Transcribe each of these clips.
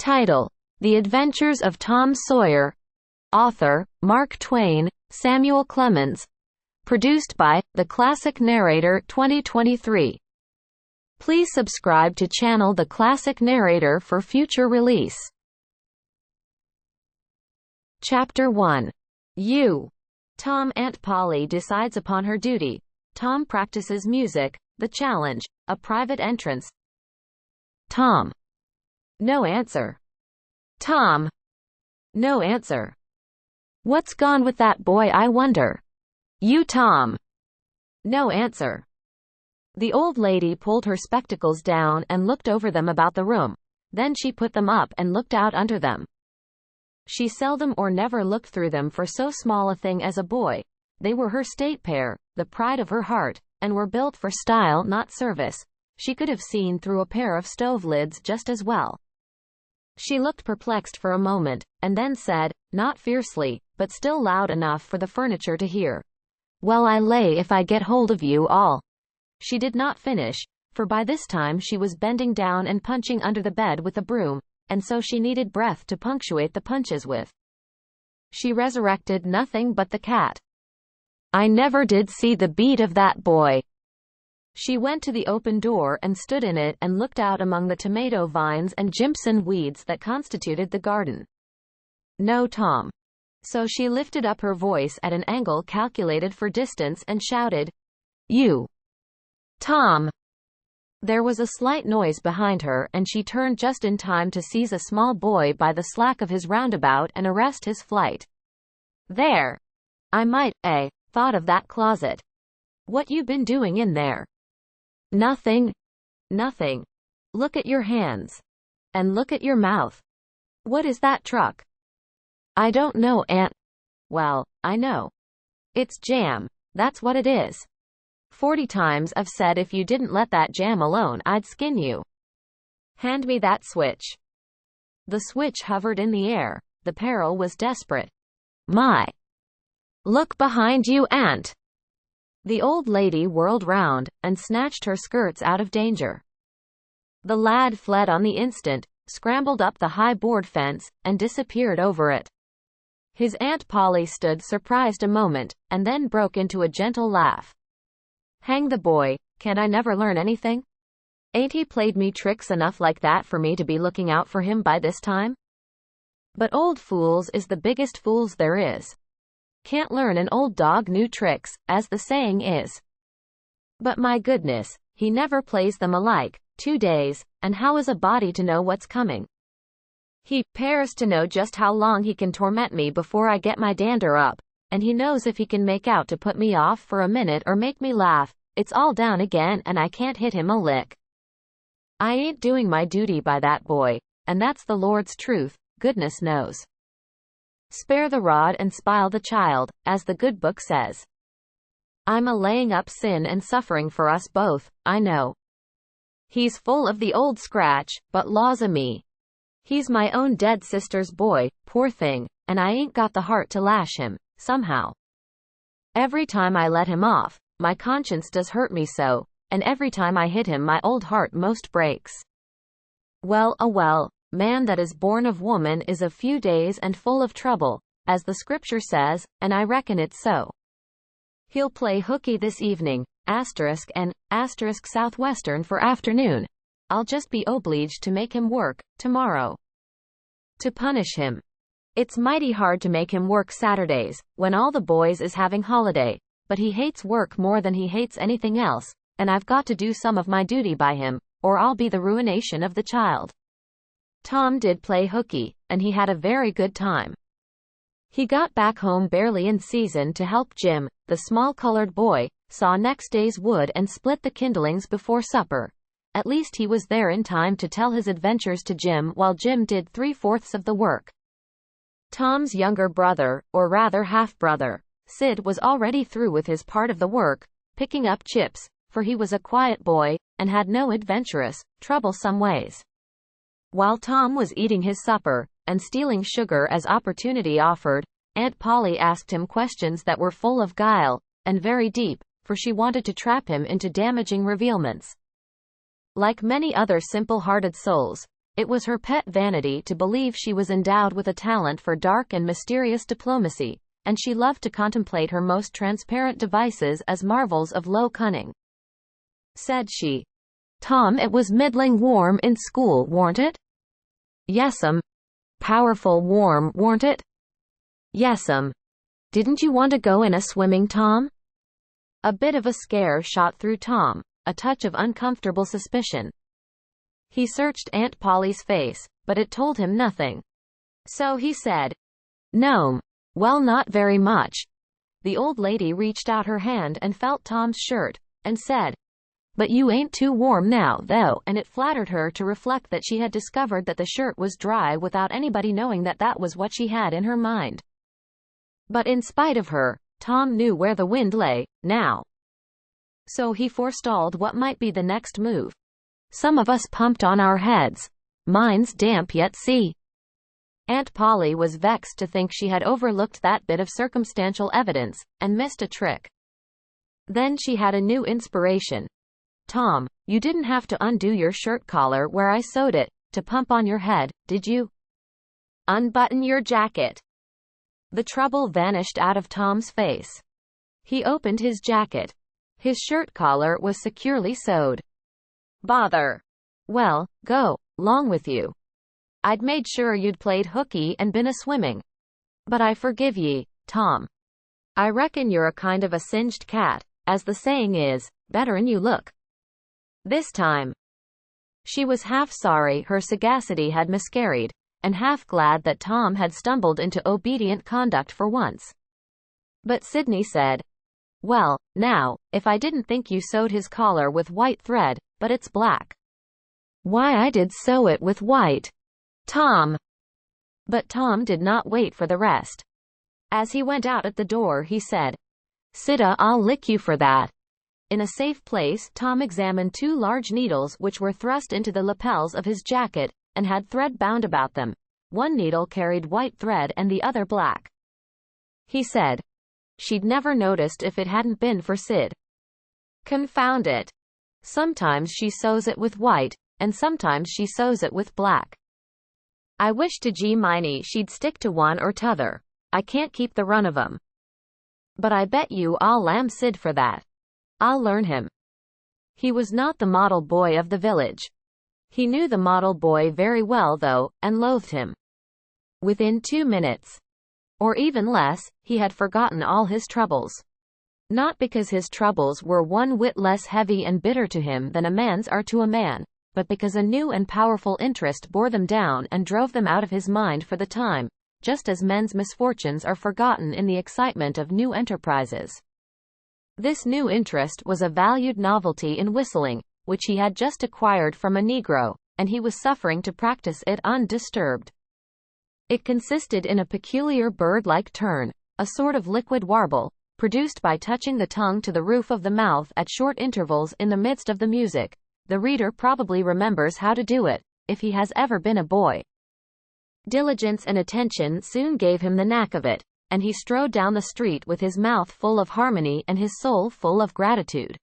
Title: The Adventures of Tom Sawyer. Author: Mark Twain, Samuel Clemens. Produced by The Classic Narrator 2023. Please subscribe to channel The Classic Narrator for future release. Chapter 1. Tom. Aunt Polly decides upon her duty. Tom practices music. The challenge: a private entrance. Tom. No answer. Tom. No answer. What's gone with that boy, I wonder? Tom. No answer. The old lady pulled her spectacles down and looked over them about the room. Then she put them up and looked out under them. She seldom or never looked through them for so small a thing as a boy. They were her state pair, the pride of her heart, and were built for style, not service. She could have seen through a pair of stove lids just as well. She looked perplexed for a moment, and then said, not fiercely, but still loud enough for the furniture to hear, "Well, I lay if I get hold of you all." She did not finish, for by this time she was bending down and punching under the bed with a broom, and so she needed breath to punctuate the punches with. She resurrected nothing but the cat. "I never did see the beat of that boy." She went to the open door and stood in it and looked out among the tomato vines and Jimson weeds that constituted the garden. No Tom. So she lifted up her voice at an angle calculated for distance and shouted, "You! Tom!" There was a slight noise behind her, and she turned just in time to seize a small boy by the slack of his roundabout and arrest his flight. "There! I might, thought of that closet. What you been doing in there?" "Nothing. Nothing. Look at your hands. And look at your mouth. What is that truck?" "I don't know, Aunt." "Well, I know. It's jam. That's what it is. 40 times I've said if you didn't let that jam alone, I'd skin you. Hand me that switch." The switch hovered in the air. The peril was desperate. "My! Look behind you, Aunt!" The old lady whirled round, and snatched her skirts out of danger. The lad fled on the instant, scrambled up the high board fence, and disappeared over it. His Aunt Polly stood surprised a moment, and then broke into a gentle laugh. "Hang the boy, can't I never learn anything? Ain't he played me tricks enough like that for me to be looking out for him by this time? But old fools is the biggest fools there is. Can't learn an old dog new tricks, as the saying is. But my goodness, he never plays them alike, 2 days, and how is a body to know what's coming? He pairs to know just how long he can torment me before I get my dander up, and he knows if he can make out to put me off for a minute or make me laugh, it's all down again and I can't hit him a lick. I ain't doing my duty by that boy, and that's the Lord's truth, goodness knows. Spare the rod and spile the child, as the good book says. I'm a laying up sin and suffering for us both, I know. He's full of the old scratch, but laws a me. He's my own dead sister's boy, poor thing, and I ain't got the heart to lash him, somehow. Every time I let him off, my conscience does hurt me so, and every time I hit him my old heart most breaks. Well, man that is born of woman is of few days and full of trouble, as the scripture says, and I reckon it's so. He'll play hooky this evening, and southwestern for afternoon. I'll just be obliged to make him work, tomorrow. To punish him. It's mighty hard to make him work Saturdays, when all the boys is having holiday, but he hates work more than he hates anything else, and I've got to do some of my duty by him, or I'll be the ruination of the child. Tom did play hooky, and he had a very good time. He got back home barely in season to help Jim, the small colored boy, saw next day's wood and split the kindlings before supper. At least he was there in time to tell his adventures to Jim while Jim did 3/4 of the work. Tom's younger brother, or rather half-brother, Sid, was already through with his part of the work, picking up chips, for he was a quiet boy, and had no adventurous, troublesome ways. While Tom was eating his supper, and stealing sugar as opportunity offered, Aunt Polly asked him questions that were full of guile, and very deep, for she wanted to trap him into damaging revealments. Like many other simple-hearted souls, It was her pet vanity to believe she was endowed with a talent for dark and mysterious diplomacy, and she loved to contemplate her most transparent devices as marvels of low cunning. Said she, "Tom, it was middling warm in school, warn't it?" "Yes'm." "Powerful warm, warn't it?" "Yes'm." "Didn't you want to go in a swimming, Tom?" A bit of a scare shot through Tom, a touch of uncomfortable suspicion. He searched Aunt Polly's face, but it told him nothing. So he said, "No'm. Well, not very much." The old lady reached out her hand and felt Tom's shirt, and said, "But you ain't too warm now, though," and it flattered her to reflect that she had discovered that the shirt was dry without anybody knowing that that was what she had in her mind. But in spite of her, Tom knew where the wind lay, now. So he forestalled what might be the next move. "Some of us pumped on our heads. Mine's damp yet, see." Aunt Polly was vexed to think she had overlooked that bit of circumstantial evidence, and missed a trick. Then she had a new inspiration. "Tom, you didn't have to undo your shirt collar where I sewed it, to pump on your head, did you? Unbutton your jacket." The trouble vanished out of Tom's face. He opened his jacket. His shirt collar was securely sewed. "Bother." "Well, go 'long with you. I'd made sure you'd played hooky and been a-swimming. But I forgive ye, Tom. I reckon you're a kind of a singed cat, as the saying is, better'n you look." This time, she was half sorry her sagacity had miscarried, and half glad that Tom had stumbled into obedient conduct for once. But Sydney said, "Well, now, if I didn't think you sewed his collar with white thread, but it's black." "Why, I did sew it with white, Tom." But Tom did not wait for the rest. As he went out at the door he said, "Sida, I'll lick you for that." In a safe place, Tom examined 2 large needles which were thrust into the lapels of his jacket, and had thread bound about them. One needle carried white thread and the other black. He said, "She'd never noticed if it hadn't been for Sid. Confound it. Sometimes she sews it with white, and sometimes she sews it with black. I wish to G Miney she'd stick to one or t'other. I can't keep the run of 'em. But I bet you I'll lamb Sid for that. I'll learn him." He was not the model boy of the village. He knew the model boy very well, though, and loathed him. Within 2 minutes, or even less, he had forgotten all his troubles. Not because his troubles were one whit less heavy and bitter to him than a man's are to a man, but because a new and powerful interest bore them down and drove them out of his mind for the time, just as men's misfortunes are forgotten in the excitement of new enterprises. This new interest was a valued novelty in whistling, which he had just acquired from a Negro, and he was suffering to practice it undisturbed. It consisted in a peculiar bird-like turn, a sort of liquid warble, produced by touching the tongue to the roof of the mouth at short intervals in the midst of the music. The reader probably remembers how to do it, if he has ever been a boy. Diligence and attention soon gave him the knack of it, and he strode down the street with his mouth full of harmony and his soul full of gratitude.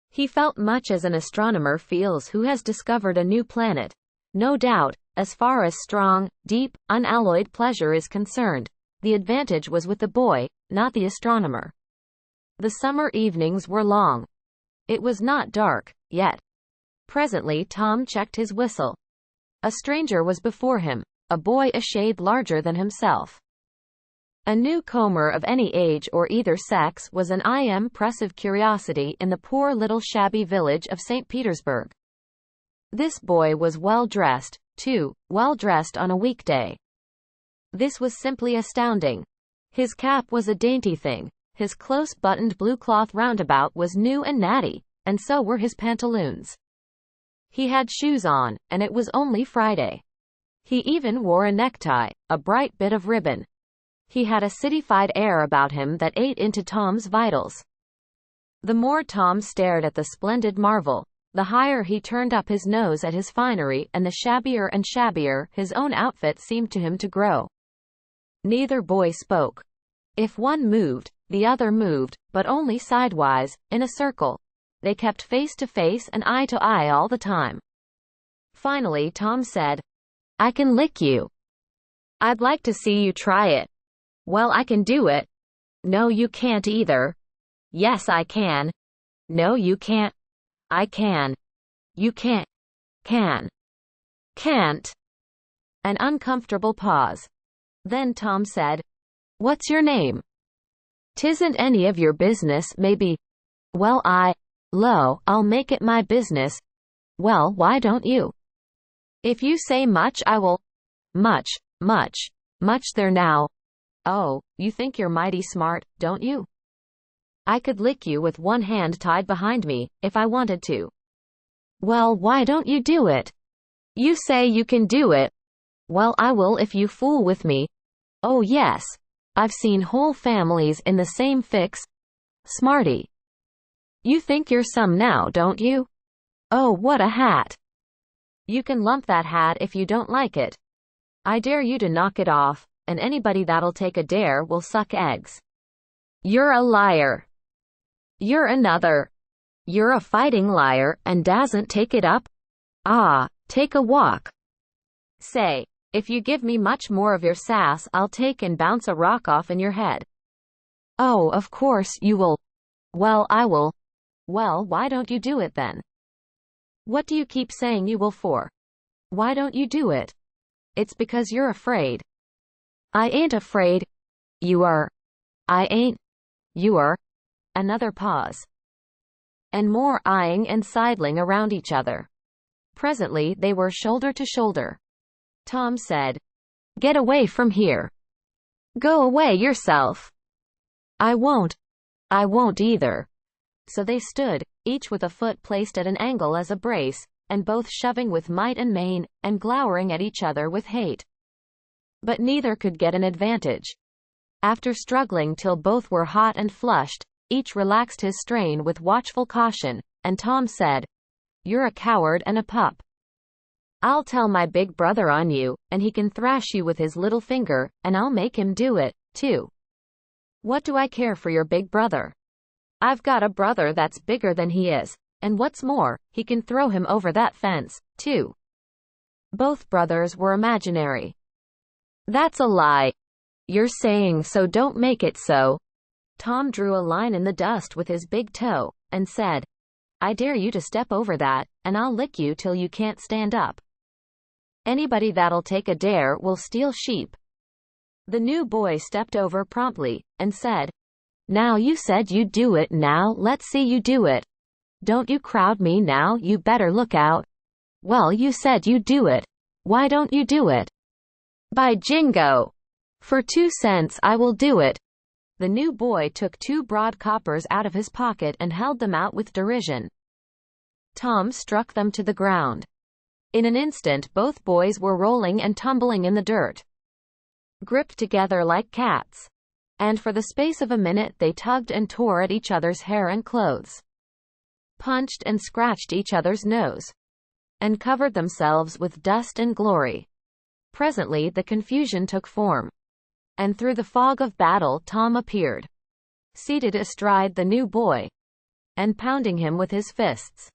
He felt much as an astronomer feels who has discovered a new planet. No doubt, as far as strong, deep, unalloyed pleasure is concerned, the advantage was with the boy, not the astronomer. The summer evenings were long. It was not dark, yet. Presently Tom checked his whistle. A stranger was before him, a boy a shade larger than himself. A newcomer of any age or either sex was an impressive curiosity in the poor little shabby village of St. Petersburg. This boy was well dressed, too, well dressed on a weekday. This was simply astounding. His cap was a dainty thing, his close-buttoned blue cloth roundabout was new and natty, and so were his pantaloons. He had shoes on, and it was only Friday. He even wore a necktie, a bright bit of ribbon. He had a cityfied air about him that ate into Tom's vitals. The more Tom stared at the splendid marvel, the higher he turned up his nose at his finery, and the shabbier and shabbier his own outfit seemed to him to grow. Neither boy spoke. If one moved, the other moved, but only sidewise, in a circle. They kept face to face and eye to eye all the time. Finally Tom said, "I can lick you." "I'd like to see you try it." "Well, I can do it." "No, you can't either." "Yes, I can." "No, you can't." "I can." "You can't." "Can." "Can't." An uncomfortable pause. Then Tom said, "What's your name?" "'Tisn't any of your business, maybe." "Well, I'll make it my business." "Well, why don't you?" "If you say much, I will." "Much, much, much there now." "Oh, you think you're mighty smart, don't you?" "I could lick you with one hand tied behind me, if I wanted to." "Well, why don't you do it?" "You say you can do it." "Well, I will if you fool with me." "Oh yes. I've seen whole families in the same fix." "Smarty." "You think you're some now, don't you?" "Oh, what a hat." "You can lump that hat if you don't like it. I dare you to knock it off, and anybody that'll take a dare will suck eggs." "You're a liar." "You're another." "You're a fighting liar, and dasn't take it up." "Ah, take a walk." "Say, if you give me much more of your sass, I'll take and bounce a rock off in your head." "Oh, of course you will." "Well, I will." "Well, why don't you do it then?" "What do you keep saying you will for? Why don't you do it?" "It's because you're afraid." "I ain't afraid." "You are." "I ain't." "You are." Another pause. And more eyeing and sidling around each other. Presently they were shoulder to shoulder. Tom said, "Get away from here." "Go away yourself." "I won't." "I won't either." So they stood, each with a foot placed at an angle as a brace, and both shoving with might and main, and glowering at each other with hate. But neither could get an advantage. After struggling till both were hot and flushed, each relaxed his strain with watchful caution, and Tom said, "You're a coward and a pup. I'll tell my big brother on you, and he can thrash you with his little finger, and I'll make him do it, too." "What do I care for your big brother? I've got a brother that's bigger than he is, and what's more, he can throw him over that fence, too." Both brothers were imaginary. "That's a lie." "You're saying so, don't make it so." Tom drew a line in the dust with his big toe, and said, "I dare you to step over that, and I'll lick you till you can't stand up. Anybody that'll take a dare will steal sheep." The new boy stepped over promptly, and said, "Now you said you'd do it, now let's see you do it. Don't you crowd me now, you better look out." "Well, you said you'd do it. Why don't you do it?" "By jingo! For 2 cents I will do it." The new boy took 2 broad coppers out of his pocket and held them out with derision. Tom struck them to the ground. In an instant both boys were rolling and tumbling in the dirt, gripped together like cats. And for the space of a minute they tugged and tore at each other's hair and clothes, punched and scratched each other's nose, and covered themselves with dust and glory. Presently the confusion took form, and through the fog of battle Tom appeared, seated astride the new boy, and pounding him with his fists.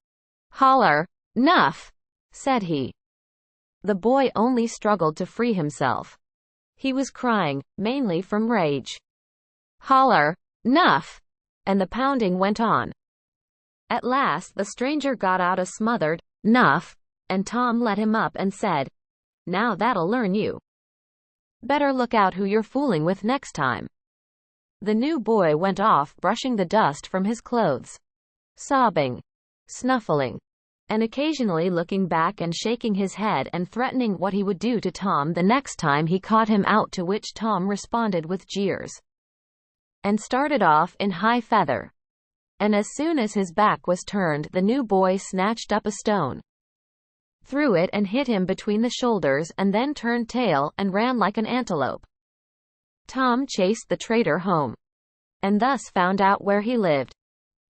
"Holler, 'Nuff," said he. The boy only struggled to free himself. He was crying, mainly from rage. "Holler, 'Nuff," and the pounding went on. At last the stranger got out a smothered, "Nuff," and Tom let him up and said, "Now that'll learn you. Better look out who you're fooling with next time." The new boy went off brushing the dust from his clothes, sobbing, snuffling, and occasionally looking back and shaking his head and threatening what he would do to Tom the next time he caught him out, to which Tom responded with jeers, and started off in high feather. And as soon as his back was turned, the new boy snatched up a stone, threw it and hit him between the shoulders, and then turned tail and ran like an antelope. Tom chased the traitor home, and thus found out where he lived.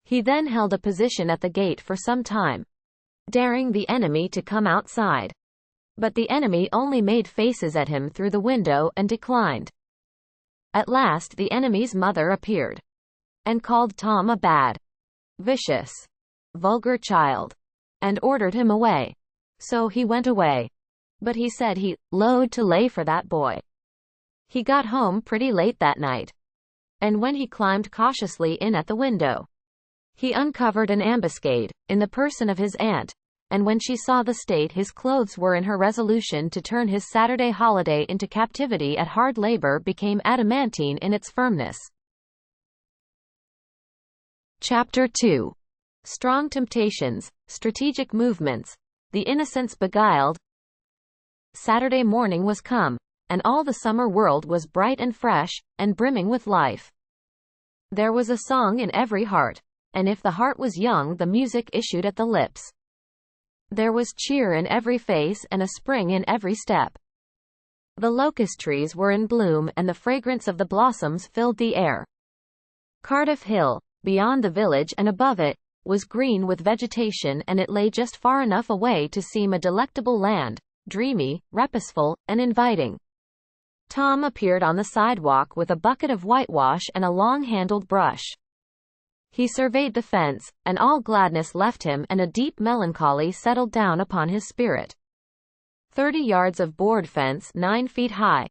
He then held a position at the gate for some time, daring the enemy to come outside. But the enemy only made faces at him through the window and declined. At last the enemy's mother appeared, and called Tom a bad, vicious, vulgar child, and ordered him away. So he went away. But he said he "'lowed to lay for that boy." He got home pretty late that night. And when he climbed cautiously in at the window, he uncovered an ambuscade, in the person of his aunt, and when she saw the state his clothes were in, her resolution to turn his Saturday holiday into captivity at hard labor became adamantine in its firmness. Chapter 2. Strong temptations, strategic movements, the innocence beguiled. Saturday morning was come, and all the summer world was bright and fresh, and brimming with life. There was a song in every heart, and if the heart was young the music issued at the lips. There was cheer in every face and a spring in every step. The locust trees were in bloom and the fragrance of the blossoms filled the air. Cardiff Hill, beyond the village and above it, was green with vegetation, and it lay just far enough away to seem a delectable land, dreamy, reposeful, and inviting. Tom appeared on the sidewalk with a bucket of whitewash and a long-handled brush. He surveyed the fence, and all gladness left him and a deep melancholy settled down upon his spirit. 30 yards of board fence 9 feet high.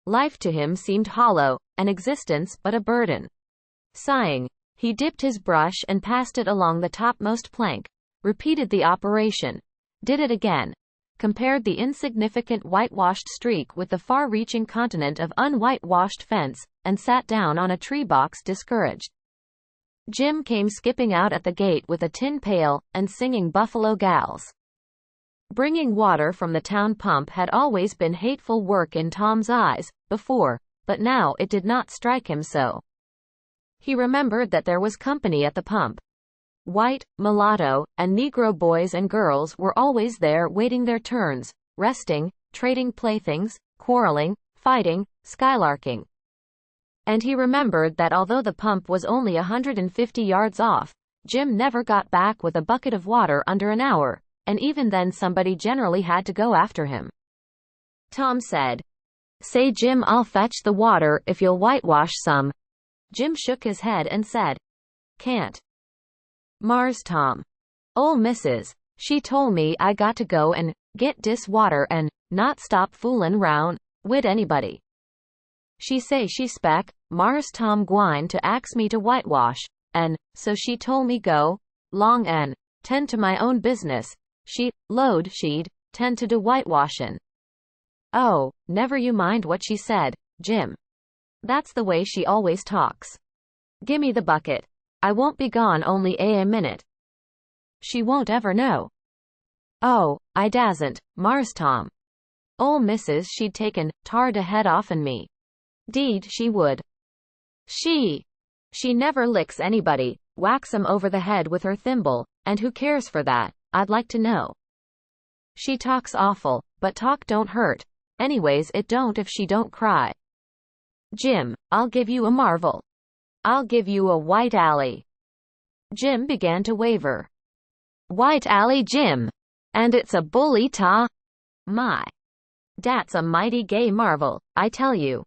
Life to him seemed hollow, and existence but a burden. Sighing, he dipped his brush and passed it along the topmost plank, repeated the operation, did it again, compared the insignificant whitewashed streak with the far-reaching continent of unwhitewashed fence, and sat down on a tree box discouraged. Jim came skipping out at the gate with a tin pail, and singing Buffalo Gals. Bringing water from the town pump had always been hateful work in Tom's eyes, before, but now it did not strike him so. He remembered that there was company at the pump. White, mulatto, and Negro boys and girls were always there waiting their turns, resting, trading playthings, quarreling, fighting, skylarking. And he remembered that although the pump was only 150 yards off, Jim never got back with a bucket of water under an hour, and even then somebody generally had to go after him. Tom said, "Say Jim, I'll fetch the water if you'll whitewash some." Jim shook his head and said, "Can't. Mars Tom. Ol' missus, she told me I got to go and get dis water and not stop foolin' round wid anybody. She say she spec Mars Tom gwine to ax me to whitewash, and so she told me go 'long and tend to my own business. She 'lowed she'd tend to de whitewashin'." "Oh, never you mind what she said, Jim. That's the way she always talks. Gimme the bucket. I won't be gone only a minute." "She won't ever know." "Oh, I dasn't, Mars Tom. Ol' missus she'd taken tar de head off'n me. 'Deed she would. She never licks anybody, whacks 'em over the head with her thimble, and who cares for that, I'd like to know. She talks awful, but talk don't hurt. Anyways it don't if she don't cry. Jim, I'll give you a marvel. I'll give you a white alley." Jim began to waver. "White alley, Jim? And it's a bully ta? My, dat's a mighty gay marvel, I tell you."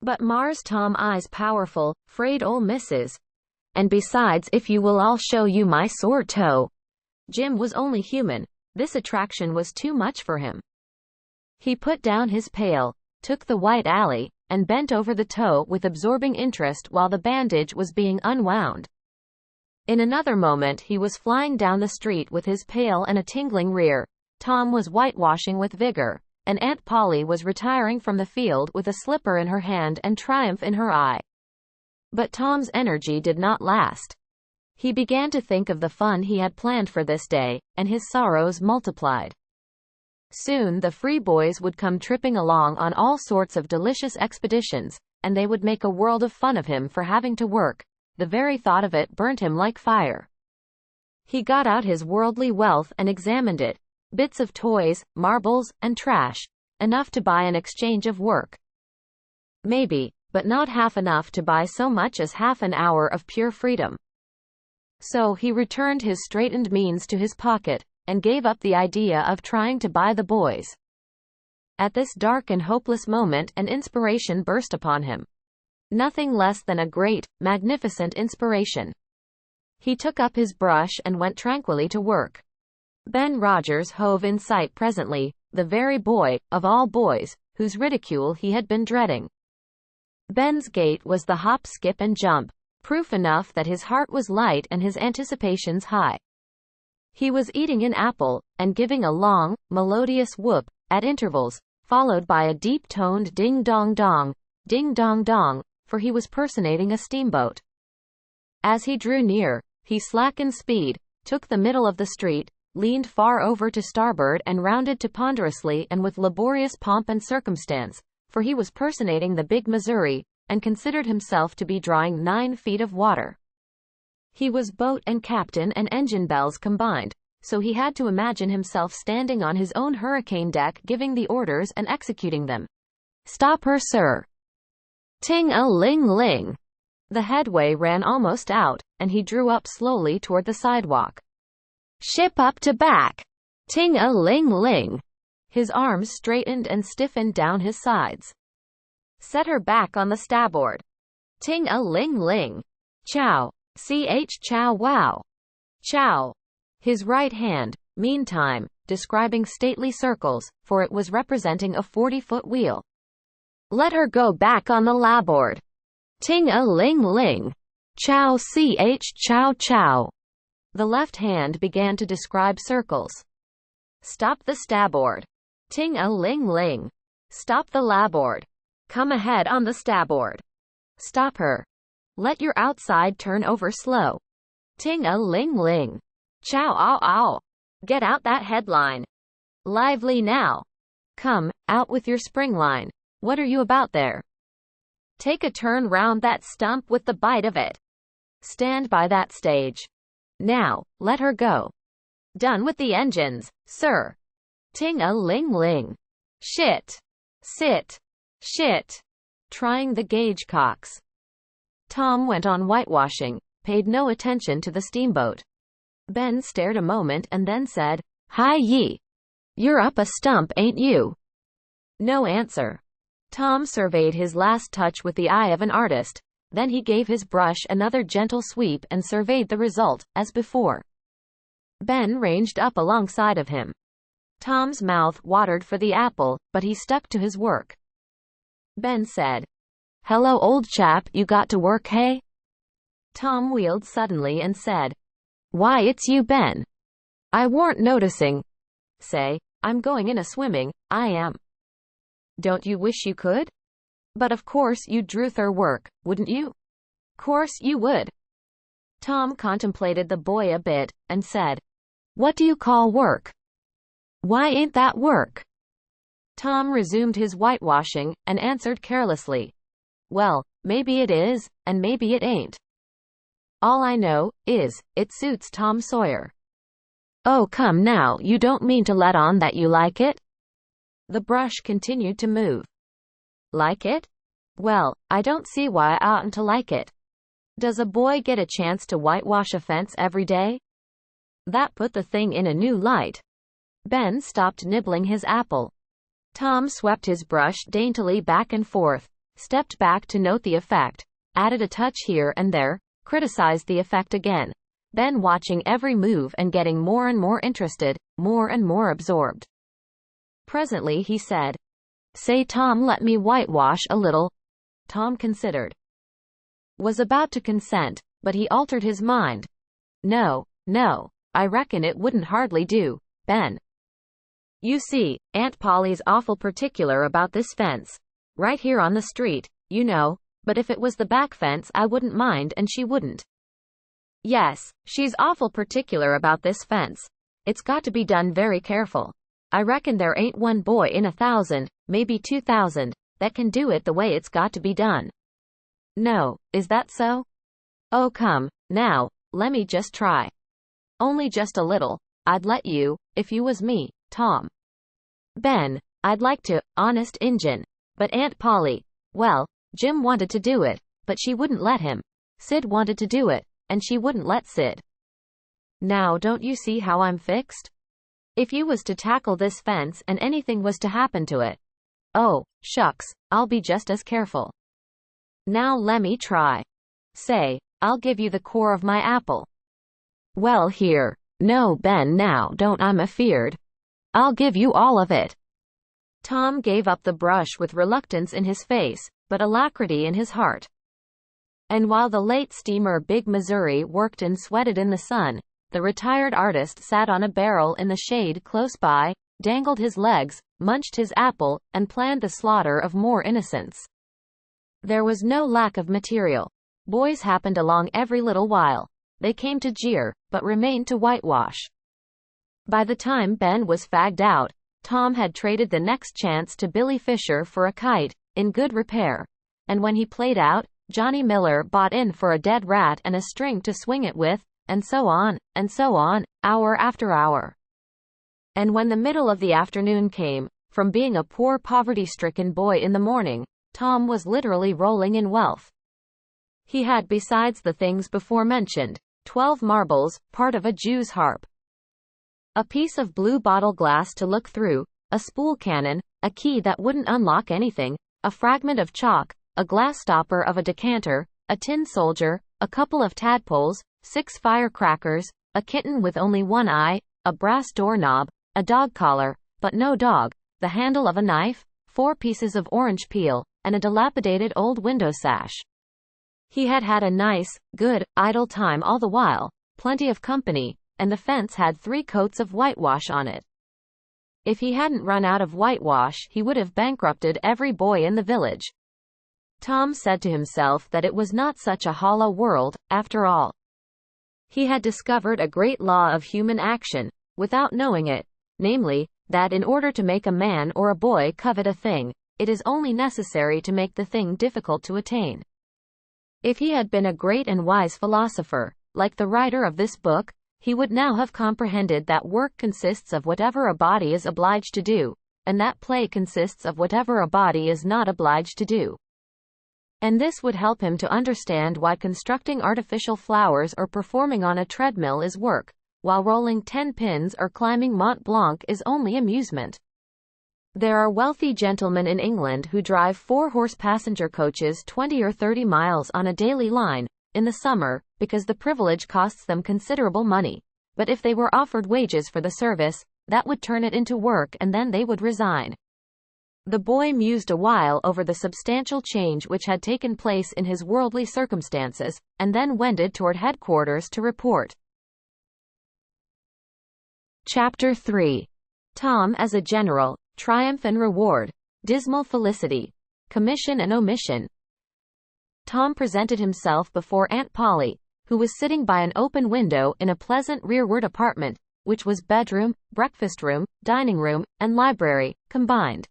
"But Mars Tom eyes powerful, 'fraid ol' missus. And besides, if you will I'll show you my sore toe." Jim was only human. This attraction was too much for him. He put down his pail, took the white alley, and bent over the toe with absorbing interest while the bandage was being unwound. In another moment he was flying down the street with his pail and a tingling rear. Tom was whitewashing with vigor, and Aunt Polly was retiring from the field with a slipper in her hand and triumph in her eye. But Tom's energy did not last. He began to think of the fun he had planned for this day, and his sorrows multiplied. Soon the free boys would come tripping along on all sorts of delicious expeditions, and they would make a world of fun of him for having to work. The very thought of it burnt him like fire. He got out his worldly wealth and examined it. Bits of toys, marbles, and trash. Enough to buy an exchange of work. Maybe, but not half enough to buy so much as half an hour of pure freedom. So he returned his straitened means to his pocket, and gave up the idea of trying to buy the boys. At this dark and hopeless moment an inspiration burst upon him. Nothing less than a great, magnificent inspiration. He took up his brush and went tranquilly to work. Ben Rogers hove in sight presently, the very boy, of all boys, whose ridicule he had been dreading. Ben's gait was the hop, skip, and jump, proof enough that his heart was light and his anticipations high. He was eating an apple, and giving a long, melodious whoop, at intervals, followed by a deep-toned ding-dong-dong, ding-dong-dong, for he was personating a steamboat. As he drew near, he slackened speed, took the middle of the street, leaned far over to starboard and rounded to ponderously and with laborious pomp and circumstance, for he was personating the big Missouri, and considered himself to be drawing 9 feet of water. He was boat and captain and engine bells combined, so he had to imagine himself standing on his own hurricane deck giving the orders and executing them. "Stop her, sir." Ting-a-ling-ling. The headway ran almost out, and he drew up slowly toward the sidewalk. "Ship up to back." Ting-a-ling-ling. His arms straightened and stiffened down his sides. "Set her back on the starboard." Ting-a-ling-ling. "Chow. Chow wow. Chow." His right hand, meantime, describing stately circles, for it was representing a 40-foot wheel. "Let her go back on the larboard." Ting-a-ling-ling. "Chow chow chow." The left hand began to describe circles. "Stop the starboard." Ting-a-ling-ling. "Stop the larboard." "Come ahead on the starboard." "Stop her." "Let your outside turn over slow." Ting-a-ling-ling. "Chow ow ow." "Get out that headline." "Lively now." "Come, out with your spring line. What are you about there?" "Take a turn round that stump with the bite of it." "Stand by that stage." "Now, let her go." "Done with the engines, sir." Ting-a-ling-ling. "Shit. Sit. Shit." Trying the gauge cocks. Tom went on whitewashing, paid no attention to the steamboat. Ben stared a moment and then said, "Hi ye. You're up a stump, ain't you?" No answer. Tom surveyed his last touch with the eye of an artist, then he gave his brush another gentle sweep and surveyed the result, as before. Ben ranged up alongside of him. Tom's mouth watered for the apple, but he stuck to his work. Ben said, "Hello, old chap, you got to work, hey?" Tom wheeled suddenly and said, "Why, it's you, Ben. I warn't noticing." "Say, I'm going in a swimming, I am." "Don't you wish you could?" "But of course you'd druther work, wouldn't you?" "Course you would." Tom contemplated the boy a bit, and said, "What do you call work? Why ain't that work?" Tom resumed his whitewashing, and answered carelessly, "Well, maybe it is, and maybe it ain't. All I know is, it suits Tom Sawyer." "Oh, come now, you don't mean to let on that you like it?" The brush continued to move. "Like it? Well, I don't see why I oughtn't to like it. Does a boy get a chance to whitewash a fence every day?" That put the thing in a new light. Ben stopped nibbling his apple. Tom swept his brush daintily back and forth, stepped back to note the effect, added a touch here and there, criticized the effect again, Ben watching every move and getting more and more interested, more and more absorbed. Presently he said, "Say, Tom, let me whitewash a little." Tom considered. Was about to consent, but he altered his mind. No, I reckon it wouldn't hardly do, Ben. You see, Aunt Polly's awful particular about this fence. Right here on the street, you know, but if it was the back fence I wouldn't mind and she wouldn't. Yes, she's awful particular about this fence. It's got to be done very careful. I reckon there ain't one boy in 1,000, maybe 2,000, that can do it the way it's got to be done. No, is that so? Oh come, now, lemme just try. Only just a little, I'd let you, if you was me, Tom. Ben, I'd like to, honest Injun. But Aunt Polly, well, Jim wanted to do it, but she wouldn't let him. Sid wanted to do it, and she wouldn't let Sid. Now don't you see how I'm fixed? If you was to tackle this fence and anything was to happen to it, oh, shucks, I'll be just as careful. Now lemme try. Say, I'll give you the core of my apple. Well, here, "No, Ben, now don't, I'm afeard. I'll give you all of it." Tom gave up the brush with reluctance in his face, but alacrity in his heart. And while the late steamer Big Missouri worked and sweated in the sun, the retired artist sat on a barrel in the shade close by, dangled his legs, munched his apple, and planned the slaughter of more innocents. There was no lack of material. Boys happened along every little while. They came to jeer, but remained to whitewash. By the time Ben was fagged out, Tom had traded the next chance to Billy Fisher for a kite, in good repair. And when he played out, Johnny Miller bought in for a dead rat and a string to swing it with, and so on, hour after hour. And when the middle of the afternoon came, from being a poor poverty-stricken boy in the morning, Tom was literally rolling in wealth. He had, besides the things before mentioned, 12 marbles, part of a Jew's harp, a piece of blue bottle glass to look through, a spool cannon, a key that wouldn't unlock anything, a fragment of chalk, a glass stopper of a decanter, a tin soldier, a couple of tadpoles, 6 firecrackers, a kitten with only one eye, a brass doorknob, a dog collar, but no dog, the handle of a knife, 4 pieces of orange peel, and a dilapidated old window sash. He had had a nice, good, idle time all the while, plenty of company, and the fence had 3 coats of whitewash on it. If he hadn't run out of whitewash, he would have bankrupted every boy in the village. Tom said to himself that it was not such a hollow world, after all. He had discovered a great law of human action, without knowing it, namely, that in order to make a man or a boy covet a thing, it is only necessary to make the thing difficult to attain. If he had been a great and wise philosopher, like the writer of this book, he would now have comprehended that work consists of whatever a body is obliged to do, and that play consists of whatever a body is not obliged to do. And this would help him to understand why constructing artificial flowers or performing on a treadmill is work, while rolling 10 pins or climbing Mont Blanc is only amusement. There are wealthy gentlemen in England who drive 4-horse passenger coaches 20 or 30 miles on a daily line, in the summer, because the privilege costs them considerable money. But if they were offered wages for the service, that would turn it into work and then they would resign. The boy mused a while over the substantial change which had taken place in his worldly circumstances, and then wended toward headquarters to report. Chapter 3. Tom as a general, triumph and reward, dismal felicity, commission and omission. Tom presented himself before Aunt Polly, who was sitting by an open window in a pleasant rearward apartment, which was bedroom, breakfast room, dining room, and library, combined.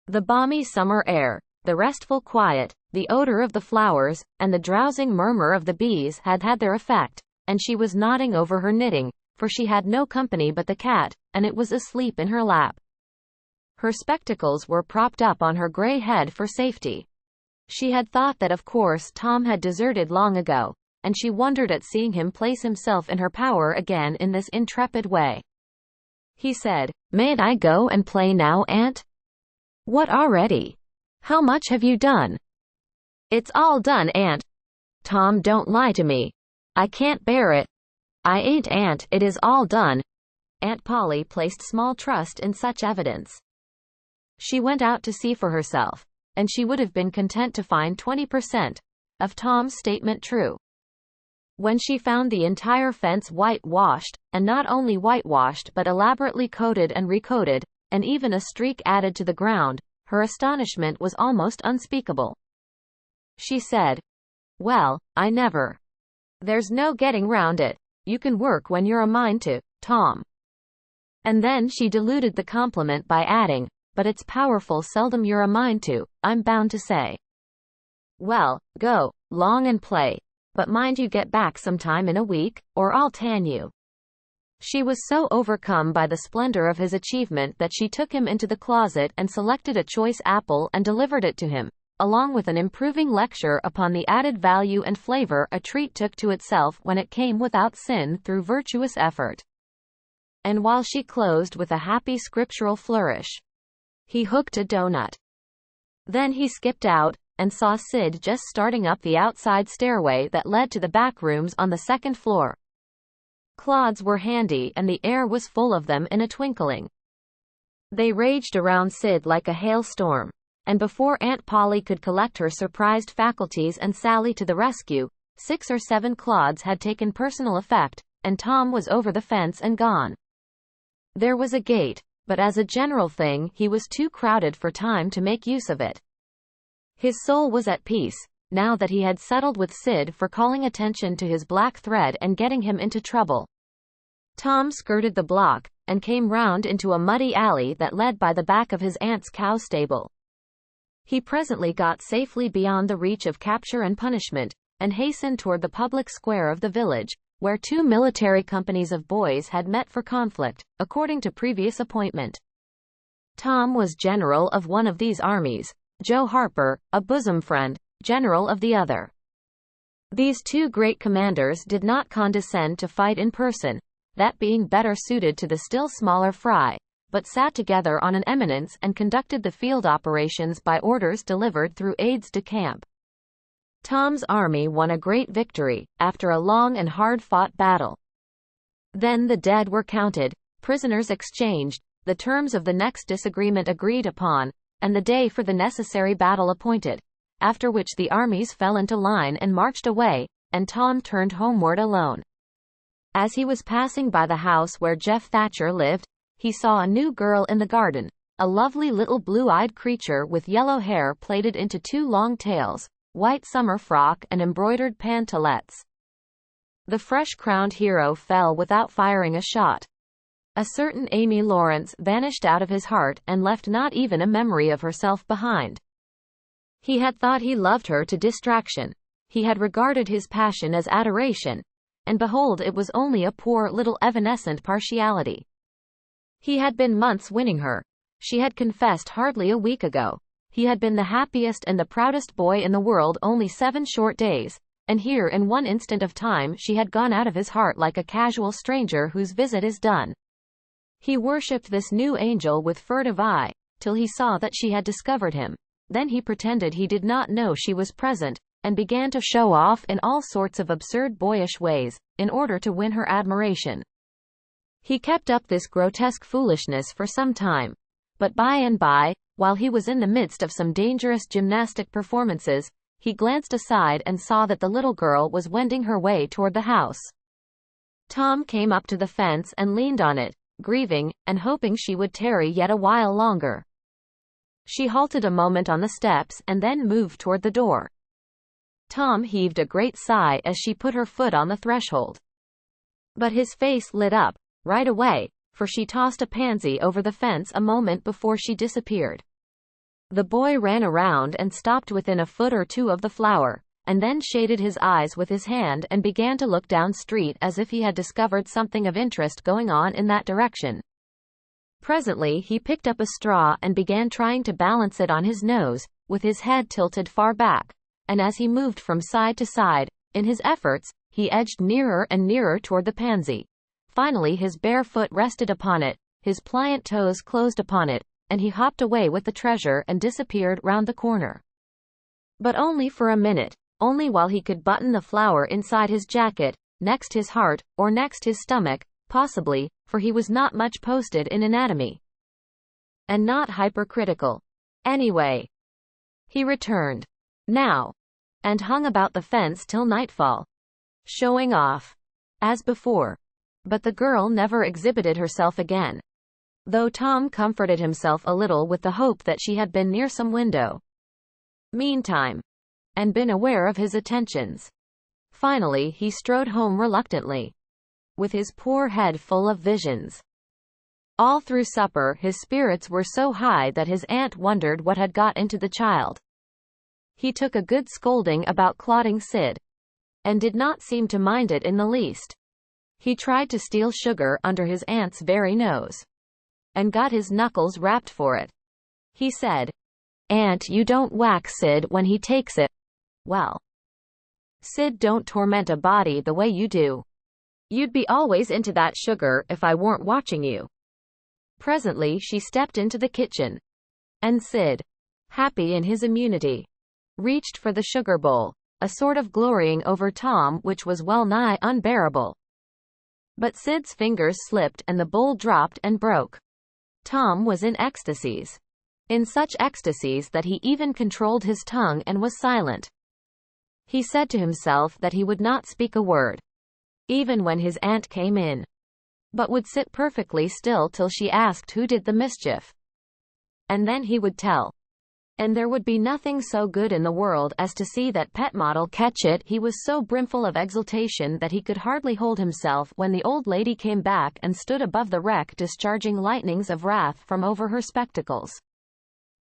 The balmy summer air, the restful quiet, the odor of the flowers, and the drowsing murmur of the bees had had their effect, and she was nodding over her knitting, for she had no company but the cat, and it was asleep in her lap. Her spectacles were propped up on her gray head for safety. She had thought that of course Tom had deserted long ago, and she wondered at seeing him place himself in her power again in this intrepid way. He said, "Mayn't I go and play now, Aunt?" "What, already? How much have you done?" "It's all done, Aunt." "Tom, don't lie to me. I can't bear it." "I ain't, Aunt, it is all done." Aunt Polly placed small trust in such evidence. She went out to see for herself, and she would have been content to find 20% of Tom's statement true. When she found the entire fence whitewashed, and not only whitewashed but elaborately coated and recoated, and even a streak added to the ground, her astonishment was almost unspeakable. She said, "Well, I never. There's no getting round it. You can work when you're a mind to, Tom." And then she diluted the compliment by adding, "But it's powerful seldom you're a mind to, I'm bound to say." "Well, go, long and play. But mind you get back sometime in a week, or I'll tan you." She was so overcome by the splendor of his achievement that she took him into the closet and selected a choice apple and delivered it to him, along with an improving lecture upon the added value and flavor a treat took to itself when it came without sin through virtuous effort. And while she closed with a happy scriptural flourish, he hooked a donut. Then he skipped out, and saw Sid just starting up the outside stairway that led to the back rooms on the second floor. Clods were handy and the air was full of them in a twinkling. They raged around Sid like a hailstorm, and before Aunt Polly could collect her surprised faculties and sally to the rescue, 6 or 7 clods had taken personal effect, and Tom was over the fence and gone. There was a gate, but as a general thing he was too crowded for time to make use of it. His soul was at peace, now that he had settled with Sid for calling attention to his black thread and getting him into trouble. Tom skirted the block, and came round into a muddy alley that led by the back of his aunt's cow stable. He presently got safely beyond the reach of capture and punishment, and hastened toward the public square of the village, where 2 military companies of boys had met for conflict, according to previous appointment. Tom was general of one of these armies, Joe Harper, a bosom friend, general of the other. These 2 great commanders did not condescend to fight in person, that being better suited to the still smaller fry, but sat together on an eminence and conducted the field operations by orders delivered through aides de camp. Tom's army won a great victory, after a long and hard-fought battle. Then the dead were counted, prisoners exchanged, the terms of the next disagreement agreed upon, and the day for the necessary battle appointed, after which the armies fell into line and marched away, and Tom turned homeward alone. As he was passing by the house where Jeff Thatcher lived, he saw a new girl in the garden, a lovely little blue-eyed creature with yellow hair plaited into 2 long tails, white summer frock and embroidered pantalettes. The fresh-crowned hero fell without firing a shot. A certain Amy Lawrence vanished out of his heart and left not even a memory of herself behind. He had thought he loved her to distraction. He had regarded his passion as adoration, and behold, it was only a poor little evanescent partiality. He had been months winning her. She had confessed hardly a week ago. He had been the happiest and the proudest boy in the world only 7 short days, and here in one instant of time she had gone out of his heart like a casual stranger whose visit is done. He worshipped this new angel with furtive eye, till he saw that she had discovered him. Then he pretended he did not know she was present, and began to show off in all sorts of absurd boyish ways, in order to win her admiration. He kept up this grotesque foolishness for some time, but by and by, while he was in the midst of some dangerous gymnastic performances, he glanced aside and saw that the little girl was wending her way toward the house. Tom came up to the fence and leaned on it, grieving, and hoping she would tarry yet a while longer. She halted a moment on the steps and then moved toward the door. Tom heaved a great sigh as she put her foot on the threshold. But his face lit up, right away, for she tossed a pansy over the fence a moment before she disappeared. The boy ran around and stopped within a foot or 2 of the flower, and then shaded his eyes with his hand and began to look down street as if he had discovered something of interest going on in that direction. Presently he picked up a straw and began trying to balance it on his nose, with his head tilted far back, and as he moved from side to side, in his efforts, he edged nearer and nearer toward the pansy. Finally his bare foot rested upon it, his pliant toes closed upon it, and he hopped away with the treasure and disappeared round the corner. But only for a minute, only while he could button the flower inside his jacket, next his heart, or next his stomach, possibly, for he was not much posted in anatomy. And not hypercritical. Anyway. He returned. Now. And hung about the fence till nightfall. Showing off. As before. But the girl never exhibited herself again. Though Tom comforted himself a little with the hope that she had been near some window. Meantime. And been aware of his attentions. Finally he strode home reluctantly. With his poor head full of visions. All through supper his spirits were so high that his aunt wondered what had got into the child. He took a good scolding about clotting Sid. And did not seem to mind it in the least. He tried to steal sugar under his aunt's very nose. And got his knuckles rapped for it. He said, "Aunt, you don't whack Sid when he takes it." Well. Sid don't torment a body the way you do. You'd be always into that sugar if I weren't watching you. Presently she stepped into the kitchen. And Sid, happy in his immunity, reached for the sugar bowl, a sort of glorying over Tom which was well nigh unbearable. But Sid's fingers slipped and the bowl dropped and broke. Tom was in ecstasies. In such ecstasies that he even controlled his tongue and was silent. He said to himself that he would not speak a word, even when his aunt came in, but would sit perfectly still till she asked who did the mischief. And then he would tell. And there would be nothing so good in the world as to see that pet model catch it. He was so brimful of exultation that he could hardly hold himself when the old lady came back and stood above the wreck discharging lightnings of wrath from over her spectacles.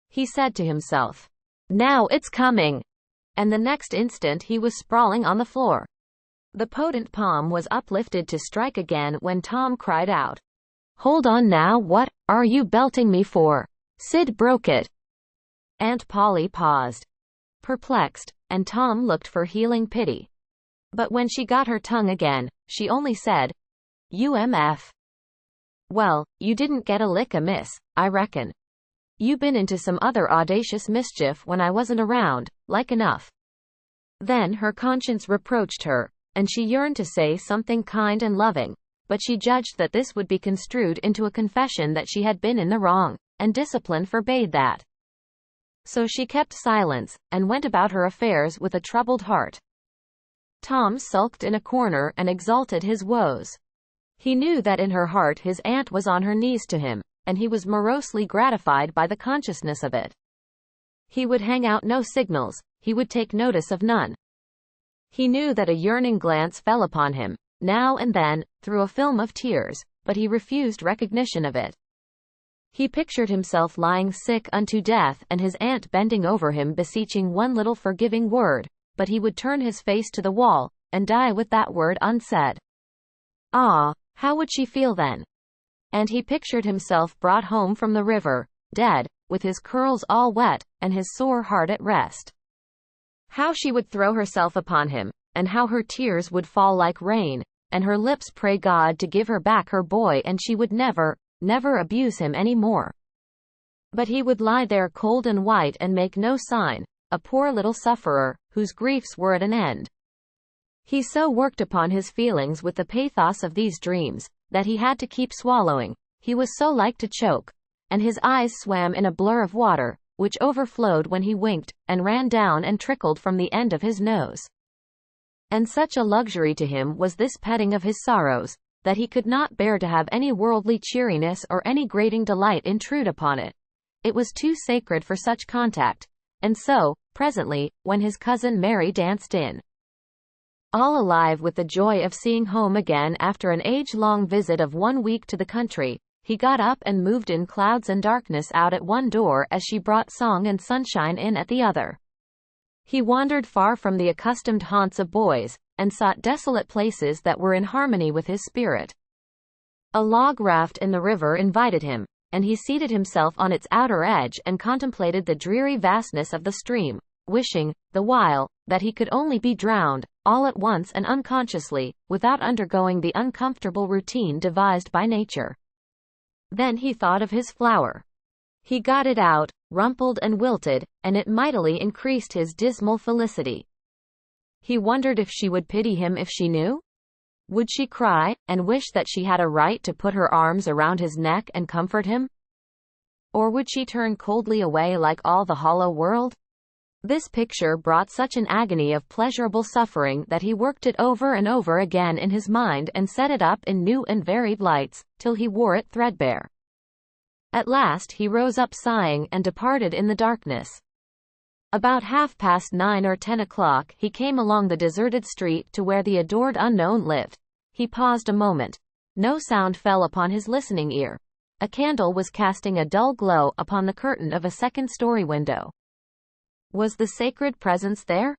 He said to himself, "Now it's coming!" And the next instant he was sprawling on the floor. The potent palm was uplifted to strike again when Tom cried out, "Hold on now, what are you belting me for? Sid broke it." Aunt Polly paused, perplexed, and Tom looked for healing pity. But when she got her tongue again, she only said, "UMF. Well, you didn't get a lick amiss, I reckon. You been into some other audacious mischief when I wasn't around, like enough." Then her conscience reproached her, and she yearned to say something kind and loving, but she judged that this would be construed into a confession that she had been in the wrong, and discipline forbade that. So she kept silence, and went about her affairs with a troubled heart. Tom sulked in a corner and exalted his woes. He knew that in her heart his aunt was on her knees to him, and he was morosely gratified by the consciousness of it. He would hang out no signals, he would take notice of none. He knew that a yearning glance fell upon him, now and then, through a film of tears, but he refused recognition of it. He pictured himself lying sick unto death and his aunt bending over him beseeching one little forgiving word, but he would turn his face to the wall, and die with that word unsaid. Ah, how would she feel then? And he pictured himself brought home from the river, dead, with his curls all wet, and his sore heart at rest. How she would throw herself upon him, and how her tears would fall like rain, and her lips pray God to give her back her boy, and she would never abuse him any more. But he would lie there cold and white and make no sign, a poor little sufferer, whose griefs were at an end. He so worked upon his feelings with the pathos of these dreams, that he had to keep swallowing, he was so like to choke, and his eyes swam in a blur of water, which overflowed when he winked, and ran down and trickled from the end of his nose. And such a luxury to him was this petting of his sorrows, that he could not bear to have any worldly cheeriness or any grating delight intrude upon it. It was too sacred for such contact. And so, presently, when his cousin Mary danced in, all alive with the joy of seeing home again after an age-long visit of 1 week to the country, he got up and moved in clouds and darkness out at one door as she brought song and sunshine in at the other. He wandered far from the accustomed haunts of boys, and sought desolate places that were in harmony with his spirit. A log raft in the river invited him, and he seated himself on its outer edge and contemplated the dreary vastness of the stream, wishing, the while, that he could only be drowned, all at once and unconsciously, without undergoing the uncomfortable routine devised by nature. Then he thought of his flower. He got it out, rumpled and wilted, and it mightily increased his dismal felicity. He wondered if she would pity him if she knew? Would she cry, and wish that she had a right to put her arms around his neck and comfort him? Or would she turn coldly away like all the hollow world? This picture brought such an agony of pleasurable suffering that he worked it over and over again in his mind and set it up in new and varied lights, till he wore it threadbare. At last he rose up sighing and departed in the darkness. About 9:30 or 10 o'clock he came along the deserted street to where the adored unknown lived. He paused a moment. No sound fell upon his listening ear. A candle was casting a dull glow upon the curtain of a second-story window. Was the sacred presence there?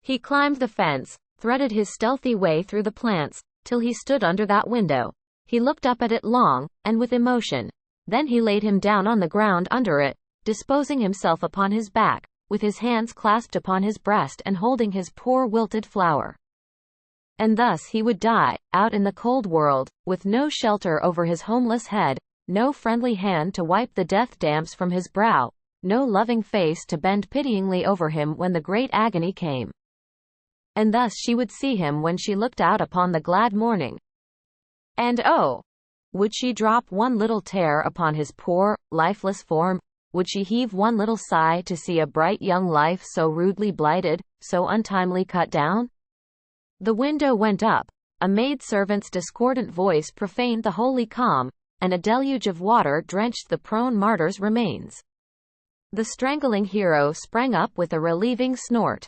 He climbed the fence, threaded his stealthy way through the plants, till he stood under that window. He looked up at it long, and with emotion. Then he laid him down on the ground under it, disposing himself upon his back, with his hands clasped upon his breast and holding his poor wilted flower. And thus he would die, out in the cold world, with no shelter over his homeless head, no friendly hand to wipe the death damps from his brow, no loving face to bend pityingly over him when the great agony came. And thus she would see him when she looked out upon the glad morning. And oh, would she drop one little tear upon his poor, lifeless form? Would she heave one little sigh to see a bright young life so rudely blighted, so untimely cut down? The window went up. A maid-servant's discordant voice profaned the holy calm, and a deluge of water drenched the prone martyr's remains. The strangling hero sprang up with a relieving snort.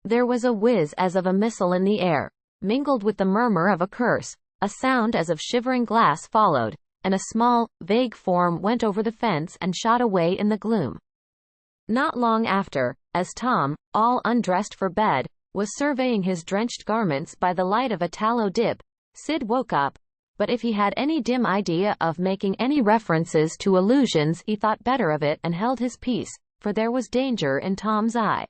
There was a whiz as of a missile in the air, mingled with the murmur of a curse. A sound as of shivering glass followed, and a small, vague form went over the fence and shot away in the gloom. Not long after, as Tom, all undressed for bed, was surveying his drenched garments by the light of a tallow dip, Sid woke up, but if he had any dim idea of making any references to illusions, he thought better of it and held his peace, for there was danger in Tom's eye.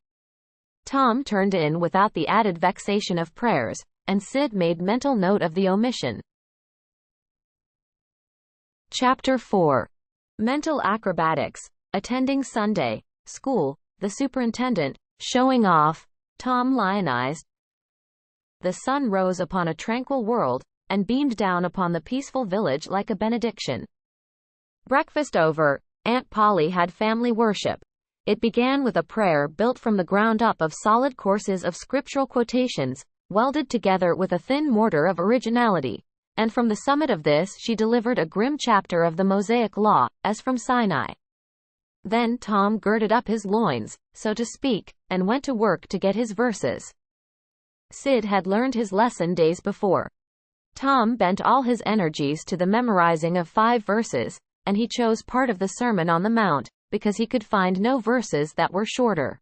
Tom turned in without the added vexation of prayers, and Sid made mental note of the omission. Chapter 4. Mental Acrobatics. Attending Sunday school, the superintendent, showing off, Tom lionized. The sun rose upon a tranquil world, and beamed down upon the peaceful village like a benediction. Breakfast over, Aunt Polly had family worship. It began with a prayer built from the ground up of solid courses of scriptural quotations, welded together with a thin mortar of originality, and from the summit of this she delivered a grim chapter of the Mosaic Law, as from Sinai. Then Tom girded up his loins, so to speak, and went to work to get his verses. Sid had learned his lesson days before. Tom bent all his energies to the memorizing of 5 verses, and he chose part of the Sermon on the Mount, because he could find no verses that were shorter.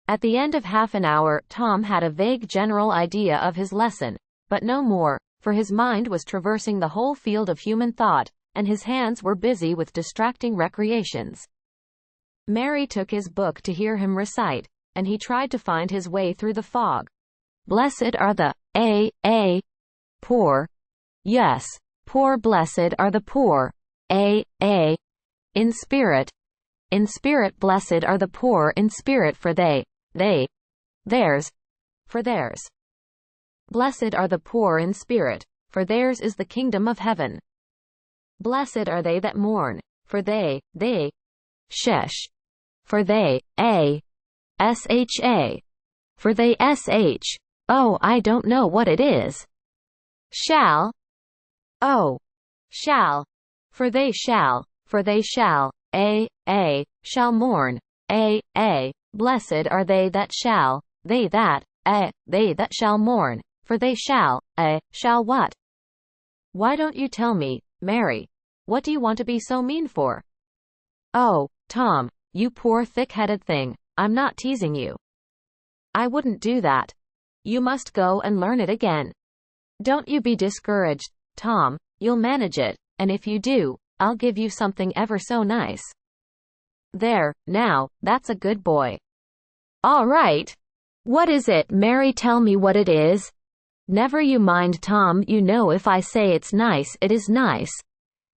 At the end of half an hour, Tom had a vague general idea of his lesson, but no more, for his mind was traversing the whole field of human thought, and his hands were busy with distracting recreations. Mary took his book to hear him recite, and he tried to find his way through the fog. Blessed are the poor. Yes, poor. Blessed are the poor, in spirit. In spirit. Blessed are the poor in spirit, for theirs. Blessed are the poor in spirit, for theirs is the kingdom of heaven. Blessed are they that mourn, for they, shesh, for they, sha, for they sh, oh, I don't know what it is. Shall, oh, shall, for they shall, shall mourn, blessed are they that shall, they that shall mourn, for they shall what? Why don't you tell me, Mary? What do you want to be so mean for? Oh, Tom, you poor thick-headed thing, I'm not teasing you. I wouldn't do that. You must go and learn it again. Don't you be discouraged, Tom, you'll manage it, and if you do, I'll give you something ever so nice. There, now, that's a good boy. All right. What is it, Mary? Tell me what it is. Never you mind, Tom, you know if I say it's nice, it is nice.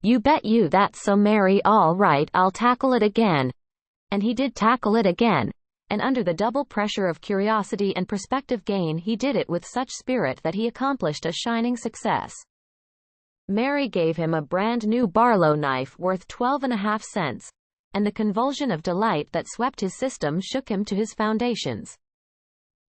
You bet you that's so, Mary. All right, I'll tackle it again. And he did tackle it again, and under the double pressure of curiosity and prospective gain he did it with such spirit that he accomplished a shining success. Mary gave him a brand-new Barlow knife worth 12.5 cents, and the convulsion of delight that swept his system shook him to his foundations.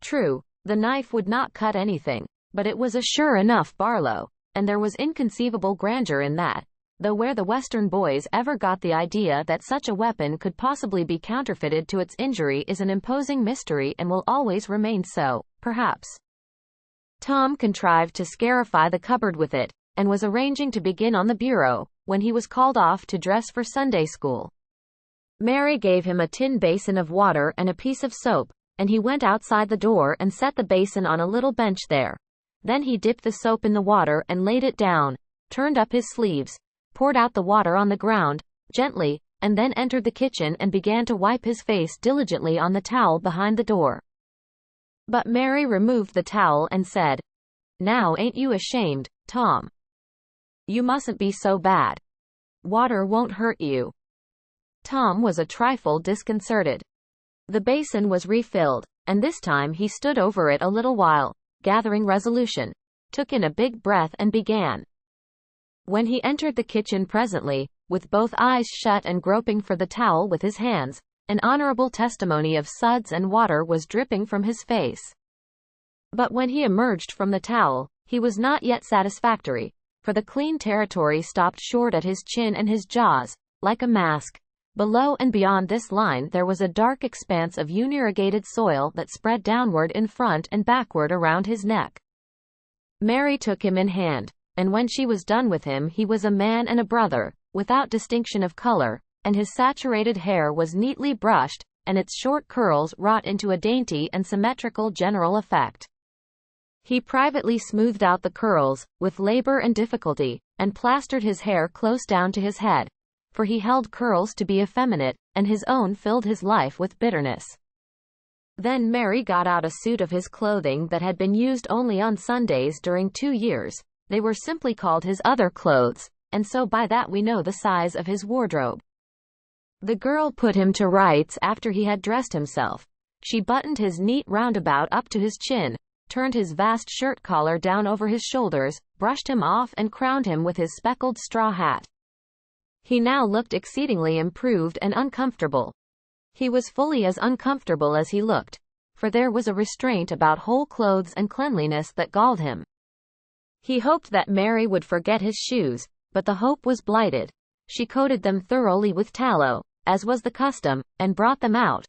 True, the knife would not cut anything, but it was a sure enough Barlow, and there was inconceivable grandeur in that, though where the Western boys ever got the idea that such a weapon could possibly be counterfeited to its injury is an imposing mystery and will always remain so, perhaps. Tom contrived to scarify the cupboard with it, and was arranging to begin on the bureau, when he was called off to dress for Sunday school. Mary gave him a tin basin of water and a piece of soap, and he went outside the door and set the basin on a little bench there. Then he dipped the soap in the water and laid it down, turned up his sleeves, poured out the water on the ground, gently, and then entered the kitchen and began to wipe his face diligently on the towel behind the door. But Mary removed the towel and said, "Now ain't you ashamed, Tom? You mustn't be so bad. Water won't hurt you." Tom was a trifle disconcerted. The basin was refilled, and this time he stood over it a little while, gathering resolution, took in a big breath and began, When he entered the kitchen presently, with both eyes shut and groping for the towel with his hands, an honorable testimony of suds and water was dripping from his face. But when he emerged from the towel, he was not yet satisfactory, for the clean territory stopped short at his chin and his jaws, like a mask. Below and beyond this line there was a dark expanse of unirrigated soil that spread downward in front and backward around his neck. Mary took him in hand, and when she was done with him he was a man and a brother, without distinction of color, and his saturated hair was neatly brushed, and its short curls wrought into a dainty and symmetrical general effect. He privately smoothed out the curls, with labor and difficulty, and plastered his hair close down to his head, for he held curls to be effeminate, and his own filled his life with bitterness. Then Mary got out a suit of his clothing that had been used only on Sundays during 2 years. They were simply called his other clothes, and so by that we know the size of his wardrobe. The girl put him to rights after he had dressed himself. She buttoned his neat roundabout up to his chin, turned his vast shirt collar down over his shoulders, brushed him off and crowned him with his speckled straw hat. He now looked exceedingly improved and uncomfortable. He was fully as uncomfortable as he looked, for there was a restraint about whole clothes and cleanliness that galled him. He hoped that Mary would forget his shoes, but the hope was blighted. She coated them thoroughly with tallow, as was the custom, and brought them out.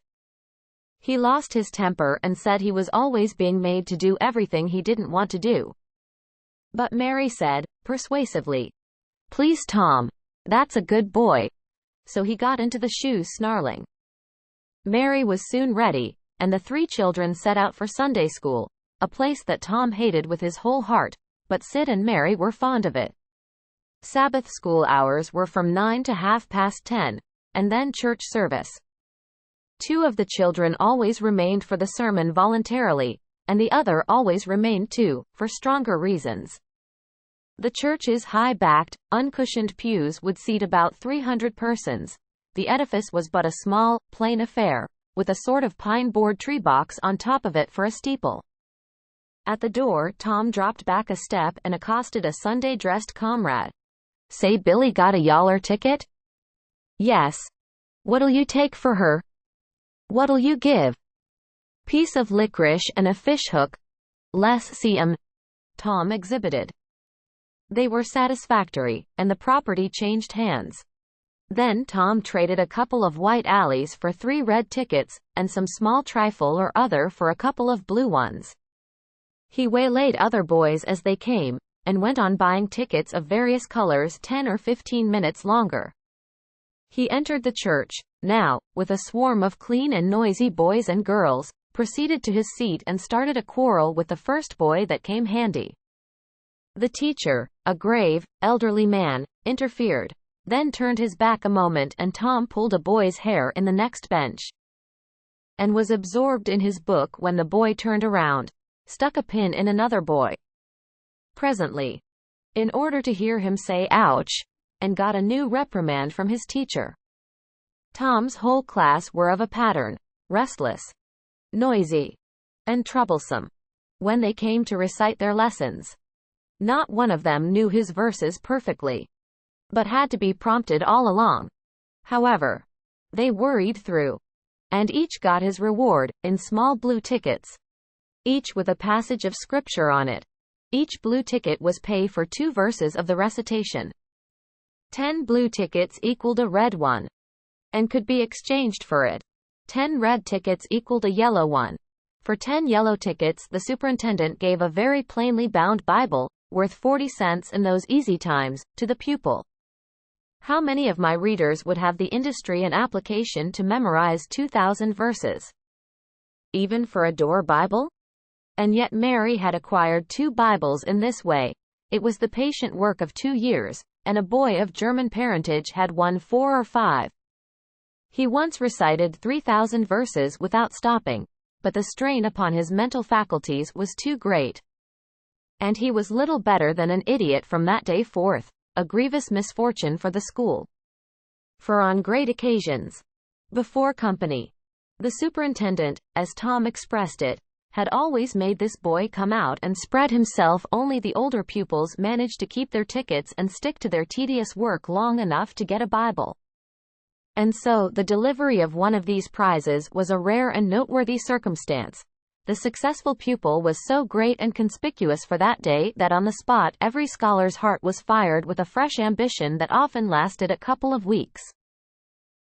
He lost his temper and said he was always being made to do everything he didn't want to do. But Mary said, persuasively, "Please, Tom, that's a good boy." So he got into the shoes snarling. Mary was soon ready, and the 3 children set out for Sunday school, a place that Tom hated with his whole heart, but Sid and Mary were fond of it. Sabbath school hours were from 9 to 10:30, and then church service. 2 of the children always remained for the sermon voluntarily, and the other always remained too, for stronger reasons. The church's high-backed, uncushioned pews would seat about 300 persons. The edifice was but a small, plain affair, with a sort of pine-board tree box on top of it for a steeple. At the door Tom dropped back a step and accosted a Sunday-dressed comrade. "Say, Billy got a yaller ticket?" "Yes." "What'll you take for her?" "What'll you give?" "Piece of licorice and a fishhook." "Less see 'em." Tom exhibited. They were satisfactory, and the property changed hands. Then Tom traded a couple of white alleys for 3 red tickets, and some small trifle or other for a couple of blue ones. He waylaid other boys as they came, and went on buying tickets of various colors 10 or 15 minutes longer. He entered the church, now, with a swarm of clean and noisy boys and girls, proceeded to his seat and started a quarrel with the first boy that came handy. The teacher, a grave, elderly man, interfered, then turned his back a moment and Tom pulled a boy's hair in the next bench, and was absorbed in his book when the boy turned around, stuck a pin in another boy. Presently, in order to hear him say ouch, and got a new reprimand from his teacher. Tom's whole class were of a pattern, restless, noisy, and troublesome. When they came to recite their lessons, not one of them knew his verses perfectly, but had to be prompted all along. However, they worried through, and each got his reward, in small blue tickets, each with a passage of scripture on it. Each blue ticket was pay for 2 verses of the recitation. 10 blue tickets equaled a red one, and could be exchanged for it. 10 red tickets equaled a yellow one. For 10 yellow tickets the superintendent gave a very plainly bound Bible, worth 40 cents in those easy times, to the pupil. How many of my readers would have the industry and application to memorize 2,000 verses? Even for a door Bible? And yet Mary had acquired 2 Bibles in this way. It was the patient work of 2 years, and a boy of German parentage had won 4 or 5. He once recited 3,000 verses without stopping, but the strain upon his mental faculties was too great, and he was little better than an idiot from that day forth, a grievous misfortune for the school. For on great occasions, before company, the superintendent, as Tom expressed it, had always made this boy come out and spread himself. Only the older pupils managed to keep their tickets and stick to their tedious work long enough to get a Bible. And so, the delivery of one of these prizes was a rare and noteworthy circumstance. The successful pupil was so great and conspicuous for that day that on the spot every scholar's heart was fired with a fresh ambition that often lasted a couple of weeks.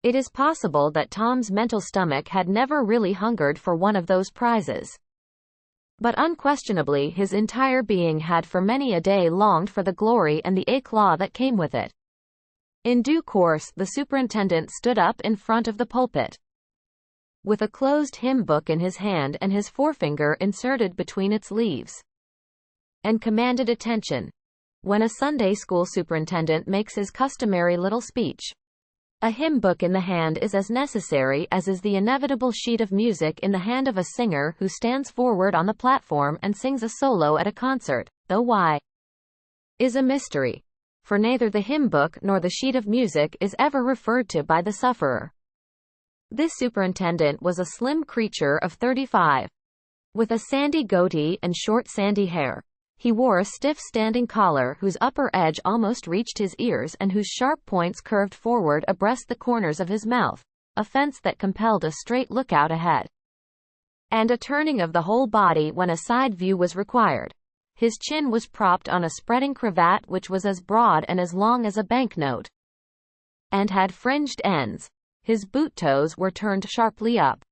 It is possible that Tom's mental stomach had never really hungered for one of those prizes. But unquestionably his entire being had for many a day longed for the glory and the éclat that came with it. In due course, the superintendent stood up in front of the pulpit, with a closed hymn book in his hand and his forefinger inserted between its leaves, and commanded attention. When a Sunday school superintendent makes his customary little speech, a hymn book in the hand is as necessary as is the inevitable sheet of music in the hand of a singer who stands forward on the platform and sings a solo at a concert, though why is a mystery, for neither the hymn book nor the sheet of music is ever referred to by the sufferer. This superintendent was a slim creature of 35, with a sandy goatee and short sandy hair. He wore a stiff standing collar whose upper edge almost reached his ears and whose sharp points curved forward abreast the corners of his mouth, a fence that compelled a straight lookout ahead, and a turning of the whole body when a side view was required. His chin was propped on a spreading cravat which was as broad and as long as a banknote, and had fringed ends. His boot toes were turned sharply up,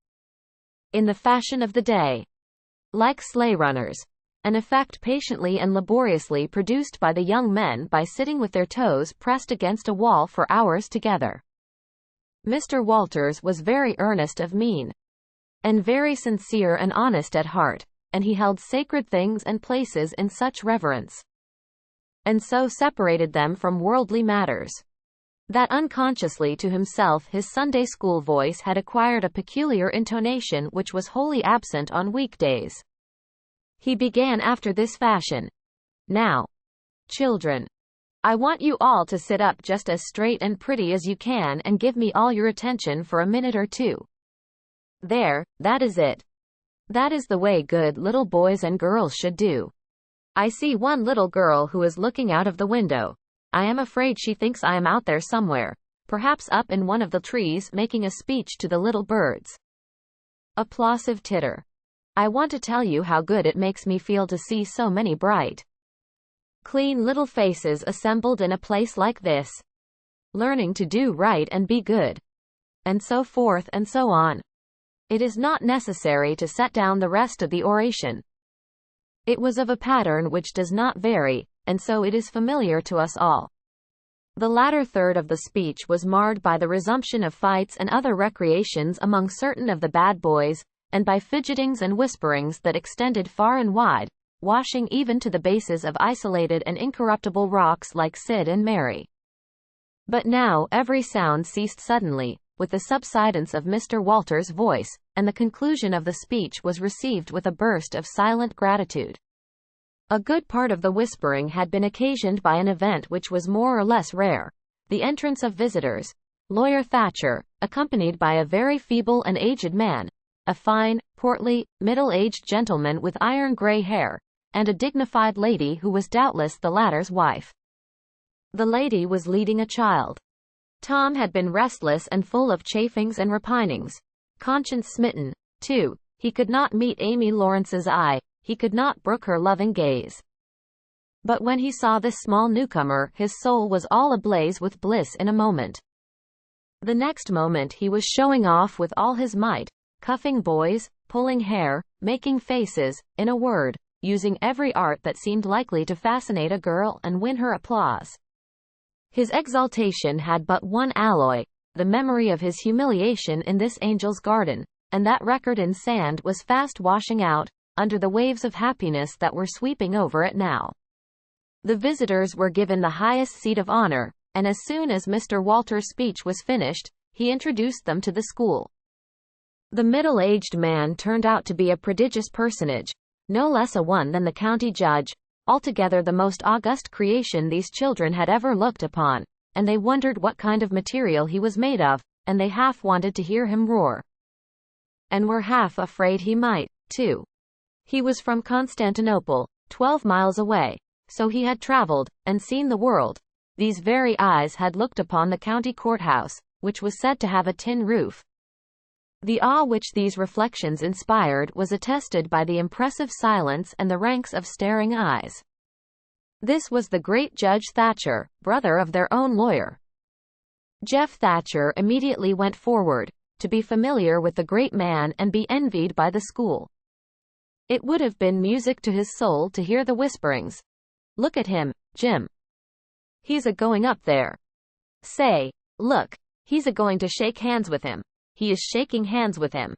in the fashion of the day, like sleigh runners, an effect patiently and laboriously produced by the young men by sitting with their toes pressed against a wall for hours together. Mr. Walters was very earnest of mien, and very sincere and honest at heart, and he held sacred things and places in such reverence, and so separated them from worldly matters, that unconsciously to himself his Sunday school voice had acquired a peculiar intonation which was wholly absent on weekdays. He began after this fashion: "Now, children, I want you all to sit up just as straight and pretty as you can and give me all your attention for a minute or two. There, that is it. That is the way good little boys and girls should do. I see one little girl who is looking out of the window. I am afraid she thinks I am out there somewhere, perhaps up in one of the trees making a speech to the little birds." Applausive titter. "I want to tell you how good it makes me feel to see so many bright, clean little faces assembled in a place like this, learning to do right and be good," and so forth and so on. It is not necessary to set down the rest of the oration. It was of a pattern which does not vary, and so it is familiar to us all. The latter third of the speech was marred by the resumption of fights and other recreations among certain of the bad boys, and by fidgetings and whisperings that extended far and wide, washing even to the bases of isolated and incorruptible rocks like Sid and Mary. But now every sound ceased suddenly, with the subsidence of Mr. Walters' voice, and the conclusion of the speech was received with a burst of silent gratitude. A good part of the whispering had been occasioned by an event which was more or less rare: the entrance of visitors. Lawyer Thatcher, accompanied by a very feeble and aged man, a fine, portly, middle-aged gentleman with iron grey hair, and a dignified lady who was doubtless the latter's wife. The lady was leading a child. Tom had been restless and full of chafings and repinings. Conscience-smitten, too, he could not meet Amy Lawrence's eye, he could not brook her loving gaze. But when he saw this small newcomer, his soul was all ablaze with bliss in a moment. The next moment he was showing off with all his might, cuffing boys, pulling hair, making faces, in a word, using every art that seemed likely to fascinate a girl and win her applause. His exaltation had but one alloy: the memory of his humiliation in this angel's garden, and that record in sand was fast washing out, under the waves of happiness that were sweeping over it now. The visitors were given the highest seat of honor, and as soon as Mr. Walters' speech was finished, he introduced them to the school. The middle-aged man turned out to be a prodigious personage, no less a one than the county judge, altogether the most august creation these children had ever looked upon, and they wondered what kind of material he was made of, and they half wanted to hear him roar, and were half afraid he might, too. He was from Constantinople, 12 miles away, so he had traveled, and seen the world. These very eyes had looked upon the county courthouse, which was said to have a tin roof. The awe which these reflections inspired was attested by the impressive silence and the ranks of staring eyes. This was the great Judge Thatcher, brother of their own lawyer. Jeff Thatcher immediately went forward, to be familiar with the great man and be envied by the school. It would have been music to his soul to hear the whisperings. "Look at him, Jim. He's a-going up there. Say, look, he's a-going to shake hands with him. He is shaking hands with him.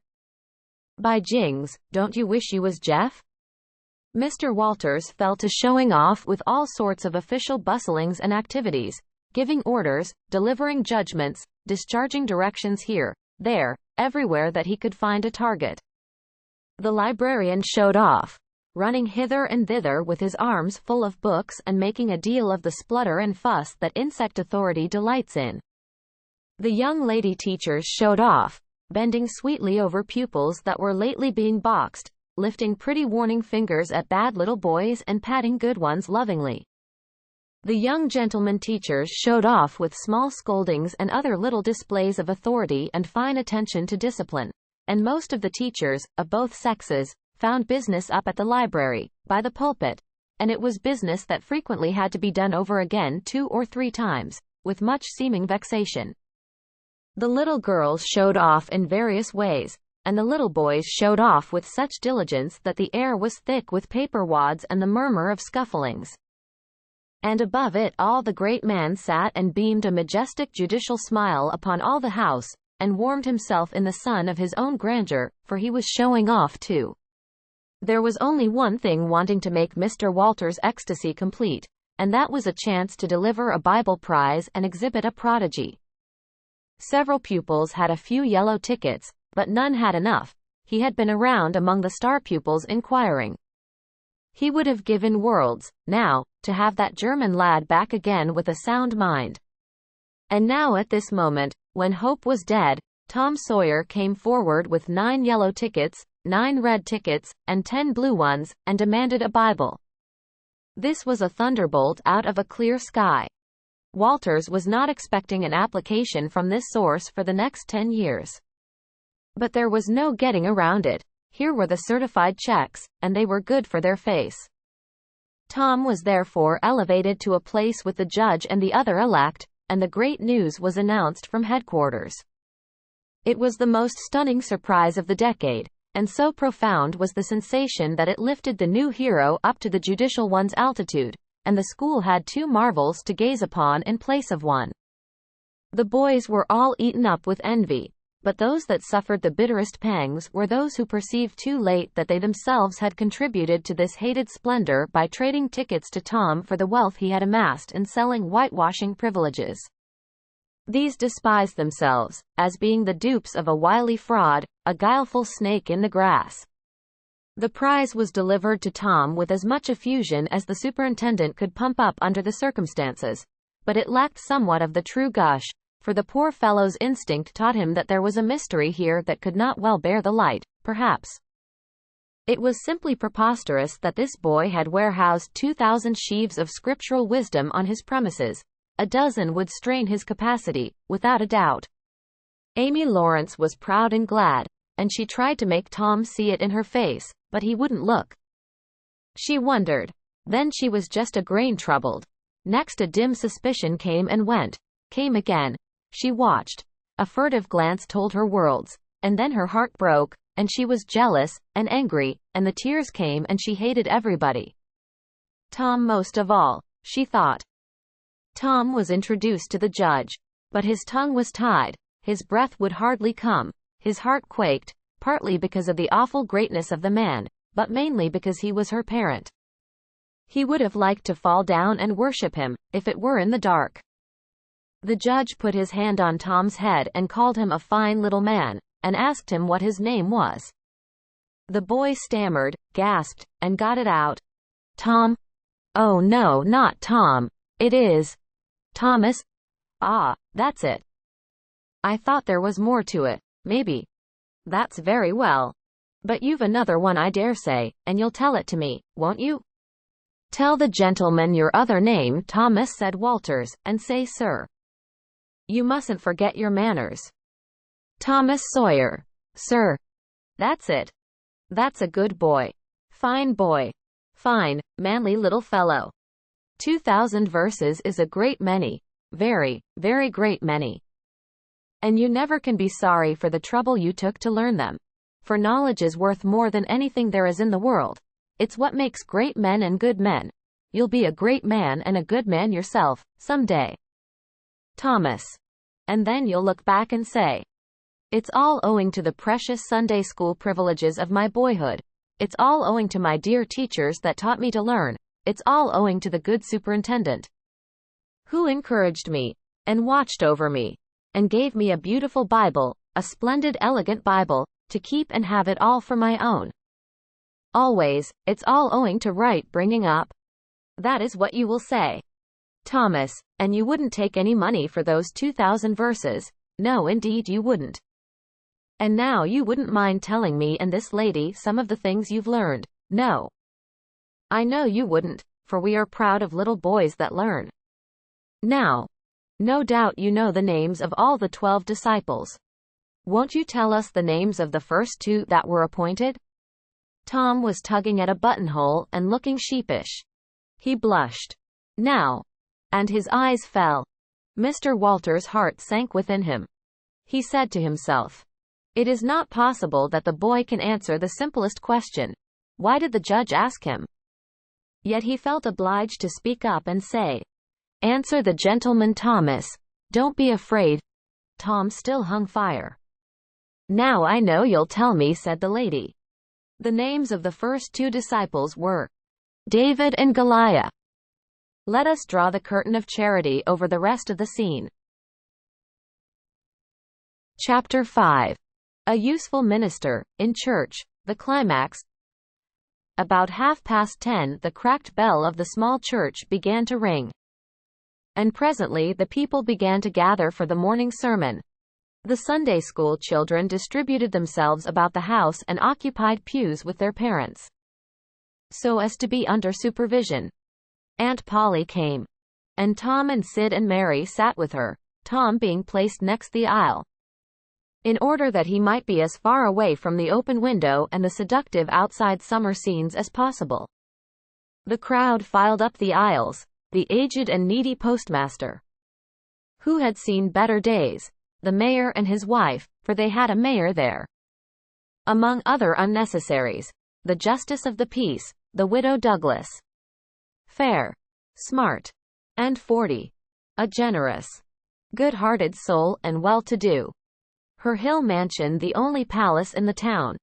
By jings, don't you wish you was Jeff?" Mr. Walters fell to showing off with all sorts of official bustlings and activities, giving orders, delivering judgments, discharging directions here, there, everywhere that he could find a target. The librarian showed off, running hither and thither with his arms full of books and making a deal of the splutter and fuss that insect authority delights in. The young lady teachers showed off, bending sweetly over pupils that were lately being boxed, lifting pretty warning fingers at bad little boys and patting good ones lovingly. The young gentlemen teachers showed off with small scoldings and other little displays of authority and fine attention to discipline, and most of the teachers, of both sexes, found business up at the library, by the pulpit, and it was business that frequently had to be done over again 2 or 3 times, with much seeming vexation. The little girls showed off in various ways, and the little boys showed off with such diligence that the air was thick with paper wads and the murmur of scufflings. And above it all the great man sat and beamed a majestic judicial smile upon all the house, and warmed himself in the sun of his own grandeur, for he was showing off too. There was only one thing wanting to make Mr. Walters' ecstasy complete, and that was a chance to deliver a Bible prize and exhibit a prodigy. Several pupils had a few yellow tickets, but none had enough. He had been around among the star pupils inquiring. He would have given worlds, now, to have that German lad back again with a sound mind. And now at this moment, when hope was dead, Tom Sawyer came forward with 9 yellow tickets, 9 red tickets, and 10 blue ones, and demanded a Bible. This was a thunderbolt out of a clear sky. Walters was not expecting an application from this source for the next 10 years. But there was no getting around it. Here were the certified checks, and they were good for their face. Tom was therefore elevated to a place with the judge and the other elect, and the great news was announced from headquarters. It was the most stunning surprise of the decade, and so profound was the sensation that it lifted the new hero up to the judicial one's altitude, and the school had 2 marvels to gaze upon in place of one. The boys were all eaten up with envy, but those that suffered the bitterest pangs were those who perceived too late that they themselves had contributed to this hated splendor by trading tickets to Tom for the wealth he had amassed and selling whitewashing privileges. These despised themselves, as being the dupes of a wily fraud, a guileful snake in the grass. The prize was delivered to Tom with as much effusion as the superintendent could pump up under the circumstances, but it lacked somewhat of the true gush, for the poor fellow's instinct taught him that there was a mystery here that could not well bear the light, perhaps. It was simply preposterous that this boy had warehoused 2,000 sheaves of scriptural wisdom on his premises. A dozen would strain his capacity, without a doubt. Amy Lawrence was proud and glad, and she tried to make Tom see it in her face, but he wouldn't look. She wondered. Then she was just a grain troubled. Next a dim suspicion came and went. Came again. She watched. A furtive glance told her worlds, and then her heart broke, and she was jealous, and angry, and the tears came and she hated everybody. Tom most of all, she thought. Tom was introduced to the judge, but his tongue was tied, his breath would hardly come, his heart quaked, partly because of the awful greatness of the man, but mainly because he was her parent. He would have liked to fall down and worship him, if it were in the dark. The judge put his hand on Tom's head and called him a fine little man, and asked him what his name was. The boy stammered, gasped, and got it out. Tom? Oh no, not Tom. It is Thomas? Ah, that's it. I thought there was more to it. Maybe. That's very well. But you've another one, I dare say, and you'll tell it to me, won't you? Tell the gentleman your other name, Thomas, said Walters, and say sir. You mustn't forget your manners. Thomas Sawyer. Sir. That's it. That's a good boy. Fine boy. Fine, manly little fellow. 2,000 verses is a great many. Very, very great many. And you never can be sorry for the trouble you took to learn them. For knowledge is worth more than anything there is in the world. It's what makes great men and good men. You'll be a great man and a good man yourself, some day, Thomas. And then you'll look back and say, it's all owing to the precious Sunday school privileges of my boyhood. It's all owing to my dear teachers that taught me to learn. It's all owing to the good superintendent who encouraged me, and watched over me, and gave me a beautiful Bible, a splendid, elegant Bible, to keep and have it all for my own. Always, it's all owing to right bringing up. That is what you will say, Thomas, and you wouldn't take any money for those 2,000 verses. No, indeed you wouldn't. And now you wouldn't mind telling me and this lady some of the things you've learned. No. I know you wouldn't, for we are proud of little boys that learn. Now, no doubt you know the names of all the 12 disciples. Won't you tell us the names of the first 2 that were appointed? Tom was tugging at a buttonhole and looking sheepish. He blushed. Now. And his eyes fell. Mr. Walters' heart sank within him. He said to himself, it is not possible that the boy can answer the simplest question. Why did the judge ask him? Yet he felt obliged to speak up and say, answer the gentleman, Thomas. Don't be afraid. Tom still hung fire. Now I know you'll tell me, said the lady. The names of the first 2 disciples were David and Goliath. Let us draw the curtain of charity over the rest of the scene. Chapter 5. A useful minister, in church, the climax. About 10:30, the cracked bell of the small church began to ring. And presently the people began to gather for the morning sermon. The Sunday school children distributed themselves about the house and occupied pews with their parents, so as to be under supervision. Aunt Polly came, and Tom and Sid and Mary sat with her, Tom being placed next the aisle, in order that he might be as far away from the open window and the seductive outside summer scenes as possible. The crowd filed up the aisles, the aged and needy postmaster, who had seen better days, the mayor and his wife, for they had a mayor there, among other unnecessaries, the justice of the peace, the widow Douglas, fair, smart, and 40, a generous, good-hearted soul and well-to-do, her hill mansion the only palace in the town,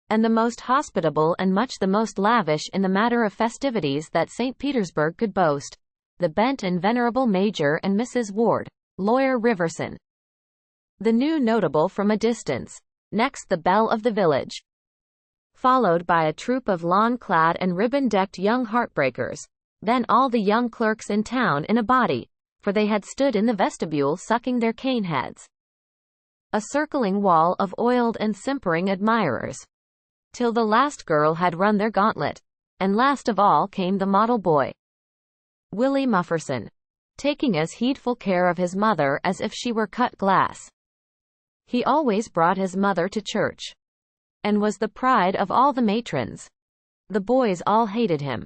and the most hospitable and much the most lavish in the matter of festivities that St. Petersburg could boast, the bent and venerable Major and Mrs. Ward, lawyer Riverson, the new notable from a distance, next the belle of the village, followed by a troop of lawn-clad and ribbon-decked young heartbreakers, then all the young clerks in town in a body, for they had stood in the vestibule sucking their cane heads, a circling wall of oiled and simpering admirers, till the last girl had run their gauntlet, and last of all came the model boy, Willie Mufferson, taking as heedful care of his mother as if she were cut glass. He always brought his mother to church, and was the pride of all the matrons. The boys all hated him.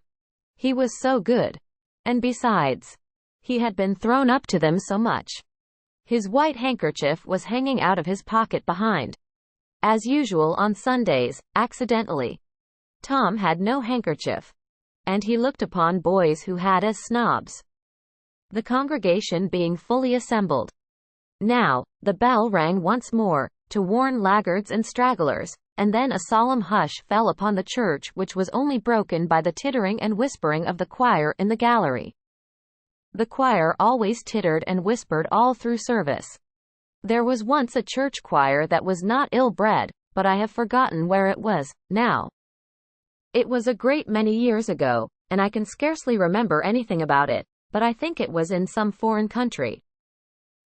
He was so good. And besides, he had been thrown up to them so much. His white handkerchief was hanging out of his pocket behind. As usual on Sundays, accidentally. Tom had no handkerchief, and he looked upon boys who had as snobs. The congregation being fully assembled. Now, the bell rang once more, to warn laggards and stragglers, and then a solemn hush fell upon the church, which was only broken by the tittering and whispering of the choir in the gallery. The choir always tittered and whispered all through service. There was once a church choir that was not ill-bred, but I have forgotten where it was, now. It was a great many years ago, and I can scarcely remember anything about it, but I think it was in some foreign country.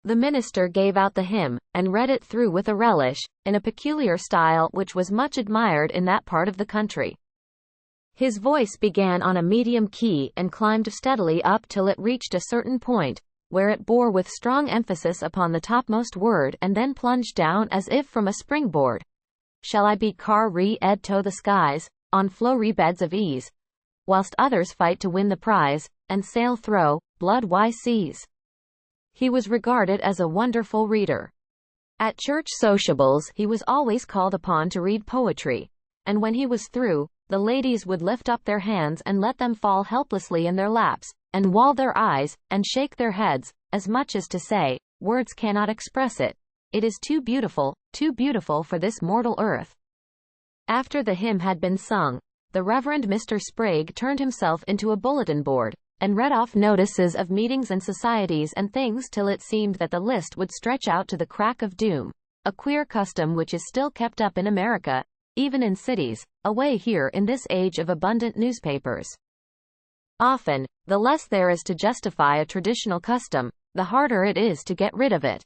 The minister gave out the hymn, and read it through with a relish, in a peculiar style which was much admired in that part of the country. His voice began on a medium key and climbed steadily up till it reached a certain point, where it bore with strong emphasis upon the topmost word and then plunged down as if from a springboard. Shall I be car-re-ed to the skies, on flowery beds of ease, whilst others fight to win the prize, and sail thro' blood-why seas? He was regarded as a wonderful reader. At church sociables he was always called upon to read poetry, and when he was through, the ladies would lift up their hands and let them fall helplessly in their laps, and wall their eyes, and shake their heads, as much as to say, words cannot express it. It is too beautiful for this mortal earth. After the hymn had been sung, the Reverend Mr. Sprague turned himself into a bulletin board, and read off notices of meetings and societies and things till it seemed that the list would stretch out to the crack of doom, a queer custom which is still kept up in America, even in cities, away here in this age of abundant newspapers. Often, the less there is to justify a traditional custom, the harder it is to get rid of it.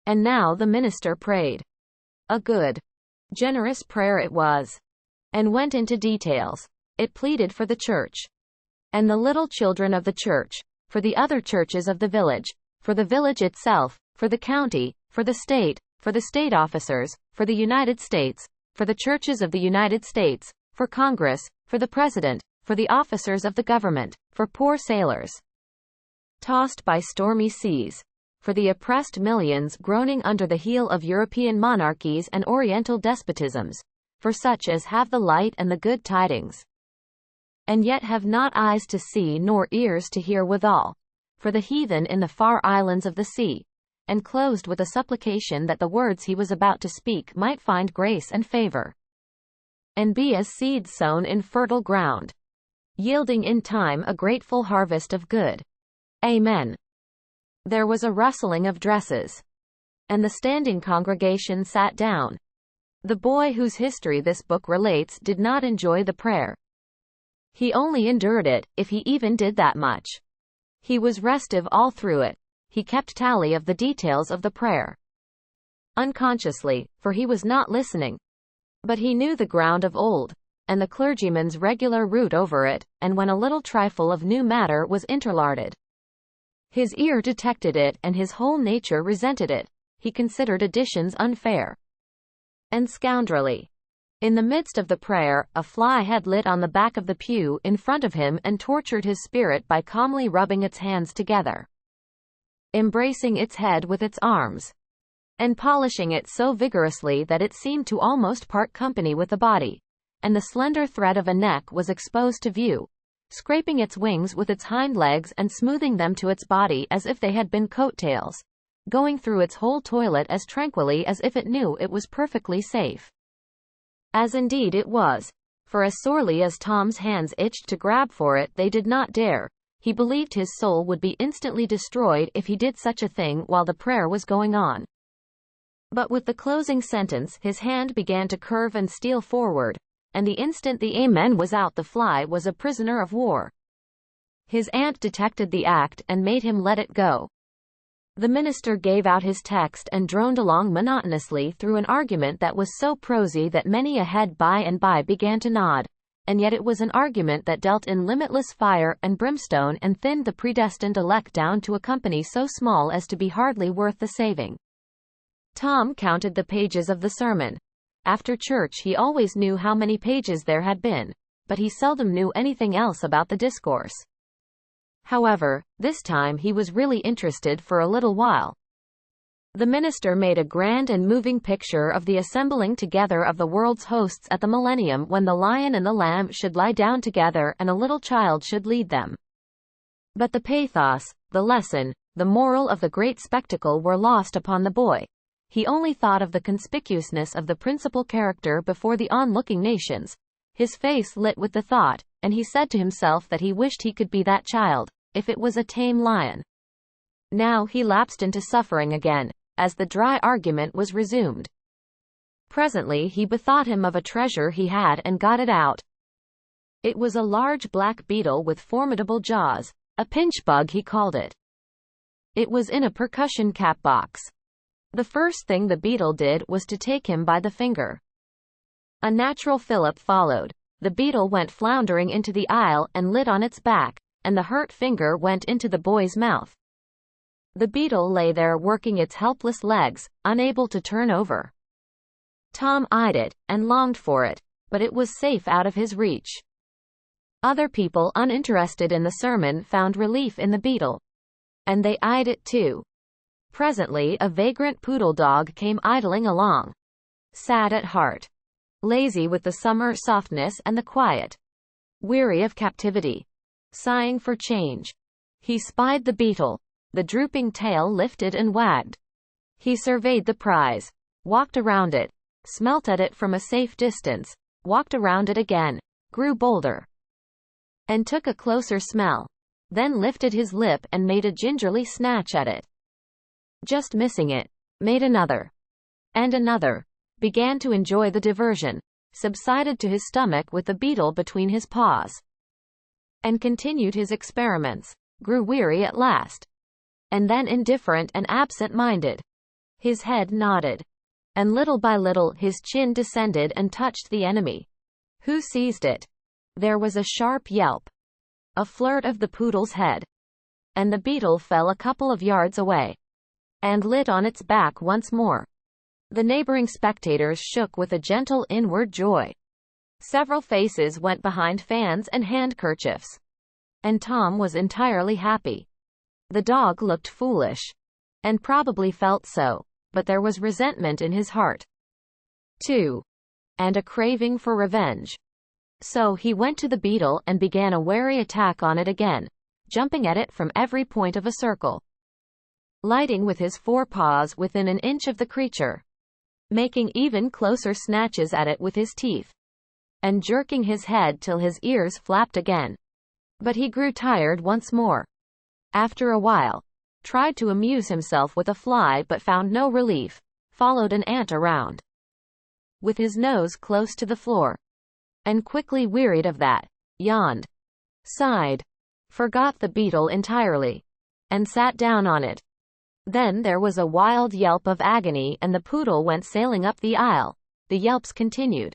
And now the minister prayed. A good, generous prayer it was, and went into details. It pleaded for the church, and the little children of the church, for the other churches of the village, for the village itself, for the county, for the state officers, for the United States, for the churches of the United States, for Congress, for the President, for the officers of the government, for poor sailors tossed by stormy seas, for the oppressed millions groaning under the heel of European monarchies and Oriental despotisms, for such as have the light and the good tidings, and yet have not eyes to see nor ears to hear withal, for the heathen in the far islands of the sea, and closed with a supplication that the words he was about to speak might find grace and favor, and be as seed sown in fertile ground, yielding in time a grateful harvest of good. Amen. There was a rustling of dresses, and the standing congregation sat down. The boy whose history this book relates did not enjoy the prayer. He only endured it, if he even did that much. He was restive all through it. He kept tally of the details of the prayer, unconsciously, for he was not listening. But he knew the ground of old, and the clergyman's regular route over it, and when a little trifle of new matter was interlarded, his ear detected it, and his whole nature resented it. He considered additions unfair and scoundrelly. In the midst of the prayer, a fly had lit on the back of the pew in front of him and tortured his spirit by calmly rubbing its hands together, embracing its head with its arms, and polishing it so vigorously that it seemed to almost part company with the body, and the slender thread of a neck was exposed to view, scraping its wings with its hind legs and smoothing them to its body as if they had been coat-tails, going through its whole toilet as tranquilly as if it knew it was perfectly safe. As indeed it was, for as sorely as Tom's hands itched to grab for it, they did not dare. He believed his soul would be instantly destroyed if he did such a thing while the prayer was going on. But with the closing sentence, his hand began to curve and steal forward, and the instant the amen was out, the fly was a prisoner of war. His aunt detected the act and made him let it go. The minister gave out his text and droned along monotonously through an argument that was so prosy that many a head by and by began to nod, and yet it was an argument that dealt in limitless fire and brimstone and thinned the predestined elect down to a company so small as to be hardly worth the saving. Tom counted the pages of the sermon. After church he always knew how many pages there had been, but he seldom knew anything else about the discourse. However, this time he was really interested for a little while. The minister made a grand and moving picture of the assembling together of the world's hosts at the millennium, when the lion and the lamb should lie down together and a little child should lead them. But the pathos, the lesson, the moral of the great spectacle were lost upon the boy. He only thought of the conspicuousness of the principal character before the onlooking nations. His face lit with the thought, and he said to himself that he wished he could be that child, if it was a tame lion. Now he lapsed into suffering again, as the dry argument was resumed. Presently he bethought him of a treasure he had and got it out. It was a large black beetle with formidable jaws, a pinch bug he called it. It was in a percussion cap box. The first thing the beetle did was to take him by the finger. A natural fillip followed. The beetle went floundering into the aisle and lit on its back, and the hurt finger went into the boy's mouth. The beetle lay there working its helpless legs, unable to turn over. Tom eyed it, and longed for it, but it was safe out of his reach. Other people uninterested in the sermon found relief in the beetle. And they eyed it too. Presently a vagrant poodle dog came idling along. Sad at heart. Lazy with the summer softness and the quiet. Weary of captivity. Sighing for change. He spied the beetle. The drooping tail lifted and wagged. He surveyed the prize. Walked around it. Smelt at it from a safe distance. Walked around it again. Grew bolder. And took a closer smell. Then lifted his lip and made a gingerly snatch at it. Just missing it. Made another. And another. Began to enjoy the diversion. Subsided to his stomach with the beetle between his paws. And continued his experiments. Grew weary at last. And then indifferent and absent-minded. His head nodded. And little by little his chin descended and touched the enemy. Who seized it? There was a sharp yelp. A flirt of the poodle's head. And the beetle fell a couple of yards away. And lit on its back once more. The neighboring spectators shook with a gentle inward joy. Several faces went behind fans and handkerchiefs. And Tom was entirely happy. The dog looked foolish. And probably felt so, but there was resentment in his heart, too. And a craving for revenge. So he went to the beetle and began a wary attack on it again, jumping at it from every point of a circle. Lighting with his forepaws within an inch of the creature. Making even closer snatches at it with his teeth. And jerking his head till his ears flapped again. But he grew tired once more. After a while, tried to amuse himself with a fly but found no relief, followed an ant around. With his nose close to the floor. And quickly wearied of that, yawned. Sighed. Forgot the beetle entirely. And sat down on it. Then there was a wild yelp of agony and the poodle went sailing up the aisle. The yelps continued.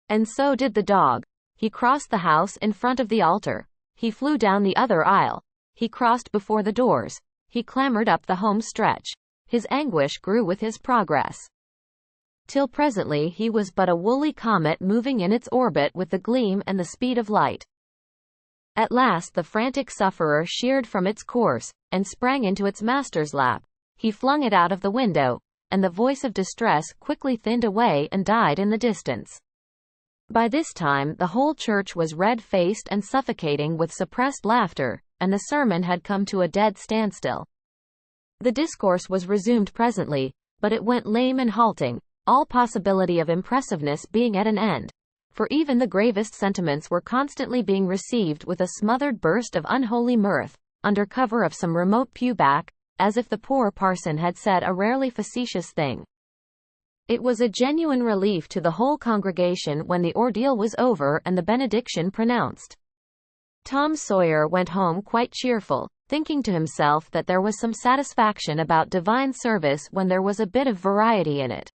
And so did the dog. He crossed the house in front of the altar. He flew down the other aisle. He crossed before the doors. He clambered up the home stretch. His anguish grew with his progress. Till presently he was but a woolly comet moving in its orbit with the gleam and the speed of light. At last the frantic sufferer sheered from its course, and sprang into its master's lap. He flung it out of the window, and the voice of distress quickly thinned away and died in the distance. By this time the whole church was red-faced and suffocating with suppressed laughter, and the sermon had come to a dead standstill. The discourse was resumed presently, but it went lame and halting, all possibility of impressiveness being at an end. For even the gravest sentiments were constantly being received with a smothered burst of unholy mirth, under cover of some remote pewback, as if the poor parson had said a rarely facetious thing. It was a genuine relief to the whole congregation when the ordeal was over and the benediction pronounced. Tom Sawyer went home quite cheerful, thinking to himself that there was some satisfaction about divine service when there was a bit of variety in it.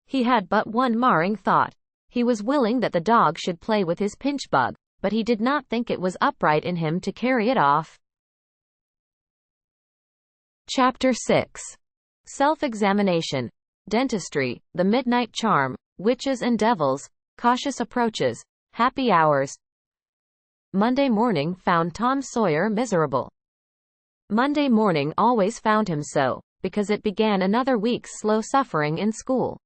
He had but one marring thought. He was willing that the dog should play with his pinch bug, but he did not think it was upright in him to carry it off. Chapter 6. Self-examination, dentistry, the midnight charm, witches and devils, cautious approaches, happy hours. Monday morning found Tom Sawyer miserable. Monday morning always found him so, because it began another week's slow suffering in school.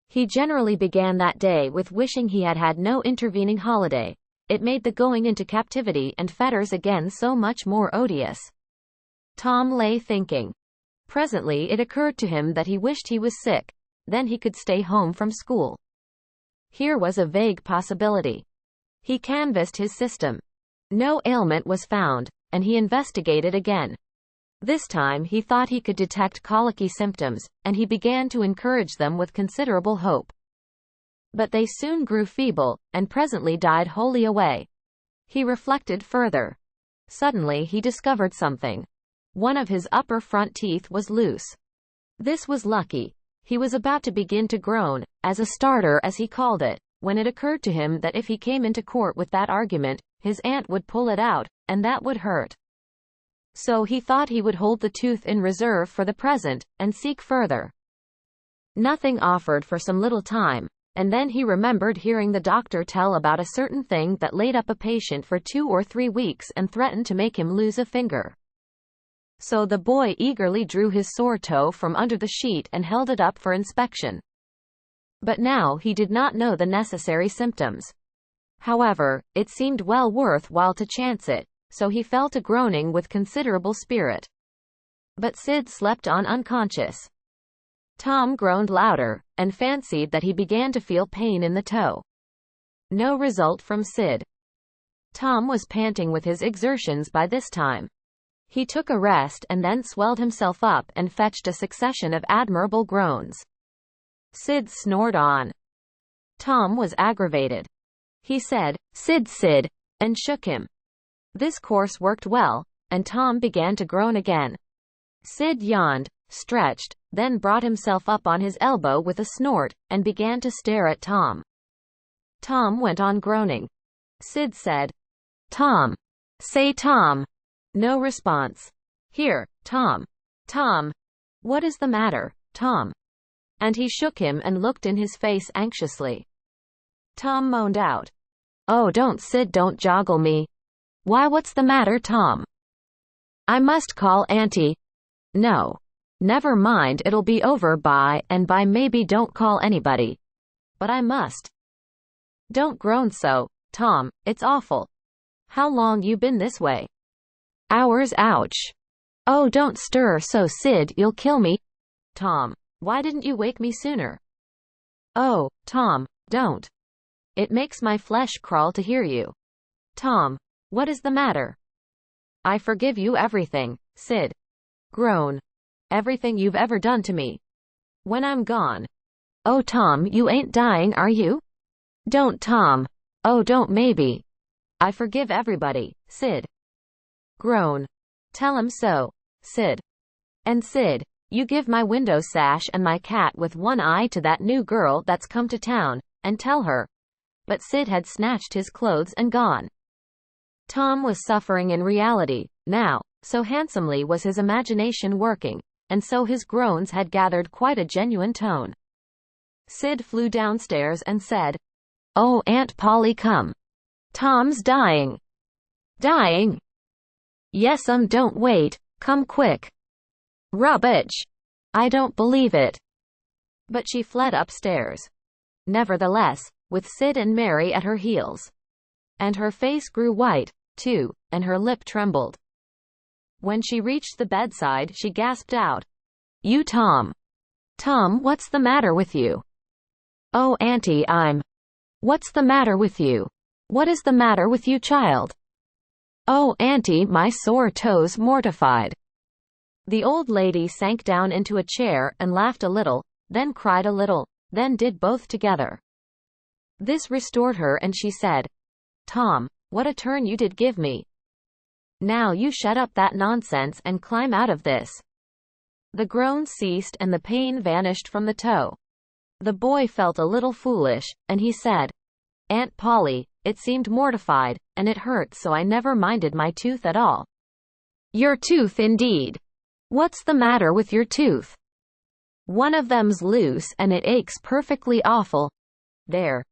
He generally began that day with wishing he had had no intervening holiday. It made the going into captivity and fetters again so much more odious. Tom lay thinking. Presently it occurred to him that he wished he was sick, then he could stay home from school. Here was a vague possibility. He canvassed his system. No ailment was found, and he investigated again. This time he thought he could detect colicky symptoms, and he began to encourage them with considerable hope. But they soon grew feeble, and presently died wholly away. He reflected further. Suddenly he discovered something. One of his upper front teeth was loose. This was lucky. He was about to begin to groan, as a starter as he called it, when it occurred to him that if he came into court with that argument, his aunt would pull it out, and that would hurt. So he thought he would hold the tooth in reserve for the present, and seek further. Nothing offered for some little time, and then he remembered hearing the doctor tell about a certain thing that laid up a patient for 2 or 3 weeks and threatened to make him lose a finger. So the boy eagerly drew his sore toe from under the sheet and held it up for inspection. But now he did not know the necessary symptoms. However, it seemed well worth while to chance it, so he fell to groaning with considerable spirit. But Sid slept on unconscious. Tom groaned louder, and fancied that he began to feel pain in the toe. No result from Sid. Tom was panting with his exertions by this time. He took a rest and then swelled himself up and fetched a succession of admirable groans. Sid snored on. Tom was aggravated. He said, "Sid, Sid," and shook him. This course worked well, and Tom began to groan again. Sid yawned, stretched, then brought himself up on his elbow with a snort, and began to stare at Tom. Tom went on groaning. Sid said, "Tom. Say Tom." No response. "Here, Tom. Tom. What is the matter, Tom?" And he shook him and looked in his face anxiously. Tom moaned out, "Oh, don't Sid, don't joggle me." "Why, what's the matter, Tom?" "I must call Auntie." "No. Never mind, it'll be over by and by, maybe don't call anybody." "But I must." "Don't groan so, Tom, it's awful. How long you been this way?" "Hours, ouch." "Oh, don't stir so, Sid, you'll kill me." "Tom, why didn't you wake me sooner?" "Oh, Tom, don't. It makes my flesh crawl to hear you." "Tom, what is the matter?" "I forgive you everything, Sid." "Groan." "Everything you've ever done to me. When I'm gone." "Oh, Tom, you ain't dying, are you?" "Don't, Tom." "Oh, don't maybe." "I forgive everybody, Sid." Groan. "Tell 'em so, Sid. And Sid, you give my window sash and my cat with one eye to that new girl that's come to town, and tell her." But Sid had snatched his clothes and gone. Tom was suffering in reality, now, so handsomely was his imagination working, and so his groans had gathered quite a genuine tone. Sid flew downstairs and said, "Oh, Aunt Polly, come. Tom's dying." "Dying?" "Yes, don't wait, come quick." "Rubbish. I don't believe it." But she fled upstairs. Nevertheless, with Sid and Mary at her heels. And her face grew white, too, and her lip trembled. When she reached the bedside, she gasped out, "You, Tom. Tom, what's the matter with you?" "Oh, Auntie, I'm..." "What's the matter with you? What is the matter with you, child?" "Oh, Auntie, my sore toes mortified." The old lady sank down into a chair and laughed a little, then cried a little, then did both together. This restored her and she said, "Tom, what a turn you did give me. Now you shut up that nonsense and climb out of this." The groans ceased and the pain vanished from the toe. The boy felt a little foolish, and he said, "Aunt Polly, it seemed mortified, and it hurt, so I never minded my tooth at all." "Your tooth indeed. What's the matter with your tooth?" "One of them's loose and it aches perfectly awful." There,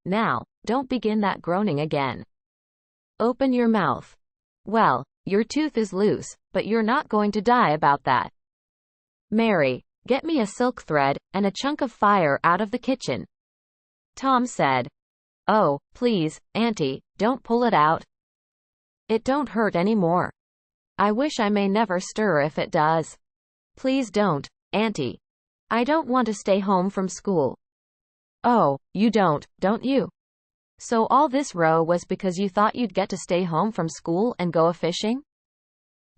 now, don't begin that groaning again. Open your mouth." "Well, your tooth is loose, but you're not going to die about that. Mary, get me a silk thread, and a chunk of fire out of the kitchen." Tom said, "Oh, please, Auntie, don't pull it out. It don't hurt any more. I wish I may never stir if it does. Please don't, Auntie. I don't want to stay home from school." "Oh, you don't you? So all this row was because you thought you'd get to stay home from school and go a-fishing?"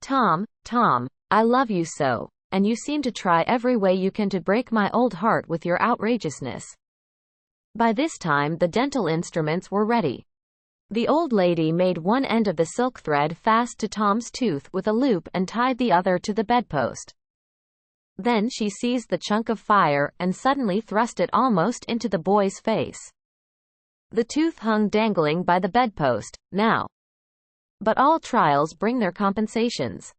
Tom, I love you so, and you seem to try every way you can to break my old heart with your outrageousness." By this time the dental instruments were ready. The old lady made one end of the silk thread fast to Tom's tooth with a loop and tied the other to the bedpost. Then she seized the chunk of fire and suddenly thrust it almost into the boy's face. The tooth hung dangling by the bedpost, now. But all trials bring their compensations.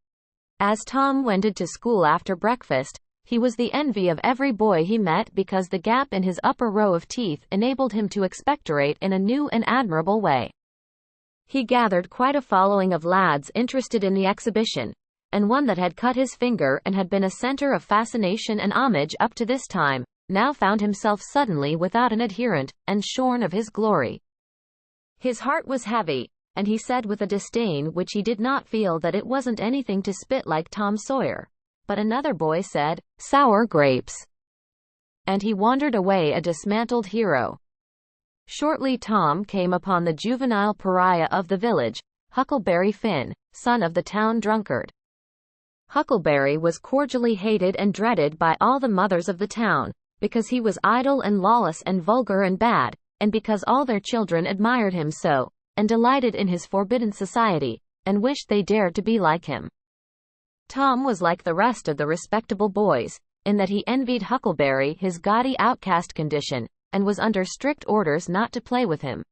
As Tom wended to school after breakfast, he was the envy of every boy he met because the gap in his upper row of teeth enabled him to expectorate in a new and admirable way. He gathered quite a following of lads interested in the exhibition, and one that had cut his finger and had been a center of fascination and homage up to this time, now found himself suddenly without an adherent, and shorn of his glory. His heart was heavy, and he said with a disdain which he did not feel that it wasn't anything to spit like Tom Sawyer. But another boy said, "Sour grapes." And he wandered away a dismantled hero. Shortly Tom came upon the juvenile pariah of the village, Huckleberry Finn, son of the town drunkard. Huckleberry was cordially hated and dreaded by all the mothers of the town, because he was idle and lawless and vulgar and bad, and because all their children admired him so, and delighted in his forbidden society, and wished they dared to be like him. Tom was like the rest of the respectable boys, in that he envied Huckleberry his gaudy outcast condition, and was under strict orders not to play with him.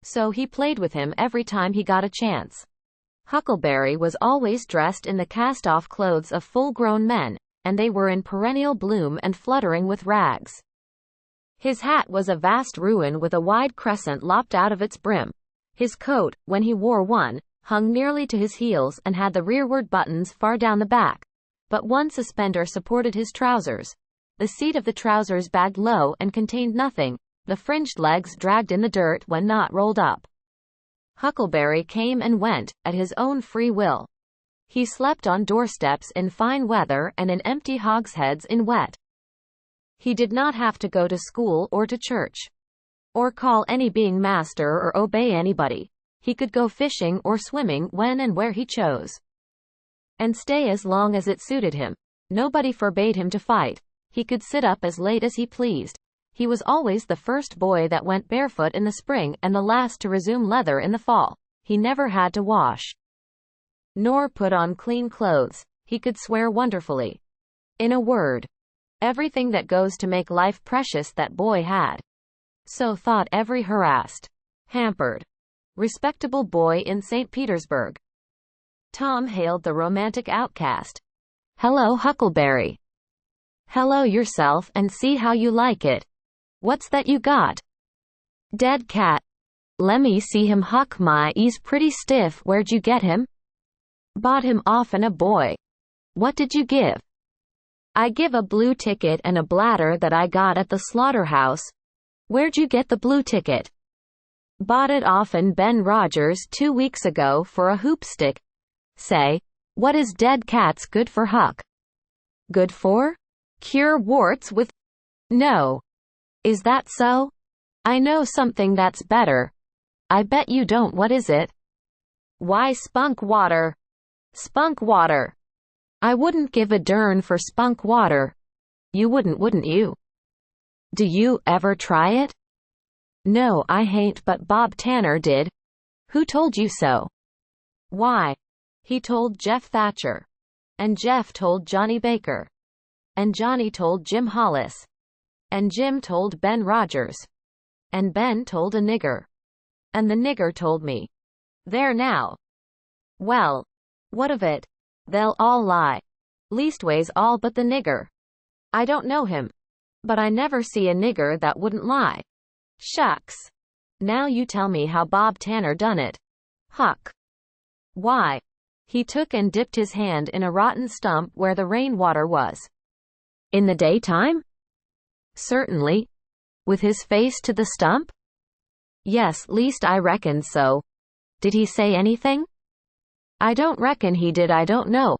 So he played with him every time he got a chance. Huckleberry was always dressed in the cast-off clothes of full-grown men, and they were in perennial bloom and fluttering with rags. His hat was a vast ruin with a wide crescent lopped out of its brim. His coat, when he wore one, hung nearly to his heels and had the rearward buttons far down the back, but one suspender supported his trousers. The seat of the trousers bagged low and contained nothing, the fringed legs dragged in the dirt when not rolled up. Huckleberry came and went, at his own free will. He slept on doorsteps in fine weather and in empty hogsheads in wet. He did not have to go to school or to church, or call any being master or obey anybody. He could go fishing or swimming when and where he chose, and stay as long as it suited him. Nobody forbade him to fight. He could sit up as late as he pleased. He was always the first boy that went barefoot in the spring and the last to resume leather in the fall. He never had to wash, nor put on clean clothes. He could swear wonderfully. In a word, everything that goes to make life precious that boy had. So thought every harassed, hampered, respectable boy in St. Petersburg. Tom hailed the romantic outcast. "Hello, Huckleberry." "Hello yourself, and see how you like it. What's that you got?" "Dead cat." "Lemme see him, Huck. My, he's pretty stiff. Where'd you get him?" "Bought him off'n a boy." "What did you give?" "I give a blue ticket and a bladder that I got at the slaughterhouse." "Where'd you get the blue ticket?" "Bought it off'n Ben Rogers 2 weeks ago for a hoopstick." "Say, what is dead cats good for, Huck?" "Good for? Cure warts with—" "No." "Is that so? I know something that's better." "I bet you don't. What is it?" "Why, spunk water." "Spunk water." "I wouldn't give a dern for spunk water." "You wouldn't you?" "Do you ever try it?" "No, I hain't, but Bob Tanner did." "Who told you so?" "Why, he told Jeff Thatcher. And Jeff told Johnny Baker. And Johnny told Jim Hollis. And Jim told Ben Rogers. And Ben told a nigger. And the nigger told me." "There now." "Well, what of it? They'll all lie. Leastways all but the nigger. I don't know him, but I never see a nigger that wouldn't lie." "Shucks. Now you tell me how Bob Tanner done it." "Huck." "Why, he took and dipped his hand in a rotten stump where the rainwater was." "In the daytime?" "Certainly." "With his face to the stump?" "Yes, least I reckon so." "Did he say anything?" "I don't reckon he did. I don't know."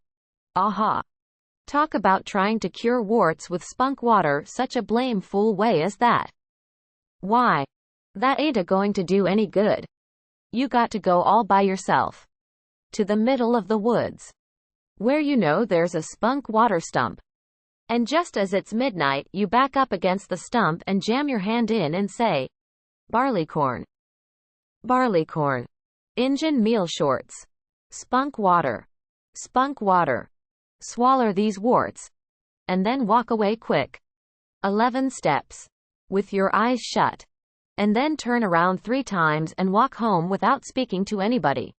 "Aha. Talk about trying to cure warts with spunk water such a blame fool way as that. Why, that ain't a-going to do any good. You got to go all by yourself to the middle of the woods, where you know there's a spunk water stump. And just as it's midnight, you back up against the stump and jam your hand in and say, 'Barleycorn.' barleycorn, Injun meal shorts, spunk water, swaller these warts, and then walk away quick. 11 steps, with your eyes shut, and then turn around 3 times and walk home without speaking to anybody.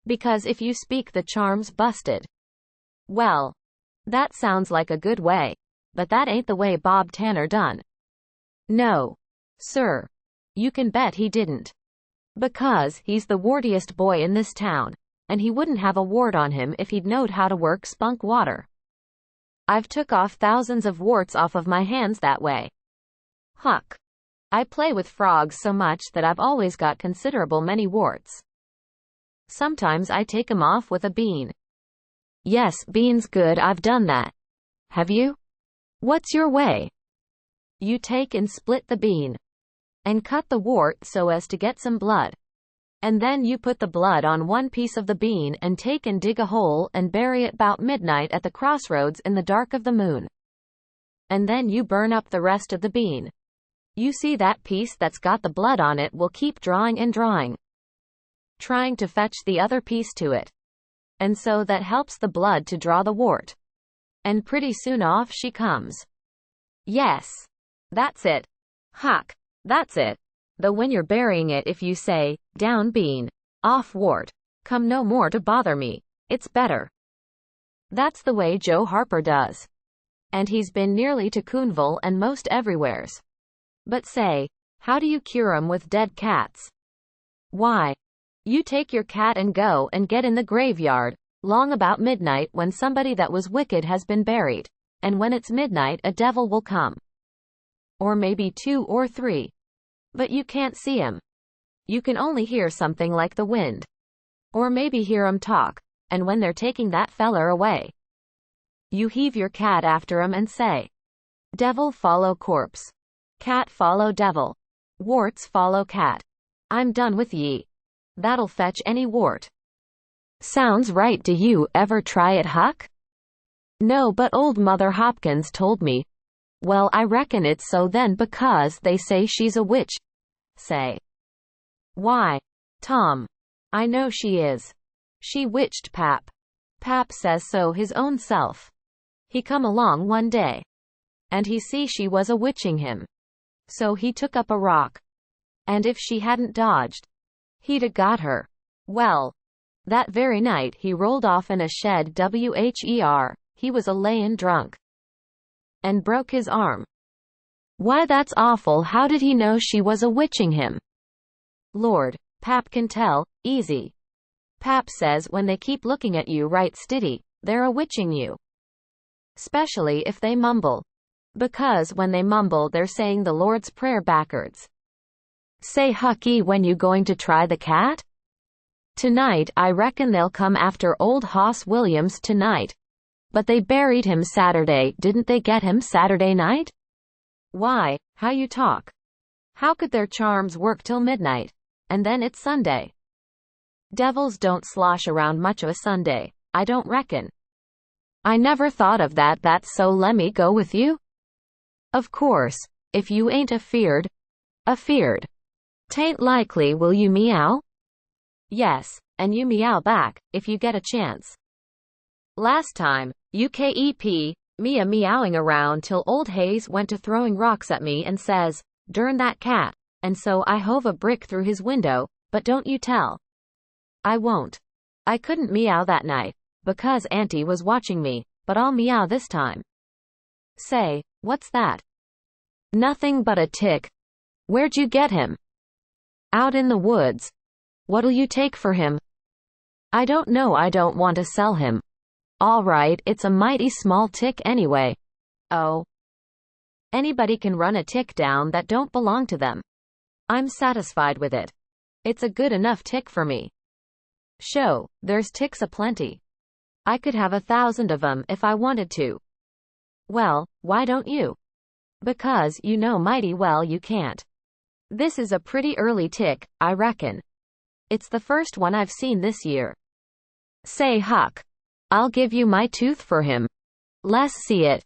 Because if you speak, the charm's busted. Well, that sounds like a good way, but that ain't the way Bob Tanner done. No, sir. You can bet he didn't. Because he's the wartiest boy in this town, and he wouldn't have a wart on him if he'd knowed how to work spunk water. I've took off thousands of warts off of my hands that way. Huck. I play with frogs so much that I've always got considerable many warts. Sometimes I take 'em off with a bean. Yes, bean's good, I've done that. Have you? What's your way? You take and split the bean, and cut the wart so as to get some blood. And then you put the blood on one piece of the bean and take and dig a hole and bury it 'bout midnight at the crossroads in the dark of the moon. And then you burn up the rest of the bean. You see, that piece that's got the blood on it will keep drawing and drawing, trying to fetch the other piece to it. And so that helps the blood to draw the wart. And pretty soon off she comes. Yes. That's it. Huck. That's it. Though when you're burying it, if you say, down bean, off wart, come no more to bother me, it's better. That's the way Joe Harper does. And he's been nearly to Coonville and most everywheres. But say, how do you cure 'em with dead cats? Why, you take your cat and go and get in the graveyard, long about midnight, when somebody that was wicked has been buried, and when it's midnight a devil will come. Or maybe 2 or 3. But you can't see 'em. You can only hear something like the wind. Or maybe hear 'em talk, and when they're taking that feller away, you heave your cat after 'em and say, devil follow corpse, cat follow devil, warts follow cat. I'm done with ye. That'll fetch any wart. Sounds right. Do you ever try it, Huck? No, but old Mother Hopkins told me. Well, I reckon it's so then, because they say she's a witch. Say. Why, Tom, I know she is. She witched Pap. Pap says so his own self. He come along one day, and he see she was a witching him. So he took up a rock, and if she hadn't dodged, he'd a got her. Well, that very night he rolled off in a shed wher. He was a layin' drunk, and broke his arm. Why, that's awful. How did he know she was a witching him? Lord, Pap can tell, easy. Pap says when they keep looking at you right stiddy, they're a witching you. Specially if they mumble. Because when they mumble, they're saying the Lord's Prayer backwards. Say, Hucky, when you going to try the cat? Tonight. I reckon they'll come after old Hoss Williams tonight. But they buried him Saturday. Didn't they get him Saturday night? Why, how you talk. How could their charms work till midnight? And then it's Sunday. Devils don't slosh around much of a Sunday, I don't reckon. I never thought of that. That's so. Lemme go with you? Of course, if you ain't afeard. Afeard. 'Tain't likely. Will you meow? Yes, and you meow back, if you get a chance. Last time, you keep me a meowing around till old Hayes went to throwing rocks at me and says, "Durn that cat," and so I hove a brick through his window, but don't you tell. I won't. I couldn't meow that night, because Auntie was watching me, but I'll meow this time. Say, what's that? Nothing but a tick. Where'd you get him? Out in the woods. What'll you take for him? I don't know. I don't want to sell him. All right, it's a mighty small tick anyway. Oh. Anybody can run a tick down that don't belong to them. I'm satisfied with it. It's a good enough tick for me. Sho, there's ticks aplenty. I could have 1,000 of 'em if I wanted to. Well, why don't you? Because you know mighty well you can't. This is a pretty early tick, I reckon. It's the first one I've seen this year. Say, Huck, I'll give you my tooth for him. Let's see it.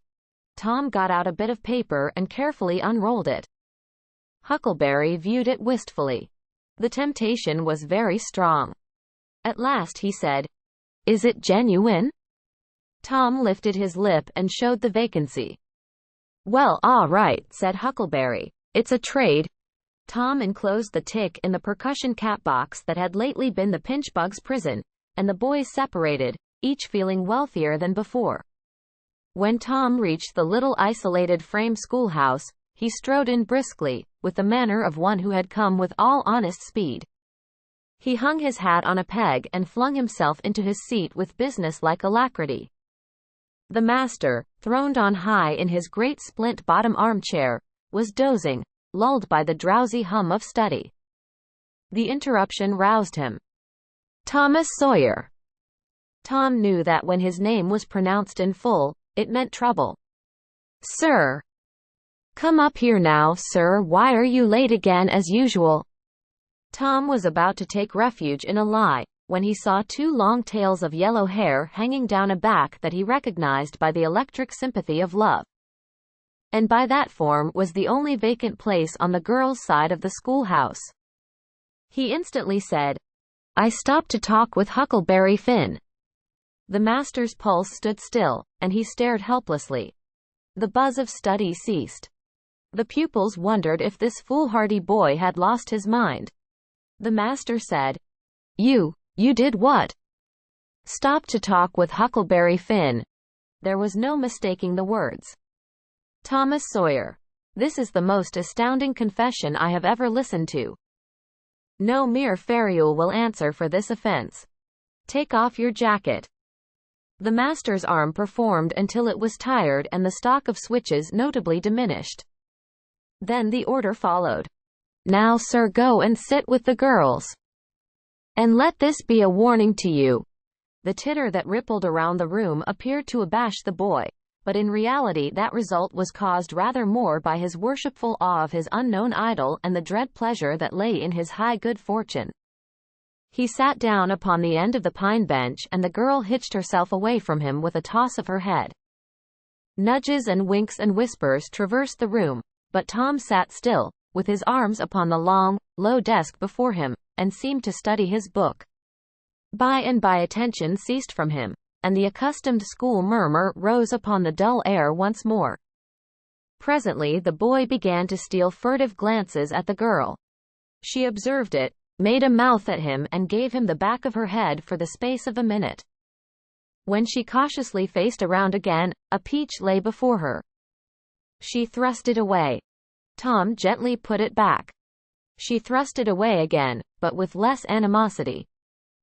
Tom got out a bit of paper and carefully unrolled it. Huckleberry viewed it wistfully. The temptation was very strong. At last he said, "Is it genuine?" Tom lifted his lip and showed the vacancy. "Well, all right," said Huckleberry. "It's a trade." Tom enclosed the tick in the percussion cap box that had lately been the pinchbug's prison, and the boys separated, each feeling wealthier than before. When Tom reached the little isolated frame schoolhouse, he strode in briskly, with the manner of one who had come with all honest speed. He hung his hat on a peg and flung himself into his seat with business-like alacrity. The master, throned on high in his great splint-bottom armchair, was dozing, lulled by the drowsy hum of study. The interruption roused him. "Thomas Sawyer." Tom knew that when his name was pronounced in full, it meant trouble. "Sir." "Come up here now, sir. Why are you late again as usual?" Tom was about to take refuge in a lie, when he saw two long tails of yellow hair hanging down a back that he recognized by the electric sympathy of love. And by that form was the only vacant place on the girls' side of the schoolhouse. He instantly said, "I stopped to talk with Huckleberry Finn." The master's pulse stood still, and he stared helplessly. The buzz of study ceased. The pupils wondered if this foolhardy boy had lost his mind. The master said, You did what?" "Stop to talk with Huckleberry Finn." There was no mistaking the words. "Thomas Sawyer. This is the most astounding confession I have ever listened to. No mere ferule will answer for this offense. Take off your jacket." The master's arm performed until it was tired and the stock of switches notably diminished. Then the order followed. "Now, sir, go and sit with the girls. And let this be a warning to you." The titter that rippled around the room appeared to abash the boy, but in reality that result was caused rather more by his worshipful awe of his unknown idol and the dread pleasure that lay in his high good fortune. He sat down upon the end of the pine bench and the girl hitched herself away from him with a toss of her head. Nudges and winks and whispers traversed the room, but Tom sat still, with his arms upon the long, low desk before him, and seemed to study his book. By and by attention ceased from him, and the accustomed school murmur rose upon the dull air once more. Presently the boy began to steal furtive glances at the girl. She observed it, made a mouth at him and gave him the back of her head for the space of a minute. When she cautiously faced around again, a peach lay before her. She thrust it away. Tom gently put it back. She thrust it away again, but with less animosity.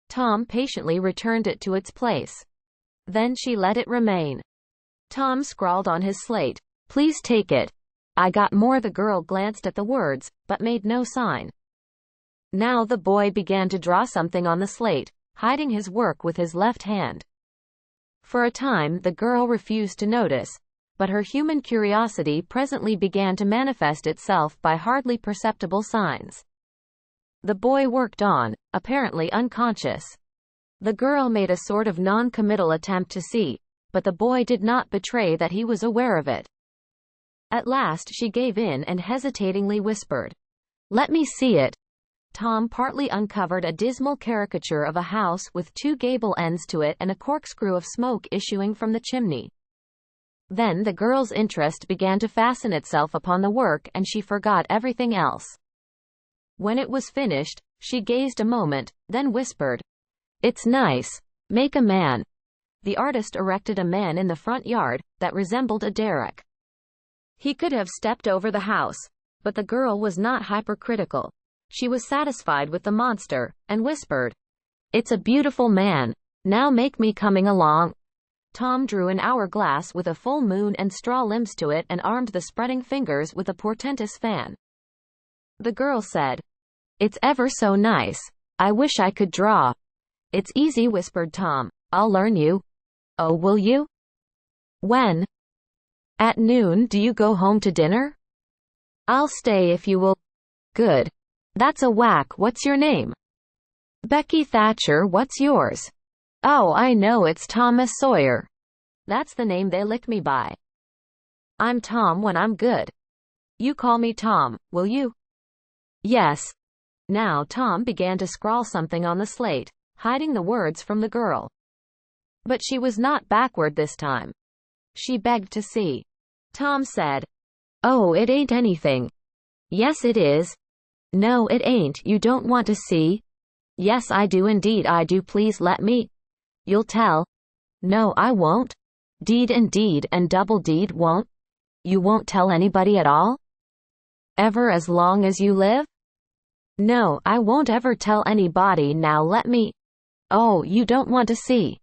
Tom patiently returned it to its place. Then she let it remain. Tom scrawled on his slate, "Please take it. I got more." The girl glanced at the words, but made no sign. Now the boy began to draw something on the slate, hiding his work with his left hand. For a time the girl refused to notice, but her human curiosity presently began to manifest itself by hardly perceptible signs. The boy worked on, apparently unconscious. The girl made a sort of non-committal attempt to see, but the boy did not betray that he was aware of it. At last she gave in and hesitatingly whispered, "Let me see it." Tom partly uncovered a dismal caricature of a house with two gable ends to it and a corkscrew of smoke issuing from the chimney. Then the girl's interest began to fasten itself upon the work and she forgot everything else. When it was finished, she gazed a moment, then whispered, "It's nice. Make a man." The artist erected a man in the front yard, that resembled a derrick. He could have stepped over the house, but the girl was not hypercritical. She was satisfied with the monster, and whispered, "It's a beautiful man. Now make me coming along." Tom drew an hourglass with a full moon and straw limbs to it and armed the spreading fingers with a portentous fan. The girl said, "It's ever so nice. I wish I could draw." "It's easy," whispered Tom. "I'll learn you." "Oh, will you? When?" "At noon." "Do you go home to dinner?" "I'll stay if you will." "Good. That's a whack. What's your name?" "Becky Thatcher." "What's yours?" "Oh, I know, it's Thomas Sawyer. That's the name they lick me by. I'm Tom when I'm good. You call me Tom, will you?" "Yes." Now Tom began to scrawl something on the slate, hiding the words from the girl. But she was not backward this time. She begged to see. Tom said, "Oh, it ain't anything." "Yes, it is." "No, it ain't. You don't want to see?" "Yes, I do indeed I do. Please let me." "You'll tell." "No, I won't." "Deed indeed and double deed won't." "You won't tell anybody at all?" "Ever as long as you live?" "No, I won't ever tell anybody. Now let me." "Oh, you don't want to see."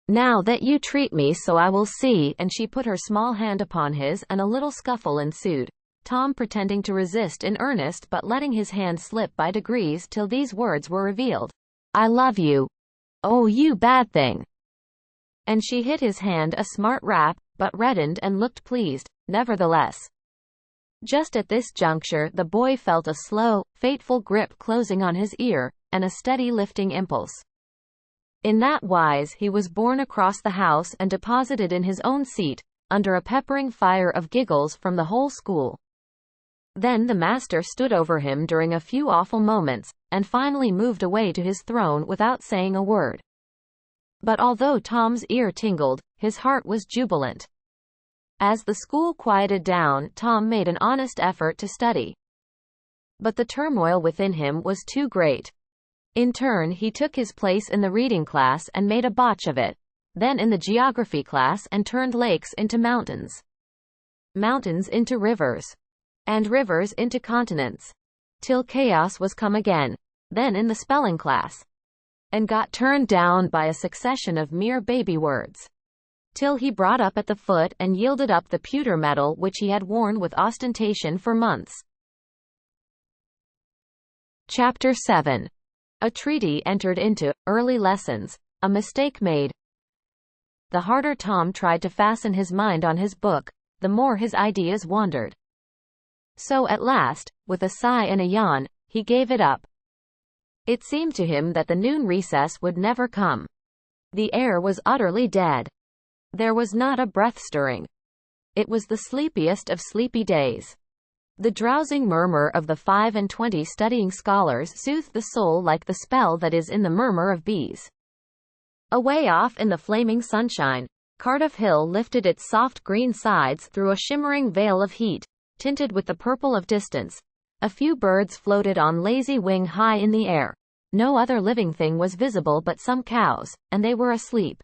"Now that you treat me so I will see," and she put her small hand upon his, and a little scuffle ensued, Tom pretending to resist in earnest but letting his hand slip by degrees till these words were revealed. "I love you." "Oh, you bad thing." And she hit his hand a smart rap, but reddened and looked pleased, nevertheless. Just at this juncture the boy felt a slow, fateful grip closing on his ear, and a steady lifting impulse. In that wise he was borne across the house and deposited in his own seat, under a peppering fire of giggles from the whole school. Then the master stood over him during a few awful moments, and finally moved away to his throne without saying a word. But although Tom's ear tingled, his heart was jubilant. As the school quieted down, Tom made an honest effort to study. But the turmoil within him was too great. In turn he took his place in the reading class and made a botch of it, then in the geography class and turned lakes into mountains, mountains into rivers, and rivers into continents, till chaos was come again, then in the spelling class, and got turned down by a succession of mere baby words, till he brought up at the foot and yielded up the pewter medal which he had worn with ostentation for months. Chapter 7. A treaty entered into, early lessons, a mistake made. The harder Tom tried to fasten his mind on his book, the more his ideas wandered. So at last, with a sigh and a yawn, he gave it up. It seemed to him that the noon recess would never come. The air was utterly dead. There was not a breath stirring. It was the sleepiest of sleepy days. The drowsing murmur of the 25 studying scholars soothed the soul like the spell that is in the murmur of bees. Away off in the flaming sunshine, Cardiff Hill lifted its soft green sides through a shimmering veil of heat, tinted with the purple of distance. A few birds floated on lazy wing high in the air. No other living thing was visible but some cows, and they were asleep.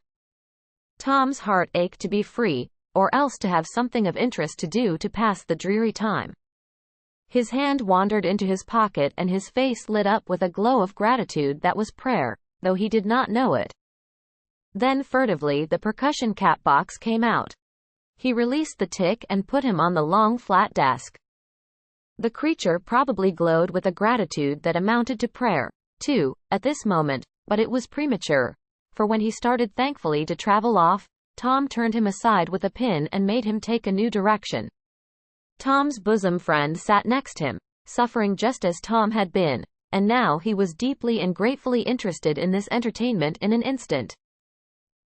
Tom's heart ached to be free, or else to have something of interest to do to pass the dreary time. His hand wandered into his pocket and his face lit up with a glow of gratitude that was prayer, though he did not know it. Then furtively the percussion cap box came out. He released the tick and put him on the long flat desk. The creature probably glowed with a gratitude that amounted to prayer, too, at this moment, but it was premature, for when he started thankfully to travel off, Tom turned him aside with a pin and made him take a new direction. Tom's bosom friend sat next him, suffering just as Tom had been, and now he was deeply and gratefully interested in this entertainment in an instant.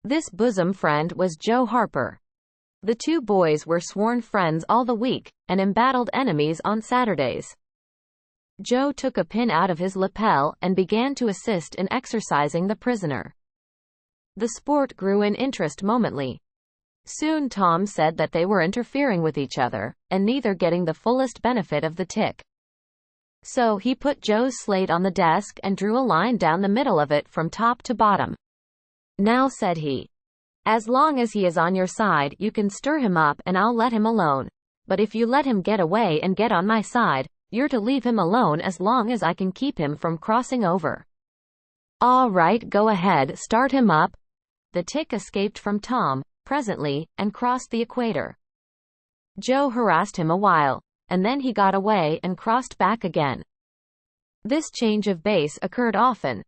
This bosom friend was Joe Harper. The two boys were sworn friends all the week, and embattled enemies on Saturdays. Joe took a pin out of his lapel and began to assist in exercising the prisoner. The sport grew in interest momently. Soon Tom said that they were interfering with each other, and neither getting the fullest benefit of the tick. So he put Joe's slate on the desk and drew a line down the middle of it from top to bottom. "Now," said he, "as long as he is on your side, you can stir him up and I'll let him alone. But if you let him get away and get on my side, you're to leave him alone as long as I can keep him from crossing over." "All right, go ahead, start him up." The tick escaped from Tom, presently, and crossed the equator. Joe harassed him a while, and then he got away and crossed back again. This change of base occurred often.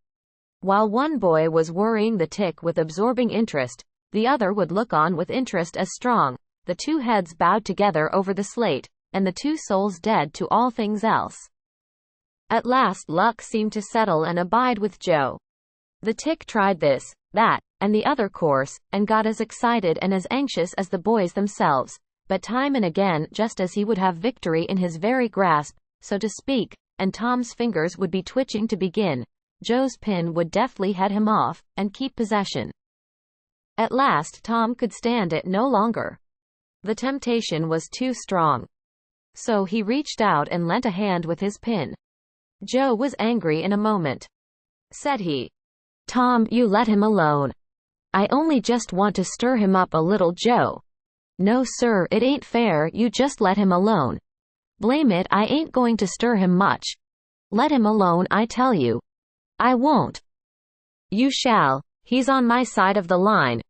While one boy was worrying the tick with absorbing interest, the other would look on with interest as strong, the two heads bowed together over the slate, and the two souls dead to all things else. At last luck seemed to settle and abide with Joe. The tick tried this, that, and the other course, and got as excited and as anxious as the boys themselves, but time and again, just as he would have victory in his very grasp, so to speak, and Tom's fingers would be twitching to begin, Joe's pin would deftly head him off, and keep possession. At last Tom could stand it no longer. The temptation was too strong. So he reached out and lent a hand with his pin. Joe was angry in a moment. Said he, "Tom, you let him alone. I only just want to stir him up a little, Joe." "No sir, it ain't fair, you just let him alone." "Blame it, I ain't going to stir him much. Let him alone, I tell you." "I won't." "You shall. He's on my side of the line."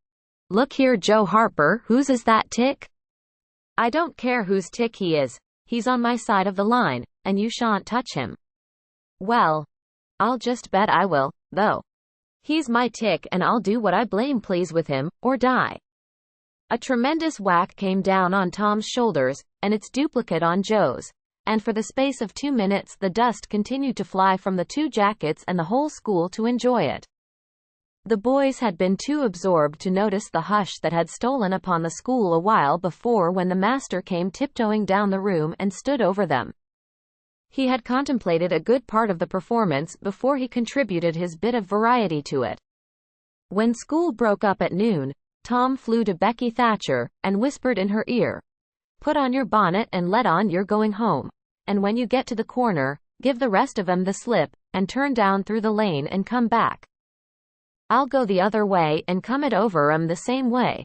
"Look here, Joe Harper, whose is that tick?" "I don't care whose tick he is. He's on my side of the line, and you shan't touch him." "Well, I'll just bet I will, though. He's my tick and I'll do what I blame please with him, or die." A tremendous whack came down on Tom's shoulders, and its duplicate on Joe's, and for the space of 2 minutes the dust continued to fly from the two jackets and the whole school to enjoy it. The boys had been too absorbed to notice the hush that had stolen upon the school a while before when the master came tiptoeing down the room and stood over them. He had contemplated a good part of the performance before he contributed his bit of variety to it. When school broke up at noon, Tom flew to Becky Thatcher, and whispered in her ear, "Put on your bonnet and let on you're going home. And when you get to the corner, give the rest of 'em the slip, and turn down through the lane and come back. I'll go the other way and come it over 'em the same way."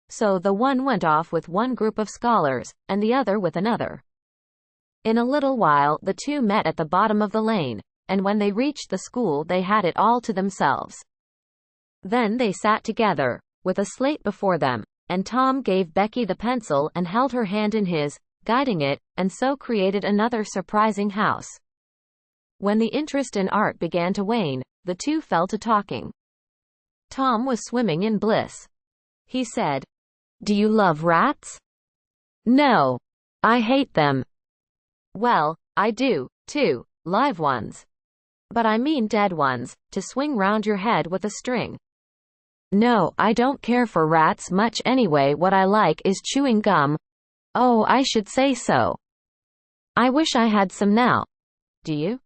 So the one went off with one group of scholars, and the other with another. In a little while the two met at the bottom of the lane, and when they reached the school they had it all to themselves. Then they sat together, with a slate before them, and Tom gave Becky the pencil and held her hand in his, guiding it, and so created another surprising house. When the interest in art began to wane, the two fell to talking. Tom was swimming in bliss. He said, "Do you love rats?" "No. I hate them." "Well, I do, too, live ones. But I mean dead ones, to swing round your head with a string." "No, I don't care for rats much anyway. What I like is chewing gum." "Oh, I should say so. I wish I had some now." "Do you?"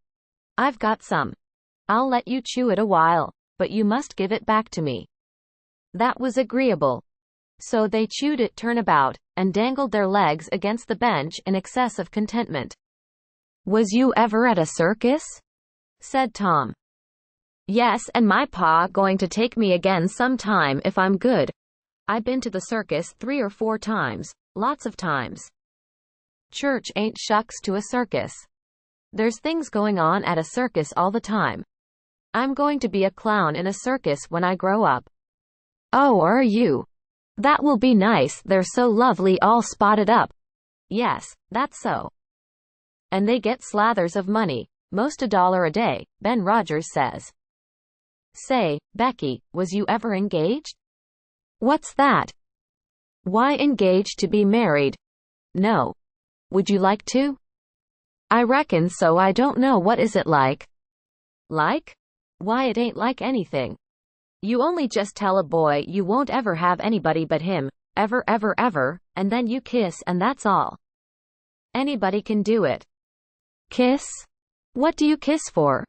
"I've got some. I'll let you chew it a while, but you must give it back to me." That was agreeable. So they chewed it turnabout, and dangled their legs against the bench in excess of contentment. "Was you ever at a circus?" said Tom. "Yes, and my pa going to take me again sometime if I'm good. I been to the circus 3 or 4 times, lots of times." Church ain't shucks to a circus. There's things going on at a circus all the time. I'm going to be a clown in a circus when I grow up." "Oh, are you? That will be nice, they're so lovely all spotted up." "Yes, that's so. And they get slathers of money, most $1 a day, Ben Rogers says." "Say, Becky, was you ever engaged?" "What's that?" "Why, engaged to be married." "No. Would you like to?" "I reckon so. I don't know. What is it like?" "Like? Why, it ain't like anything. You only just tell a boy you won't ever have anybody but him, ever, ever, ever, and then you kiss and that's all. Anybody can do it." "Kiss? What do you kiss for?"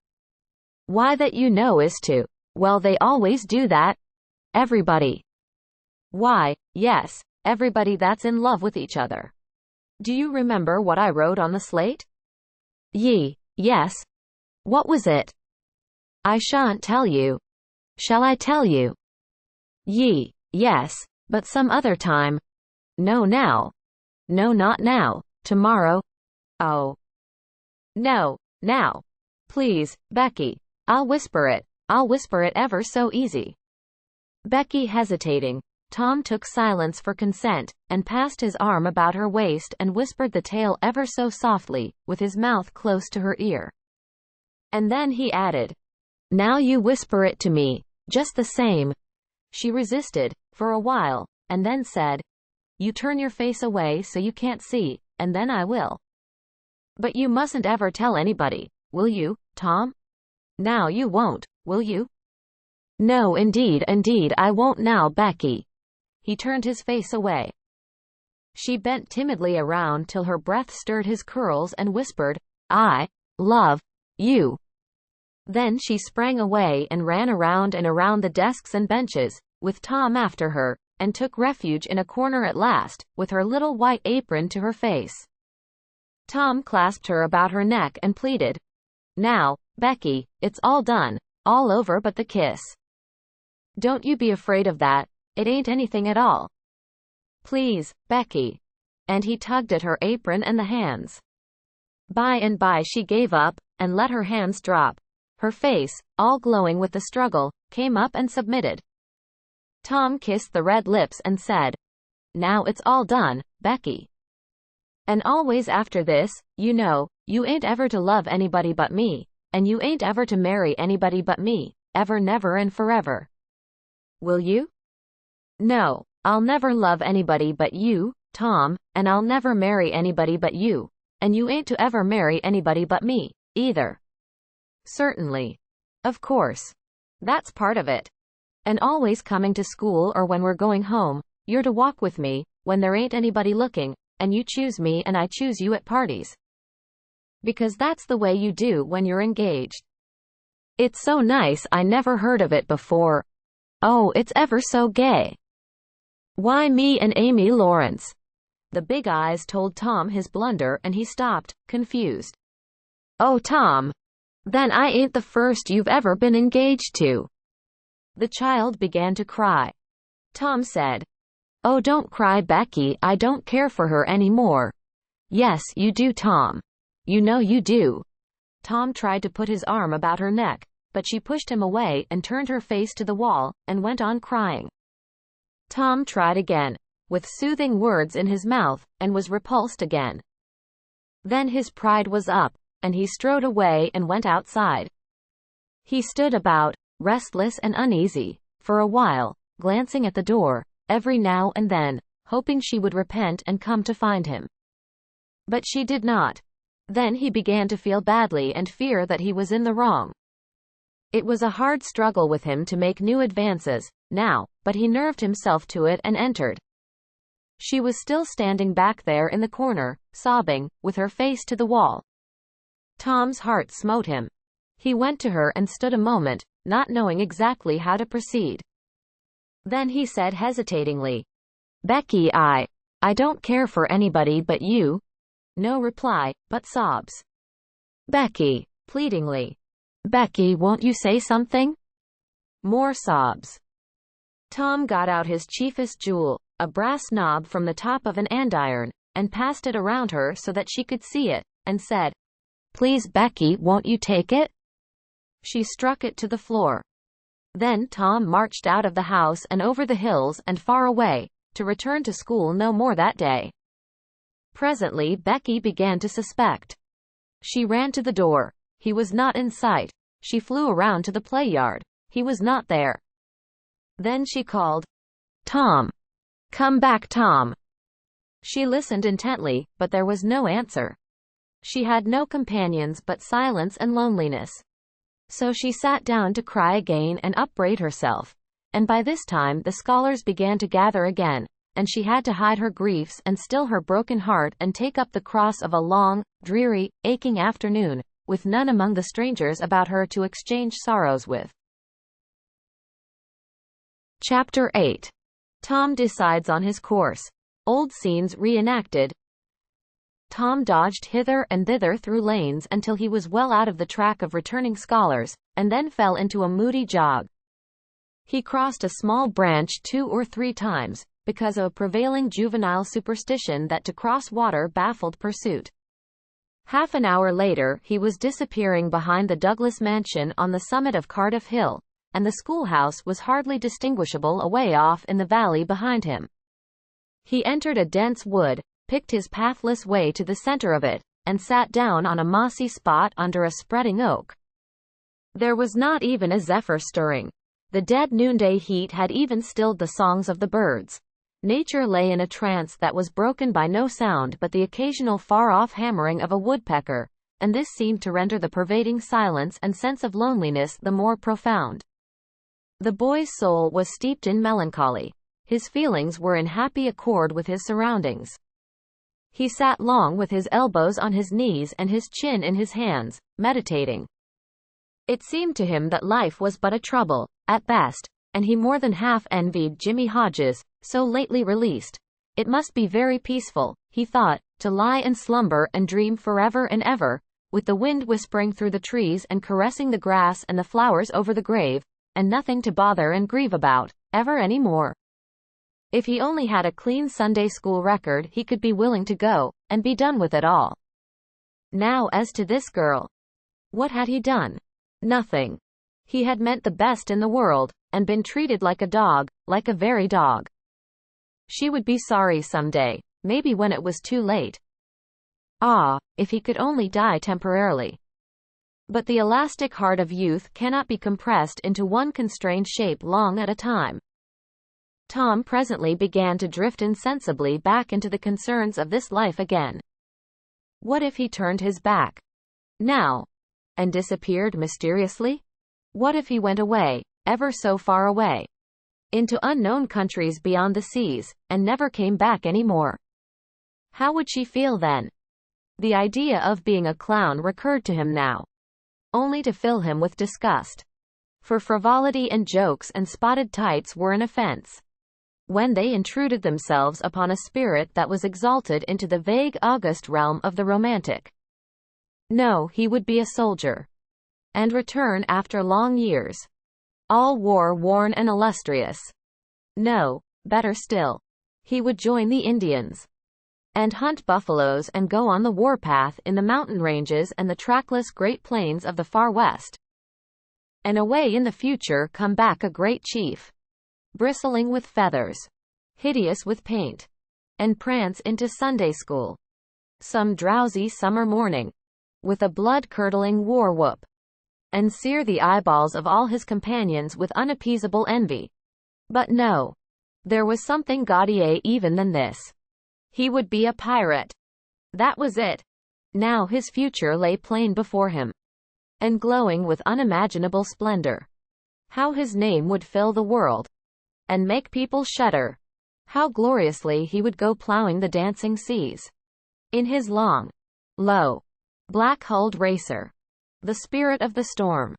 "Why, that you know is to. Well, they always do that. Everybody." "Why, yes, everybody that's in love with each other. Do you remember what I wrote on the slate?" Yes. What was it?" "I shan't tell you." "Shall I tell you?" Yes, but some other time." "No, now." "No, not now. Tomorrow." "Oh. No, now. Please, Becky. I'll whisper it ever so easy." Becky hesitating. Tom took silence for consent, and passed his arm about her waist and whispered the tale ever so softly, with his mouth close to her ear. And then he added, "Now you whisper it to me, just the same." She resisted, for a while, and then said, "You turn your face away so you can't see, and then I will." "But you mustn't ever tell anybody, will you, Tom? Now you won't, will you?" "No, indeed I won't now, Becky." He turned his face away. She bent timidly around till her breath stirred his curls and whispered, "I love you." Then she sprang away and ran around and around the desks and benches, with Tom after her, and took refuge in a corner at last, with her little white apron to her face. Tom clasped her about her neck and pleaded, "Now, Becky, it's all done, all over but the kiss. Don't you be afraid of that, it ain't anything at all. Please, Becky." And he tugged at her apron and the hands. By and by she gave up, and let her hands drop. Her face, all glowing with the struggle, came up and submitted. Tom kissed the red lips and said, "Now it's all done, Becky. And always after this, you know, you ain't ever to love anybody but me, and you ain't ever to marry anybody but me, ever, never and forever. Will you?" "No, I'll never love anybody but you, Tom, and I'll never marry anybody but you, and you ain't to ever marry anybody but me, either." "Certainly. Of course. That's part of it. And always coming to school or when we're going home, you're to walk with me, when there ain't anybody looking, and you choose me and I choose you at parties. Because that's the way you do when you're engaged. It's so nice, I never heard of it before. Oh, it's ever so gay. Why, me and Amy Lawrence." The big eyes told Tom his blunder and he stopped, confused. "Oh, Tom. Then I ain't the first you've ever been engaged to." The child began to cry. Tom said, "Oh, don't cry, Becky, I don't care for her anymore." "Yes, you do, Tom. You know you do." Tom tried to put his arm about her neck, but she pushed him away and turned her face to the wall, and went on crying. Tom tried again, with soothing words in his mouth, and was repulsed again. Then his pride was up, and he strode away and went outside. He stood about, restless and uneasy, for a while, glancing at the door, every now and then, hoping she would repent and come to find him. But she did not. Then he began to feel badly and fear that he was in the wrong. It was a hard struggle with him to make new advances, now, but he nerved himself to it and entered. She was still standing back there in the corner, sobbing, with her face to the wall. Tom's heart smote him. He went to her and stood a moment, not knowing exactly how to proceed. Then he said hesitatingly, "Becky, I don't care for anybody but you." No reply, but sobs. "Becky," pleadingly. "Becky, won't you say something?" More sobs. Tom got out his chiefest jewel, a brass knob from the top of an andiron, and passed it around her so that she could see it, and said, "Please, Becky, won't you take it?" She struck it to the floor. Then Tom marched out of the house and over the hills and far away, to return to school no more that day. Presently Becky began to suspect. She ran to the door. He was not in sight. She flew around to the play yard. He was not there. Then she called, "Tom! Come back, Tom!" She listened intently, but there was no answer. She had no companions but silence and loneliness. So she sat down to cry again and upbraid herself. And by this time the scholars began to gather again, and she had to hide her griefs and still her broken heart and take up the cross of a long, dreary, aching afternoon, with none among the strangers about her to exchange sorrows with. Chapter 8. Tom decides on his course. Old scenes reenacted. Tom dodged hither and thither through lanes until he was well out of the track of returning scholars, and then fell into a moody jog. He crossed a small branch 2 or 3 times, because of a prevailing juvenile superstition that to cross water baffled pursuit. Half an hour later he was disappearing behind the Douglas mansion on the summit of Cardiff Hill, and the schoolhouse was hardly distinguishable away off in the valley behind him. He entered a dense wood, picked his pathless way to the center of it, and sat down on a mossy spot under a spreading oak. There was not even a zephyr stirring. The dead noonday heat had even stilled the songs of the birds. Nature lay in a trance that was broken by no sound but the occasional far-off hammering of a woodpecker, and this seemed to render the pervading silence and sense of loneliness the more profound. The boy's soul was steeped in melancholy. His feelings were in happy accord with his surroundings. He sat long with his elbows on his knees and his chin in his hands, meditating. It seemed to him that life was but a trouble, at best, and he more than half envied Jimmy Hodges, so lately released. It must be very peaceful, he thought, to lie and slumber and dream forever and ever, with the wind whispering through the trees and caressing the grass and the flowers over the grave, and nothing to bother and grieve about, ever any more. If he only had a clean Sunday school record, he could be willing to go, and be done with it all. Now as to this girl. What had he done? Nothing. He had meant the best in the world, and been treated like a dog, like a very dog. She would be sorry someday, maybe when it was too late. Ah, if he could only die temporarily. But the elastic heart of youth cannot be compressed into one constrained shape long at a time. Tom presently began to drift insensibly back into the concerns of this life again. What if he turned his back now, and disappeared mysteriously? What if he went away, ever so far away, into unknown countries beyond the seas, and never came back any more? How would she feel then? The idea of being a clown recurred to him now, only to fill him with disgust. For frivolity and jokes and spotted tights were an offense, when they intruded themselves upon a spirit that was exalted into the vague august realm of the romantic. No, he would be a soldier, and return after long years, all war-worn and illustrious. No, better still, he would join the Indians, and hunt buffaloes and go on the warpath in the mountain ranges and the trackless Great Plains of the far west. And away in the future come back a great chief, bristling with feathers, hideous with paint, and prance into Sunday school, some drowsy summer morning, with a blood-curdling war-whoop, and sear the eyeballs of all his companions with unappeasable envy. But no, there was something gaudier even than this. He would be a pirate. That was it. Now his future lay plain before him, and glowing with unimaginable splendor. How his name would fill the world, and make people shudder. How gloriously he would go plowing the dancing seas, in his long, low, black-hulled racer, the spirit of the storm,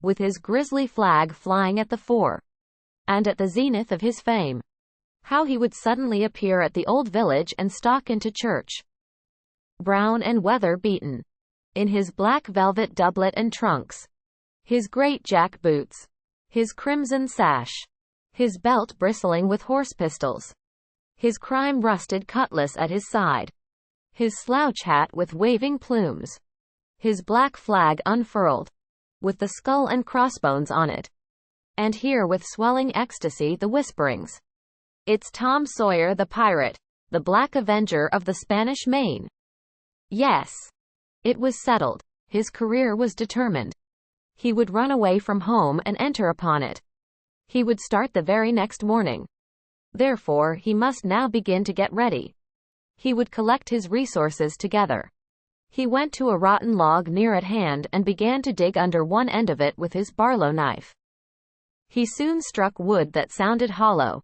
with his grisly flag flying at the fore, and at the zenith of his fame. How he would suddenly appear at the old village and stalk into church, brown and weather-beaten, in his black velvet doublet and trunks, his great jack boots, his crimson sash, his belt bristling with horse pistols, his crime-rusted cutlass at his side, his slouch hat with waving plumes, his black flag unfurled, with the skull and crossbones on it, and hear with swelling ecstasy the whisperings, "It's Tom Sawyer the pirate, the Black Avenger of the Spanish Main." Yes. It was settled. His career was determined. He would run away from home and enter upon it. He would start the very next morning. Therefore, he must now begin to get ready. He would collect his resources together. He went to a rotten log near at hand and began to dig under one end of it with his Barlow knife. He soon struck wood that sounded hollow.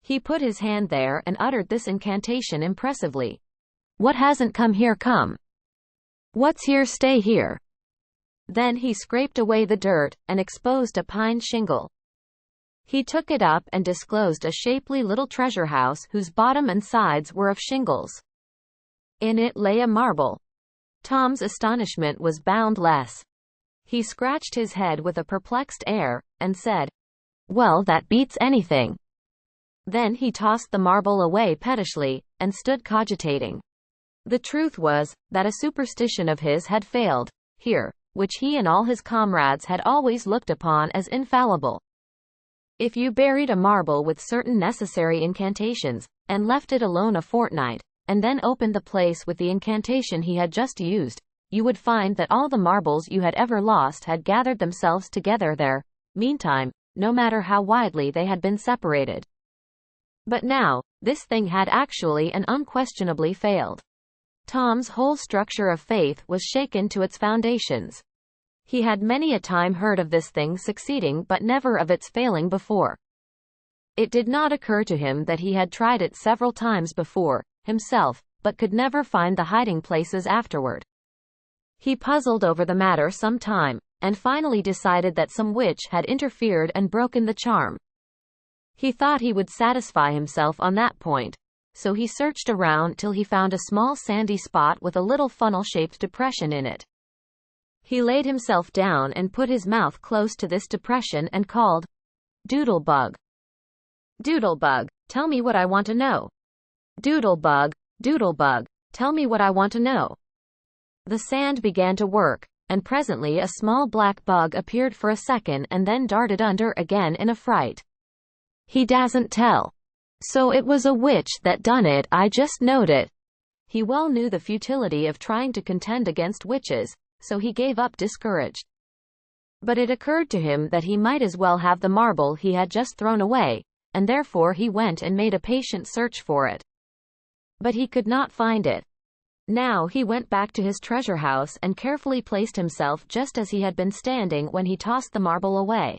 He put his hand there and uttered this incantation impressively. "What hasn't come here come. What's here stay here." Then he scraped away the dirt, and exposed a pine shingle. He took it up and disclosed a shapely little treasure house whose bottom and sides were of shingles. In it lay a marble. Tom's astonishment was boundless. He scratched his head with a perplexed air, and said, "Well, that beats anything." Then he tossed the marble away pettishly, and stood cogitating. The truth was, that a superstition of his had failed, here, which he and all his comrades had always looked upon as infallible. If you buried a marble with certain necessary incantations, and left it alone a fortnight, and then opened the place with the incantation he had just used, you would find that all the marbles you had ever lost had gathered themselves together there, meantime, no matter how widely they had been separated. But now, this thing had actually and unquestionably failed. Tom's whole structure of faith was shaken to its foundations. He had many a time heard of this thing succeeding but never of its failing before. It did not occur to him that he had tried it several times before, himself, but could never find the hiding places afterward. He puzzled over the matter some time, and finally decided that some witch had interfered and broken the charm. He thought he would satisfy himself on that point, so he searched around till he found a small sandy spot with a little funnel-shaped depression in it. He laid himself down and put his mouth close to this depression and called, "Doodlebug. Doodlebug, tell me what I want to know. Doodlebug, Doodlebug, tell me what I want to know." The sand began to work, and presently a small black bug appeared for a second and then darted under again in a fright. "He dasn't tell. So it was a witch that done it, I just knowed it." He well knew the futility of trying to contend against witches, so he gave up discouraged. But it occurred to him that he might as well have the marble he had just thrown away, and therefore he went and made a patient search for it. But he could not find it. Now he went back to his treasure house and carefully placed himself just as he had been standing when he tossed the marble away.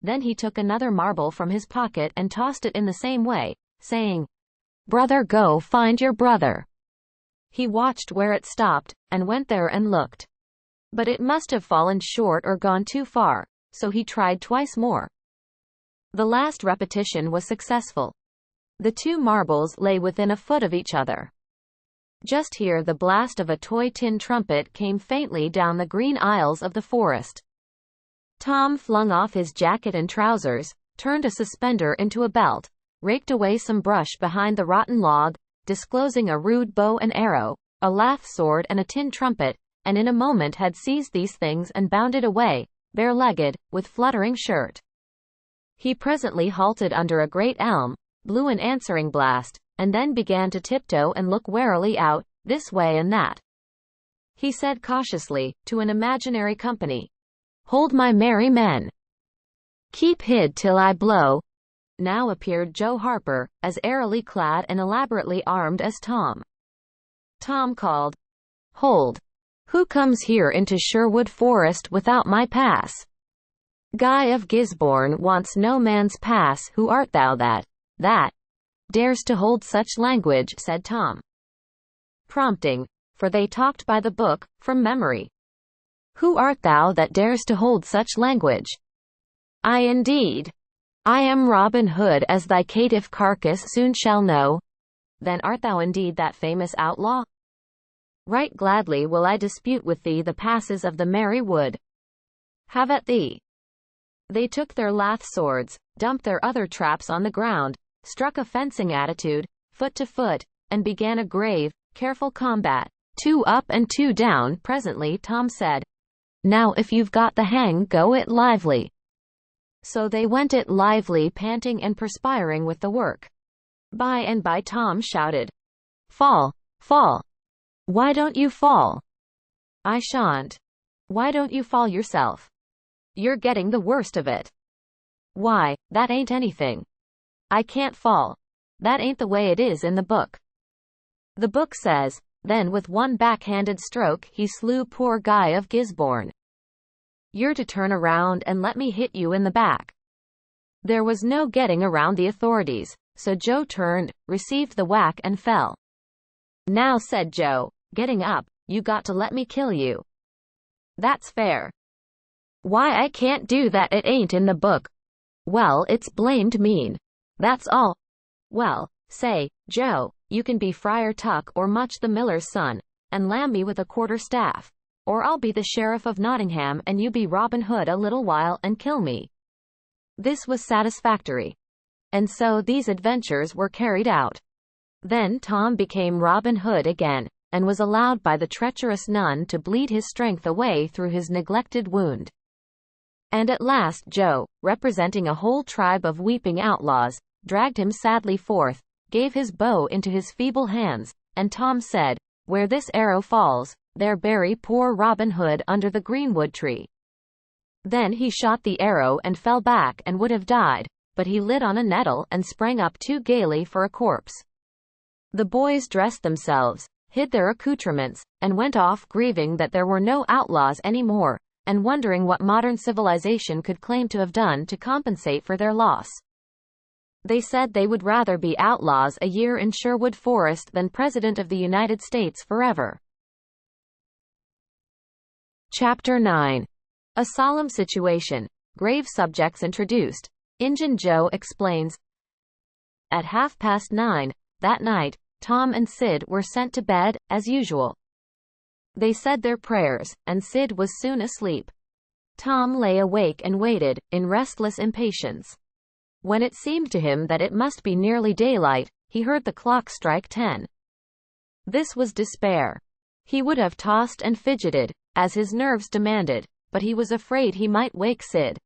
Then he took another marble from his pocket and tossed it in the same way, saying, "Brother, go find your brother." He watched where it stopped, and went there and looked. But it must have fallen short or gone too far, so he tried twice more. The last repetition was successful. The two marbles lay within a foot of each other. Just here the blast of a toy tin trumpet came faintly down the green aisles of the forest. Tom flung off his jacket and trousers, turned a suspender into a belt, raked away some brush behind the rotten log, disclosing a rude bow and arrow, a lath sword and a tin trumpet, and in a moment had seized these things and bounded away, bare-legged, with fluttering shirt. He presently halted under a great elm, blew an answering blast, and then began to tiptoe and look warily out, this way and that. He said cautiously, to an imaginary company, "Hold my merry men. Keep hid till I blow." Now appeared Joe Harper, as airily clad and elaborately armed as Tom. Tom called, "Hold! Who comes here into Sherwood Forest without my pass? Guy of Gisborne wants no man's pass. Who art thou that dares to hold such language?" said Tom, prompting, for they talked by the book, from memory. "Who art thou that dares to hold such language?" "I indeed. I am Robin Hood, as thy caitiff carcass soon shall know." "Then art thou indeed that famous outlaw? Right gladly will I dispute with thee the passes of the merry wood. Have at thee." They took their lath swords, dumped their other traps on the ground, struck a fencing attitude, foot to foot, and began a grave, careful combat, 2 up and 2 down. Presently Tom said, "Now if you've got the hang, go it lively." So they went it lively, panting and perspiring with the work. By and by Tom shouted, "Fall! Fall! Why don't you fall?" "I shan't." "Why don't you fall yourself? You're getting the worst of it." "Why, that ain't anything. I can't fall. That ain't the way it is in the book." "The book says." Then with one backhanded stroke he slew poor Guy of Gisborne. "You're to turn around and let me hit you in the back." There was no getting around the authorities, so Joe turned, received the whack and fell. "Now," said Joe, getting up, "you got to let me kill you." "That's fair." "Why, I can't do that. It ain't in the book." "Well, it's blamed mean. That's all." "Well, say, Joe, you can be Friar Tuck or Much the miller's son, and lam me with a quarter-staff. Or I'll be the Sheriff of Nottingham and you be Robin Hood a little while and kill me." This was satisfactory. And so these adventures were carried out. Then Tom became Robin Hood again, and was allowed by the treacherous nun to bleed his strength away through his neglected wound. And at last Joe, representing a whole tribe of weeping outlaws, dragged him sadly forth, gave his bow into his feeble hands, and Tom said, "Where this arrow falls, there bury poor Robin Hood under the greenwood tree." Then he shot the arrow and fell back and would have died, but he lit on a nettle and sprang up too gaily for a corpse. The boys dressed themselves, hid their accoutrements, and went off grieving that there were no outlaws any more, and wondering what modern civilization could claim to have done to compensate for their loss. They said they would rather be outlaws a year in Sherwood Forest than President of the United States forever. Chapter 9. A solemn situation. Grave subjects introduced. Injun Joe explains. At 9:30 that night, Tom and Sid were sent to bed, as usual. They said their prayers, and Sid was soon asleep. Tom lay awake and waited, in restless impatience. When it seemed to him that it must be nearly daylight, he heard the clock strike 10. This was despair. He would have tossed and fidgeted, as his nerves demanded, but he was afraid he might wake Sid.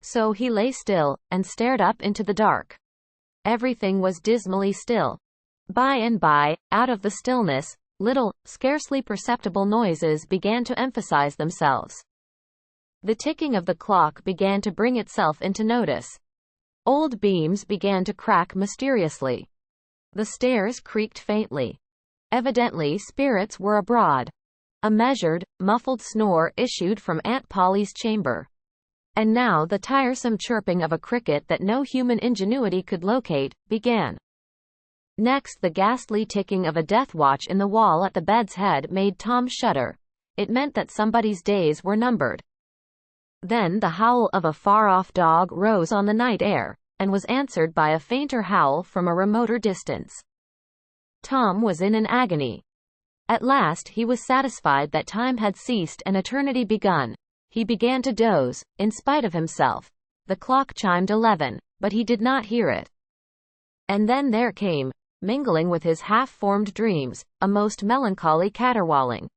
So he lay still, and stared up into the dark. Everything was dismally still. By and by, out of the stillness, little, scarcely perceptible noises began to emphasize themselves. The ticking of the clock began to bring itself into notice. Old beams began to crack mysteriously. The stairs creaked faintly. Evidently spirits were abroad. A measured, muffled snore issued from Aunt Polly's chamber. And now the tiresome chirping of a cricket that no human ingenuity could locate, began. Next the ghastly ticking of a death watch in the wall at the bed's head made Tom shudder. It meant that somebody's days were numbered. Then the howl of a far-off dog rose on the night air, and was answered by a fainter howl from a remoter distance. Tom was in an agony. At last he was satisfied that time had ceased and eternity begun. He began to doze, in spite of himself. The clock chimed 11, but he did not hear it. And then there came, mingling with his half-formed dreams, a most melancholy caterwauling.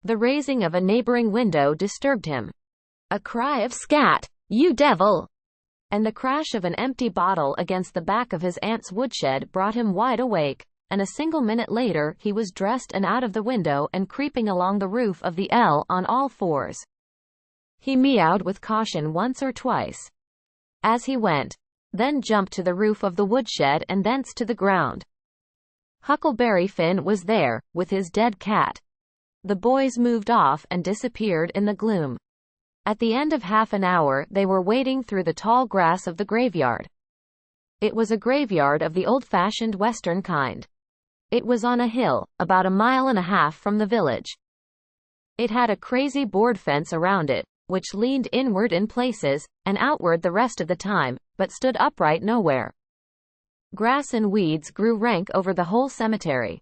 The raising of a neighboring window disturbed him. A cry of "Scat, you devil!" and the crash of an empty bottle against the back of his aunt's woodshed brought him wide awake, and a single minute later he was dressed and out of the window and creeping along the roof of the L on all fours. He meowed with caution once or twice as he went, then jumped to the roof of the woodshed and thence to the ground. Huckleberry Finn was there, with his dead cat. The boys moved off and disappeared in the gloom. At the end of half an hour they were wading through the tall grass of the graveyard. It was a graveyard of the old-fashioned western kind. It was on a hill, about 1.5 miles from the village. It had a crazy board fence around it, which leaned inward in places, and outward the rest of the time, but stood upright nowhere. Grass and weeds grew rank over the whole cemetery.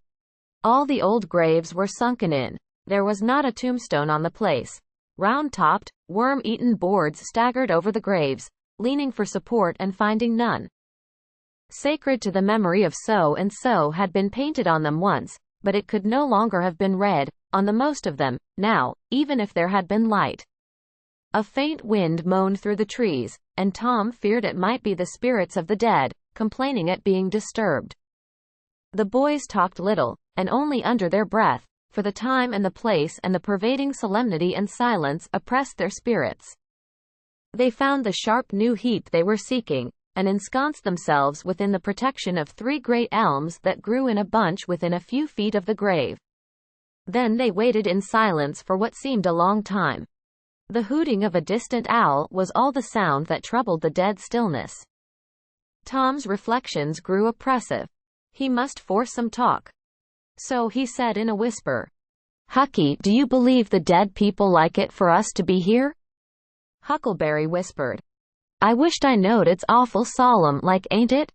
All the old graves were sunken in. There was not a tombstone on the place. Round-topped, worm-eaten boards staggered over the graves, leaning for support and finding none. Sacred to the memory of so-and-so had been painted on them once, but it could no longer have been read, on the most of them, now, even if there had been light. A faint wind moaned through the trees, and Tom feared it might be the spirits of the dead, complaining at being disturbed. The boys talked little, and only under their breath, for the time and the place and the pervading solemnity and silence oppressed their spirits. They found the sharp new heat they were seeking, and ensconced themselves within the protection of 3 great elms that grew in a bunch within a few feet of the grave. Then they waited in silence for what seemed a long time. The hooting of a distant owl was all the sound that troubled the dead stillness. Tom's reflections grew oppressive. He must force some talk. So he said in a whisper, "Hucky, do you believe the dead people like it for us to be here?" Huckleberry whispered, "I wished I knowed. It's awful solemn like, ain't it?"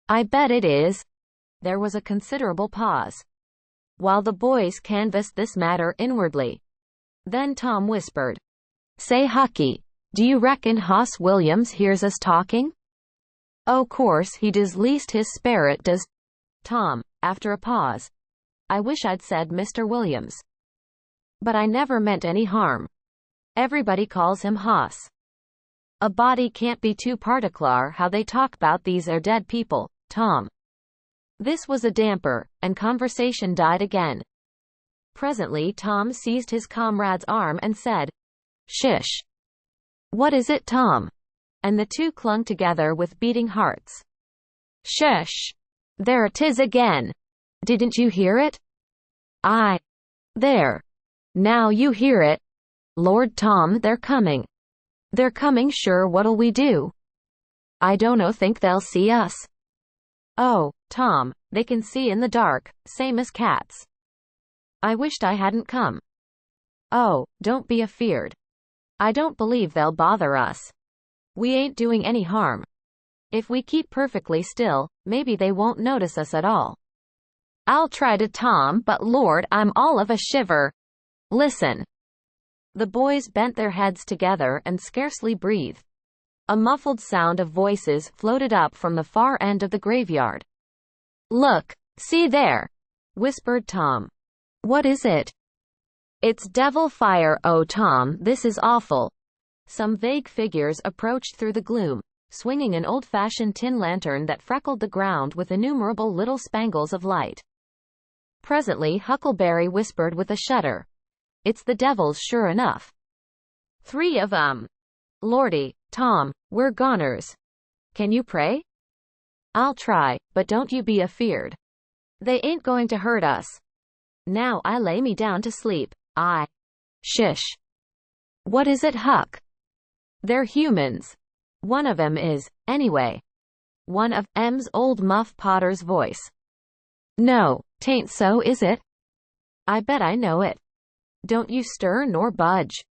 "I bet it is." There was a considerable pause, while the boys canvassed this matter inwardly. Then Tom whispered, "Say, Hucky, do you reckon Hoss Williams hears us talking?" "O' course he does, least his sperrit does." Tom, after a pause, "I wish I'd said Mr. Williams. But I never meant any harm. Everybody calls him Hoss. A body can't be too particular how they talk 'bout these dead people, Tom." This was a damper, and conversation died again. Presently Tom seized his comrade's arm and said, "Shish." "What is it, Tom?" And the two clung together with beating hearts. "Shush! There 'tis again. Didn't you hear it?" "Aye. There. Now you hear it. Lord, Tom, they're coming. They're coming sure. What'll we do?" I don't think they'll see us. Oh, Tom, they can see in the dark, same as cats. I wished I hadn't come. Oh, don't be afeard. I don't believe they'll bother us. We ain't doing any harm. If we keep perfectly still, maybe they won't notice us at all. I'll try to, Tom, but Lord, I'm all of a shiver. Listen. The boys bent their heads together and scarcely breathed. A muffled sound of voices floated up from the far end of the graveyard. Look, see there, whispered Tom. What is it? It's devil fire. Oh, Tom, this is awful. Some vague figures approached through the gloom, swinging an old-fashioned tin lantern that freckled the ground with innumerable little spangles of light. Presently Huckleberry whispered with a shudder. It's the devils sure enough. 3 of 'em. Lordy, Tom, we're goners. Can you pray? I'll try, but don't you be afeard. They ain't going to hurt us. Now I lay me down to sleep. Shush. What is it, Huck? They're humans. One of 'em is, anyway. One of 'em's old Muff Potter's voice. No, 'tain't so, is it? I bet I know it. Don't you stir nor budge.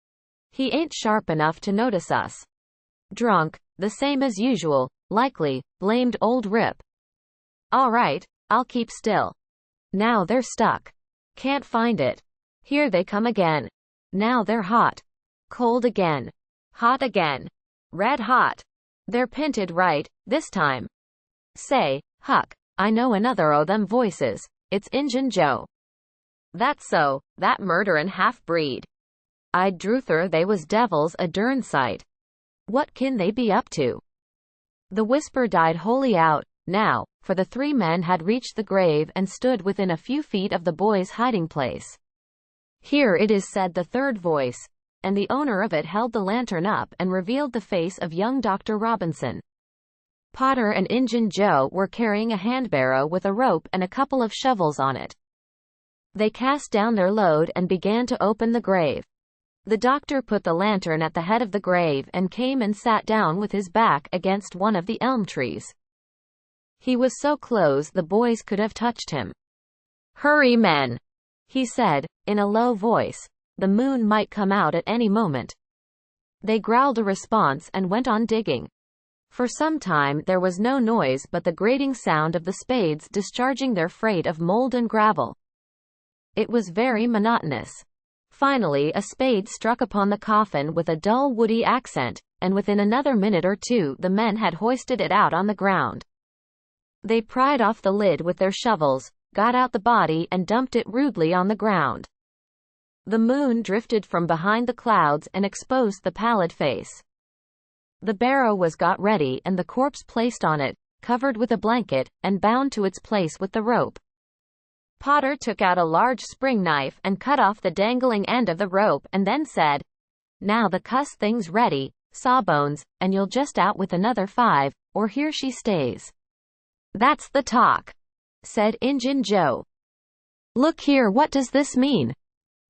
He ain't sharp enough to notice us. Drunk, the same as usual, likely, blamed old Rip. All right, I'll keep still. Now they're stuck. Can't find it. Here they come again. Now they're hot. Cold again. Hot again. Red hot. They're pinted right, this time. Say, Huck, I know another o' them voices. It's Injun Joe. That's so, that murderin' half-breed. I'd druther they was devils a dern sight. What kin they be up to? The whisper died wholly out, now, for the 3 men had reached the grave and stood within a few feet of the boys' hiding place. Here it is, said the third voice, and the owner of it held the lantern up and revealed the face of young Dr. Robinson. Potter and Injun Joe were carrying a handbarrow with a rope and a couple of shovels on it. They cast down their load and began to open the grave. The doctor put the lantern at the head of the grave and came and sat down with his back against one of the elm trees. He was so close the boys could have touched him. Hurry, men, he said, in a low voice. The moon might come out at any moment. They growled a response and went on digging. For some time there was no noise but the grating sound of the spades discharging their freight of mold and gravel. It was very monotonous. Finally a spade struck upon the coffin with a dull woody accent, and within another minute or two the men had hoisted it out on the ground. They pried off the lid with their shovels, got out the body and dumped it rudely on the ground. The moon drifted from behind the clouds and exposed the pallid face. The barrow was got ready and the corpse placed on it, covered with a blanket, and bound to its place with the rope. Potter took out a large spring knife and cut off the dangling end of the rope and then said, Now the cuss thing's ready, Sawbones, and you'll just out with another 5, or here she stays. That's the talk, said Injun Joe. Look here, what does this mean?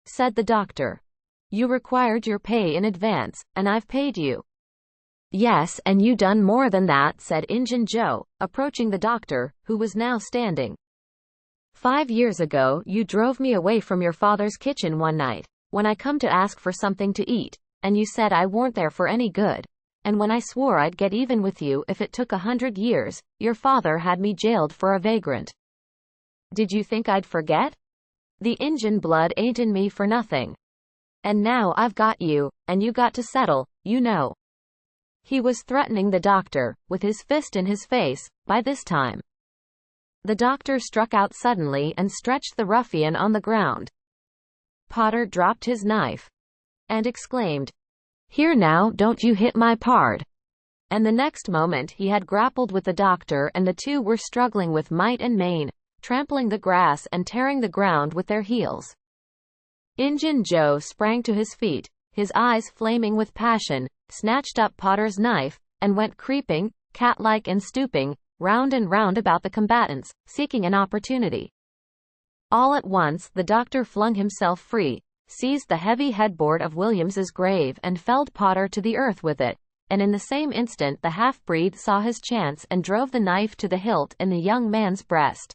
Said the doctor. You required your pay in advance, and I've paid you. Yes, and you done more than that, said Injun Joe, approaching the doctor, who was now standing. 5 years ago you drove me away from your father's kitchen one night, when I come to ask for something to eat, and you said I weren't there for any good, and when I swore I'd get even with you if it took 100 years, your father had me jailed for a vagrant. Did you think I'd forget? The Injun blood ain't in me for nothing. And now I've got you, and you got to settle, you know. He was threatening the doctor, with his fist in his face, by this time. The doctor struck out suddenly and stretched the ruffian on the ground. Potter dropped his knife and exclaimed, Here now, don't you hit my pard. And the next moment he had grappled with the doctor and the two were struggling with might and main, trampling the grass and tearing the ground with their heels. Injun Joe sprang to his feet, his eyes flaming with passion, snatched up Potter's knife, and went creeping, cat-like and stooping, round and round about the combatants, seeking an opportunity. All at once the doctor flung himself free, seized the heavy headboard of Williams's grave and felled Potter to the earth with it, and in the same instant the half-breed saw his chance and drove the knife to the hilt in the young man's breast.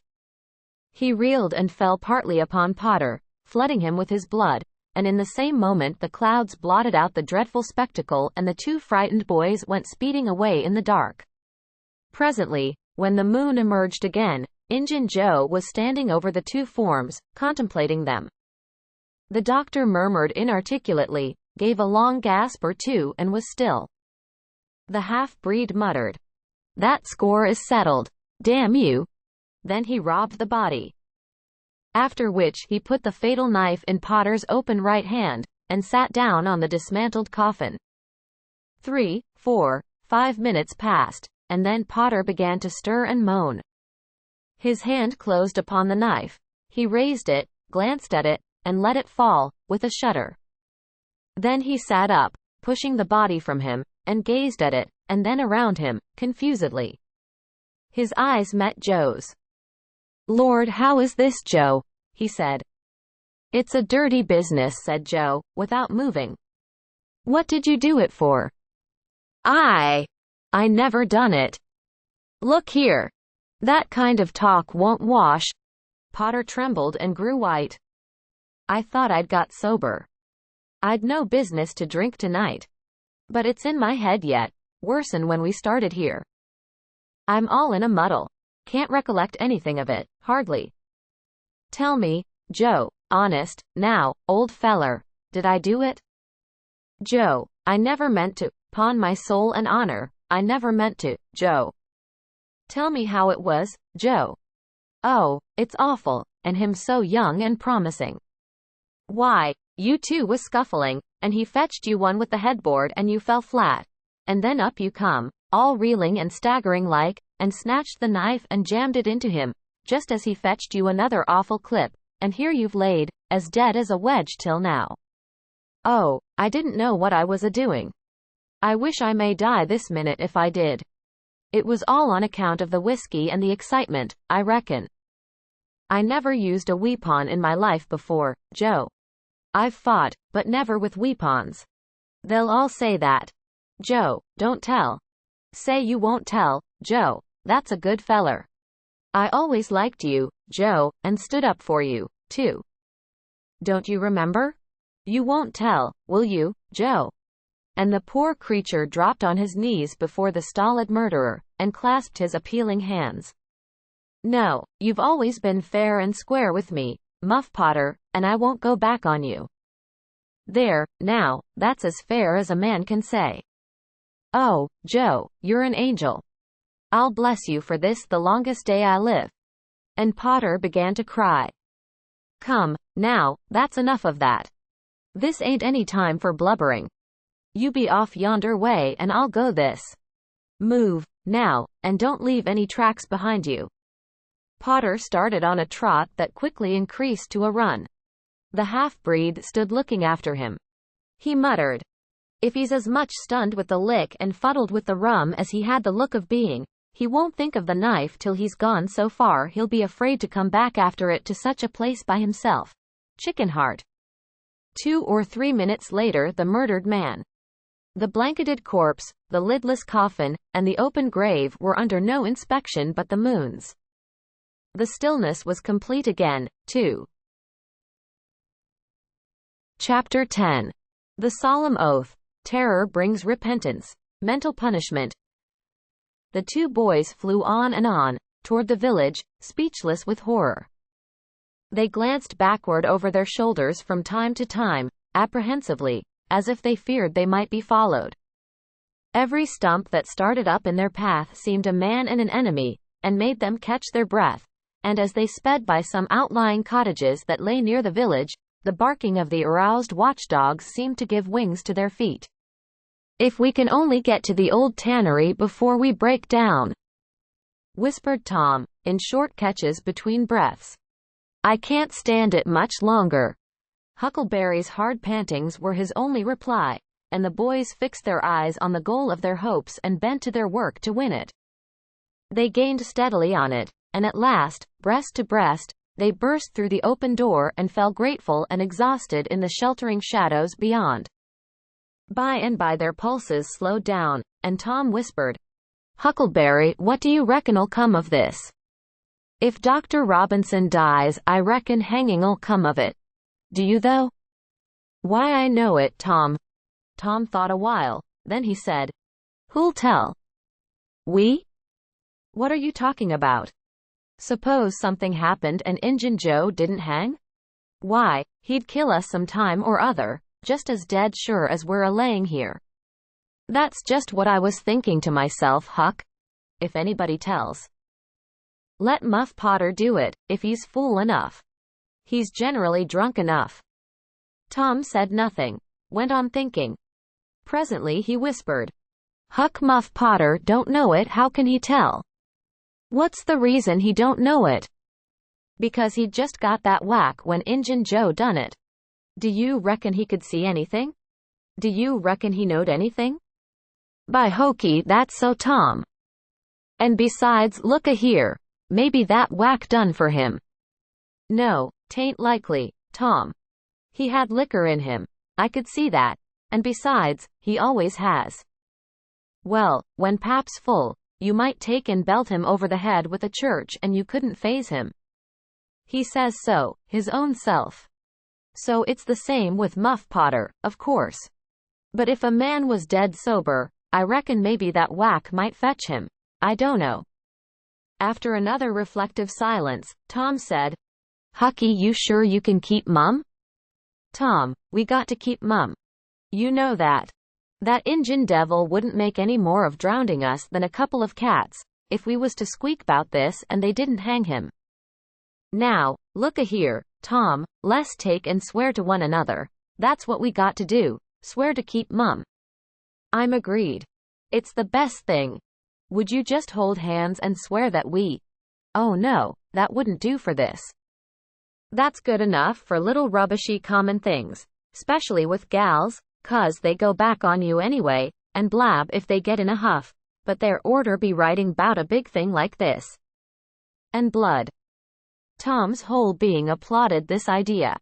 He reeled and fell partly upon Potter, flooding him with his blood, and in the same moment the clouds blotted out the dreadful spectacle and the two frightened boys went speeding away in the dark. Presently, when the moon emerged again, Injun Joe was standing over the two forms, contemplating them. The doctor murmured inarticulately, gave a long gasp or two and was still. The half-breed muttered, "That score is settled. Damn you." Then he robbed the body. After which he put the fatal knife in Potter's open right hand, and sat down on the dismantled coffin. 3, 4, 5 minutes passed, and then Potter began to stir and moan. His hand closed upon the knife. He raised it, glanced at it, and let it fall, with a shudder. Then he sat up, pushing the body from him, and gazed at it, and then around him, confusedly. His eyes met Joe's. "Lord, how is this, Joe?" he said. "It's a dirty business," said Joe, without moving. "What did you do it for?" I never done it." "Look here. That kind of talk won't wash." Potter trembled and grew white. "I thought I'd got sober. I'd no business to drink tonight. But it's in my head yet, worse'n when we started here. I'm all in a muddle. Can't recollect anything of it, hardly." "Tell me, Joe, honest, now, old feller, did I do it?" "Joe, I never meant to, 'pon my soul and honor, I never meant to, Joe." "Tell me how it was, Joe." "Oh, it's awful, and him so young and promising." "Why, you two was scuffling, and he fetched you one with the headboard and you fell flat. And then up you come, all reeling and staggering like, and snatched the knife and jammed it into him, just as he fetched you another awful clip, and here you've laid, as dead as a wedge till now." "Oh, I didn't know what I was a-doing. I wish I may die this minute if I did. It was all on account of the whiskey and the excitement, I reckon. I never used a weapon in my life before, Joe. I've fought, but never with weapons. They'll all say that. Joe, don't tell. Say you won't tell, Joe, that's a good feller. I always liked you, Joe, and stood up for you, too. Don't you remember? You won't tell, will you, Joe?" And the poor creature dropped on his knees before the stolid murderer, and clasped his appealing hands. "No, you've always been fair and square with me, Muff Potter, and I won't go back on you. There, now, that's as fair as a man can say. Oh, Joe, you're an angel. I'll bless you for this the longest day I live." And Potter began to cry. "Come, now, that's enough of that. This ain't any time for blubbering. You be off yonder way and I'll go this. Move, now, and don't leave any tracks behind you." Potter started on a trot that quickly increased to a run. The half-breed stood looking after him. He muttered, "If he's as much stunned with the lick and fuddled with the rum as he had the look of being, he won't think of the knife till he's gone so far he'll be afraid to come back after it to such a place by himself. Chicken heart." 2 or 3 minutes later the murdered man, the blanketed corpse, the lidless coffin, and the open grave were under no inspection but the moon's. The stillness was complete again, too. Chapter 10. The Solemn Oath. Terror brings repentance. Mental punishment. The two boys flew on, toward the village, speechless with horror. They glanced backward over their shoulders from time to time, apprehensively, as if they feared they might be followed. Every stump that started up in their path seemed a man and an enemy, and made them catch their breath, and as they sped by some outlying cottages that lay near the village, the barking of the aroused watchdogs seemed to give wings to their feet. "If we can only get to the old tannery before we break down," whispered Tom, in short catches between breaths. "I can't stand it much longer." Huckleberry's hard pantings were his only reply, and the boys fixed their eyes on the goal of their hopes and bent to their work to win it. They gained steadily on it, and at last, breast to breast, they burst through the open door and fell grateful and exhausted in the sheltering shadows beyond. By and by their pulses slowed down, and Tom whispered, "Huckleberry, what do you reckon'll come of this?" "If Dr. Robinson dies, I reckon hanging'll come of it. Do you though?" "Why, I know it, Tom." Tom thought a while, then he said, "Who'll tell?" "We?" "What are you talking about? Suppose something happened and Injun Joe didn't hang? Why, he'd kill us some time or other, just as dead sure as we're a-laying here." "That's just what I was thinking to myself, Huck. If anybody tells, let Muff Potter do it, if he's fool enough. He's generally drunk enough." Tom said nothing, went on thinking. Presently he whispered, "Huck, Muff Potter don't know it, how can he tell?" "What's the reason he don't know it?" "Because he'd just got that whack when Injun Joe done it." "Do you reckon he could see anything? Do you reckon he knowed anything?" "By hokey, that's so, Tom. And besides, look a-here, maybe that whack done for him." "No, 'tain't likely, Tom. He had liquor in him. I could see that. And besides, he always has." "Well, when Pap's full, you might take and belt him over the head with a church and you couldn't faze him. He says so, his own self. So it's the same with Muff Potter, of course. But if a man was dead sober, I reckon maybe that whack might fetch him. I dunno." After another reflective silence, Tom said, "Hucky, you sure you can keep mum?" "Tom, we got to keep mum. You know that. That Injun devil wouldn't make any more of drowning us than a couple of cats, if we was to squeak 'bout this and they didn't hang him. Now, look a-here, Tom, le's take and swear to one another. That's what we got to do, swear to keep mum." "I'm agreed. It's the best thing. Would you just hold hands and swear that we—" "Oh no, that wouldn't do for this. That's good enough for little rubbishy common things, specially with gals, 'cause they go back on you anyway, and blab if they get in a huff, but there orter be writing 'bout a big thing like this. And blood." Tom's whole being applauded this idea.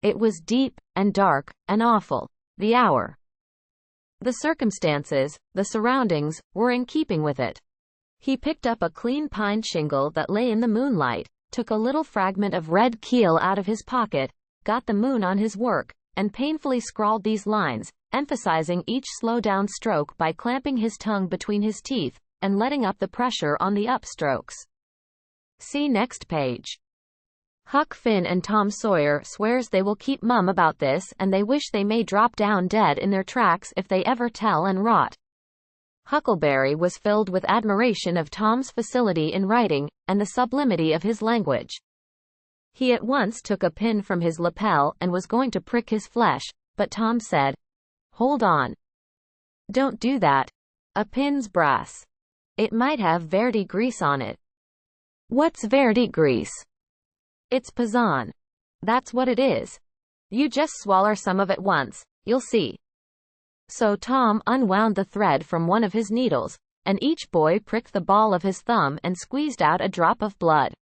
It was deep, and dark, and awful. The hour, the circumstances, the surroundings, were in keeping with it. He picked up a clean pine shingle that lay in the moonlight, took a little fragment of red keel out of his pocket, got the moon on his work, and painfully scrawled these lines, emphasizing each slow-down stroke by clamping his tongue between his teeth, and letting up the pressure on the upstrokes. See next page. Huck Finn and Tom Sawyer swears they will keep mum about this and they wish they may drop down dead in their tracks if they ever tell and rot. Huckleberry was filled with admiration of Tom's facility in writing, and the sublimity of his language. He at once took a pin from his lapel and was going to prick his flesh, but Tom said, "Hold on. Don't do that. A pin's brass. It might have verdigris on it." "What's verdigris?" "It's pazon. That's what it is. You just swaller some of it once, you'll see." So Tom unwound the thread from one of his needles, and each boy pricked the ball of his thumb and squeezed out a drop of blood.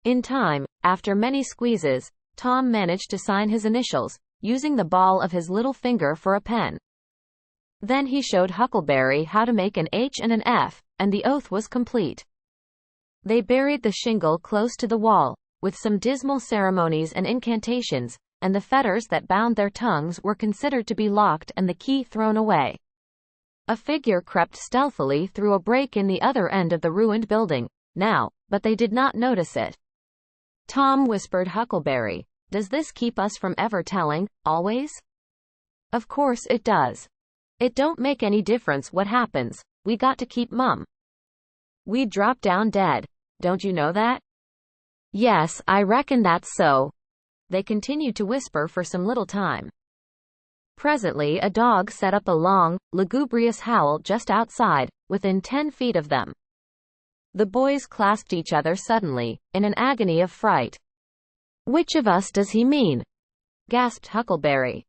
In time, after many squeezes, Tom managed to sign his initials, using the ball of his little finger for a pen. Then he showed Huckleberry how to make an H and an F, and the oath was complete. They buried the shingle close to the wall, with some dismal ceremonies and incantations, and the fetters that bound their tongues were considered to be locked and the key thrown away. A figure crept stealthily through a break in the other end of the ruined building, now, but they did not notice it. Tom whispered Huckleberry, "Does this keep us from ever telling, always?" "Of course it does. It don't make any difference what happens, we got to keep mum. We'd drop down dead. Don't you know that?" "Yes, I reckon that's so." They continued to whisper for some little time. Presently a dog set up a long, lugubrious howl just outside, within 10 feet of them. The boys clasped each other suddenly, in an agony of fright. "Which of us does he mean?" gasped Huckleberry.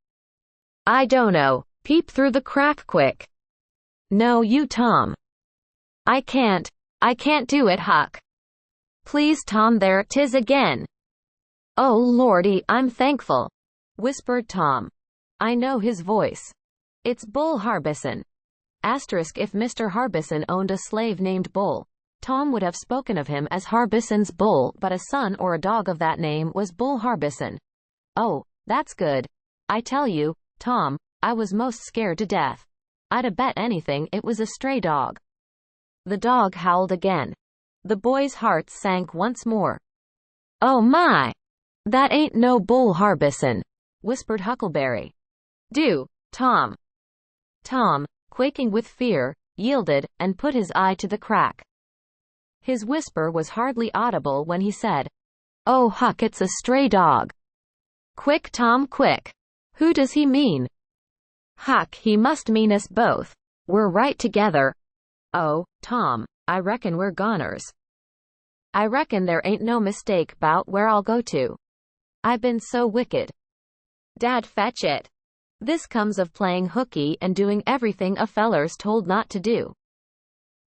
"I dunno. Peep through the crack quick." "No, you, Tom." I can't do it, Huck." "Please, Tom, there 'tis again." "Oh Lordy, I'm thankful," whispered Tom. "I know his voice. It's Bull Harbison. Asterisk if Mr. Harbison owned a slave named Bull, Tom would have spoken of him as Harbison's Bull, but a son or a dog of that name was Bull Harbison. Oh, that's good. I tell you, Tom, I was most scared to death. I'd have bet anything it was a stray dog. The dog howled again. The boys' hearts sank once more. Oh my! That ain't no Bull Harbison, whispered Huckleberry. Do, Tom. Tom, quaking with fear, yielded, and put his eye to the crack. His whisper was hardly audible when he said, Oh Huck, it's a stray dog. Quick, Tom, quick. Who does he mean? Huck, he must mean us both. We're right together. Oh, Tom, I reckon we're goners. I reckon there ain't no mistake 'bout where I'll go to. I been so wicked. Dad, fetch it. This comes of playing hooky and doing everything a feller's told not to do.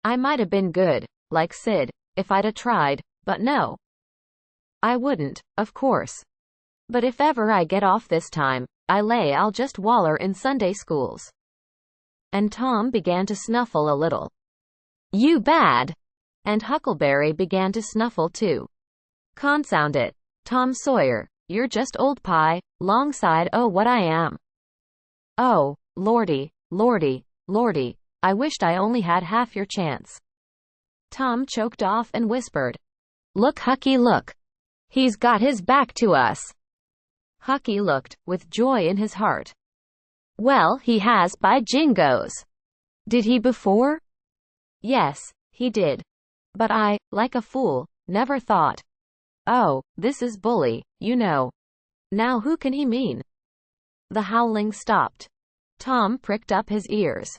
I might have been good, like Sid, if I'd a tried, but no. I wouldn't, of course. But if ever I get off this time, I lay I'll just waller in Sunday schools. And Tom began to snuffle a little. You bad! And Huckleberry began to snuffle too. Consound it, Tom Sawyer, you're just old pie, longside o' what I am. Oh, lordy, lordy, lordy, I wished I only had half your chance. Tom choked off and whispered, Look, Hucky, look. He's got his back to us. Hucky looked, with joy in his heart. Well, he has, by jingoes. Did he before? Yes, he did. But I, like a fool, never thought. Oh, this is bully, you know. Now who can he mean? The howling stopped. Tom pricked up his ears.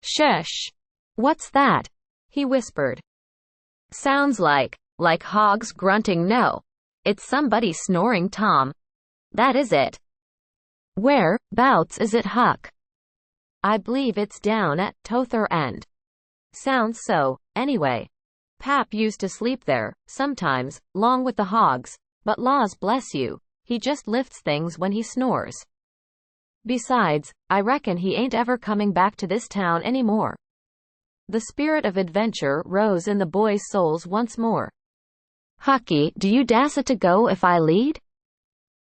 Shush! What's that? He whispered. Sounds like hogs grunting. No. It's somebody snoring, Tom. That is it. Where, bouts is it, Huck? I believe it's down at t'other end. Sounds so, anyway. Pap used to sleep there, sometimes, 'long with the hogs, but laws bless you, he just lifts things when he snores. Besides, I reckon he ain't ever coming back to this town any more. The spirit of adventure rose in the boys' souls once more. Hucky, do you dassa to go if I lead?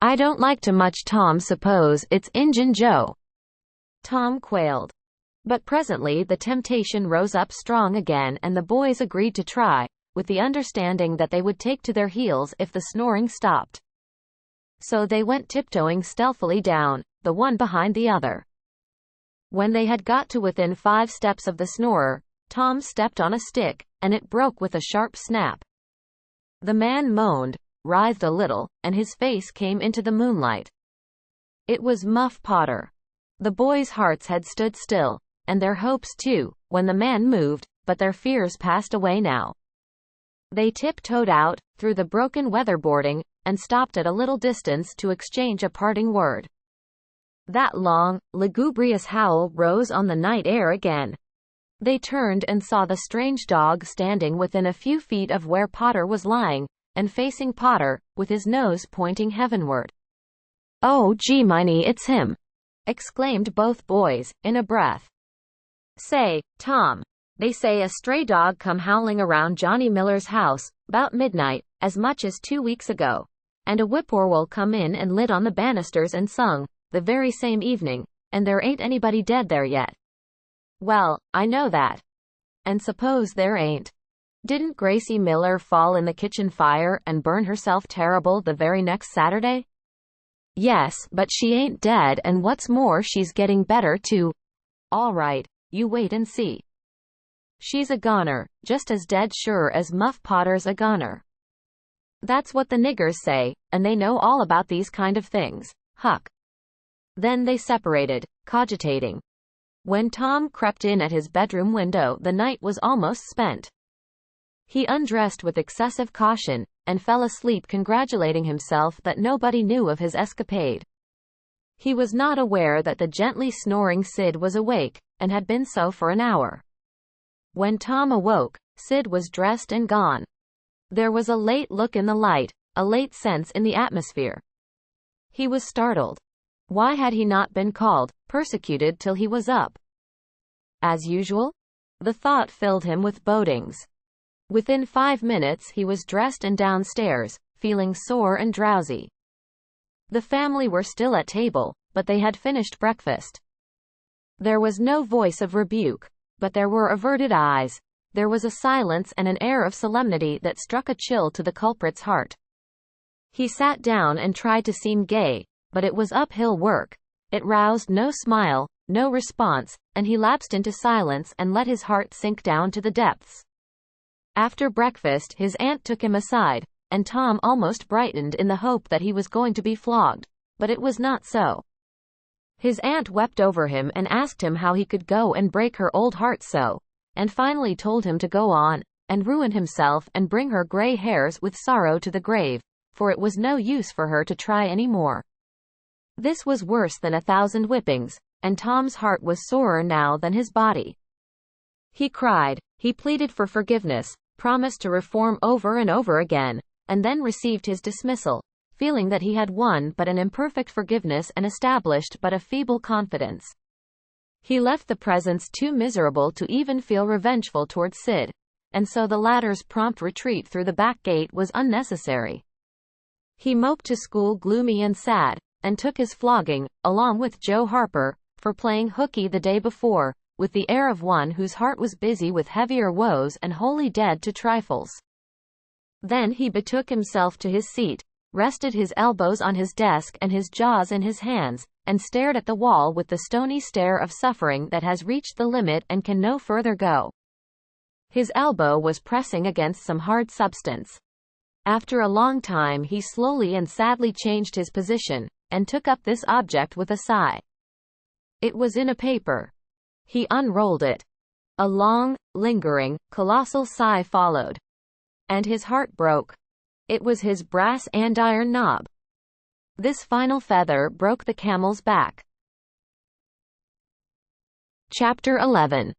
I don't like to much, Tom. Suppose it's Injun Joe. Tom quailed. But presently the temptation rose up strong again, and the boys agreed to try, with the understanding that they would take to their heels if the snoring stopped. So they went tiptoeing stealthily down, the one behind the other. When they had got to within 5 steps of the snorer, Tom stepped on a stick, and it broke with a sharp snap. The man moaned, writhed a little, and his face came into the moonlight. It was Muff Potter. The boys' hearts had stood still, and their hopes too, when the man moved, but their fears passed away now. They tiptoed out, through the broken weatherboarding, and stopped at a little distance to exchange a parting word. That long, lugubrious howl rose on the night air again. They turned and saw the strange dog standing within a few feet of where Potter was lying, and facing Potter, with his nose pointing heavenward. Oh, gee miny, it's him! Exclaimed both boys, in a breath. Say, Tom, they say a stray dog come howling around Johnny Miller's house, 'bout midnight, as much as 2 weeks ago. And a whippoorwill come in and lit on the banisters and sung, the very same evening, and there ain't anybody dead there yet. Well, I know that. And suppose there ain't. Didn't Gracie Miller fall in the kitchen fire and burn herself terrible the very next Saturday? Yes, but she ain't dead, and what's more, she's getting better too. All right, you wait and see. She's a goner, just as dead sure as Muff Potter's a goner. That's what the niggers say, and they know all about these kind of things, Huck. Then they separated, cogitating. When Tom crept in at his bedroom window, the night was almost spent. He undressed with excessive caution, and fell asleep congratulating himself that nobody knew of his escapade. He was not aware that the gently snoring Sid was awake, and had been so for an hour. When Tom awoke, Sid was dressed and gone. There was a late look in the light, a late sense in the atmosphere. He was startled. Why had he not been called, persecuted till he was up? As usual? The thought filled him with bodings. Within 5 minutes he was dressed and downstairs, feeling sore and drowsy. The family were still at table, but they had finished breakfast. There was no voice of rebuke, but there were averted eyes. There was a silence and an air of solemnity that struck a chill to the culprit's heart. He sat down and tried to seem gay, but it was uphill work. It roused no smile, no response, and he lapsed into silence and let his heart sink down to the depths. After breakfast his aunt took him aside, and Tom almost brightened in the hope that he was going to be flogged, but it was not so. His aunt wept over him and asked him how he could go and break her old heart so, and finally told him to go on, and ruin himself and bring her gray hairs with sorrow to the grave, for it was no use for her to try any more. This was worse than 1,000 whippings, and Tom's heart was sorer now than his body. He cried, he pleaded for forgiveness, promised to reform over and over again, and then received his dismissal, feeling that he had won but an imperfect forgiveness and established but a feeble confidence. He left the presence too miserable to even feel revengeful towards Sid, and so the latter's prompt retreat through the back gate was unnecessary. He moped to school gloomy and sad, and took his flogging, along with Joe Harper, for playing hooky the day before, with the air of one whose heart was busy with heavier woes and wholly dead to trifles. Then he betook himself to his seat, rested his elbows on his desk and his jaws in his hands, and stared at the wall with the stony stare of suffering that has reached the limit and can no further go. His elbow was pressing against some hard substance. After a long time he slowly and sadly changed his position, and took up this object with a sigh. It was in a paper. He unrolled it. A long, lingering, colossal sigh followed. And his heart broke. It was his brass andiron knob. This final feather broke the camel's back. Chapter 11.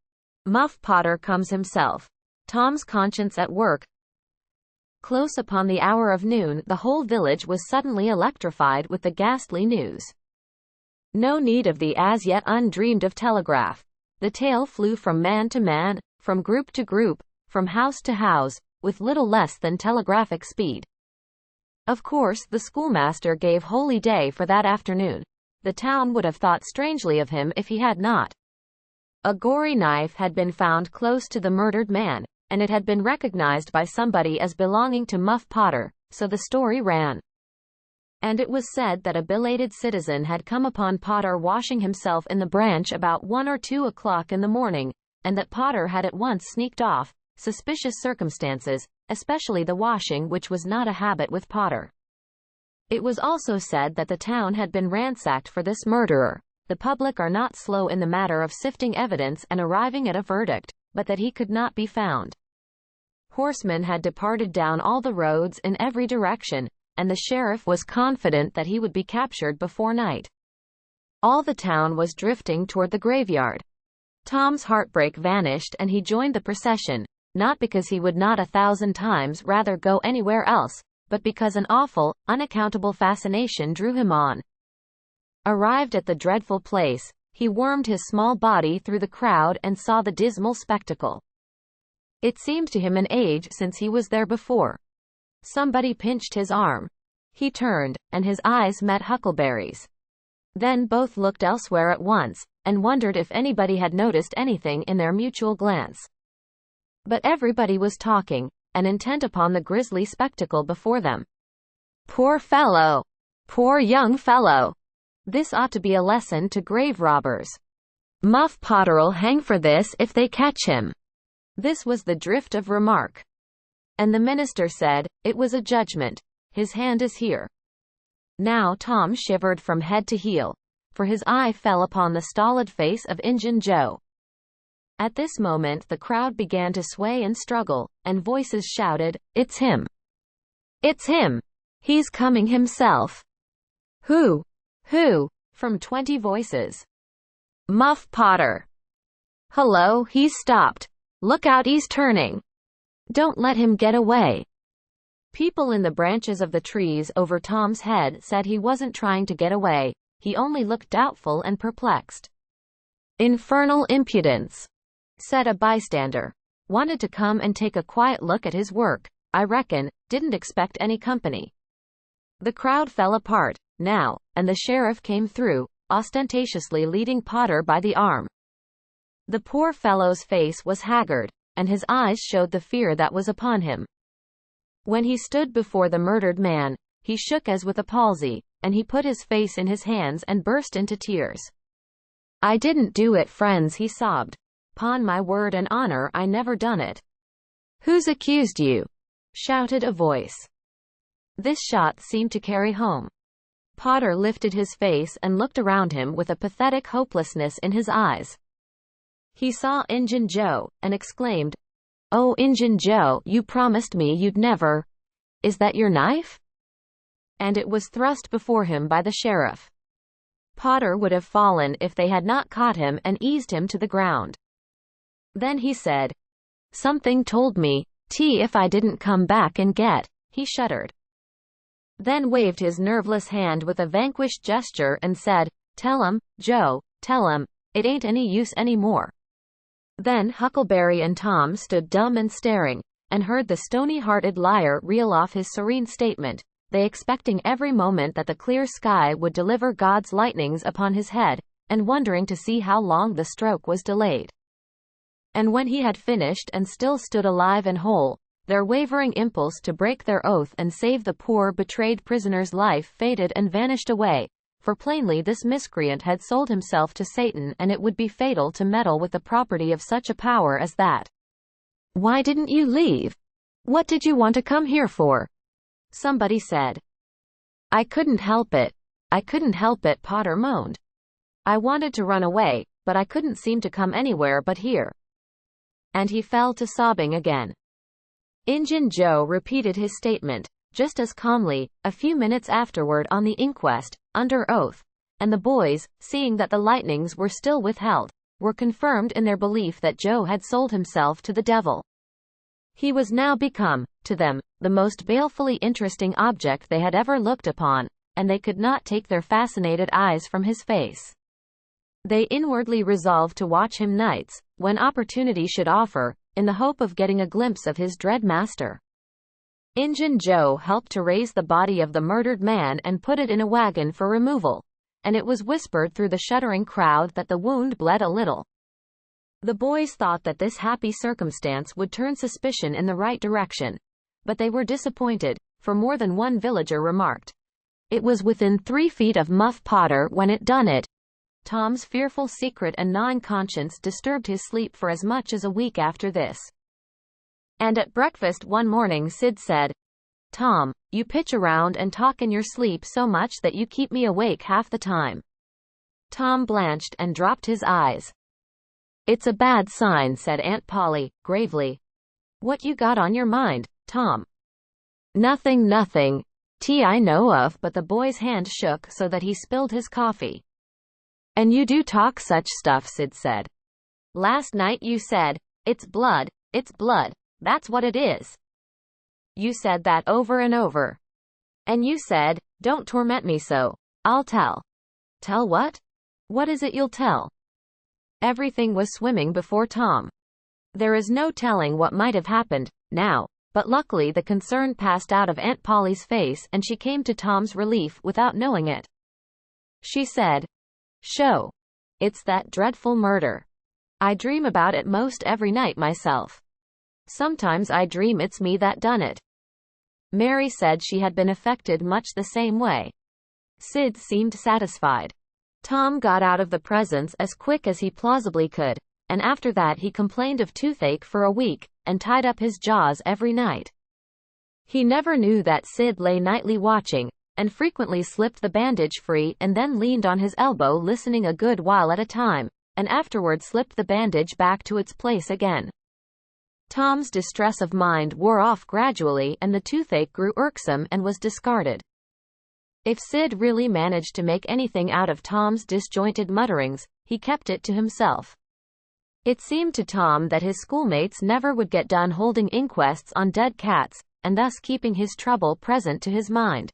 Muff Potter comes himself. Tom's conscience at work. Close upon the hour of noon, the whole village was suddenly electrified with the ghastly news. No need of the as yet undreamed of telegraph. The tale flew from man to man, from group to group, from house to house, with little less than telegraphic speed. Of course, the schoolmaster gave holy day for that afternoon. The town would have thought strangely of him if he had not. A gory knife had been found close to the murdered man, and it had been recognized by somebody as belonging to Muff Potter, so the story ran. And it was said that a belated citizen had come upon Potter washing himself in the branch about 1 or 2 o'clock in the morning, and that Potter had at once sneaked off. Suspicious circumstances, especially the washing, which was not a habit with Potter. It was also said that the town had been ransacked for this murderer. The public are not slow in the matter of sifting evidence and arriving at a verdict, but that he could not be found. Horsemen had departed down all the roads in every direction, and the sheriff was confident that he would be captured before night. All the town was drifting toward the graveyard. Tom's heartbreak vanished and he joined the procession, not because he would not 1,000 times rather go anywhere else, but because an awful, unaccountable fascination drew him on. Arrived at the dreadful place, he wormed his small body through the crowd and saw the dismal spectacle. It seemed to him an age since he was there before. Somebody pinched his arm. He turned, and his eyes met Huckleberry's. Then both looked elsewhere at once, and wondered if anybody had noticed anything in their mutual glance. But everybody was talking, and intent upon the grisly spectacle before them. Poor fellow! Poor young fellow! This ought to be a lesson to grave robbers. Muff Potter'll hang for this if they catch him. This was the drift of remark. And the minister said, it was a judgment. His hand is here. Now Tom shivered from head to heel, for his eye fell upon the stolid face of Injun Joe. At this moment the crowd began to sway and struggle, and voices shouted, "It's him! It's him! He's coming himself!" Who? Who? From 20 voices. Muff Potter! Hello, he's stopped! Look out, he's turning! Don't let him get away! People in the branches of the trees over Tom's head said he wasn't trying to get away, he only looked doubtful and perplexed. "Infernal impudence," said a bystander. "Wanted to come and take a quiet look at his work, I reckon, didn't expect any company." The crowd fell apart, now, and the sheriff came through, ostentatiously leading Potter by the arm. The poor fellow's face was haggard, and his eyes showed the fear that was upon him. When he stood before the murdered man, he shook as with a palsy, and he put his face in his hands and burst into tears. "I didn't do it, friends," he sobbed. "'Pon my word and honor, I never done it." "Who's accused you?" shouted a voice. This shot seemed to carry home. Potter lifted his face and looked around him with a pathetic hopelessness in his eyes. He saw Injun Joe, and exclaimed, "Oh, Injun Joe, you promised me you'd never— Is that your knife?" And it was thrust before him by the sheriff. Potter would have fallen if they had not caught him and eased him to the ground. Then he said, "Something told me, if I didn't come back and get—" He shuddered. Then waved his nerveless hand with a vanquished gesture and said, "Tell 'em, Joe, tell 'em, it ain't any use any more." Then Huckleberry and Tom stood dumb and staring, and heard the stony-hearted liar reel off his serene statement, they expecting every moment that the clear sky would deliver God's lightnings upon his head, and wondering to see how long the stroke was delayed. And when he had finished and still stood alive and whole, their wavering impulse to break their oath and save the poor betrayed prisoner's life faded and vanished away, for plainly this miscreant had sold himself to Satan, and it would be fatal to meddle with the property of such a power as that. "Why didn't you leave? What did you want to come here for?" somebody said. "I couldn't help it. I couldn't help it," Potter moaned. "I wanted to run away, but I couldn't seem to come anywhere but here." And he fell to sobbing again. Injun Joe repeated his statement, just as calmly, a few minutes afterward on the inquest, under oath, and the boys, seeing that the lightnings were still withheld, were confirmed in their belief that Joe had sold himself to the devil. He was now become, to them, the most balefully interesting object they had ever looked upon, and they could not take their fascinated eyes from his face. They inwardly resolved to watch him nights, when opportunity should offer, in the hope of getting a glimpse of his dread master. Injun Joe helped to raise the body of the murdered man and put it in a wagon for removal, and it was whispered through the shuddering crowd that the wound bled a little. The boys thought that this happy circumstance would turn suspicion in the right direction, but they were disappointed, for more than one villager remarked, "It was within 3 feet of Muff Potter when it done it." Tom's fearful secret and gnawing conscience disturbed his sleep for as much as a week after this. And at breakfast one morning Sid said, "Tom, you pitch around and talk in your sleep so much that you keep me awake half the time." Tom blanched and dropped his eyes. "It's a bad sign," said Aunt Polly, gravely. "What you got on your mind, Tom?" Nothing, I know of," but the boy's hand shook so that he spilled his coffee. "And you do talk such stuff," Sid said. "Last night you said, 'It's blood, that's what it is.' You said that over and over. And you said, 'Don't torment me so. I'll tell.'" "Tell what? What is it you'll tell?" Everything was swimming before Tom. There is no telling what might have happened, now, but luckily the concern passed out of Aunt Polly's face and she came to Tom's relief without knowing it. She said, "Sho. It's that dreadful murder. I dream about it most every night myself. Sometimes I dream it's me that done it." Mary said she had been affected much the same way. Sid seemed satisfied. Tom got out of the presence as quick as he plausibly could, and after that he complained of toothache for a week, and tied up his jaws every night. He never knew that Sid lay nightly watching, and frequently slipped the bandage free and then leaned on his elbow listening a good while at a time, and afterward slipped the bandage back to its place again. Tom's distress of mind wore off gradually and the toothache grew irksome and was discarded. If Sid really managed to make anything out of Tom's disjointed mutterings, he kept it to himself. It seemed to Tom that his schoolmates never would get done holding inquests on dead cats, and thus keeping his trouble present to his mind.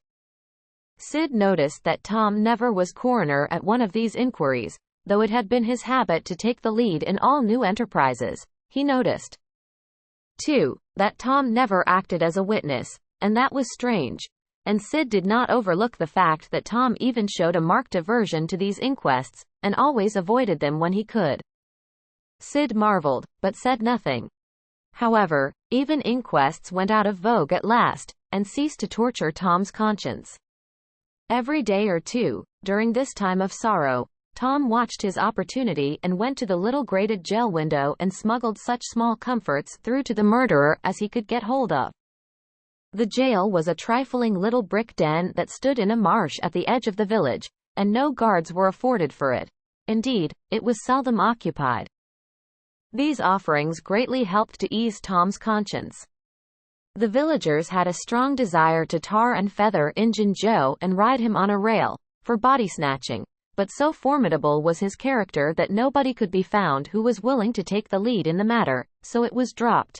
Sid noticed that Tom never was coroner at one of these inquiries, though it had been his habit to take the lead in all new enterprises. He noticed, too, that Tom never acted as a witness, and that was strange. And Sid did not overlook the fact that Tom even showed a marked aversion to these inquests, and always avoided them when he could. Sid marveled, but said nothing. However, even inquests went out of vogue at last, and ceased to torture Tom's conscience. Every day or two, during this time of sorrow, Tom watched his opportunity and went to the little grated jail window and smuggled such small comforts through to the murderer as he could get hold of. The jail was a trifling little brick den that stood in a marsh at the edge of the village, and no guards were afforded for it. Indeed, it was seldom occupied. These offerings greatly helped to ease Tom's conscience. The villagers had a strong desire to tar and feather Injun Joe and ride him on a rail, for body snatching, but so formidable was his character that nobody could be found who was willing to take the lead in the matter, so it was dropped.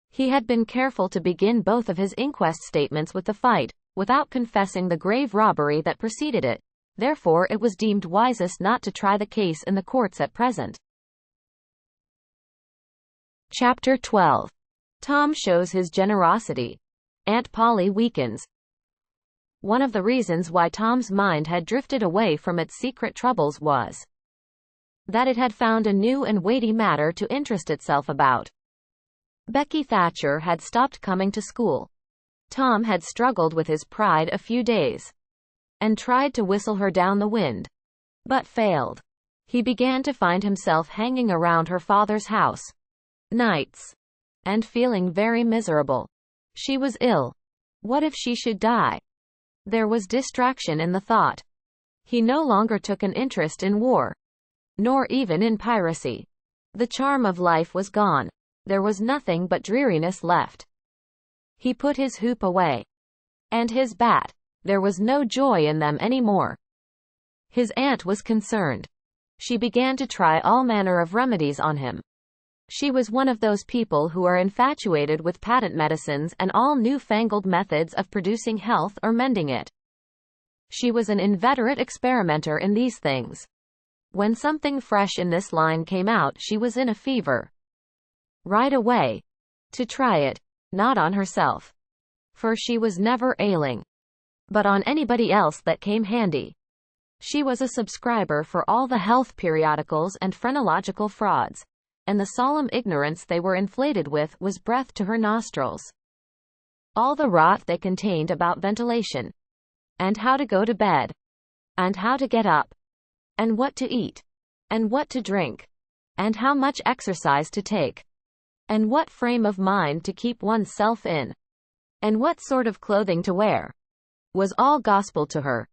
He had been careful to begin both of his inquest statements with the fight, without confessing the grave robbery that preceded it. Therefore it was deemed wisest not to try the case in the courts at present. Chapter 12. Tom shows his generosity. Aunt Polly weakens. One of the reasons why Tom's mind had drifted away from its secret troubles was that it had found a new and weighty matter to interest itself about. Becky Thatcher had stopped coming to school. Tom had struggled with his pride a few days, and tried to whistle her down the wind, but failed. He began to find himself hanging around her father's house nights, and feeling very miserable. She was ill. What if she should die? There was distraction in the thought. He no longer took an interest in war, nor even in piracy. The charm of life was gone. There was nothing but dreariness left. He put his hoop away, and his bat. There was no joy in them anymore. His aunt was concerned. She began to try all manner of remedies on him. She was one of those people who are infatuated with patent medicines and all new-fangled methods of producing health or mending it. She was an inveterate experimenter in these things. When something fresh in this line came out, she was in a fever. Right away. To try it. Not on herself, for she was never ailing, but on anybody else that came handy. She was a subscriber for all the health periodicals and phrenological frauds, and the solemn ignorance they were inflated with was breath to her nostrils. All the rot they contained about ventilation, and how to go to bed, and how to get up, and what to eat, and what to drink, and how much exercise to take, and what frame of mind to keep oneself in, and what sort of clothing to wear, was all gospel to her.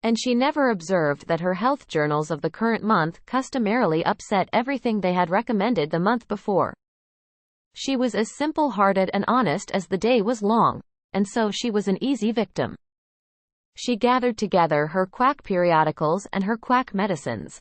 And she never observed that her health journals of the current month customarily upset everything they had recommended the month before. She was as simple-hearted and honest as the day was long, and so she was an easy victim. She gathered together her quack periodicals and her quack medicines,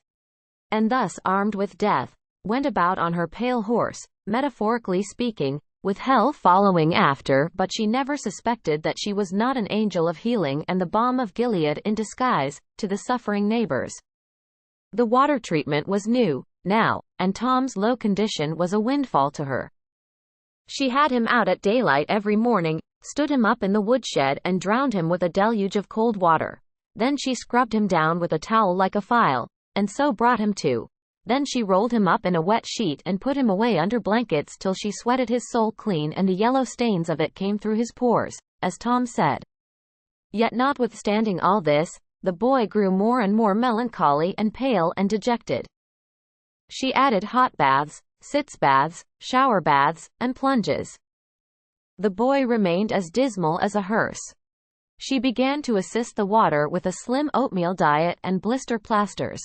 and thus, armed with death, went about on her pale horse, metaphorically speaking, with hell following after, but she never suspected that she was not an angel of healing and the balm of Gilead in disguise, to the suffering neighbors. The water treatment was new, now, and Tom's low condition was a windfall to her. She had him out at daylight every morning, stood him up in the woodshed and drowned him with a deluge of cold water. Then she scrubbed him down with a towel like a file, and so brought him to. Then she rolled him up in a wet sheet and put him away under blankets till she sweated his soul clean and the yellow stains of it came through his pores, as Tom said. Yet notwithstanding all this, the boy grew more and more melancholy and pale and dejected. She added hot baths, sitz baths, shower baths, and plunges. The boy remained as dismal as a hearse. She began to assist the water with a slim oatmeal diet and blister plasters.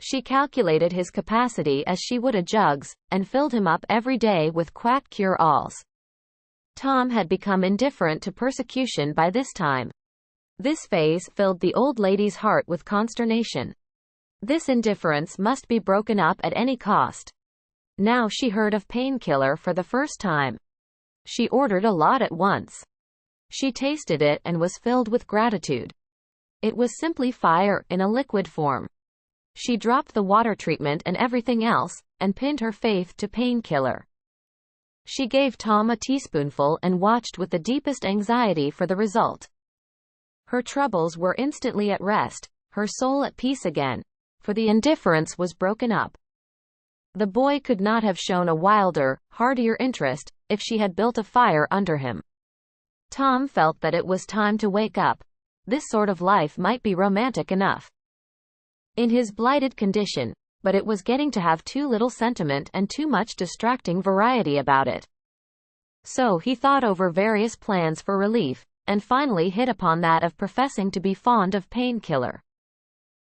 She calculated his capacity as she would a jug's, and filled him up every day with quack cure-alls. Tom had become indifferent to persecution by this time. This phase filled the old lady's heart with consternation. This indifference must be broken up at any cost. Now she heard of painkiller for the first time. She ordered a lot at once. She tasted it and was filled with gratitude. It was simply fire in a liquid form. She dropped the water treatment and everything else, and pinned her faith to painkiller. She gave Tom a teaspoonful and watched with the deepest anxiety for the result. Her troubles were instantly at rest, her soul at peace again, for the indifference was broken up. The boy could not have shown a wilder, heartier interest, if she had built a fire under him. Tom felt that it was time to wake up. This sort of life might be romantic enough in his blighted condition, but it was getting to have too little sentiment and too much distracting variety about it. So he thought over various plans for relief, and finally hit upon that of professing to be fond of painkiller.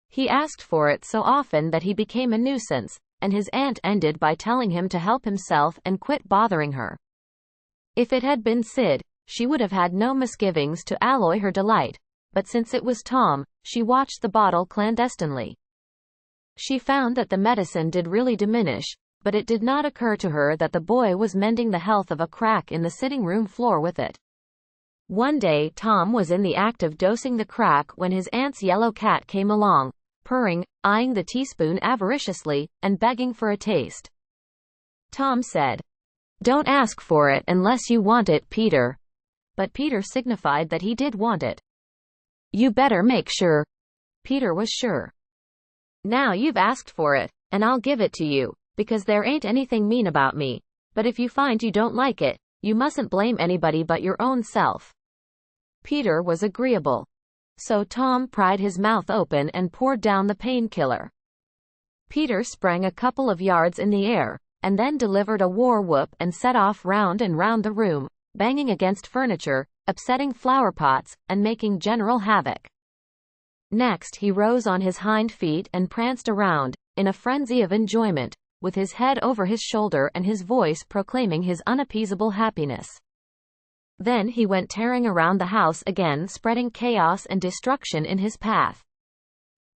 He asked for it so often that he became a nuisance, and his aunt ended by telling him to help himself and quit bothering her. If it had been Sid, she would have had no misgivings to alloy her delight, but since it was Tom, she watched the bottle clandestinely. She found that the medicine did really diminish, but it did not occur to her that the boy was mending the health of a crack in the sitting room floor with it. One day Tom was in the act of dosing the crack when his aunt's yellow cat came along, purring, eyeing the teaspoon avariciously, and begging for a taste. Tom said, "Don't ask for it unless you want it, Peter." But Peter signified that he did want it. "You better make sure." Peter was sure. "Now you've asked for it, and I'll give it to you, because there ain't anything mean about me. But if you find you don't like it, you mustn't blame anybody but your own self." Peter was agreeable. So Tom pried his mouth open and poured down the painkiller. Peter sprang a couple of yards in the air, and then delivered a war whoop and set off round and round the room, banging against furniture, upsetting flower pots, and making general havoc. Next he rose on his hind feet and pranced around, in a frenzy of enjoyment, with his head over his shoulder and his voice proclaiming his unappeasable happiness. Then he went tearing around the house again, spreading chaos and destruction in his path.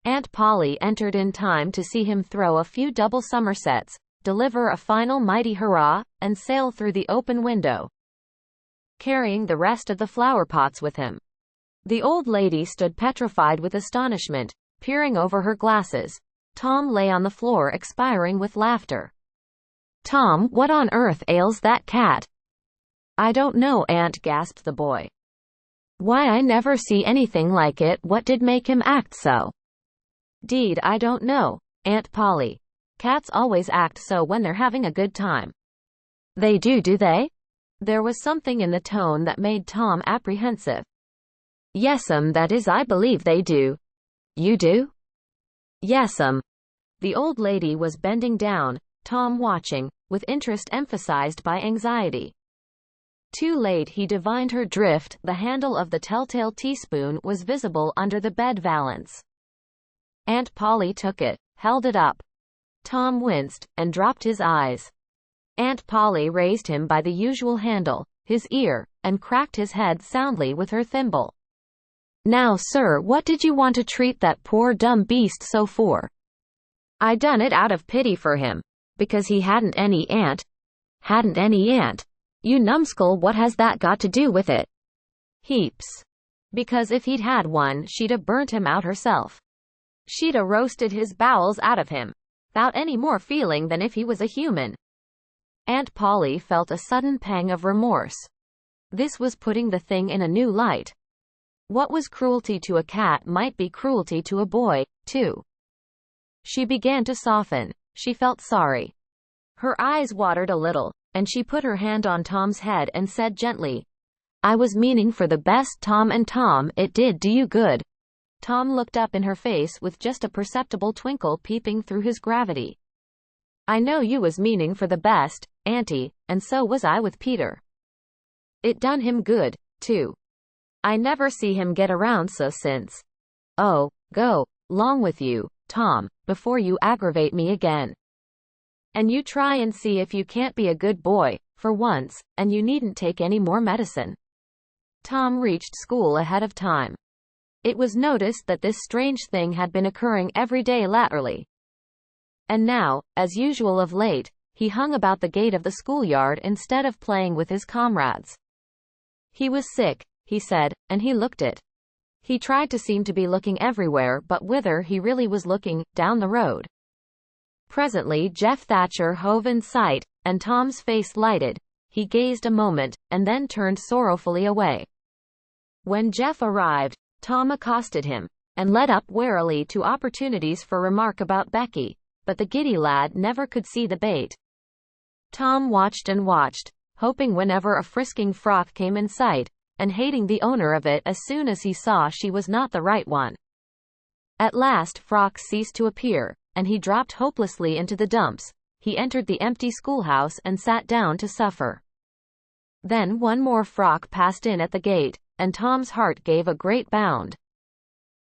Aunt Polly entered in time to see him throw a few double somersets, deliver a final mighty hurrah, and sail through the open window, carrying the rest of the flower pots with him. The old lady stood petrified with astonishment, peering over her glasses. Tom lay on the floor expiring with laughter. "Tom, what on earth ails that cat?" "I don't know, Aunt," gasped the boy. "Why, I never see anything like it. What did make him act so?" "'Deed, I don't know, Aunt Polly. Cats always act so when they're having a good time." "They do they?" There was something in the tone that made Tom apprehensive. "Yes'm, that is, I believe they do." "You do?" "Yes'm." The old lady was bending down, Tom watching, with interest emphasized by anxiety. Too late he divined her drift. The handle of the telltale teaspoon was visible under the bed valance. Aunt Polly took it, held it up. Tom winced, and dropped his eyes. Aunt Polly raised him by the usual handle, his ear, and cracked his head soundly with her thimble. "Now, sir, what did you want to treat that poor dumb beast so for?" "I done it out of pity for him, because he hadn't any aunt." "Hadn't any aunt? You numbskull, what has that got to do with it?" "Heaps. Because if he'd had one, she'd a burnt him out herself. She'd a roasted his bowels out of him, 'thout any more feeling than if he was a human." Aunt Polly felt a sudden pang of remorse. This was putting the thing in a new light. What was cruelty to a cat might be cruelty to a boy, too. She began to soften. She felt sorry. Her eyes watered a little, and she put her hand on Tom's head and said gently, "I was meaning for the best, Tom, and Tom, it did do you good." Tom looked up in her face with just a perceptible twinkle peeping through his gravity. "I know you was meaning for the best, Auntie, and so was I with Peter. It done him good, too. I never see him get around so since. Oh, go 'long with you, Tom, before you aggravate me again. And you try and see if you can't be a good boy, for once, and you needn't take any more medicine." Tom reached school ahead of time. It was noticed that this strange thing had been occurring every day latterly. And now, as usual of late, he hung about the gate of the schoolyard instead of playing with his comrades. He was sick, he said, and he looked it. He tried to seem to be looking everywhere, but whither he really was looking, down the road. Presently Jeff Thatcher hove in sight, and Tom's face lighted. He gazed a moment, and then turned sorrowfully away. When Jeff arrived, Tom accosted him, and led up warily to opportunities for remark about Becky, but the giddy lad never could see the bait. Tom watched and watched, hoping whenever a frisking frock came in sight, and hating the owner of it as soon as he saw she was not the right one. At last frocks ceased to appear, and he dropped hopelessly into the dumps. He entered the empty schoolhouse and sat down to suffer. Then one more frock passed in at the gate, and Tom's heart gave a great bound.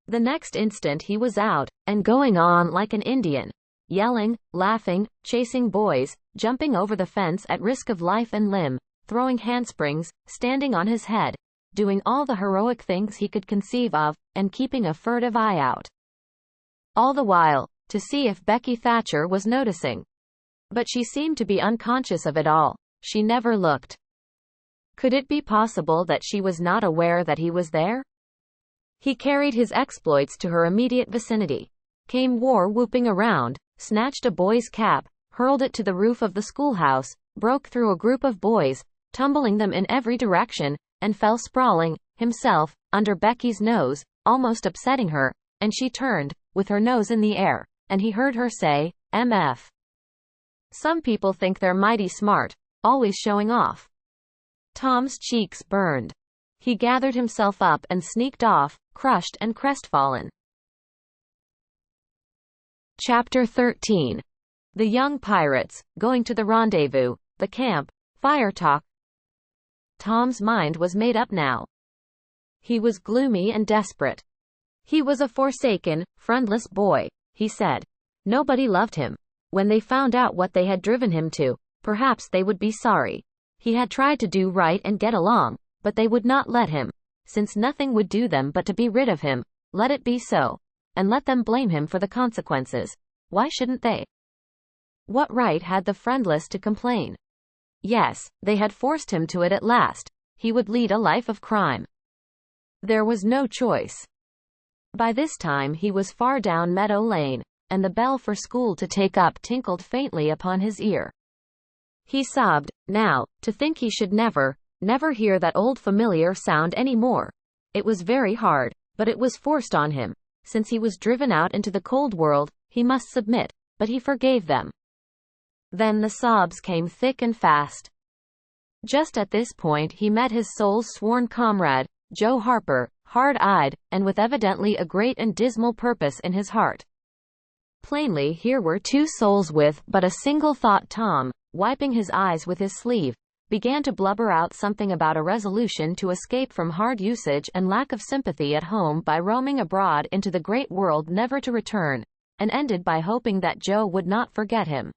The next instant he was out, and going on like an Indian, yelling, laughing, chasing boys, jumping over the fence at risk of life and limb, throwing handsprings, standing on his head, doing all the heroic things he could conceive of, and keeping a furtive eye out. All the while, to see if Becky Thatcher was noticing. But she seemed to be unconscious of it all. She never looked. Could it be possible that she was not aware that he was there? He carried his exploits to her immediate vicinity, came war-whooping around, snatched a boy's cap, hurled it to the roof of the schoolhouse, broke through a group of boys, tumbling them in every direction, and fell sprawling, himself, under Becky's nose, almost upsetting her, and she turned, with her nose in the air, and he heard her say, "MF." Some people think they're mighty smart, always showing off. Tom's cheeks burned. He gathered himself up and sneaked off, crushed and crestfallen. Chapter 13. The young pirates, going to the rendezvous, the camp, fire talk. Tom's mind was made up now. He was gloomy and desperate. He was a forsaken, friendless boy, he said. Nobody loved him. When they found out what they had driven him to, perhaps they would be sorry. He had tried to do right and get along, but they would not let him. Since nothing would do them but to be rid of him, let it be so. And let them blame him for the consequences. Why shouldn't they? What right had the friendless to complain? Yes, they had forced him to it at last. He would lead a life of crime. There was no choice. By this time he was far down Meadow Lane, and the bell for school to take up tinkled faintly upon his ear. He sobbed, now, to think he should never hear that old familiar sound any more. It was very hard, but it was forced on him. Since he was driven out into the cold world, he must submit, but he forgave them. Then the sobs came thick and fast. Just at this point he met his soul's sworn comrade, Joe Harper, hard-eyed, and with evidently a great and dismal purpose in his heart. Plainly here were two souls with but a single thought. Tom, wiping his eyes with his sleeve, began to blubber out something about a resolution to escape from hard usage and lack of sympathy at home by roaming abroad into the great world never to return, and ended by hoping that Joe would not forget him.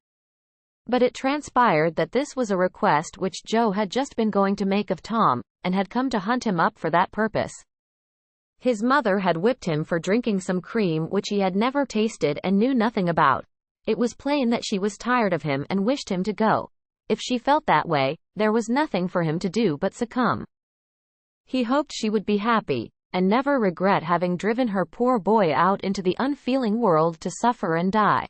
But it transpired that this was a request which Joe had just been going to make of Tom, and had come to hunt him up for that purpose. His mother had whipped him for drinking some cream which he had never tasted and knew nothing about. It was plain that she was tired of him and wished him to go. If she felt that way, there was nothing for him to do but succumb. He hoped she would be happy, and never regret having driven her poor boy out into the unfeeling world to suffer and die.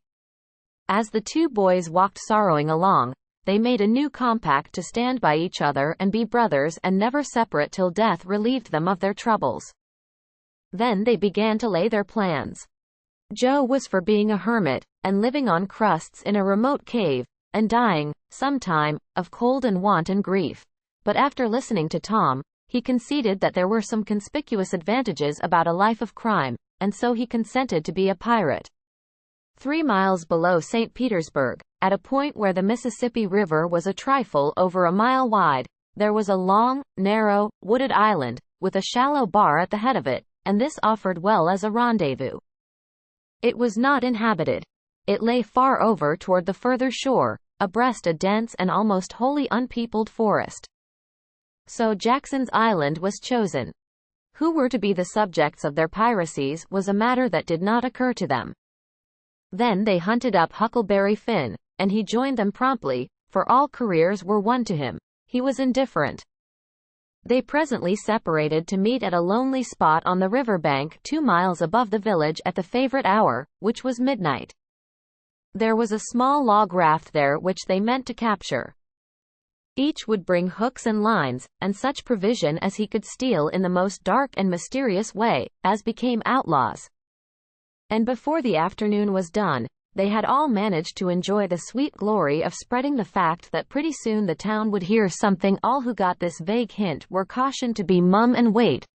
As the two boys walked sorrowing along, they made a new compact to stand by each other and be brothers and never separate till death relieved them of their troubles. Then they began to lay their plans. Joe was for being a hermit, and living on crusts in a remote cave, and dying, sometime, of cold and want and grief. But after listening to Tom, he conceded that there were some conspicuous advantages about a life of crime, and so he consented to be a pirate. 3 miles below St. Petersburg, at a point where the Mississippi River was a trifle over a mile wide, there was a long, narrow, wooded island, with a shallow bar at the head of it, and this offered well as a rendezvous. It was not inhabited. It lay far over toward the further shore, abreast a dense and almost wholly unpeopled forest. So Jackson's Island was chosen. Who were to be the subjects of their piracies was a matter that did not occur to them. Then they hunted up Huckleberry Finn, and he joined them promptly, for all careers were one to him. He was indifferent. They presently separated to meet at a lonely spot on the river bank 2 miles above the village at the favorite hour, which was midnight. There was a small log raft there which they meant to capture. Each would bring hooks and lines, and such provision as he could steal in the most dark and mysterious way, as became outlaws. And before the afternoon was done, they had all managed to enjoy the sweet glory of spreading the fact that pretty soon the town would hear something. All who got this vague hint were cautioned to be mum and wait.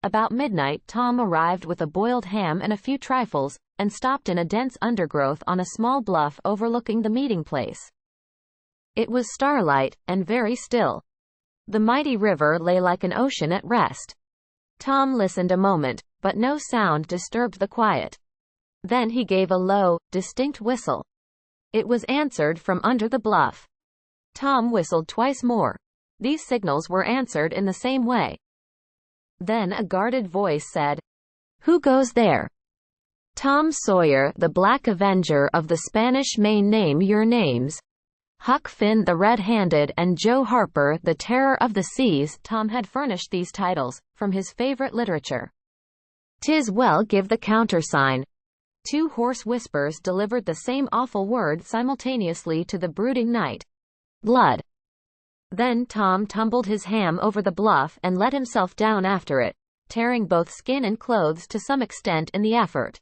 About midnight Tom arrived with a boiled ham and a few trifles, and stopped in a dense undergrowth on a small bluff overlooking the meeting place. It was starlight, and very still. The mighty river lay like an ocean at rest. Tom listened a moment, but no sound disturbed the quiet. Then he gave a low, distinct whistle. It was answered from under the bluff. Tom whistled twice more. These signals were answered in the same way. Then a guarded voice said, "Who goes there?" "Tom Sawyer, the Black Avenger of the Spanish Main. Name your names." "Huck Finn the Red-Handed and Joe Harper, the Terror of the Seas." Tom had furnished these titles from his favorite literature. "'Tis well, give the countersign." Two hoarse whispers delivered the same awful word simultaneously to the brooding night. "Blood." Then Tom tumbled his ham over the bluff and let himself down after it, tearing both skin and clothes to some extent in the effort.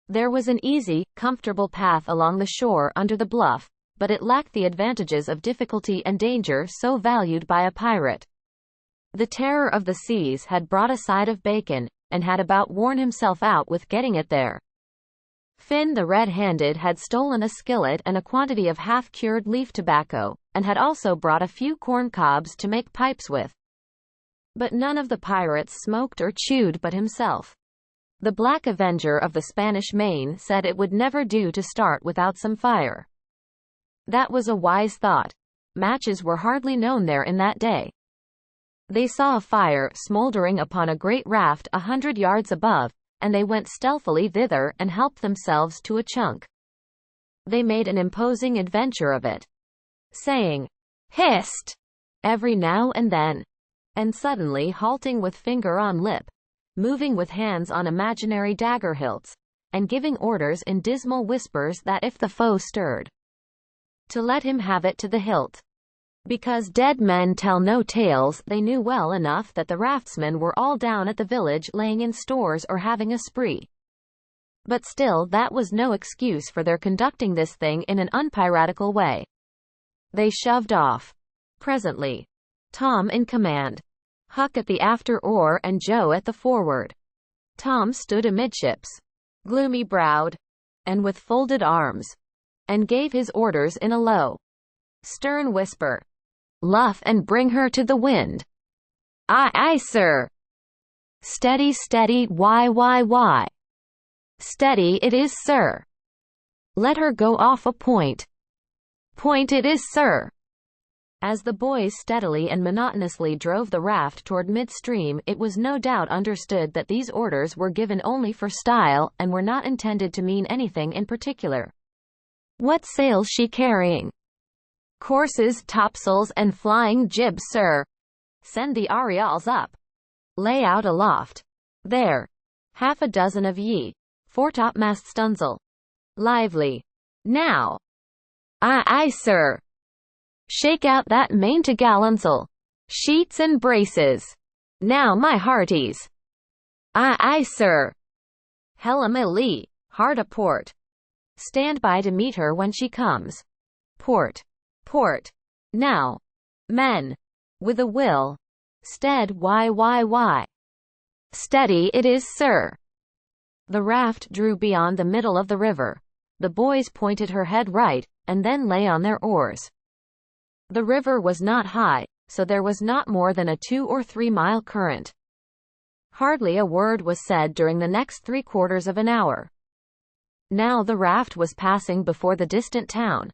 There was an easy, comfortable path along the shore under the bluff, but it lacked the advantages of difficulty and danger so valued by a pirate. The Terror of the Seas had brought a side of bacon, and had about worn himself out with getting it there. Finn the Red-Handed had stolen a skillet and a quantity of half-cured leaf tobacco, and had also brought a few corn cobs to make pipes with. But none of the pirates smoked or chewed but himself. The Black Avenger of the Spanish Main said it would never do to start without some fire. That was a wise thought. Matches were hardly known there in that day. They saw a fire smoldering upon a great raft 100 yards above, and they went stealthily thither and helped themselves to a chunk. They made an imposing adventure of it, saying, "Hist!" every now and then, and suddenly halting with finger on lip, moving with hands on imaginary dagger hilts, and giving orders in dismal whispers that if the foe stirred, to let him have it to the hilt. Because dead men tell no tales, they knew well enough that the raftsmen were all down at the village laying in stores or having a spree. But still that was no excuse for their conducting this thing in an unpiratical way. They shoved off. Presently, Tom in command, Huck at the after oar and Joe at the forward. Tom stood amidships, gloomy-browed, and with folded arms, and gave his orders in a low, stern whisper. "Luff and bring her to the wind." "Aye, aye, sir." "Steady, steady, why. "Steady it is, sir." "Let her go off a point." "Point it is, sir." As the boys steadily and monotonously drove the raft toward midstream, it was no doubt understood that these orders were given only for style, and were not intended to mean anything in particular. "What sail's she carrying?" "Courses, topsails, and flying jibs, sir." "Send the aerials up." "Lay out aloft." "There. Half a dozen of ye. Foretopmast stunsail." "Lively. Now." "Aye, aye, sir." "Shake out that main-topgallantsail. Sheets and braces. Now, my hearties." "Aye, aye, sir." "Helm a lee, hard a port. Stand by to meet her when she comes. Port. Port. Now, men. With a will. Stead, why. Steady it is, sir." The raft drew beyond the middle of the river. The boys pointed her head right, and then lay on their oars. The river was not high, so there was not more than a 2 or 3 mile current. Hardly a word was said during the next 3/4 of an hour. Now the raft was passing before the distant town.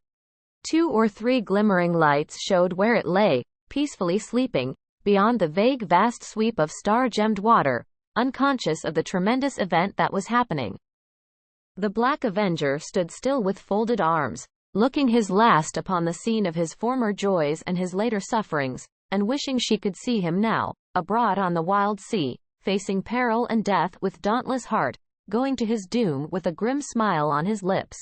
2 or 3 glimmering lights showed where it lay, peacefully sleeping, beyond the vague vast sweep of star-gemmed water, unconscious of the tremendous event that was happening. The Black Avenger stood still with folded arms, looking his last upon the scene of his former joys and his later sufferings, and wishing she could see him now, abroad on the wild sea, facing peril and death with dauntless heart, going to his doom with a grim smile on his lips.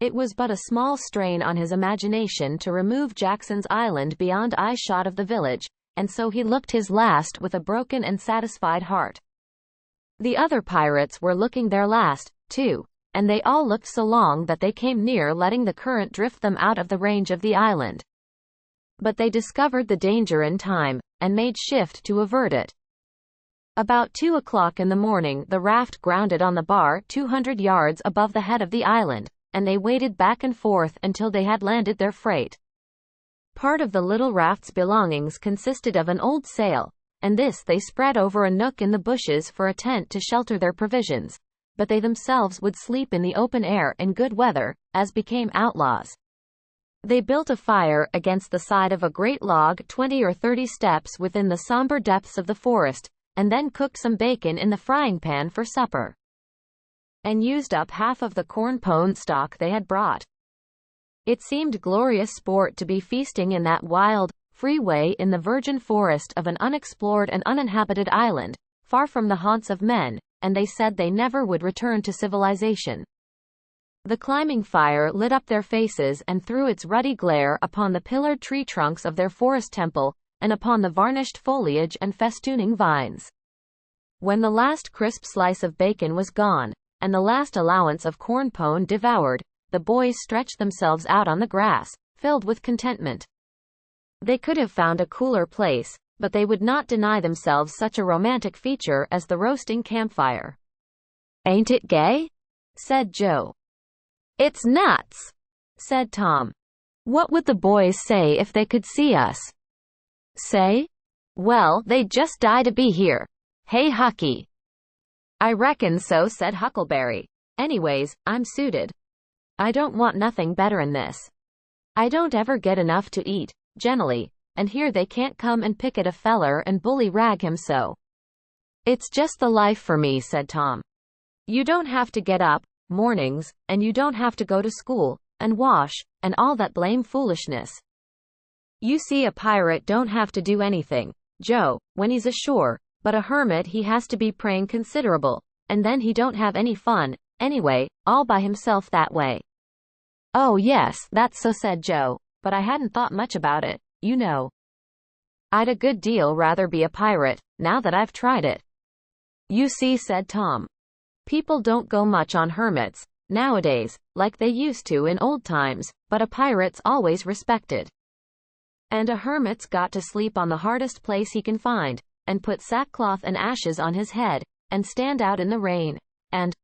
It was but a small strain on his imagination to remove Jackson's Island beyond eye-shot of the village, and so he looked his last with a broken and satisfied heart. The other pirates were looking their last, too, and they all looked so long that they came near letting the current drift them out of the range of the island. But they discovered the danger in time, and made shift to avert it. About 2 o'clock in the morning the raft grounded on the bar 200 yards above the head of the island, and they waded back and forth until they had landed their freight. Part of the little raft's belongings consisted of an old sail, and this they spread over a nook in the bushes for a tent to shelter their provisions, but they themselves would sleep in the open air in good weather, as became outlaws. They built a fire against the side of a great log 20 or 30 steps within the somber depths of the forest, and then cooked some bacon in the frying pan for supper, and used up half of the corn pone stock they had brought. It seemed glorious sport to be feasting in that wild, free way in the virgin forest of an unexplored and uninhabited island, far from the haunts of men, and they said they never would return to civilization. The climbing fire lit up their faces and threw its ruddy glare upon the pillared tree trunks of their forest temple, and upon the varnished foliage and festooning vines. When the last crisp slice of bacon was gone, and the last allowance of corn pone devoured, the boys stretched themselves out on the grass, filled with contentment. They could have found a cooler place, but they would not deny themselves such a romantic feature as the roasting campfire. "Ain't it gay?" said Joe. "It's nuts," said Tom. "What would the boys say if they could see us?" "Say? Well, they'd just die to be here. Hey, Hucky?" "I reckon so," said Huckleberry. "Anyways, I'm suited. I don't want nothing better'n this. I don't ever get enough to eat, generally, and here they can't come and pick at a feller and bully rag him so. It's just the life for me," said Tom. "You don't have to get up mornings, and you don't have to go to school, and wash, and all that blame foolishness. You see, a pirate don't have to do anything, Joe, when he's ashore, but a hermit he has to be praying considerable, and then he don't have any fun, anyway, all by himself that way." "Oh yes, that's so," said Joe, "but I hadn't thought much about it, you know. I'd a good deal rather be a pirate, now that I've tried it." "You see," said Tom, "people don't go much on hermits, nowadays, like they used to in old times, but a pirate's always respected. And a hermit's got to sleep on the hardest place he can find, and put sackcloth and ashes on his head, and stand out in the rain, and—"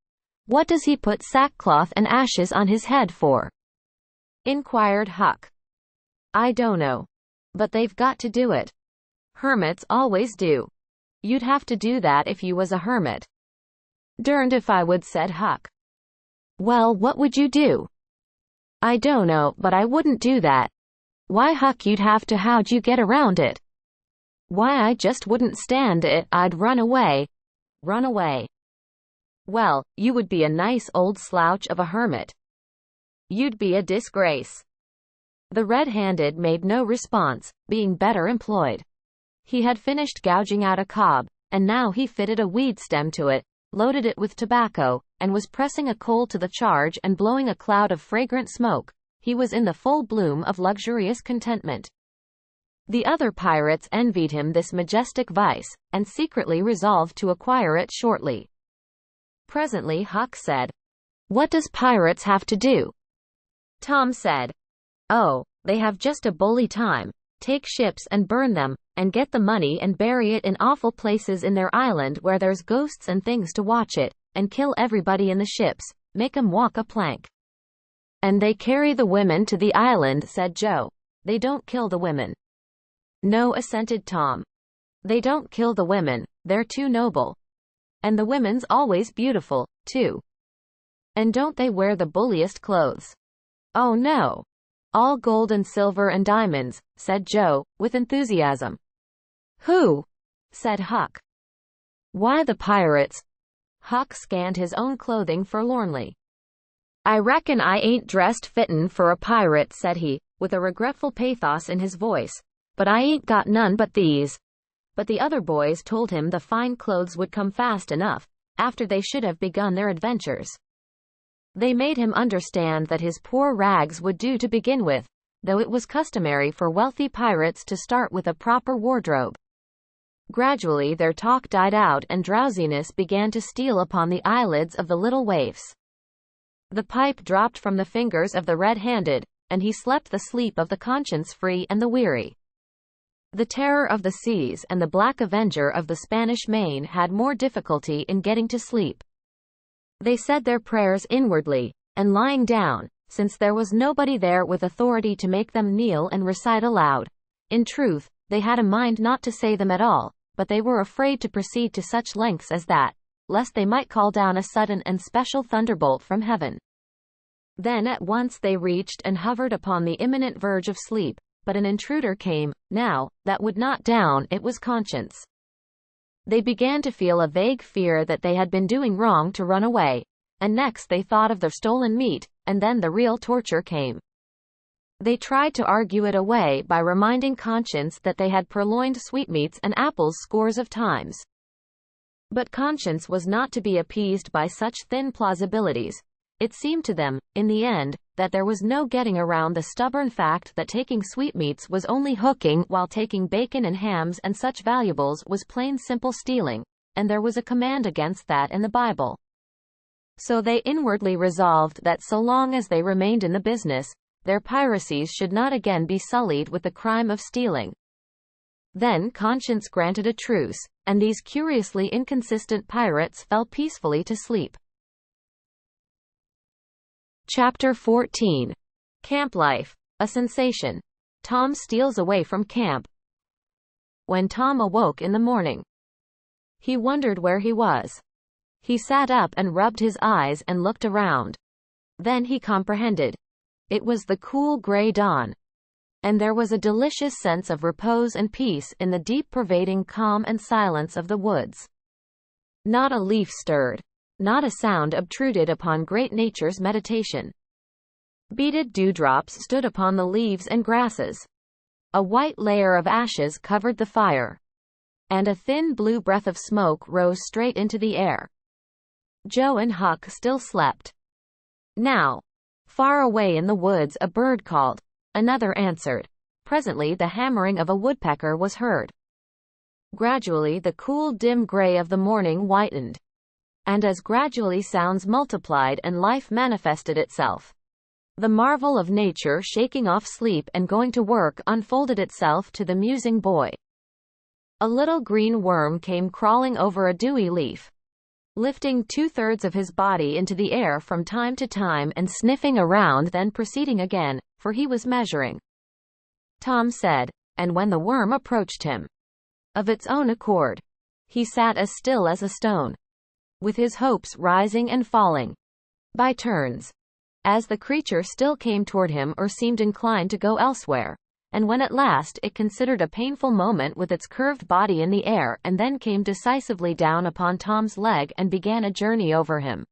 "What does he put sackcloth and ashes on his head for?" inquired Huck. "I dunno. But they've got to do it. Hermits always do. You'd have to do that if you was a hermit." "Derned if I would," said Huck. "Well, what would you do?" "I dunno, but I wouldn't do that." "Why, Huck, you'd have to. How'd you get around it?" "Why, I just wouldn't stand it. I'd run away." "Run away? Well, you would be a nice old slouch of a hermit. You'd be a disgrace." The red-handed made no response, being better employed. He had finished gouging out a cob, and now he fitted a weed stem to it, loaded it with tobacco, and was pressing a coal to the charge and blowing a cloud of fragrant smoke. He was in the full bloom of luxurious contentment. The other pirates envied him this majestic vice, and secretly resolved to acquire it shortly. Presently Huck said, "What does pirates have to do?" Tom said, "Oh, they have just a bully time. Take ships and burn them, and get the money and bury it in awful places in their island where there's ghosts and things to watch it, and kill everybody in the ships, make 'em walk a plank." "And they carry the women to the island," said Joe. "They don't kill the women." "No," assented Tom. "They don't kill the women, they're too noble. And the women's always beautiful, too." "And don't they wear the bulliest clothes?" "Oh no. All gold and silver and diamonds," said Joe, with enthusiasm. "Who?" said Huck. "Why, the pirates." Huck scanned his own clothing forlornly. "I reckon I ain't dressed fittin' for a pirate," said he, with a regretful pathos in his voice. "But I ain't got none but these." But the other boys told him the fine clothes would come fast enough, after they should have begun their adventures. They made him understand that his poor rags would do to begin with, though it was customary for wealthy pirates to start with a proper wardrobe. Gradually their talk died out and drowsiness began to steal upon the eyelids of the little waifs. The pipe dropped from the fingers of the red-handed, and he slept the sleep of the conscience-free and the weary. The terror of the seas and the black avenger of the Spanish Main had more difficulty in getting to sleep. They said their prayers inwardly, and lying down, since there was nobody there with authority to make them kneel and recite aloud. In truth, they had a mind not to say them at all, but they were afraid to proceed to such lengths as that, lest they might call down a sudden and special thunderbolt from heaven. Then at once they reached and hovered upon the imminent verge of sleep, but an intruder came, now, that would not down, it was conscience. They began to feel a vague fear that they had been doing wrong to run away, and next they thought of their stolen meat, and then the real torture came. They tried to argue it away by reminding conscience that they had purloined sweetmeats and apples scores of times. But conscience was not to be appeased by such thin plausibilities. It seemed to them, in the end, that there was no getting around the stubborn fact that taking sweetmeats was only hooking, while taking bacon and hams and such valuables was plain simple stealing, and there was a command against that in the Bible. So they inwardly resolved that so long as they remained in the business, their piracies should not again be sullied with the crime of stealing. Then conscience granted a truce, and these curiously inconsistent pirates fell peacefully to sleep. Chapter 14. Camp Life. A Sensation. Tom steals away from camp. When Tom awoke in the morning, he wondered where he was. He sat up and rubbed his eyes and looked around. Then he comprehended. It was the cool gray dawn, and there was a delicious sense of repose and peace in the deep pervading calm and silence of the woods. Not a leaf stirred. Not a sound obtruded upon great nature's meditation. Beaded dewdrops stood upon the leaves and grasses. A white layer of ashes covered the fire, and a thin blue breath of smoke rose straight into the air. Joe and Huck still slept. Now, far away in the woods a bird called. Another answered. Presently the hammering of a woodpecker was heard. Gradually the cool dim gray of the morning whitened. And as gradually sounds multiplied and life manifested itself, the marvel of nature shaking off sleep and going to work unfolded itself to the musing boy. A little green worm came crawling over a dewy leaf, lifting 2/3 of his body into the air from time to time and sniffing around, then proceeding again, for he was measuring. Tom said, and when the worm approached him, of its own accord, he sat as still as a stone, with his hopes rising and falling by turns, as the creature still came toward him or seemed inclined to go elsewhere, and when at last it considered a painful moment with its curved body in the air and then came decisively down upon Tom's leg and began a journey over him.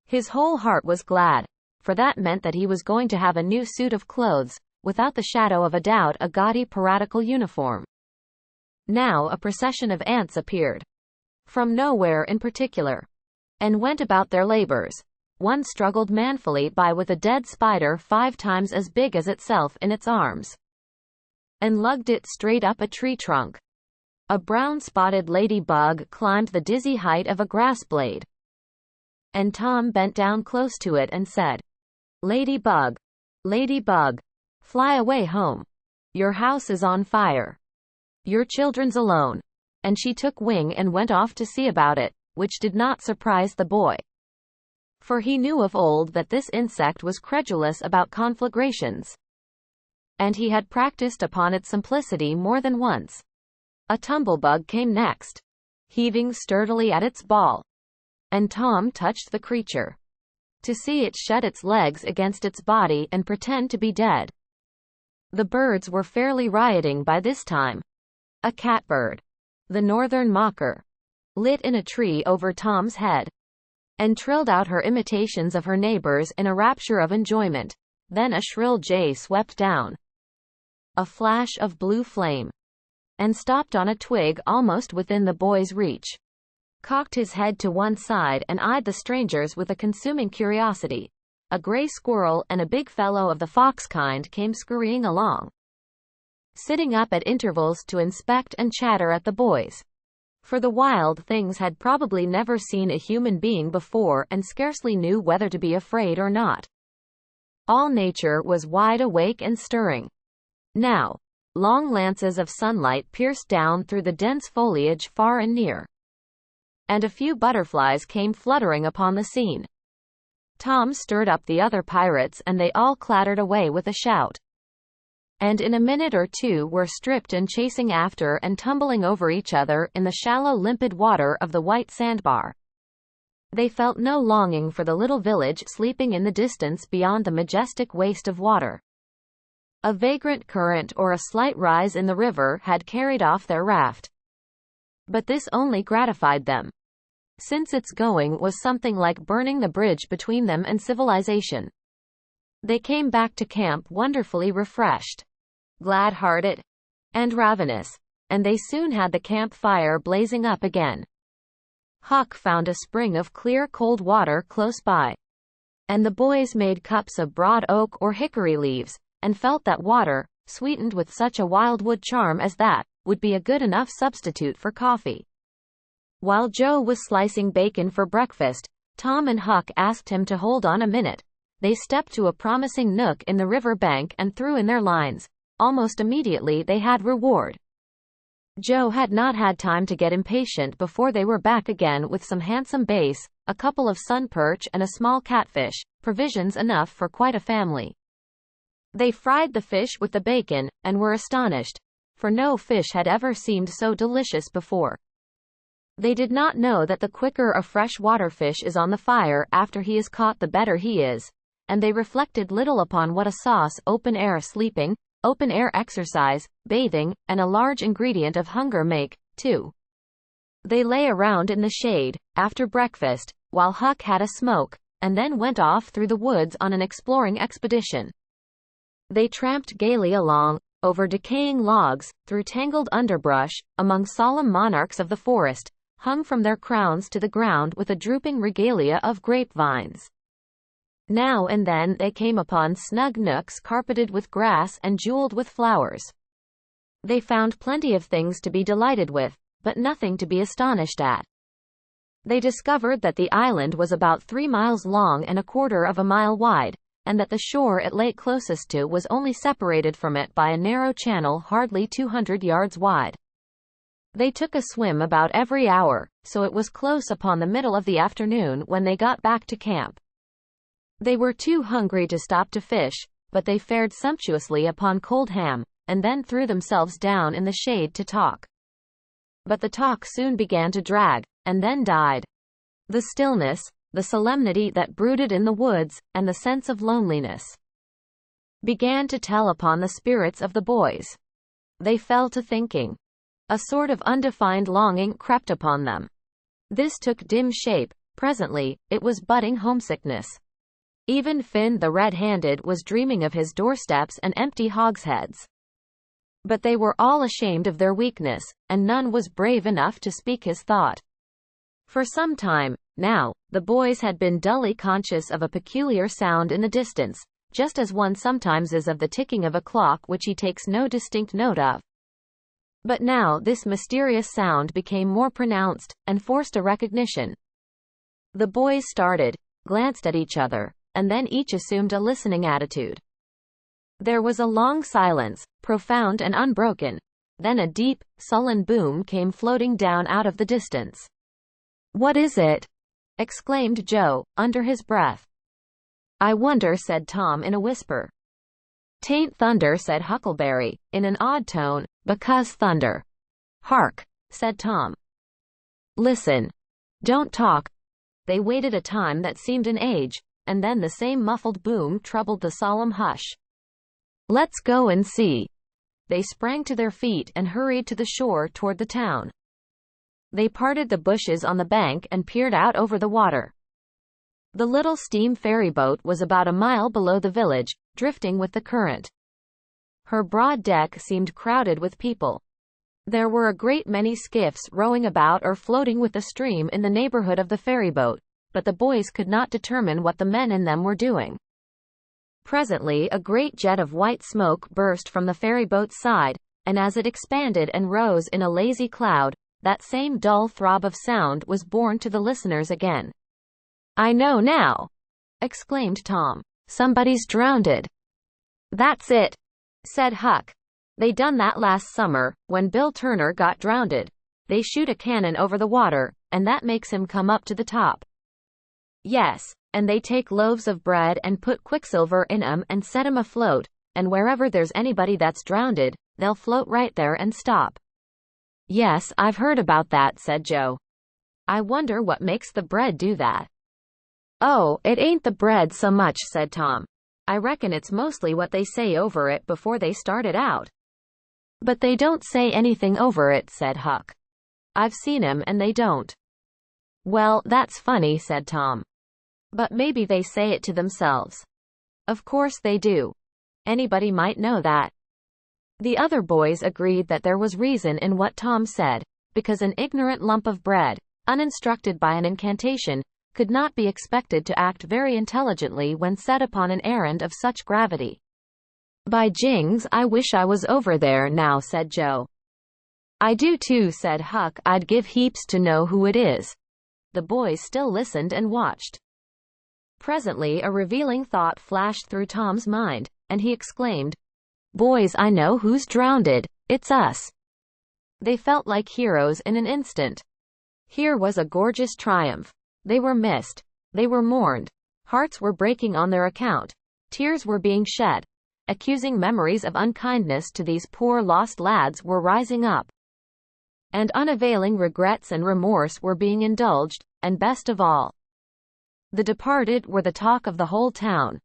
His whole heart was glad, for that meant that he was going to have a new suit of clothes, without the shadow of a doubt a gaudy piratical uniform. Now a procession of ants appeared, from nowhere in particular, and went about their labors. One struggled manfully by with a dead spider 5 times as big as itself in its arms, and lugged it straight up a tree trunk. A brown-spotted ladybug climbed the dizzy height of a grass blade, and Tom bent down close to it and said, "Ladybug, ladybug, fly away home. Your house is on fire. Your children's alone." And she took wing and went off to see about it, which did not surprise the boy, for he knew of old that this insect was credulous about conflagrations, and he had practiced upon its simplicity more than once. A tumblebug came next, heaving sturdily at its ball, and Tom touched the creature, to see it shut its legs against its body and pretend to be dead. The birds were fairly rioting by this time. A catbird, the northern mocker, lit in a tree over Tom's head, and trilled out her imitations of her neighbors in a rapture of enjoyment. Then a shrill jay swept down. a flash of blue flame, and stopped on a twig almost within the boy's reach. Cocked his head to one side and eyed the strangers with a consuming curiosity. A gray squirrel and a big fellow of the fox kind came scurrying along, sitting up at intervals to inspect and chatter at the boys. For the wild things had probably never seen a human being before and scarcely knew whether to be afraid or not. All nature was wide awake and stirring. Now, long lances of sunlight pierced down through the dense foliage far and near, and a few butterflies came fluttering upon the scene. Tom stirred up the other pirates and they all clattered away with a shout, and in a minute or two were stripped and chasing after and tumbling over each other in the shallow limpid water of the white sandbar. They felt no longing for the little village sleeping in the distance beyond the majestic waste of water. A vagrant current or a slight rise in the river had carried off their raft, but this only gratified them, since its going was something like burning the bridge between them and civilization. They came back to camp wonderfully refreshed, glad-hearted, and ravenous, and they soon had the camp fire blazing up again. Huck found a spring of clear cold water close by, and the boys made cups of broad oak or hickory leaves, and felt that water, sweetened with such a wildwood charm as that, would be a good enough substitute for coffee. While Joe was slicing bacon for breakfast, Tom and Huck asked him to hold on a minute. They stepped to a promising nook in the river bank and threw in their lines. Almost immediately they had reward. Joe had not had time to get impatient before they were back again with some handsome bass, a couple of sun perch and a small catfish, provisions enough for quite a family. They fried the fish with the bacon, and were astonished, for no fish had ever seemed so delicious before. They did not know that the quicker a fresh water fish is on the fire after he is caught the better he is, and they reflected little upon what a sauce open-air sleeping, open-air exercise, bathing, and a large ingredient of hunger make, too. They lay around in the shade, after breakfast, while Huck had a smoke, and then went off through the woods on an exploring expedition. They tramped gaily along, over decaying logs, through tangled underbrush, among solemn monarchs of the forest, hung from their crowns to the ground with a drooping regalia of grapevines. Now and then they came upon snug nooks carpeted with grass and jeweled with flowers. They found plenty of things to be delighted with, but nothing to be astonished at. They discovered that the island was about 3 miles long and 1/4 of a mile wide, and that the shore it lay closest to was only separated from it by a narrow channel hardly 200 yards wide. They took a swim about every hour, so it was close upon the middle of the afternoon when they got back to camp. They were too hungry to stop to fish, but they fared sumptuously upon cold ham, and then threw themselves down in the shade to talk. But the talk soon began to drag, and then died. The stillness, the solemnity that brooded in the woods, and the sense of loneliness began to tell upon the spirits of the boys. They fell to thinking. A sort of undefined longing crept upon them. This took dim shape. Presently, it was budding homesickness. Even Finn the red-handed was dreaming of his doorsteps and empty hogsheads. But they were all ashamed of their weakness, and none was brave enough to speak his thought. For some time, now, the boys had been dully conscious of a peculiar sound in the distance, just as one sometimes is of the ticking of a clock which he takes no distinct note of. But now this mysterious sound became more pronounced, and forced a recognition. The boys started, glanced at each other, and then each assumed a listening attitude. There was a long silence, profound and unbroken. Then a deep, sullen boom came floating down out of the distance. "What is it?" exclaimed Joe, under his breath. "I wonder," said Tom in a whisper. "'Tain't thunder," said Huckleberry, in an odd tone, "because thunder." "Hark!" said Tom. "Listen. Don't talk." They waited a time that seemed an age, and then the same muffled boom troubled the solemn hush. "Let's go and see." They sprang to their feet and hurried to the shore toward the town. They parted the bushes on the bank and peered out over the water. The little steam ferry boat was about a mile below the village, drifting with the current. Her broad deck seemed crowded with people. There were a great many skiffs rowing about or floating with the stream in the neighborhood of the ferryboat, but the boys could not determine what the men in them were doing. Presently a great jet of white smoke burst from the ferryboat's side, and as it expanded and rose in a lazy cloud, that same dull throb of sound was borne to the listeners again. "I know now!" exclaimed Tom. "Somebody's drownded." "That's it," said Huck. "They done that last summer, when Bill Turner got drownded. They shoot a cannon over the water, and that makes him come up to the top." "Yes, and they take loaves of bread and put quicksilver in 'em and set 'em afloat, and wherever there's anybody that's drownded, they'll float right there and stop." "Yes, I've heard about that," said Joe. "I wonder what makes the bread do that." "Oh, it ain't the bread so much," said Tom. "I reckon it's mostly what they say over it before they start it out." "But they don't say anything over it," said Huck. "I've seen 'em and they don't." "Well, that's funny," said Tom. "But maybe they say it to themselves." "Of course they do. Anybody might know that." The other boys agreed that there was reason in what Tom said, because an ignorant lump of bread, uninstructed by an incantation, could not be expected to act very intelligently when set upon an errand of such gravity. "By jings, I wish I was over there now," said Joe. "I do too," said Huck. "I'd give heaps to know who it is." The boys still listened and watched. Presently a revealing thought flashed through Tom's mind, and he exclaimed, "Boys, I know who's drownded. It's us." They felt like heroes in an instant. Here was a gorgeous triumph. They were missed. They were mourned. Hearts were breaking on their account. Tears were being shed. Accusing memories of unkindness to these poor lost lads were rising up. And unavailing regrets and remorse were being indulged, and best of all, the departed were the talk of the whole town,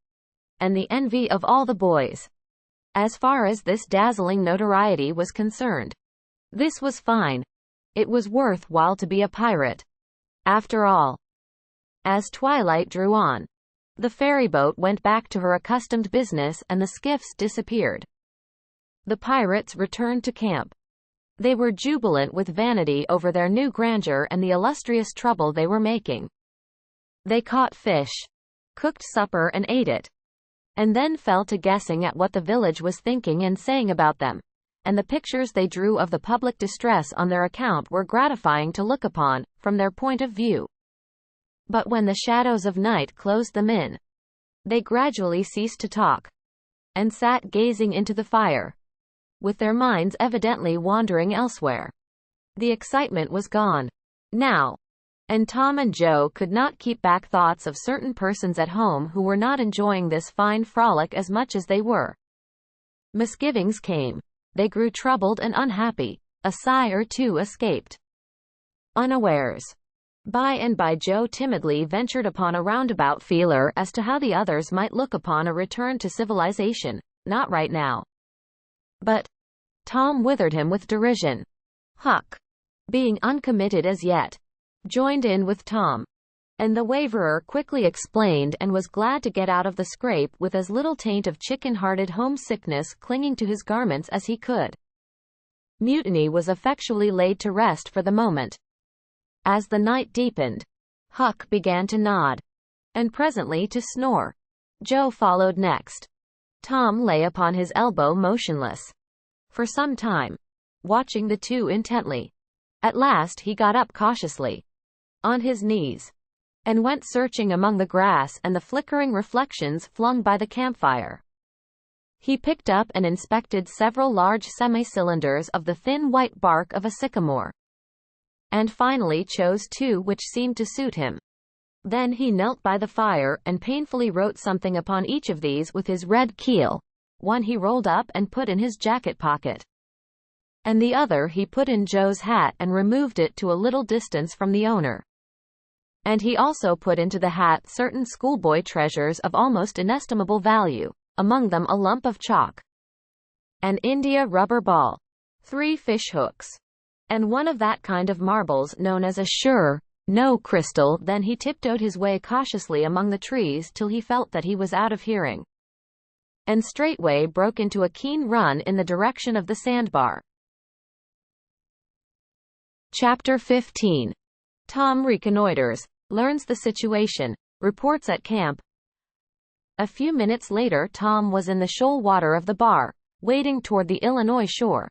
and the envy of all the boys. As far as this dazzling notoriety was concerned, this was fine. It was worth while to be a pirate, after all. As twilight drew on, the ferryboat went back to her accustomed business and the skiffs disappeared. The pirates returned to camp. They were jubilant with vanity over their new grandeur and the illustrious trouble they were making. They caught fish, cooked supper and ate it, and then fell to guessing at what the village was thinking and saying about them, and the pictures they drew of the public distress on their account were gratifying to look upon, from their point of view. But when the shadows of night closed them in, they gradually ceased to talk, and sat gazing into the fire, with their minds evidently wandering elsewhere. The excitement was gone now, and Tom and Joe could not keep back thoughts of certain persons at home who were not enjoying this fine frolic as much as they were. Misgivings came. They grew troubled and unhappy. A sigh or two escaped unawares. By and by Joe timidly ventured upon a roundabout feeler as to how the others might look upon a return to civilization. "Not right now." "But," Tom withered him with derision. Huck, being uncommitted as yet, joined in with Tom, and the waverer quickly explained and was glad to get out of the scrape with as little taint of chicken-hearted homesickness clinging to his garments as he could. Mutiny was effectually laid to rest for the moment. As the night deepened, Huck began to nod, and presently to snore. Joe followed next. Tom lay upon his elbow motionless for some time, watching the two intently. At last he got up cautiously, on his knees, and went searching among the grass and the flickering reflections flung by the campfire. He picked up and inspected several large semi-cylinders of the thin white bark of a sycamore, and finally chose two which seemed to suit him. Then he knelt by the fire and painfully wrote something upon each of these with his red keel. One he rolled up and put in his jacket pocket, and the other he put in Joe's hat and removed it to a little distance from the owner. And he also put into the hat certain schoolboy treasures of almost inestimable value, among them a lump of chalk, an India rubber ball, 3 fish hooks, and one of that kind of marbles known as a no crystal. Then he tiptoed his way cautiously among the trees till he felt that he was out of hearing. and straightway broke into a keen run in the direction of the sandbar. Chapter 15. Tom reconnoiters, learns the situation, reports at camp. A few minutes later Tom was in the shoal water of the bar, wading toward the Illinois shore.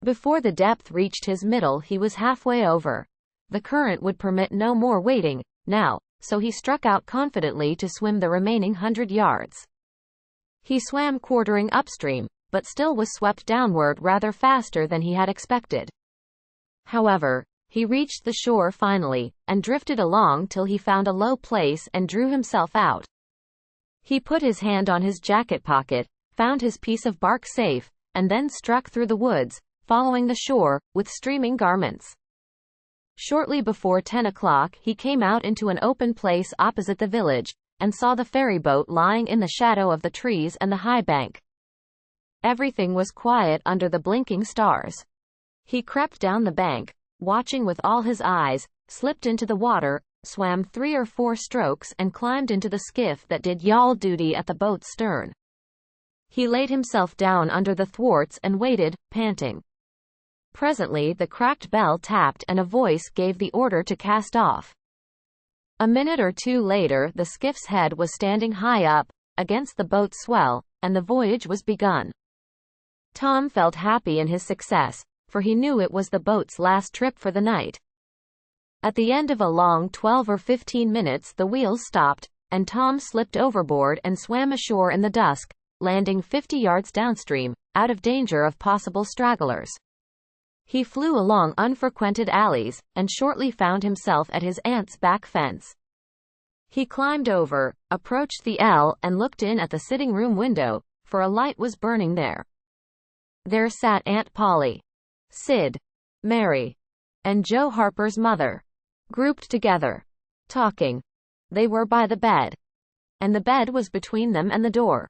Before the depth reached his middle he was halfway over. The current would permit no more wading, now, so he struck out confidently to swim the remaining 100 yards. He swam quartering upstream, but still was swept downward rather faster than he had expected. However, he reached the shore finally, and drifted along till he found a low place and drew himself out. He put his hand on his jacket pocket, found his piece of bark safe, and then struck through the woods, following the shore, with streaming garments. Shortly before 10 o'clock he came out into an open place opposite the village, and saw the ferry boat lying in the shadow of the trees and the high bank. Everything was quiet under the blinking stars. He crept down the bank, watching with all his eyes, slipped into the water, swam 3 or 4 strokes and climbed into the skiff that did yawl duty at the boat's stern. He laid himself down under the thwarts and waited, panting. Presently the cracked bell tapped and a voice gave the order to cast off. A minute or two later the skiff's head was standing high up, against the boat's swell, and the voyage was begun. Tom felt happy in his success, for he knew it was the boat's last trip for the night. At the end of a long 12 or 15 minutes the wheels stopped, and Tom slipped overboard and swam ashore in the dusk, landing 50 yards downstream, out of danger of possible stragglers. He flew along unfrequented alleys, and shortly found himself at his aunt's back fence. He climbed over, approached the L and looked in at the sitting-room window, for a light was burning there. There sat Aunt Polly, Sid, Mary, and Joe Harper's mother, grouped together, talking. They were by the bed, and the bed was between them and the door.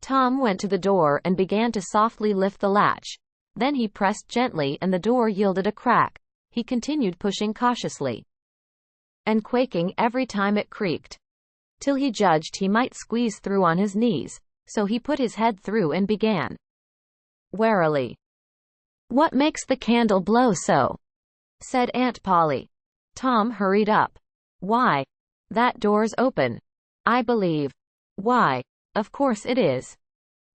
Tom went to the door and began to softly lift the latch. Then he pressed gently and the door yielded a crack. He continued pushing cautiously, and quaking every time it creaked, till he judged he might squeeze through on his knees, so he put his head through and began warily. "What makes the candle blow so?" said Aunt Polly. Tom hurried up. "Why, that door's open, I believe." "Why, of course it is.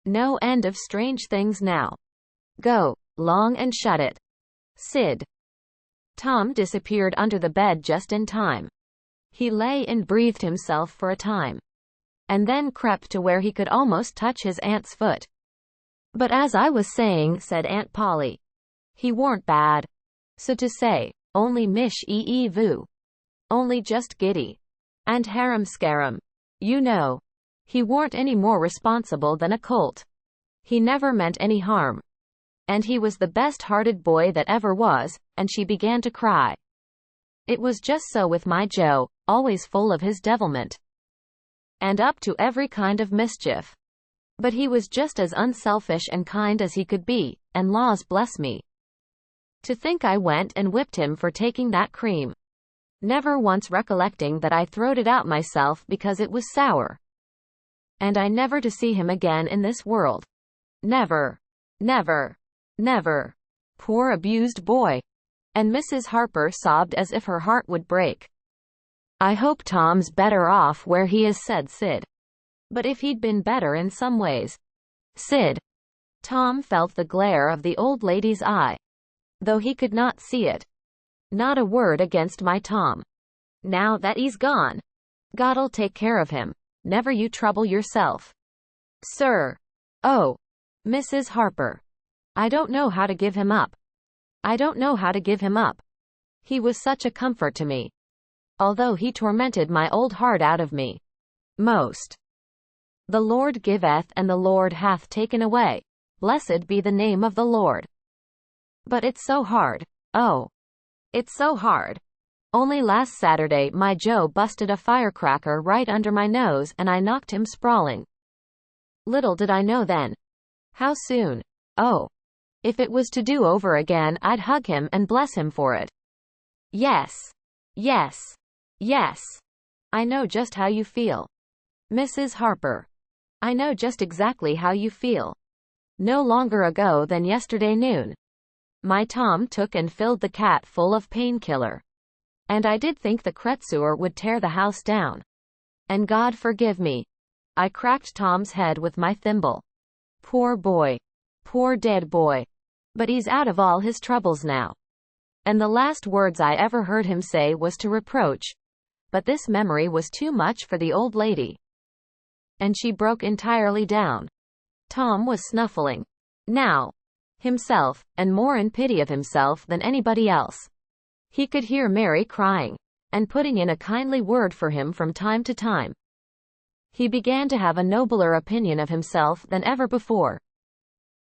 No end of strange things now. Go long and shut it, Sid." Tom disappeared under the bed just in time. He lay and breathed himself for a time, and then crept to where he could almost touch his aunt's foot. "But as I was saying," said Aunt Polly, "he warn't bad. So to say, only mish-ee-voo. Only just giddy. And harum-scarum. You know. He warn't any more responsible than a colt. He never meant any harm. And he was the best-hearted boy that ever was," and she began to cry. "It was just so with my Joe, always full of his devilment, and up to every kind of mischief. But he was just as unselfish and kind as he could be, and laws bless me. To think I went and whipped him for taking that cream, never once recollecting that I throwed it out myself because it was sour. And I never to see him again in this world. Never. Never. Never. Poor abused boy." And Mrs. Harper sobbed as if her heart would break. "I hope Tom's better off where he is," said Sid. "But if he'd been better in some ways, Sid." Tom felt the glare of the old lady's eye, though he could not see it. "Not a word against my Tom. Now that he's gone, God'll take care of him. Never you trouble yourself, sir." "Oh, Mrs. Harper, I don't know how to give him up. I don't know how to give him up. He was such a comfort to me, although he tormented my old heart out of me most. The Lord giveth and the Lord hath taken away. Blessed be the name of the Lord. But it's so hard. Oh, it's so hard. Only last Saturday my Joe busted a firecracker right under my nose and I knocked him sprawling. Little did I know then how soon. Oh, if it was to do over again I'd hug him and bless him for it. Yes. Yes. Yes. I know just how you feel, Mrs. Harper. I know just exactly how you feel. No longer ago than yesterday noon, my Tom took and filled the cat full of painkiller. And I did think the Kretzur would tear the house down. And God forgive me, I cracked Tom's head with my thimble. Poor boy. Poor dead boy. But he's out of all his troubles now. And the last words I ever heard him say was to reproach. But this memory was too much for the old lady. And she broke entirely down. Tom was snuffling. Now. Himself, and more in pity of himself than anybody else. He could hear Mary crying, and putting in a kindly word for him from time to time. He began to have a nobler opinion of himself than ever before.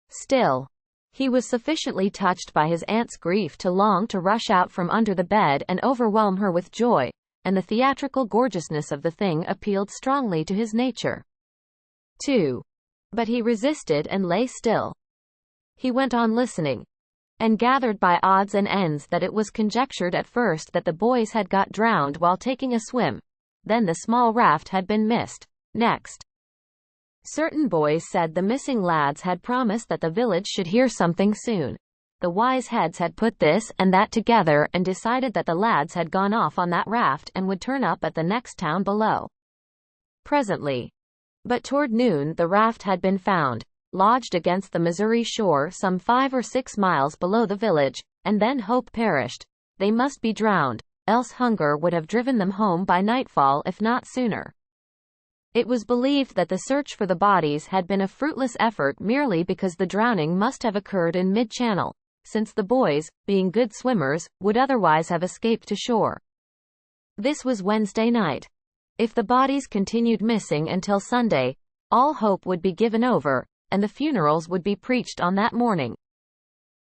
Still, he was sufficiently touched by his aunt's grief to long to rush out from under the bed and overwhelm her with joy, and the theatrical gorgeousness of the thing appealed strongly to his nature, too. But he resisted and lay still. He went on listening, and gathered by odds and ends that it was conjectured at first that the boys had got drowned while taking a swim, then the small raft had been missed. Next, certain boys said the missing lads had promised that the village should hear something soon. The wise heads had put this and that together and decided that the lads had gone off on that raft and would turn up at the next town below presently. But toward noon the raft had been found, lodged against the Missouri shore some 5 or 6 miles below the village, and then hope perished. They must be drowned, else hunger would have driven them home by nightfall if not sooner. It was believed that the search for the bodies had been a fruitless effort merely because the drowning must have occurred in mid-channel, since the boys, being good swimmers, would otherwise have escaped to shore. This was Wednesday night. If the bodies continued missing until Sunday, all hope would be given over, and the funerals would be preached on that morning.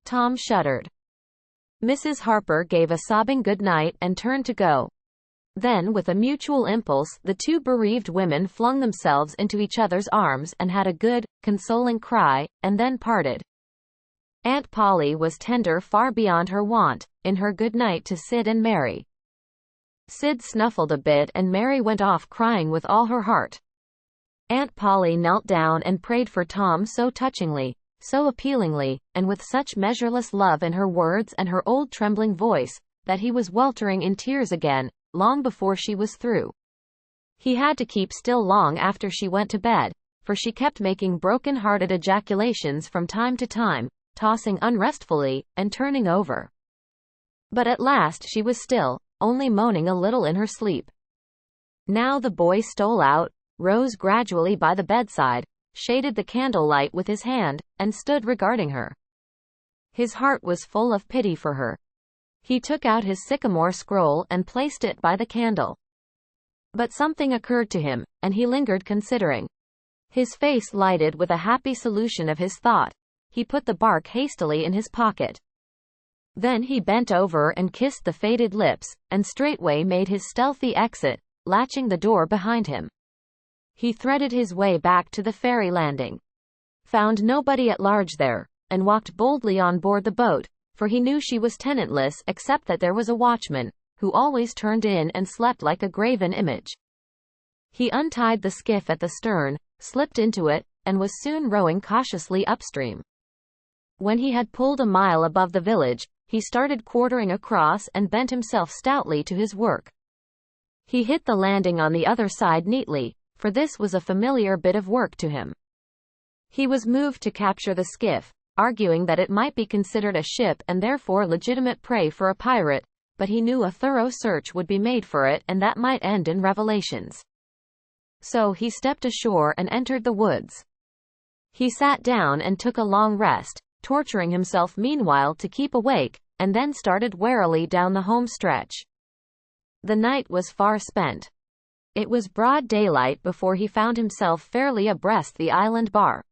Tom shuddered. Mrs. Harper gave a sobbing good night and turned to go. Then, with a mutual impulse, the two bereaved women flung themselves into each other's arms and had a good, consoling cry, and then parted. Aunt Polly was tender far beyond her wont, in her good night to Sid and Mary. Sid snuffled a bit and Mary went off crying with all her heart. Aunt Polly knelt down and prayed for Tom so touchingly, so appealingly, and with such measureless love in her words and her old trembling voice, that he was weltering in tears again, long before she was through. He had to keep still long after she went to bed, for she kept making broken-hearted ejaculations from time to time, tossing unrestfully, and turning over. But at last she was still, only moaning a little in her sleep. Now the boy stole out, rose gradually by the bedside, shaded the candlelight with his hand, and stood regarding her. His heart was full of pity for her. He took out his sycamore scroll and placed it by the candle. But something occurred to him, and he lingered considering. His face lighted with a happy solution of his thought. He put the bark hastily in his pocket. Then he bent over and kissed the faded lips, and straightway made his stealthy exit, latching the door behind him. He threaded his way back to the ferry landing, found nobody at large there, and walked boldly on board the boat, for he knew she was tenantless except that there was a watchman, who always turned in and slept like a graven image. He untied the skiff at the stern, slipped into it, and was soon rowing cautiously upstream. When he had pulled a mile above the village, he started quartering across and bent himself stoutly to his work. He hit the landing on the other side neatly, for this was a familiar bit of work to him. He was moved to capture the skiff, arguing that it might be considered a ship and therefore legitimate prey for a pirate, but he knew a thorough search would be made for it and that might end in revelations. So he stepped ashore and entered the woods. He sat down and took a long rest, torturing himself meanwhile to keep awake, and then started warily down the home stretch. The night was far spent. It was broad daylight before he found himself fairly abreast the island bar.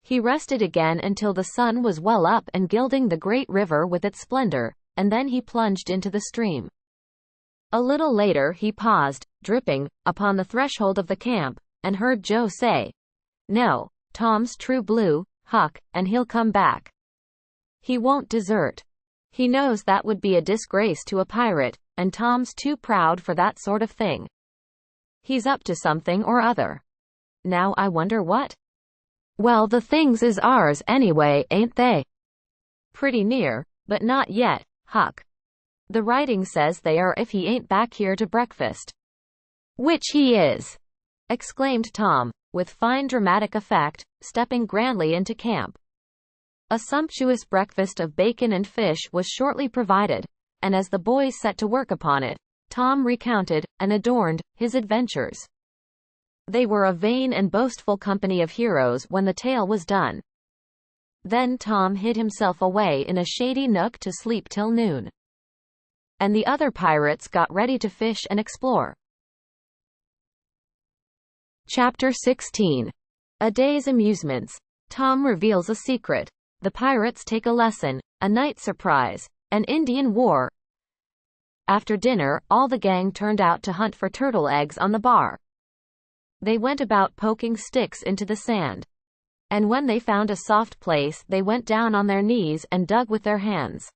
He rested again until the sun was well up and gilding the great river with its splendor, and then he plunged into the stream. A little later he paused, dripping, upon the threshold of the camp, and heard Joe say, "No, Tom's true blue, Huck, and he'll come back. He won't desert. He knows that would be a disgrace to a pirate, and Tom's too proud for that sort of thing. He's up to something or other. Now I wonder what? Well, the things is ours anyway, ain't they? Pretty near, but not yet, Huck. The writing says they are if he ain't back here to breakfast. Which he is, exclaimed Tom, with fine dramatic effect, stepping grandly into camp. A sumptuous breakfast of bacon and fish was shortly provided, and as the boys set to work upon it, Tom recounted, and adorned, his adventures. They were a vain and boastful company of heroes when the tale was done. Then Tom hid himself away in a shady nook to sleep till noon. And the other pirates got ready to fish and explore. Chapter 16. A day's amusements. Tom reveals a secret. The pirates take a lesson, a night surprise, an Indian war. After dinner, all the gang turned out to hunt for turtle eggs on the bar. They went about poking sticks into the sand. And when they found a soft place, they went down on their knees and dug with their hands.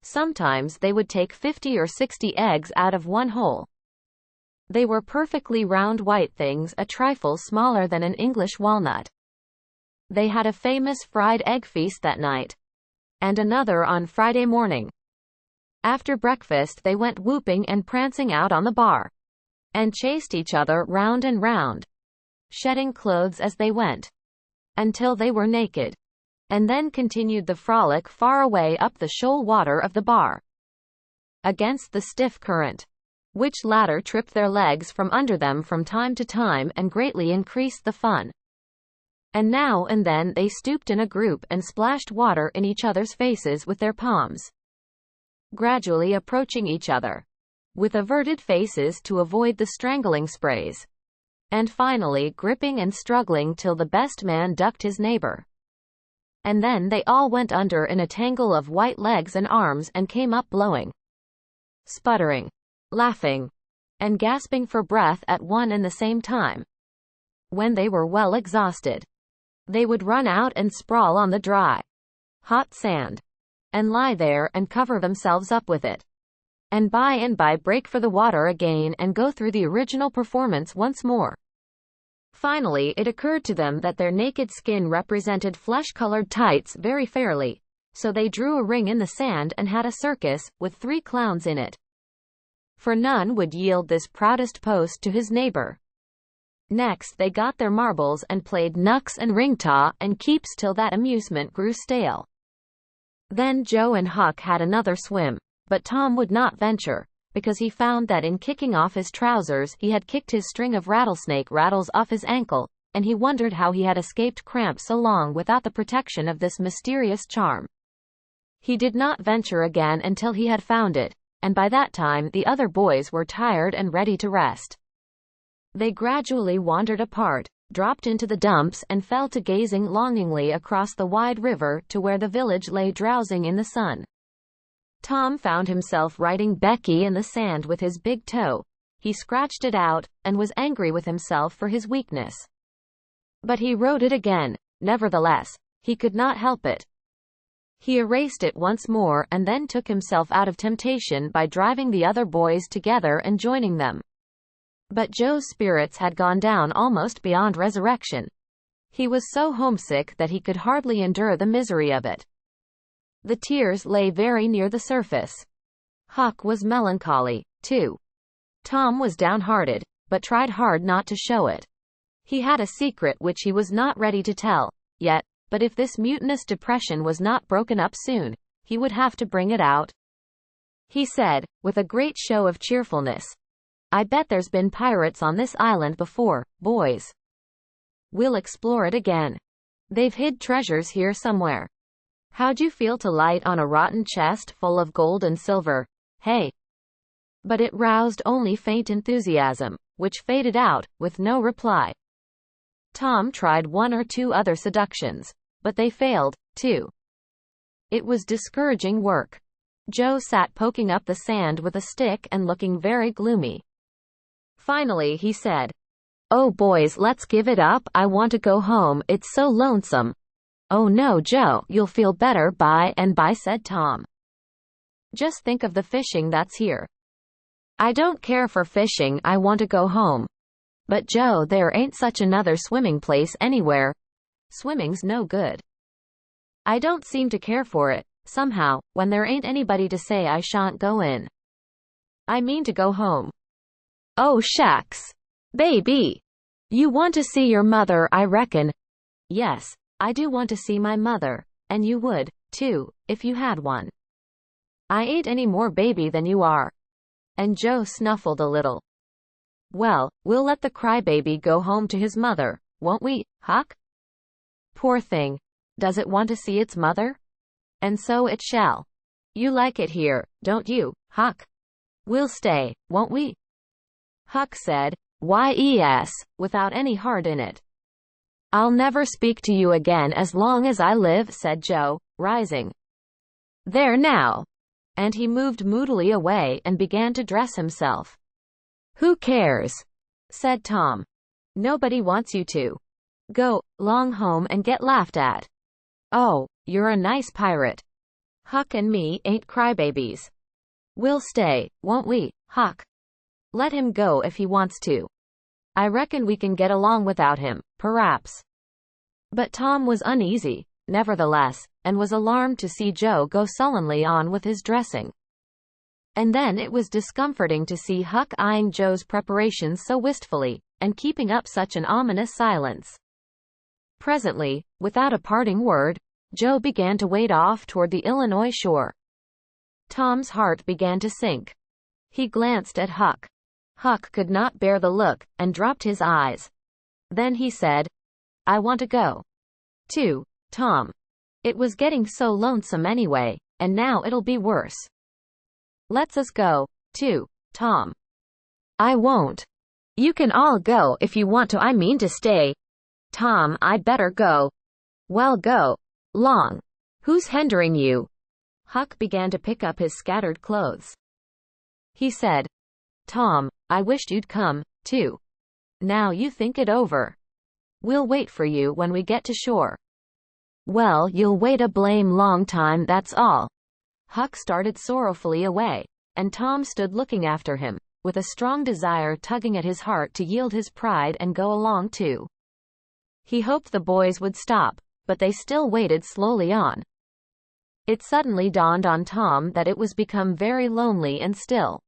Sometimes they would take 50 or 60 eggs out of one hole. They were perfectly round white things, a trifle smaller than an English walnut. They had a famous fried egg feast that night, and another on Friday morning. After breakfast they went whooping and prancing out on the bar, and chased each other round and round, shedding clothes as they went, until they were naked, and then continued the frolic far away up the shoal water of the bar, against the stiff current, which latter tripped their legs from under them from time to time and greatly increased the fun. And now and then they stooped in a group and splashed water in each other's faces with their palms, gradually approaching each other, with averted faces to avoid the strangling sprays, and finally gripping and struggling till the best man ducked his neighbor. And then they all went under in a tangle of white legs and arms and came up blowing, sputtering, laughing, and gasping for breath at one and the same time. When they were well exhausted, they would run out and sprawl on the dry, hot sand, and lie there and cover themselves up with it, and by break for the water again and go through the original performance once more. Finally it occurred to them that their naked skin represented flesh-colored tights very fairly, so they drew a ring in the sand and had a circus, with 3 clowns in it. For none would yield this proudest post to his neighbor. Next they got their marbles and played knucks and ring-ta and keeps till that amusement grew stale. Then Joe and Huck had another swim, but Tom would not venture, because he found that in kicking off his trousers he had kicked his string of rattlesnake rattles off his ankle, and he wondered how he had escaped cramp so long without the protection of this mysterious charm. He did not venture again until he had found it, and by that time the other boys were tired and ready to rest. They gradually wandered apart, dropped into the dumps and fell to gazing longingly across the wide river to where the village lay drowsing in the sun. Tom found himself writing Becky in the sand with his big toe. He scratched it out, and was angry with himself for his weakness. But he wrote it again, nevertheless. He could not help it. He erased it once more and then took himself out of temptation by driving the other boys together and joining them. But Joe's spirits had gone down almost beyond resurrection. He was so homesick that he could hardly endure the misery of it. The tears lay very near the surface. Huck was melancholy, too. Tom was downhearted, but tried hard not to show it. He had a secret which he was not ready to tell yet, but if this mutinous depression was not broken up soon, he would have to bring it out. He said, with a great show of cheerfulness, "I bet there's been pirates on this island before, boys. We'll explore it again. They've hid treasures here somewhere. How'd you feel to light on a rotten chest full of gold and silver, hey?" But it roused only faint enthusiasm, which faded out, with no reply. Tom tried 1 or 2 other seductions, but they failed, too. It was discouraging work. Joe sat poking up the sand with a stick and looking very gloomy. Finally he said, "Oh boys, let's give it up, I want to go home, it's so lonesome." "Oh no, Joe, you'll feel better by and by," said Tom. "Just think of the fishing that's here." "I don't care for fishing, I want to go home." But Joe, there ain't such another swimming place anywhere. Swimming's no good. I don't seem to care for it, somehow, when there ain't anybody to say I shan't go in. I mean to go home. Oh shucks. Baby. You want to see your mother, I reckon. Yes, I do want to see my mother, and you would, too, if you had one. I ain't any more baby than you are. And Joe snuffled a little. Well, we'll let the crybaby go home to his mother, won't we, Huck? Poor thing. Does it want to see its mother? And so it shall. You like it here, don't you, Huck? We'll stay, won't we? Huck said, "Why yes," without any heart in it. I'll never speak to you again as long as I live, said Joe, rising. There now. And he moved moodily away and began to dress himself. Who cares? Said Tom. Nobody wants you to. Go long home and get laughed at. Oh, you're a nice pirate. Huck and me ain't crybabies. We'll stay, won't we, Huck? Let him go if he wants to. I reckon we can get along without him, perhaps. But Tom was uneasy, nevertheless, and was alarmed to see Joe go sullenly on with his dressing. And then it was discomforting to see Huck eyeing Joe's preparations so wistfully, and keeping up such an ominous silence. Presently, without a parting word, Joe began to wade off toward the Illinois shore. Tom's heart began to sink. He glanced at Huck. Huck could not bear the look, and dropped his eyes. Then he said, I want to go. Too, Tom. It was getting so lonesome anyway, and now it'll be worse. Let's us go, too, Tom. I won't. You can all go if you want to. I mean to stay. Tom, I'd better go. Well, go. Long. Who's hindering you? Huck began to pick up his scattered clothes. He said, Tom, I wished you'd come, too. Now you think it over. We'll wait for you when we get to shore. Well, you'll wait a blame long time, that's all. Huck started sorrowfully away, and Tom stood looking after him, with a strong desire tugging at his heart to yield his pride and go along too. He hoped the boys would stop, but they still waded slowly on. It suddenly dawned on Tom that it was become very lonely and still.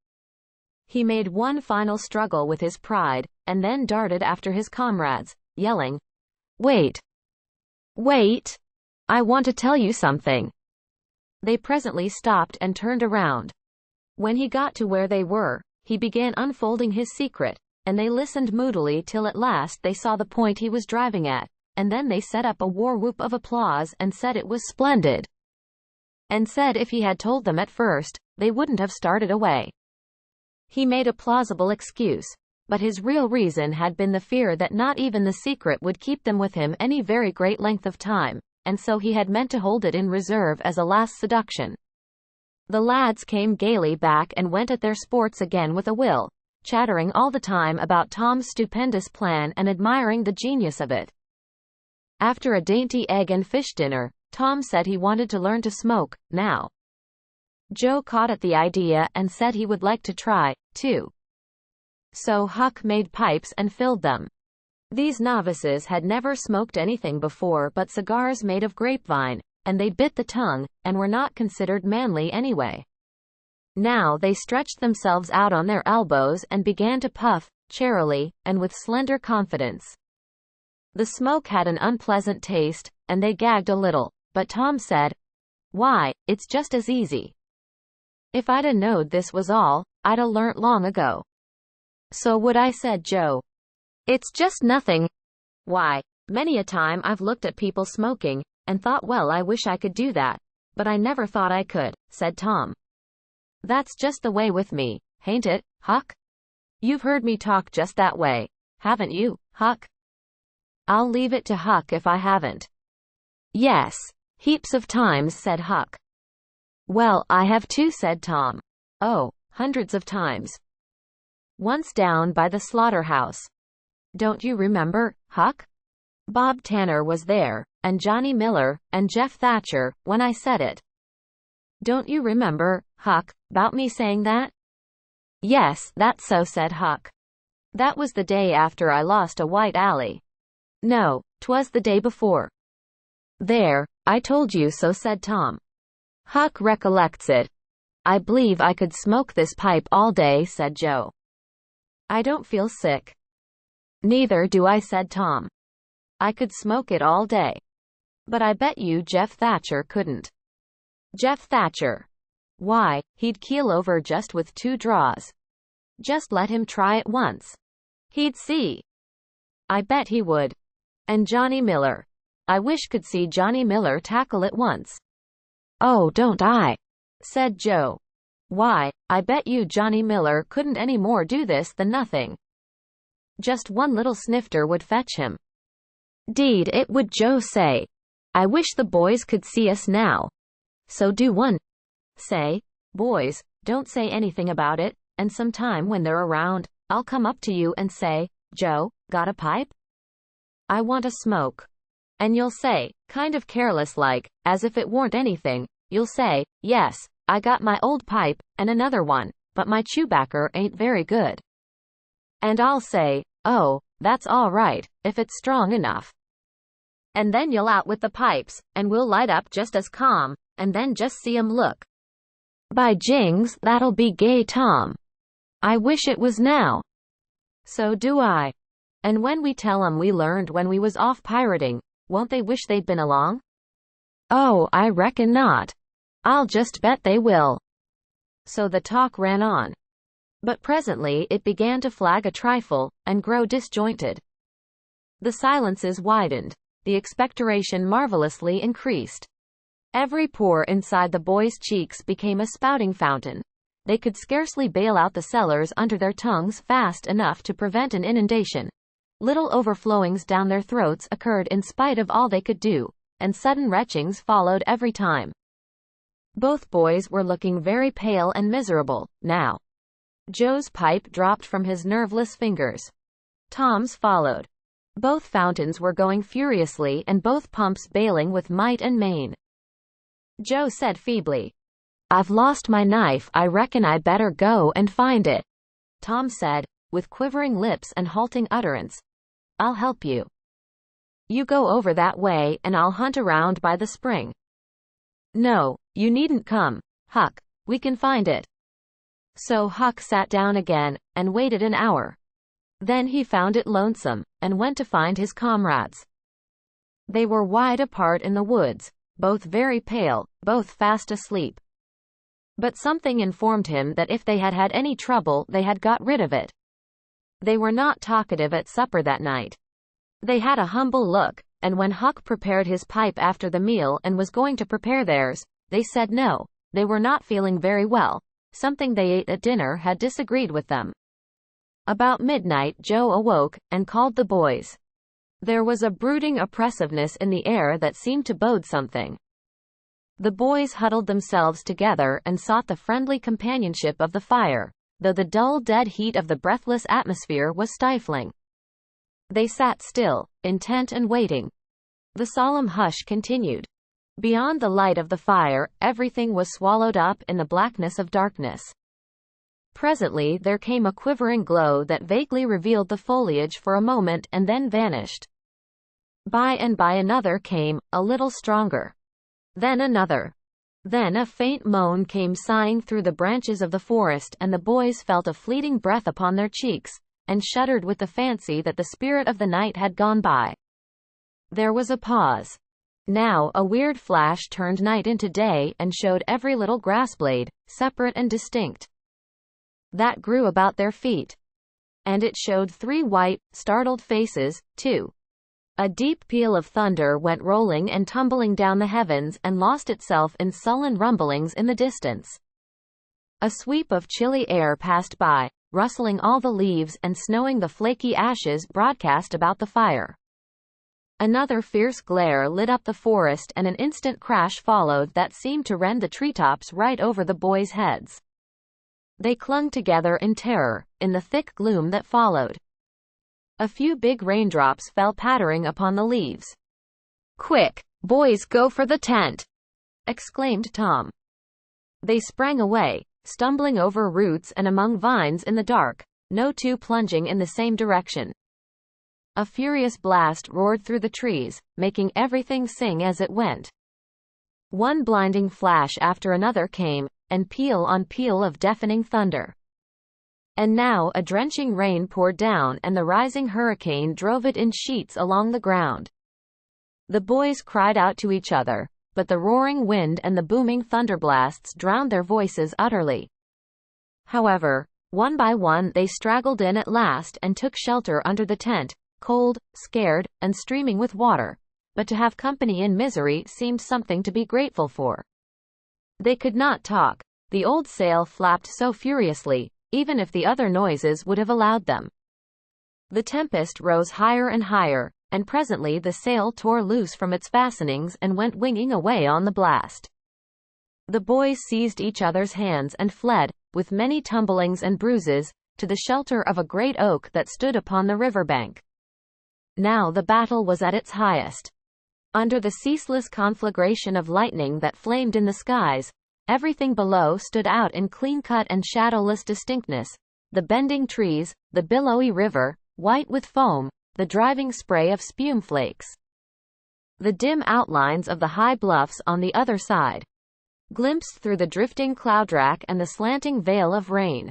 He made one final struggle with his pride, and then darted after his comrades, yelling, Wait! Wait! I want to tell you something. They presently stopped and turned around. When he got to where they were, he began unfolding his secret, and they listened moodily till at last they saw the point he was driving at, and then they set up a war whoop of applause and said it was splendid. And said if he had told them at first, they wouldn't have started away. He made a plausible excuse, but his real reason had been the fear that not even the secret would keep them with him any very great length of time, and so he had meant to hold it in reserve as a last seduction. The lads came gaily back and went at their sports again with a will, chattering all the time about Tom's stupendous plan and admiring the genius of it. After a dainty egg and fish dinner, Tom said he wanted to learn to smoke, now. Joe caught at the idea and said he would like to try, too. So Huck made pipes and filled them. These novices had never smoked anything before but cigars made of grapevine, and they bit the tongue, and were not considered manly anyway. Now they stretched themselves out on their elbows and began to puff, charily, and with slender confidence. The smoke had an unpleasant taste, and they gagged a little, but Tom said, Why, it's just as easy. If I'd a knowed this was all, I'd a learnt long ago. So would I, said Joe. It's just nothing. Why, many a time I've looked at people smoking, and thought, well, I wish I could do that, but I never thought I could, said Tom. That's just the way with me, hain't it, Huck? You've heard me talk just that way, haven't you, Huck? I'll leave it to Huck if I haven't. Yes, heaps of times, said Huck. Well, I have too, said Tom. Oh, hundreds of times. Once down by the slaughterhouse. Don't you remember, Huck? Bob Tanner was there, and Johnny Miller, and Jeff Thatcher, when I said it. Don't you remember, Huck, 'bout me saying that? Yes, that's so, said Huck. That was the day after I lost a white alley. No, 'twas the day before. There, I told you so, said Tom. Huck recollects it. I believe I could smoke this pipe all day, said Joe. I don't feel sick. Neither do I, said Tom. I could smoke it all day. But I bet you Jeff Thatcher couldn't. Jeff Thatcher. Why, he'd keel over just with 2 draws. Just let him try it once. He'd see. I bet he would. And Johnny Miller. I wish could see Johnny Miller tackle it once. Oh, don't I? Said Joe. Why, I bet you Johnny Miller couldn't any more do this than nothing. Just one little snifter would fetch him. Deed it would, Joe say. I wish the boys could see us now. So do one. Say, boys, don't say anything about it, and sometime when they're around, I'll come up to you and say, Joe, got a pipe? I want a smoke. And you'll say, kind of careless like, as if it weren't anything, you'll say, yes, I got my old pipe, and another one, but my chewbacker ain't very good. And I'll say, oh, that's all right, if it's strong enough. And then you'll out with the pipes, and we'll light up just as calm, and then just see 'em look. By jings, that'll be gay, Tom. I wish it was now. So do I. And when we tell 'em we learned when we was off pirating, won't they wish they'd been along? Oh, I reckon not. I'll just bet they will. So the talk ran on. But presently it began to flag a trifle, and grow disjointed. The silences widened. The expectoration marvelously increased. Every pore inside the boys' cheeks became a spouting fountain. They could scarcely bail out the cellars under their tongues fast enough to prevent an inundation. Little overflowings down their throats occurred in spite of all they could do, and sudden retchings followed every time. Both boys were looking very pale and miserable, now. Joe's pipe dropped from his nerveless fingers. Tom's followed. Both fountains were going furiously and both pumps bailing with might and main. Joe said feebly, I've lost my knife, I reckon I better go and find it. Tom said, with quivering lips and halting utterance, I'll help you. You go over that way and I'll hunt around by the spring. No, you needn't come, Huck, we can find it. So Huck sat down again, and waited an hour. Then he found it lonesome, and went to find his comrades. They were wide apart in the woods, both very pale, both fast asleep. But something informed him that if they had had any trouble they had got rid of it. They were not talkative at supper that night. They had a humble look, and when Huck prepared his pipe after the meal and was going to prepare theirs, they said no, they were not feeling very well, something they ate at dinner had disagreed with them. About midnight Joe awoke, and called the boys. There was a brooding oppressiveness in the air that seemed to bode something. The boys huddled themselves together and sought the friendly companionship of the fire, though the dull dead heat of the breathless atmosphere was stifling. They sat still, intent and waiting. The solemn hush continued. Beyond the light of the fire, everything was swallowed up in the blackness of darkness. Presently there came a quivering glow that vaguely revealed the foliage for a moment and then vanished. By and by another came, a little stronger. Then another. Then a faint moan came sighing through the branches of the forest, and the boys felt a fleeting breath upon their cheeks, and shuddered with the fancy that the spirit of the night had gone by. There was a pause. Now a weird flash turned night into day and showed every little grass blade, separate and distinct, that grew about their feet. And it showed 3 white, startled faces, too. A deep peal of thunder went rolling and tumbling down the heavens and lost itself in sullen rumblings in the distance. A sweep of chilly air passed by, rustling all the leaves and snowing the flaky ashes broadcast about the fire. Another fierce glare lit up the forest and an instant crash followed that seemed to rend the treetops right over the boys' heads. They clung together in terror, in the thick gloom that followed. A few big raindrops fell pattering upon the leaves. "Quick, boys, go for the tent!" exclaimed Tom. They sprang away, stumbling over roots and among vines in the dark, no two plunging in the same direction. A furious blast roared through the trees, making everything sing as it went. One blinding flash after another came, and peal on peal of deafening thunder. And now a drenching rain poured down, and the rising hurricane drove it in sheets along the ground. The boys cried out to each other, but the roaring wind and the booming thunderblasts drowned their voices utterly. However, one by one they straggled in at last and took shelter under the tent, cold, scared, and streaming with water, but to have company in misery seemed something to be grateful for. They could not talk. The old sail flapped so furiously, even if the other noises would have allowed them. The tempest rose higher and higher, and presently the sail tore loose from its fastenings and went winging away on the blast. The boys seized each other's hands and fled, with many tumblings and bruises, to the shelter of a great oak that stood upon the river bank. Now the battle was at its highest. Under the ceaseless conflagration of lightning that flamed in the skies, everything below stood out in clean-cut and shadowless distinctness: the bending trees, the billowy river, white with foam, the driving spray of spume flakes, the dim outlines of the high bluffs on the other side, glimpsed through the drifting cloudrack and the slanting veil of rain.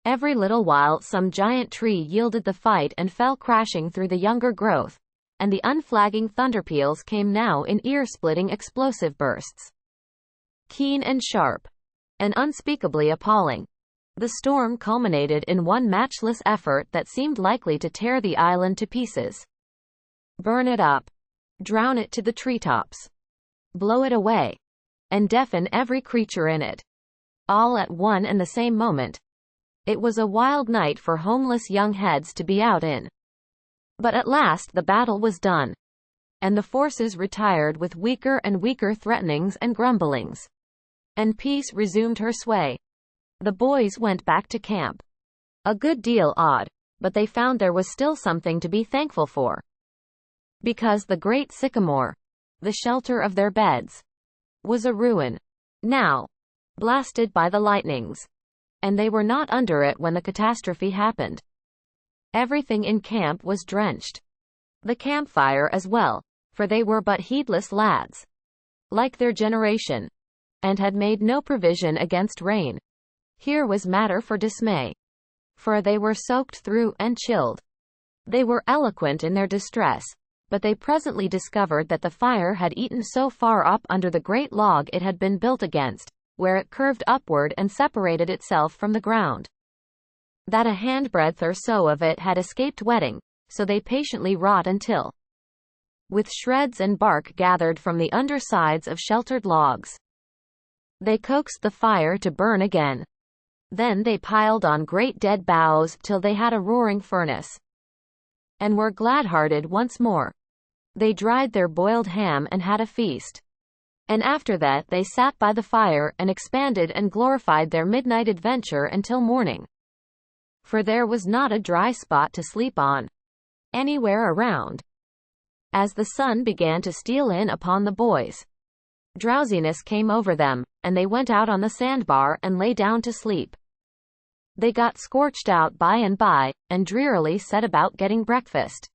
Every little while some giant tree yielded the fight and fell crashing through the younger growth, and the unflagging thunderpeals came now in ear-splitting explosive bursts. Keen and sharp, and unspeakably appalling, the storm culminated in one matchless effort that seemed likely to tear the island to pieces. Burn it up, drown it to the treetops, blow it away, and deafen every creature in it, all at one and the same moment. It was a wild night for homeless young heads to be out in. But at last the battle was done, and the forces retired with weaker and weaker threatenings and grumblings, and peace resumed her sway. The boys went back to camp, a good deal awed, but they found there was still something to be thankful for. Because the great sycamore, the shelter of their beds, was a ruin, now blasted by the lightnings, and they were not under it when the catastrophe happened. Everything in camp was drenched. The campfire as well, for they were but heedless lads, like their generation, and had made no provision against rain. Here was matter for dismay, for they were soaked through and chilled. They were eloquent in their distress, but they presently discovered that the fire had eaten so far up under the great log it had been built against, where it curved upward and separated itself from the ground, that a handbreadth or so of it had escaped wetting, so they patiently wrought until, with shreds and bark gathered from the undersides of sheltered logs, they coaxed the fire to burn again. Then they piled on great dead boughs till they had a roaring furnace, and were glad-hearted once more. They dried their boiled ham and had a feast. And after that they sat by the fire and expanded and glorified their midnight adventure until morning. For there was not a dry spot to sleep on, anywhere around. As the sun began to steal in upon the boys, drowsiness came over them, and they went out on the sandbar and lay down to sleep. They got scorched out by and by, and drearily set about getting breakfast.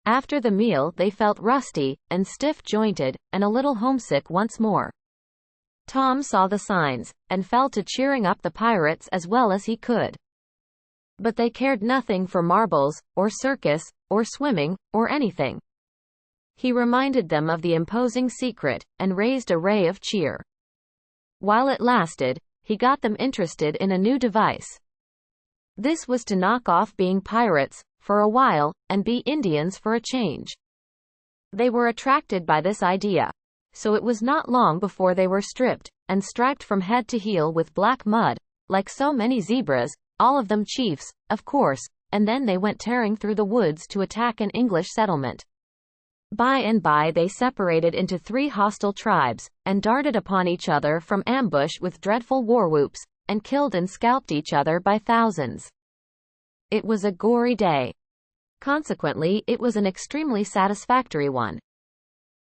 After the meal they felt rusty, and stiff-jointed, and a little homesick once more. Tom saw the signs, and fell to cheering up the pirates as well as he could. But they cared nothing for marbles, or circus, or swimming, or anything. He reminded them of the imposing secret, and raised a ray of cheer. While it lasted, he got them interested in a new device. This was to knock off being pirates, for a while, and be Indians for a change. They were attracted by this idea, so it was not long before they were stripped, and striped from head to heel with black mud, like so many zebras, all of them chiefs, of course, and then they went tearing through the woods to attack an English settlement. By and by they separated into 3 hostile tribes, and darted upon each other from ambush with dreadful war-whoops, and killed and scalped each other by thousands. It was a gory day. Consequently, it was an extremely satisfactory one.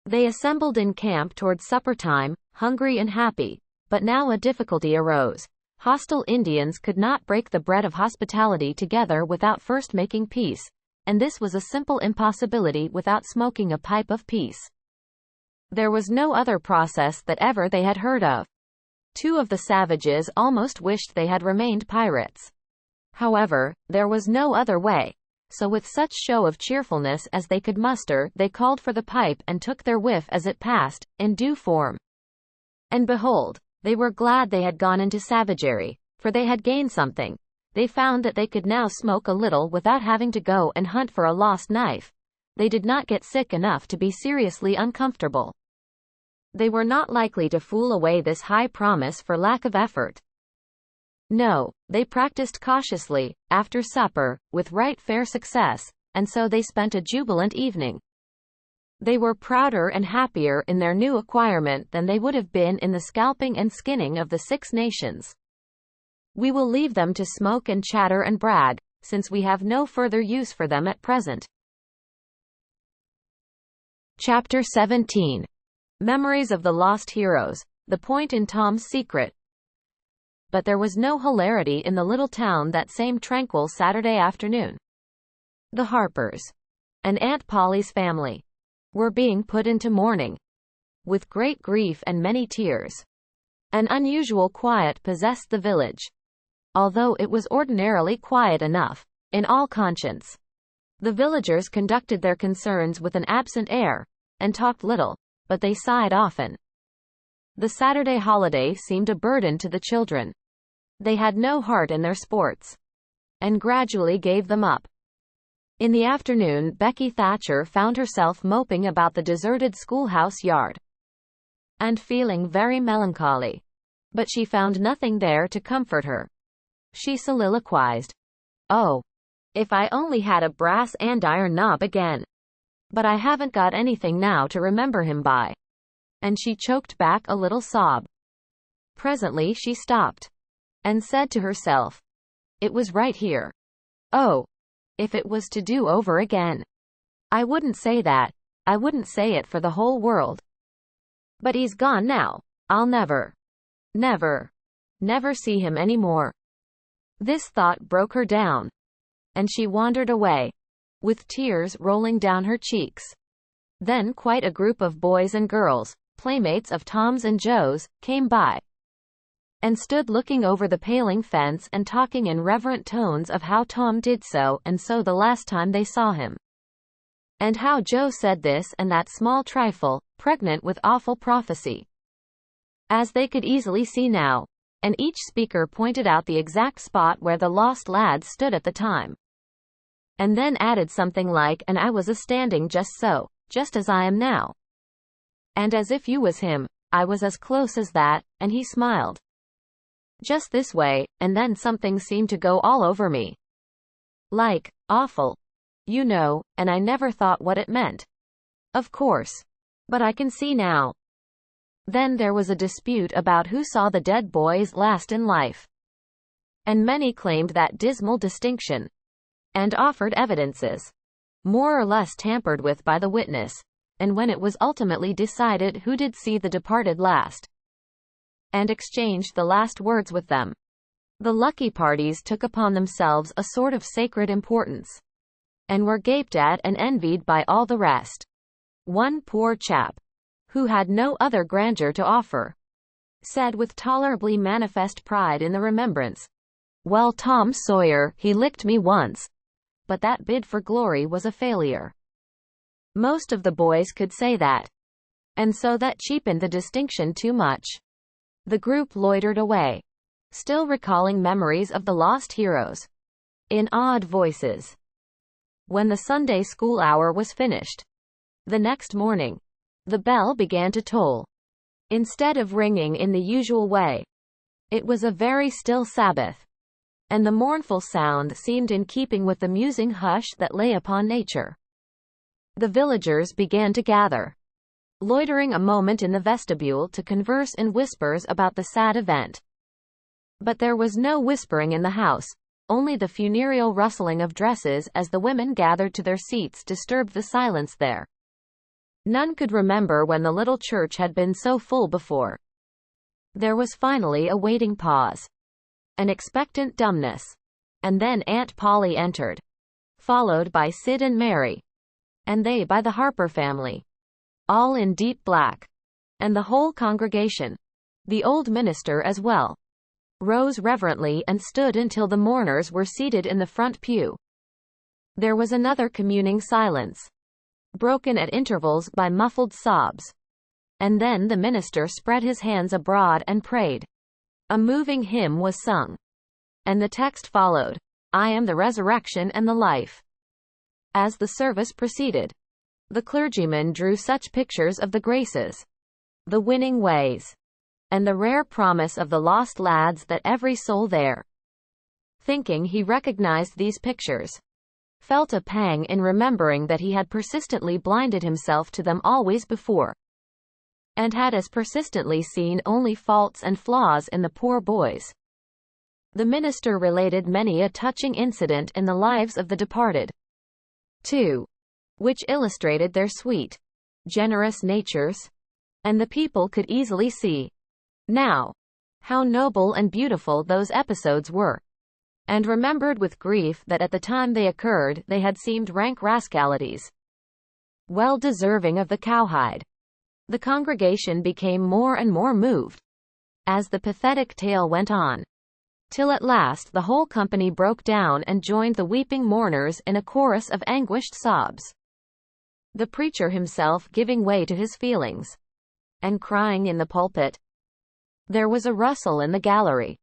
They assembled in camp toward supper time, hungry and happy, but now a difficulty arose. Hostile Indians could not break the bread of hospitality together without first making peace, and this was a simple impossibility without smoking a pipe of peace. There was no other process that ever they had heard of. Two of the savages almost wished they had remained pirates. However, there was no other way, so with such show of cheerfulness as they could muster, they called for the pipe and took their whiff as it passed, in due form. And behold, they were glad they had gone into savagery, for they had gained something. They found that they could now smoke a little without having to go and hunt for a lost knife. They did not get sick enough to be seriously uncomfortable. They were not likely to fool away this high promise for lack of effort. No, they practiced cautiously, after supper, with right fair success, and so they spent a jubilant evening. They were prouder and happier in their new acquirement than they would have been in the scalping and skinning of the Six Nations. We will leave them to smoke and chatter and brag, since we have no further use for them at present. Chapter 17. Memories of the Lost Heroes, the point in Tom's secret. But there was no hilarity in the little town that same tranquil Saturday afternoon. The Harpers and Aunt Polly's family were being put into mourning, with great grief and many tears. An unusual quiet possessed the village, although it was ordinarily quiet enough, in all conscience. The villagers conducted their concerns with an absent air, and talked little, but they sighed often. The Saturday holiday seemed a burden to the children. They had no heart in their sports, and gradually gave them up. In the afternoon, Becky Thatcher found herself moping about the deserted schoolhouse yard, and feeling very melancholy. But she found nothing there to comfort her. She soliloquized, "Oh, if I only had a brass andiron knob again. But I haven't got anything now to remember him by." And she choked back a little sob. Presently she stopped, and said to herself, "It was right here. Oh, if it was to do over again. I wouldn't say that. I wouldn't say it for the whole world. But he's gone now. I'll never see him any more." This thought broke her down, and she wandered away, with tears rolling down her cheeks. Then quite a group of boys and girls, playmates of Tom's and Joe's, came by, and stood looking over the paling fence and talking in reverent tones of how Tom did so and so the last time they saw him, and how Joe said this and that small trifle, pregnant with awful prophecy. As they could easily see now, and each speaker pointed out the exact spot where the lost lad stood at the time, and then added something like, "And I was a-standing just so, just as I am now. And as if you was him, I was as close as that, and he smiled. Just this way, and then something seemed to go all over me. Like, awful. You know, and I never thought what it meant. Of course. But I can see now." Then there was a dispute about who saw the dead boys last in life, and many claimed that dismal distinction, and offered evidences, more or less tampered with by the witness, and when it was ultimately decided who did see the departed last, and exchanged the last words with them, the lucky parties took upon themselves a sort of sacred importance, and were gaped at and envied by all the rest. One poor chap, who had no other grandeur to offer, said with tolerably manifest pride in the remembrance, "Well, Tom Sawyer, he licked me once, but that bid for glory was a failure." Most of the boys could say that, and so that cheapened the distinction too much. The group loitered away, still recalling memories of the lost heroes, in awed voices. When the Sunday school hour was finished, the next morning, the bell began to toll. Instead of ringing in the usual way, it was a very still Sabbath, and the mournful sound seemed in keeping with the musing hush that lay upon nature. The villagers began to gather, loitering a moment in the vestibule to converse in whispers about the sad event. But there was no whispering in the house, only the funereal rustling of dresses as the women gathered to their seats disturbed the silence there. None could remember when the little church had been so full before. There was finally a waiting pause. an expectant dumbness. And then Aunt Polly entered, followed by Sid and Mary, and they by the Harper family, all in deep black. And the whole congregation, the old minister as well, rose reverently and stood until the mourners were seated in the front pew. There was another communing silence, broken at intervals by muffled sobs. And then the minister spread his hands abroad and prayed. A moving hymn was sung, and the text followed, "I am the resurrection and the life." As the service proceeded, the clergyman drew such pictures of the graces, the winning ways, and the rare promise of the lost lads that every soul there, thinking he recognized these pictures, felt a pang in remembering that he had persistently blinded himself to them always before, and had as persistently seen only faults and flaws in the poor boys. The minister related many a touching incident in the lives of the departed, too, which illustrated their sweet, generous natures, and the people could easily see, now, how noble and beautiful those episodes were, and remembered with grief that at the time they occurred they had seemed rank rascalities, well deserving of the cowhide. The congregation became more and more moved as the pathetic tale went on, till at last the whole company broke down and joined the weeping mourners in a chorus of anguished sobs, the preacher himself giving way to his feelings, and crying in the pulpit. There was a rustle in the gallery,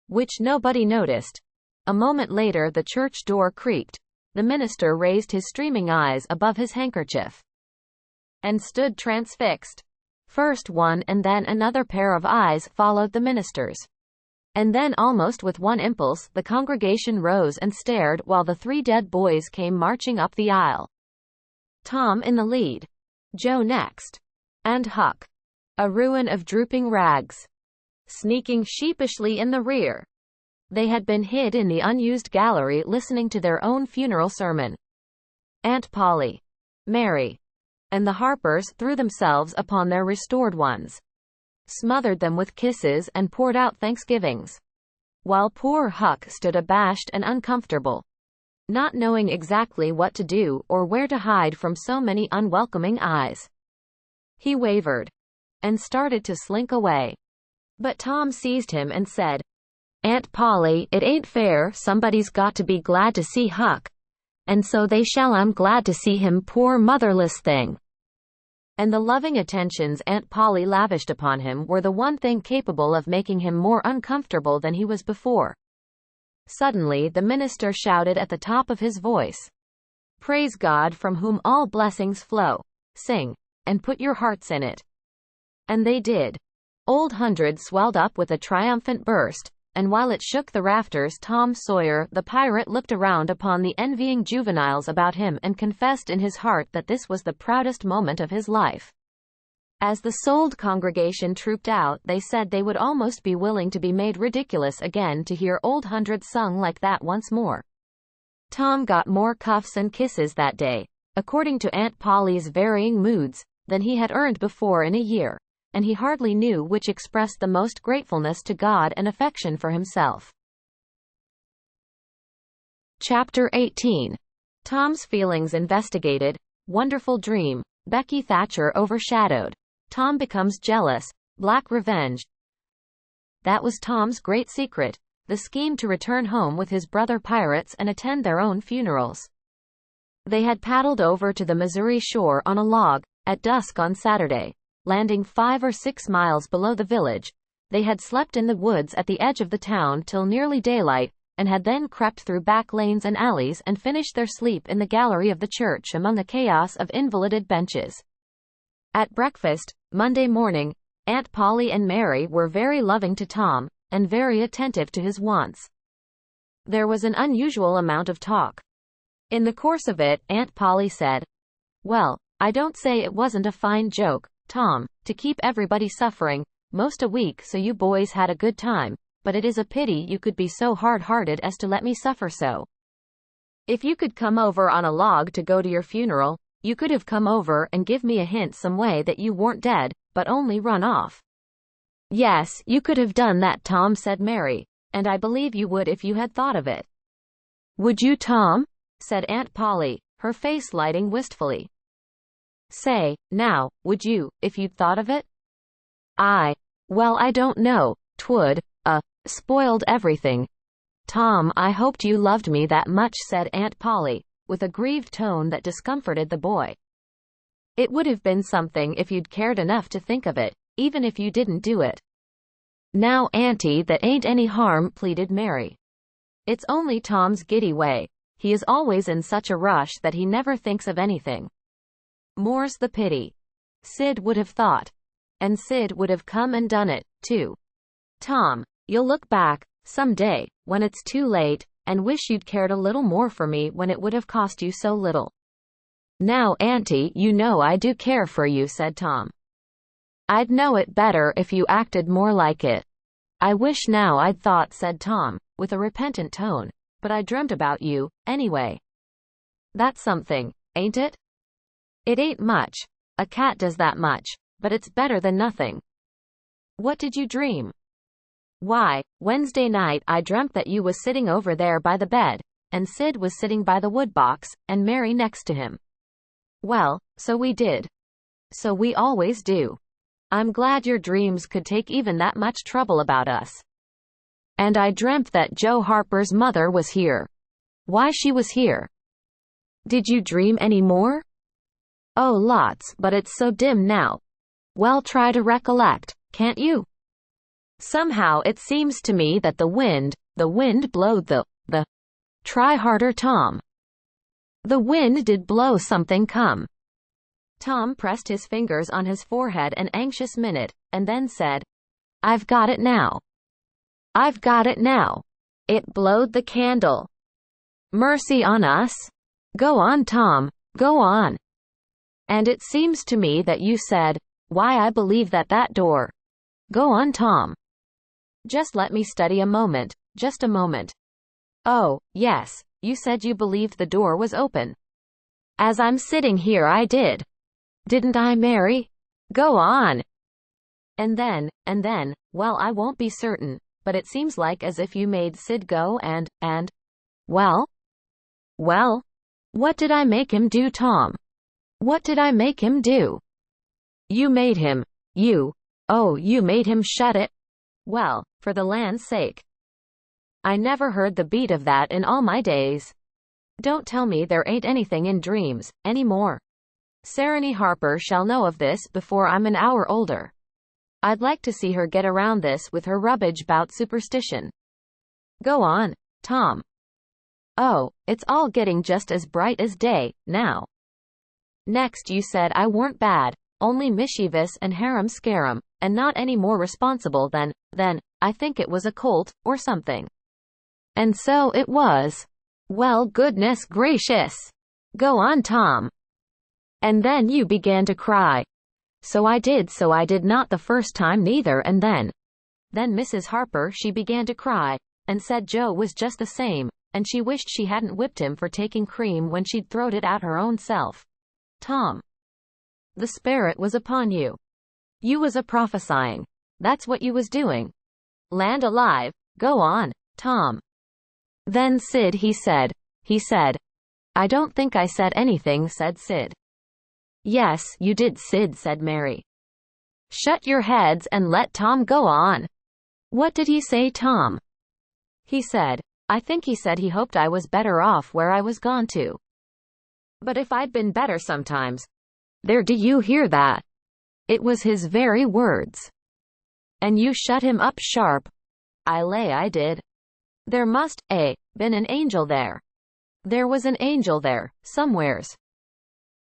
which nobody noticed. A moment later the church door creaked. The minister raised his streaming eyes above his handkerchief, and stood transfixed. First one and then another pair of eyes followed the minister's. And then almost with one impulse the congregation rose and stared while the three dead boys came marching up the aisle. Tom in the lead, Joe next, and Huck, a ruin of drooping rags, sneaking sheepishly in the rear. They had been hid in the unused gallery listening to their own funeral sermon. Aunt Polly, Mary, and the Harpers threw themselves upon their restored ones, smothered them with kisses and poured out thanksgivings, while poor Huck stood abashed and uncomfortable, not knowing exactly what to do or where to hide from so many unwelcoming eyes. He wavered and started to slink away, but Tom seized him and said, "Aunt Polly, it ain't fair, somebody's got to be glad to see Huck, and so they shall. I'm glad to see him, poor motherless thing." And the loving attentions Aunt Polly lavished upon him were the one thing capable of making him more uncomfortable than he was before. Suddenly the minister shouted at the top of his voice, "Praise God from whom all blessings flow. Sing, and put your hearts in it." And they did. Old Hundred swelled up with a triumphant burst, and while it shook the rafters, Tom Sawyer, the pirate, looked around upon the envying juveniles about him and confessed in his heart that this was the proudest moment of his life. As the souled congregation trooped out, they said they would almost be willing to be made ridiculous again to hear Old Hundred sung like that once more. Tom got more cuffs and kisses that day, according to Aunt Polly's varying moods, than he had earned before in a year, and he hardly knew which expressed the most gratefulness to God and affection for himself. Chapter 18. Tom's feelings investigated. Wonderful dream. Becky Thatcher overshadowed. Tom becomes jealous. Black revenge. That was Tom's great secret, the scheme to return home with his brother pirates and attend their own funerals. They had paddled over to the Missouri shore on a log, at dusk on Saturday. Landing 5 or 6 miles below the village, they had slept in the woods at the edge of the town till nearly daylight, and had then crept through back lanes and alleys and finished their sleep in the gallery of the church among a chaos of invalided benches. At breakfast, Monday morning, Aunt Polly and Mary were very loving to Tom, and very attentive to his wants. There was an unusual amount of talk. In the course of it, Aunt Polly said, "Well, I don't say it wasn't a fine joke, Tom, to keep everybody suffering most a week so you boys had a good time, but it is a pity you could be so hard-hearted as to let me suffer so. If you could come over on a log to go to your funeral, you could have come over and give me a hint some way that you weren't dead, but only run off." "Yes, you could have done that, Tom," said Mary, and I believe you would if you had thought of it. Would you, Tom? Said Aunt Polly, her face lighting wistfully. Say, now, would you, if you'd thought of it? Well, I don't know. 'Twould, spoiled everything. Tom, I hoped you loved me that much, said Aunt Polly, with a grieved tone that discomforted the boy. It would have been something if you'd cared enough to think of it, even if you didn't do it. Now, Auntie, that ain't any harm, pleaded Mary. It's only Tom's giddy way. He is always in such a rush that he never thinks of anything. More's the pity. Sid would have thought. And Sid would have come and done it, too. Tom, you'll look back, some day, when it's too late, and wish you'd cared a little more for me when it would have cost you so little. Now, Auntie, you know I do care for you, said Tom. I'd know it better if you acted more like it. I wish now I'd thought, said Tom, with a repentant tone, but I dreamt about you, anyway. That's something, ain't it? It ain't much. A cat does that much, but it's better than nothing. What did you dream? Why, Wednesday night I dreamt that you was sitting over there by the bed, and Sid was sitting by the woodbox, and Mary next to him. Well, so we did. So we always do. I'm glad your dreams could take even that much trouble about us. And I dreamt that Joe Harper's mother was here. Why she was here. Did you dream any more? Oh, lots, but it's so dim now. Well, try to recollect, can't you? Somehow it seems to me that the wind blowed the. Try harder, Tom. The wind did blow something come. Tom pressed his fingers on his forehead an anxious minute, and then said, I've got it now. I've got it now. It blowed the candle. Mercy on us. Go on, Tom, go on. And it seems to me that you said, why I believe that door. Go on, Tom. Just let me study a moment, just a moment. Oh, yes, you said you believed the door was open. As I'm sitting here I did. Didn't I, Mary? Go on. And then, well, I won't be certain, but it seems like as if you made Sid go and, well? Well? What did I make him do, Tom? What did I make him do? You made him. You made him shut it? Well, for the land's sake. I never heard the beat of that in all my days. Don't tell me there ain't anything in dreams, any more. Sarah Harper shall know of this before I'm an hour older. I'd like to see her get around this with her rubbage 'bout superstition. Go on, Tom. Oh, it's all getting just as bright as day, now. Next you said I weren't bad, only mischievous and harum-scarum, and not any more responsible than, I think it was a colt, or something. And so it was. Well, goodness gracious. Go on, Tom. And then you began to cry. So I did not the first time neither, and then Mrs. Harper she began to cry, and said Joe was just the same, and she wished she hadn't whipped him for taking cream when she'd throwed it out her own self. Tom. The spirit was upon you. You was a prophesying. That's what you was doing. Land alive, go on, Tom. Then Sid he said, I don't think I said anything, said Sid. Yes, you did, Sid, said Mary. Shut your heads and let Tom go on. What did he say, Tom? I think he said he hoped I was better off where I was gone to. But if I'd been better sometimes. There, do you hear that? It was his very words. And you shut him up sharp. I lay I did. There must, been an angel there. There was an angel there, somewheres.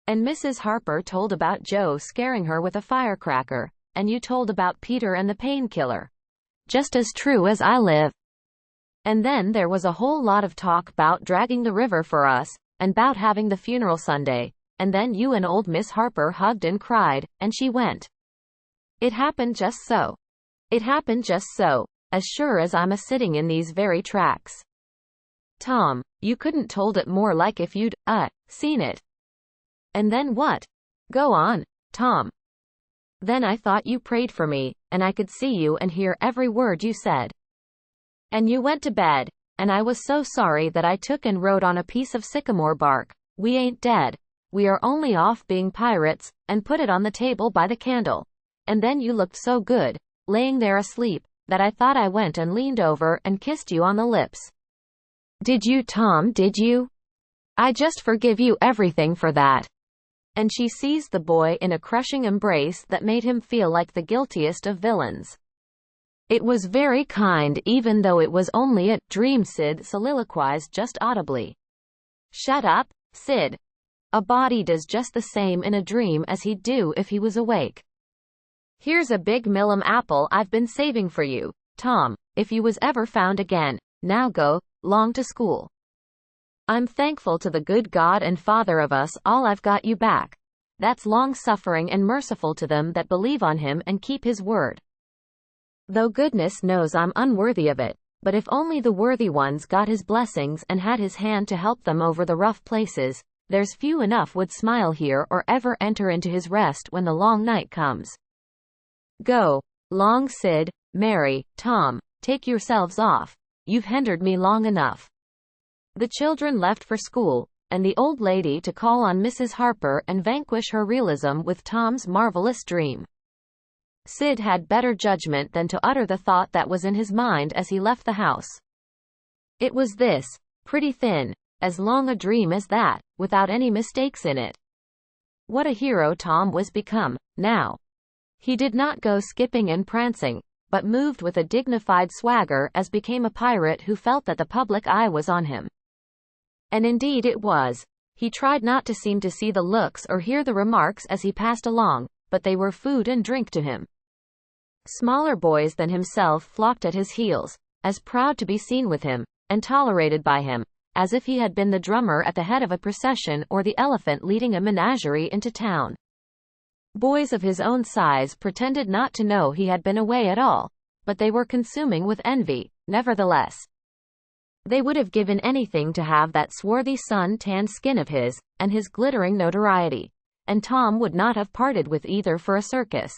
And Mrs. Harper told about Joe scaring her with a firecracker, and you told about Peter and the painkiller. Just as true as I live. And then there was a whole lot of talk about dragging the river for us, and 'bout having the funeral Sunday, and then you and old Miss Harper hugged and cried, and she went. It happened just so. It happened just so, as sure as I'm a-sitting in these very tracks. Tom, you couldn't told it more like if you'd, seen it. And then what? Go on, Tom. Then I thought you prayed for me, and I could see you and hear every word you said. And you went to bed. And I was so sorry that I took and wrote on a piece of sycamore bark, 'We ain't dead. We are only off being pirates,' and put it on the table by the candle. And then you looked so good, laying there asleep, that I thought I went and leaned over and kissed you on the lips." "Did you, Tom, did you? I just forgive you everything for that." And she seized the boy in a crushing embrace that made him feel like the guiltiest of villains. "It was very kind, even though it was only a dream," Sid soliloquized just audibly. "Shut up, Sid. A body does just the same in a dream as he'd do if he was awake. Here's a big Millam apple I've been saving for you, Tom, if you was ever found again. Now go 'long to school. I'm thankful to the good God and Father of us all I've got you back. That's long-suffering and merciful to them that believe on him and keep his word. Though goodness knows I'm unworthy of it, but if only the worthy ones got his blessings and had his hand to help them over the rough places, there's few enough would smile here or ever enter into his rest when the long night comes. Go 'long, Sid, Mary, Tom, take yourselves off. You've hindered me long enough." The children left for school, and the old lady to call on Mrs. Harper and vanquish her realism with Tom's marvelous dream. Sid had better judgment than to utter the thought that was in his mind as he left the house. It was this, pretty thin, as long a dream as that, without any mistakes in it. What a hero Tom was become, now. He did not go skipping and prancing, but moved with a dignified swagger as became a pirate who felt that the public eye was on him. And indeed it was. He tried not to seem to see the looks or hear the remarks as he passed along, but they were food and drink to him. Smaller boys than himself flocked at his heels, as proud to be seen with him, and tolerated by him, as if he had been the drummer at the head of a procession or the elephant leading a menagerie into town. Boys of his own size pretended not to know he had been away at all, but they were consuming with envy, nevertheless. They would have given anything to have that swarthy sun-tanned skin of his, and his glittering notoriety, and Tom would not have parted with either for a circus.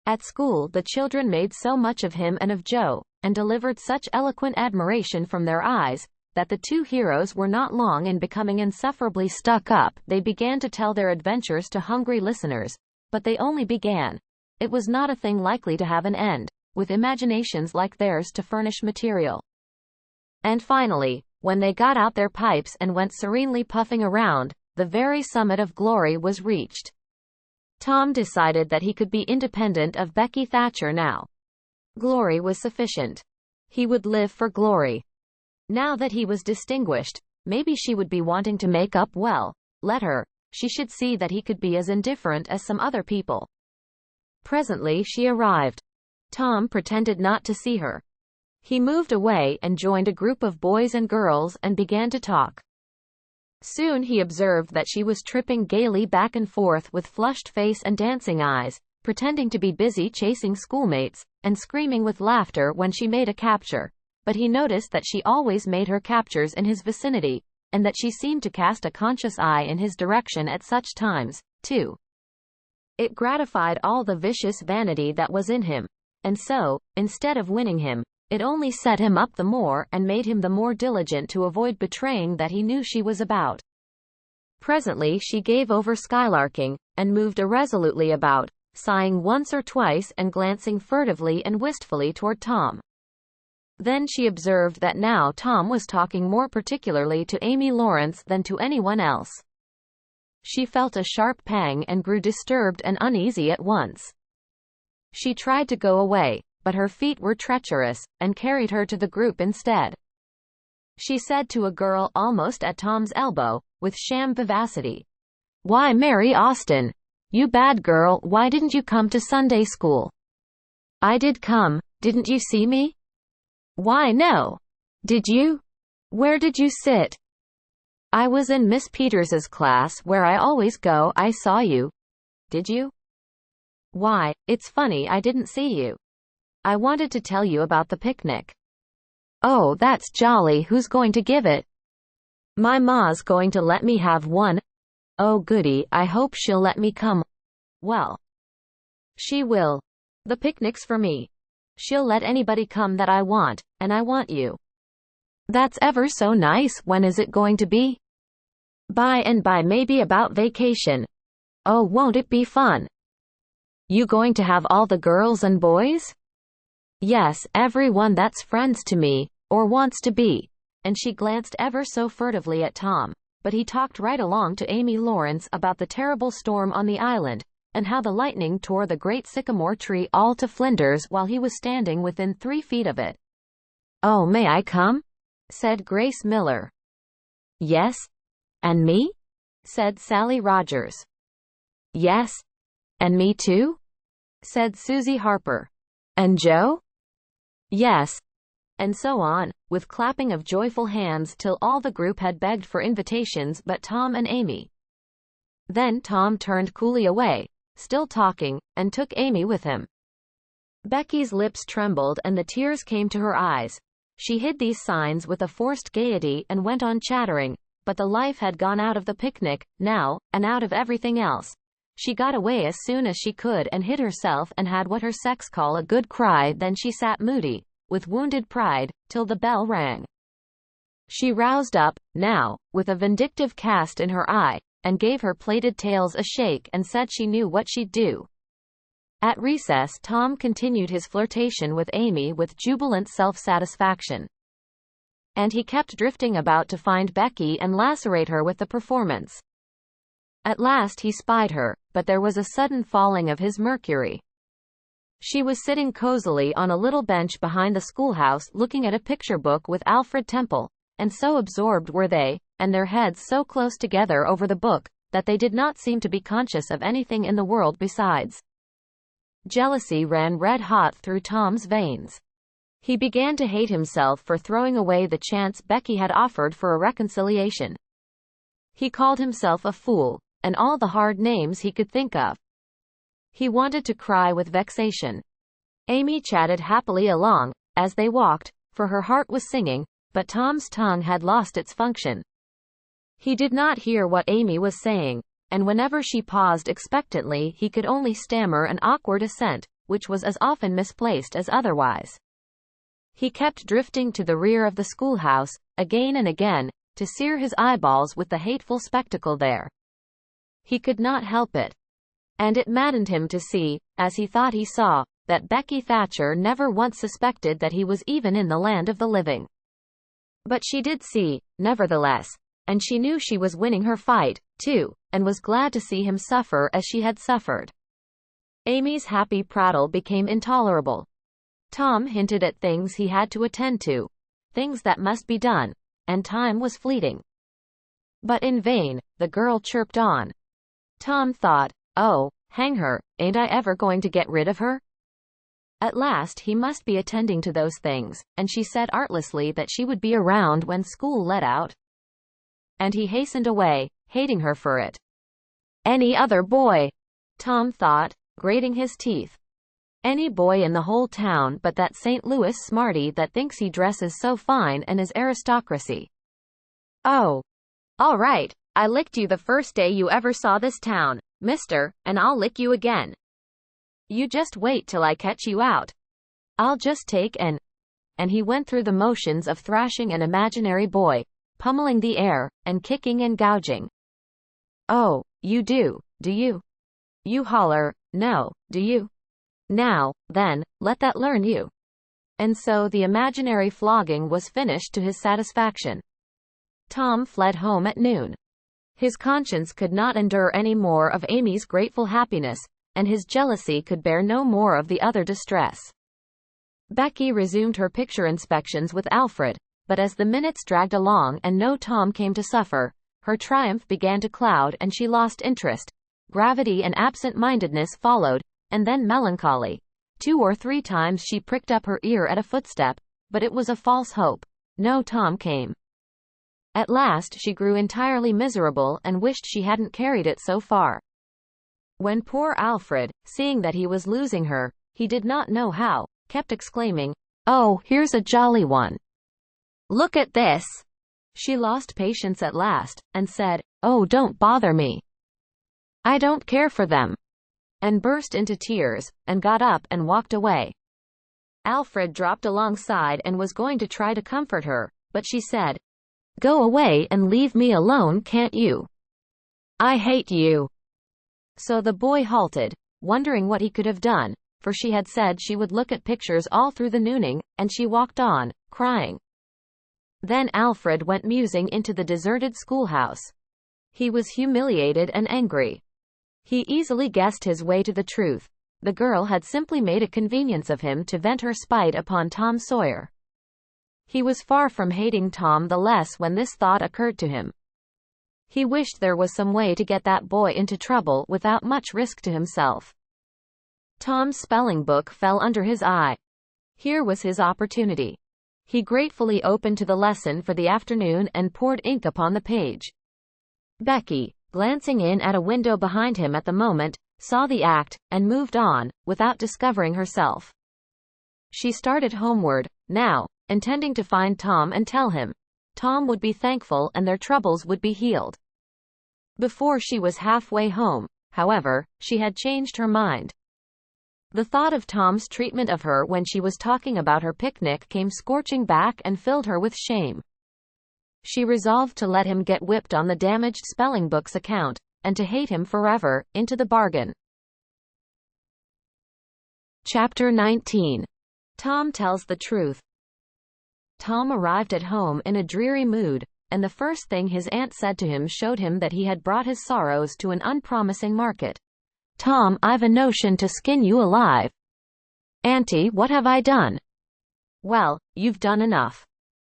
At school the children made so much of him and of Joe, and delivered such eloquent admiration from their eyes, that the two heroes were not long in becoming insufferably stuck up. They began to tell their adventures to hungry listeners, but they only began. It was not a thing likely to have an end, with imaginations like theirs to furnish material. And finally, when they got out their pipes and went serenely puffing around, the very summit of glory was reached. Tom decided that he could be independent of Becky Thatcher now. Glory was sufficient. He would live for glory. Now that he was distinguished, maybe she would be wanting to make up. Well, let her. She should see that he could be as indifferent as some other people. Presently she arrived. Tom pretended not to see her. He moved away and joined a group of boys and girls and began to talk. Soon he observed that she was tripping gaily back and forth with flushed face and dancing eyes, pretending to be busy chasing schoolmates, and screaming with laughter when she made a capture. But he noticed that she always made her captures in his vicinity, and that she seemed to cast a conscious eye in his direction at such times, too. It gratified all the vicious vanity that was in him, and so, instead of winning him, it only set him up the more and made him the more diligent to avoid betraying that he knew she was about. Presently she gave over skylarking, and moved irresolutely about, sighing once or twice and glancing furtively and wistfully toward Tom. Then she observed that now Tom was talking more particularly to Amy Lawrence than to anyone else. She felt a sharp pang and grew disturbed and uneasy at once. She tried to go away, but her feet were treacherous, and carried her to the group instead. She said to a girl almost at Tom's elbow, with sham vivacity, "Why, Mary Austin, you bad girl, why didn't you come to Sunday school?" "I did come, didn't you see me?" "Why, no. Did you? Where did you sit?" "I was in Miss Peters's class where I always go. I saw you." "Did you? Why, it's funny I didn't see you. I wanted to tell you about the picnic." "Oh, that's jolly. Who's going to give it?" "My ma's going to let me have one." "Oh goody, I hope she'll let me come." "Well, she will. The picnic's for me." She'll let anybody come that I want, and I want you. That's ever so nice. When is it going to be? By and by, maybe about vacation. Oh, won't it be fun? You going to have all the girls and boys? Yes, everyone that's friends to me, or wants to be. And she glanced ever so furtively at Tom, but he talked right along to Amy Lawrence about the terrible storm on the island, and how the lightning tore the great sycamore tree all to flinders while he was standing within 3 feet of it. Oh, may I come? Said Grace Miller. Yes. And me? Said Sally Rogers. Yes. And me too? Said Susie Harper. And Joe? Yes. And so on, with clapping of joyful hands till all the group had begged for invitations but Tom and Amy. Then Tom turned coolly away, still talking, and took Amy with him. Becky's lips trembled and the tears came to her eyes. She hid these signs with a forced gaiety and went on chattering, but the life had gone out of the picnic, now, and out of everything else. She got away as soon as she could and hid herself and had what her sex call a good cry. Then she sat moody, with wounded pride, till the bell rang. She roused up, now, with a vindictive cast in her eye, and gave her plaited tails a shake and said she knew what she'd do. At recess, Tom continued his flirtation with Amy with jubilant self-satisfaction. And he kept drifting about to find Becky and lacerate her with the performance. At last he spied her, but there was a sudden falling of his mercury. She was sitting cozily on a little bench behind the schoolhouse looking at a picture book with Alfred Temple, and so absorbed were they, and their heads so close together over the book, that they did not seem to be conscious of anything in the world besides. Jealousy ran red-hot through Tom's veins. He began to hate himself for throwing away the chance Becky had offered for a reconciliation. He called himself a fool, and all the hard names he could think of. He wanted to cry with vexation. Amy chatted happily along, as they walked, for her heart was singing, but Tom's tongue had lost its function. He did not hear what Amy was saying, and whenever she paused expectantly he could only stammer an awkward assent, which was as often misplaced as otherwise. He kept drifting to the rear of the schoolhouse, again and again, to sear his eyeballs with the hateful spectacle there. He could not help it. And it maddened him to see, as he thought he saw, that Becky Thatcher never once suspected that he was even in the land of the living. But she did see, nevertheless, and she knew she was winning her fight, too, and was glad to see him suffer as she had suffered. Amy's happy prattle became intolerable. Tom hinted at things he had to attend to, things that must be done, and time was fleeting. But in vain, the girl chirped on. Tom thought, oh, hang her, ain't I ever going to get rid of her? At last he must be attending to those things, and she said artlessly that she would be around when school let out. And he hastened away, hating her for it. Any other boy, Tom thought, grating his teeth. Any boy in the whole town but that St. Louis smarty that thinks he dresses so fine and is aristocracy. Oh. All right, I licked you the first day you ever saw this town, mister, and I'll lick you again. You just wait till I catch you out. I'll just take and he went through the motions of thrashing an imaginary boy, pummeling the air, and kicking and gouging. Oh, you do you? You holler, no, do you? Now, then, let that learn you. And so the imaginary flogging was finished to his satisfaction. Tom fled home at noon. His conscience could not endure any more of Amy's grateful happiness, and his jealousy could bear no more of the other distress. Becky resumed her picture inspections with Alfred, but as the minutes dragged along and no Tom came to suffer, her triumph began to cloud and she lost interest. Gravity and absent-mindedness followed, and then melancholy. 2 or 3 times she pricked up her ear at a footstep, but it was a false hope. No Tom came. At last she grew entirely miserable and wished she hadn't carried it so far. When poor Alfred, seeing that he was losing her, he did not know how, kept exclaiming, "Oh, here's a jolly one. Look at this." She lost patience at last, and said, "Oh, don't bother me. I don't care for them," and burst into tears, and got up and walked away. Alfred dropped alongside and was going to try to comfort her, but she said, "Go away and leave me alone, can't you? I hate you." So the boy halted, wondering what he could have done, for she had said she would look at pictures all through the nooning, and she walked on, crying. Then Alfred went musing into the deserted schoolhouse. He was humiliated and angry. He easily guessed his way to the truth. The girl had simply made a convenience of him to vent her spite upon Tom Sawyer. He was far from hating Tom the less when this thought occurred to him. He wished there was some way to get that boy into trouble without much risk to himself. Tom's spelling book fell under his eye. Here was his opportunity. He gratefully opened to the lesson for the afternoon and poured ink upon the page. Becky, glancing in at a window behind him at the moment, saw the act, and moved on, without discovering herself. She started homeward, now, intending to find Tom and tell him. Tom would be thankful and their troubles would be healed. Before she was halfway home, however, she had changed her mind. The thought of Tom's treatment of her when she was talking about her picnic came scorching back and filled her with shame. She resolved to let him get whipped on the damaged spelling book's account, and to hate him forever, into the bargain. Chapter 19. Tom tells the truth. Tom arrived at home in a dreary mood, and the first thing his aunt said to him showed him that he had brought his sorrows to an unpromising market. "Tom, I've a notion to skin you alive." "Auntie, what have I done?" "Well, you've done enough.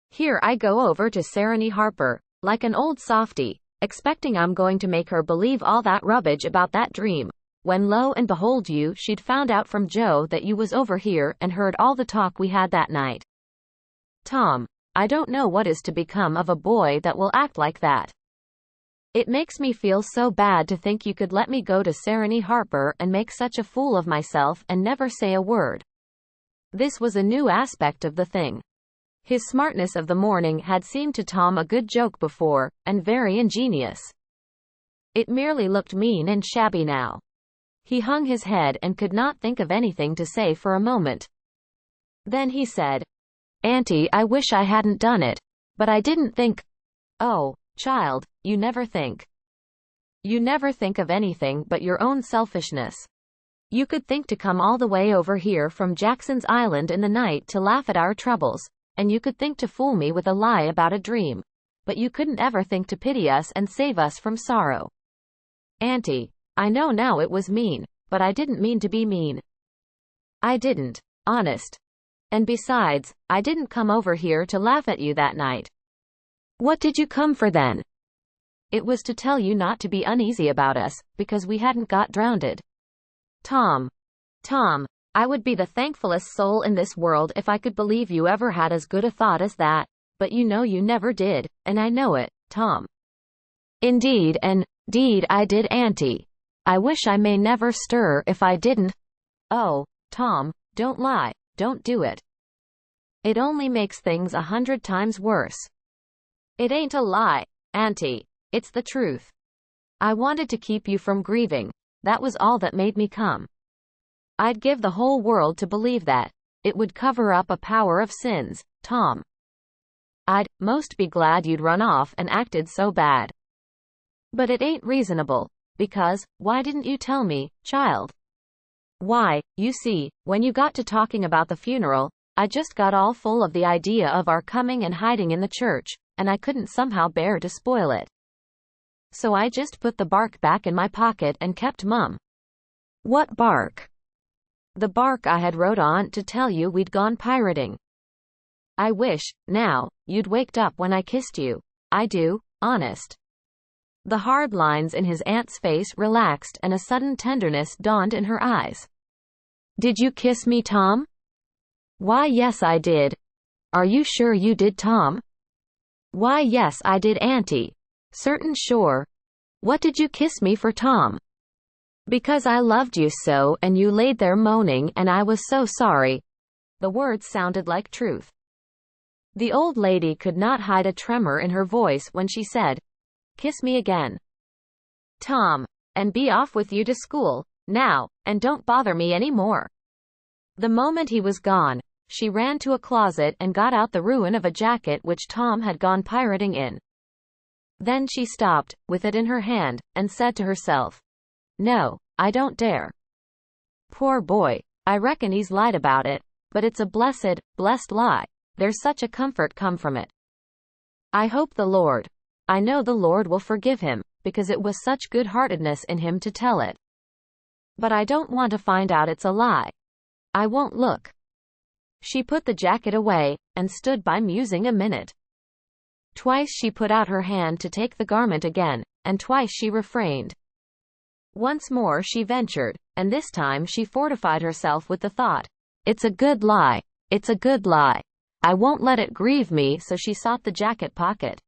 Here I go over to Sarony Harper, like an old softy, expecting I'm going to make her believe all that rubbish about that dream, when lo and behold she'd found out from Joe that you was over here and heard all the talk we had that night. Tom, I don't know what is to become of a boy that will act like that. It makes me feel so bad to think you could let me go to Sarony Harper and make such a fool of myself and never say a word." This was a new aspect of the thing. His smartness of the morning had seemed to Tom a good joke before, and very ingenious. It merely looked mean and shabby now. He hung his head and could not think of anything to say for a moment. Then he said, "Auntie, I wish I hadn't done it, but I didn't think." "Oh, child, you never think. You never think of anything but your own selfishness. You could think to come all the way over here from Jackson's Island in the night to laugh at our troubles, and you could think to fool me with a lie about a dream, but you couldn't ever think to pity us and save us from sorrow. Auntie, I know now it was mean, but I didn't mean to be mean. I didn't, honest. And besides, I didn't come over here to laugh at you that night." "What did you come for then?" "It was to tell you not to be uneasy about us, because we hadn't got drowned." Tom, I would be the thankfulest soul in this world if I could believe you ever had as good a thought as that, but you know you never did, and I know it, Tom." "Indeed and deed I did, Auntie. I wish I may never stir if I didn't." "Oh, Tom, don't lie, don't do it. It only makes things 100 times worse." "It ain't a lie, Auntie, it's the truth. I wanted to keep you from grieving, that was all that made me come. I'd give the whole world to believe that. It would cover up a power of sins, Tom. I'd most be glad you'd run off and acted so bad. But it ain't reasonable, because, why didn't you tell me, child?" "Why, you see, when you got to talking about the funeral, I just got all full of the idea of our coming and hiding in the church, and I couldn't somehow bear to spoil it. So I just put the bark back in my pocket and kept mum." "What bark?" "The bark I had wrote on to tell you we'd gone pirating. I wish, now, you'd waked up when I kissed you. I do, honest." The hard lines in his aunt's face relaxed and a sudden tenderness dawned in her eyes. "Did you kiss me, Tom?" "Why, yes, I did." "Are you sure you did, Tom?" "Why, yes, I did, Auntie. Certain sure." "What did you kiss me for, Tom?" "Because I loved you so, and you laid there moaning, and I was so sorry." The words sounded like truth. The old lady could not hide a tremor in her voice when she said, "Kiss me again, Tom, and be off with you to school, now, and don't bother me any more." The moment he was gone, she ran to a closet and got out the ruin of a jacket which Tom had gone pirating in. Then she stopped, with it in her hand, and said to herself, "No, I don't dare. Poor boy, I reckon he's lied about it, but it's a blessed, blessed lie. There's such a comfort come from it. I hope I know the Lord will forgive him, because it was such good-heartedness in him to tell it. But I don't want to find out it's a lie. I won't look." She put the jacket away, and stood by musing a minute. Twice she put out her hand to take the garment again, and twice she refrained. Once more she ventured, and this time she fortified herself with the thought, "It's a good lie. It's a good lie. I won't let it grieve me," so she sought the jacket pocket.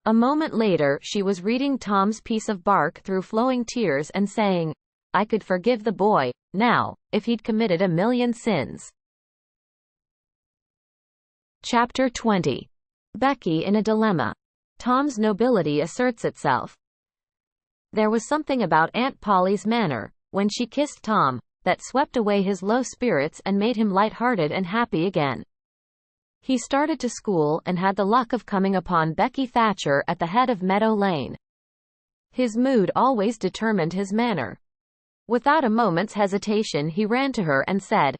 A moment later she was reading Tom's piece of bark through flowing tears and saying, "I could forgive the boy, now, if he'd committed a million sins." Chapter 20. Becky in a dilemma. Tom's nobility asserts itself. There was something about Aunt Polly's manner, when she kissed Tom, that swept away his low spirits and made him light-hearted and happy again. He started to school and had the luck of coming upon Becky Thatcher at the head of Meadow Lane. His mood always determined his manner. Without a moment's hesitation he ran to her and said,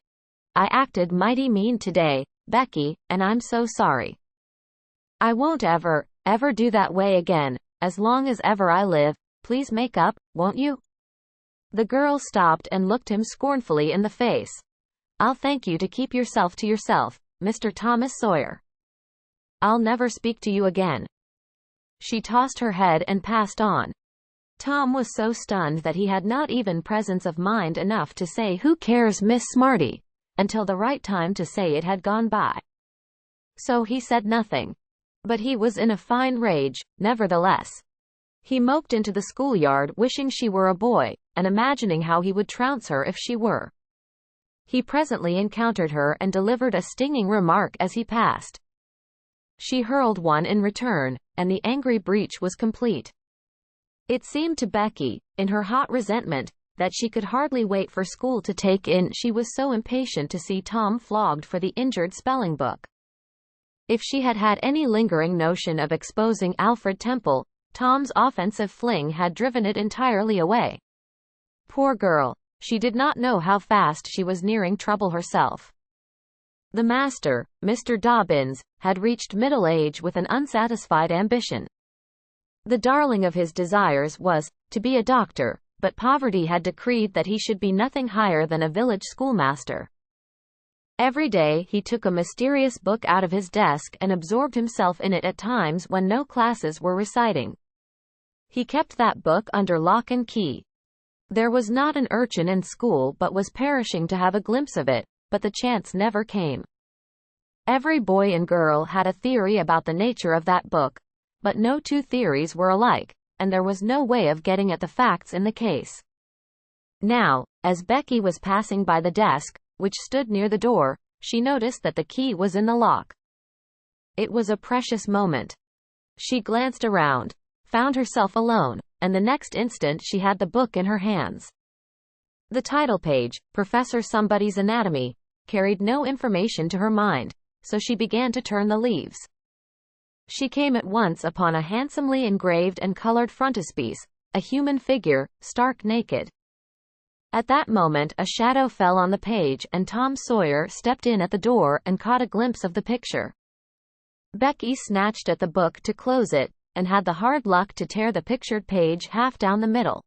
"I acted mighty mean today, Becky, and I'm so sorry. I won't ever do that way again, as long as ever I live. Please make up, won't you?" The girl stopped and looked him scornfully in the face. "I'll thank you to keep yourself to yourself, Mr. Thomas Sawyer. I'll never speak to you again." She tossed her head and passed on. Tom was so stunned that he had not even presence of mind enough to say, "Who cares, Miss Smarty?" until the right time to say it had gone by. So he said nothing. But he was in a fine rage, nevertheless. He moped into the schoolyard wishing she were a boy, and imagining how he would trounce her if she were. He presently encountered her and delivered a stinging remark as he passed. She hurled one in return, and the angry breach was complete. It seemed to Becky, in her hot resentment, that she could hardly wait for school to take in. She was so impatient to see Tom flogged for the injured spelling book. If she had had any lingering notion of exposing Alfred Temple, Tom's offensive fling had driven it entirely away. Poor girl, she did not know how fast she was nearing trouble herself. The master, Mr. Dobbins, had reached middle age with an unsatisfied ambition. The darling of his desires was to be a doctor, but poverty had decreed that he should be nothing higher than a village schoolmaster. Every day he took a mysterious book out of his desk and absorbed himself in it at times when no classes were reciting. He kept that book under lock and key. There was not an urchin in school but was perishing to have a glimpse of it, but the chance never came. Every boy and girl had a theory about the nature of that book, but no two theories were alike, and there was no way of getting at the facts in the case. Now, as Becky was passing by the desk, which stood near the door, she noticed that the key was in the lock. It was a precious moment. She glanced around, found herself alone, and the next instant she had the book in her hands. The title page, Professor Somebody's Anatomy, carried no information to her mind, so she began to turn the leaves. She came at once upon a handsomely engraved and colored frontispiece, a human figure, stark naked. At that moment a shadow fell on the page and Tom Sawyer stepped in at the door and caught a glimpse of the picture. Becky snatched at the book to close it, and had the hard luck to tear the pictured page half down the middle.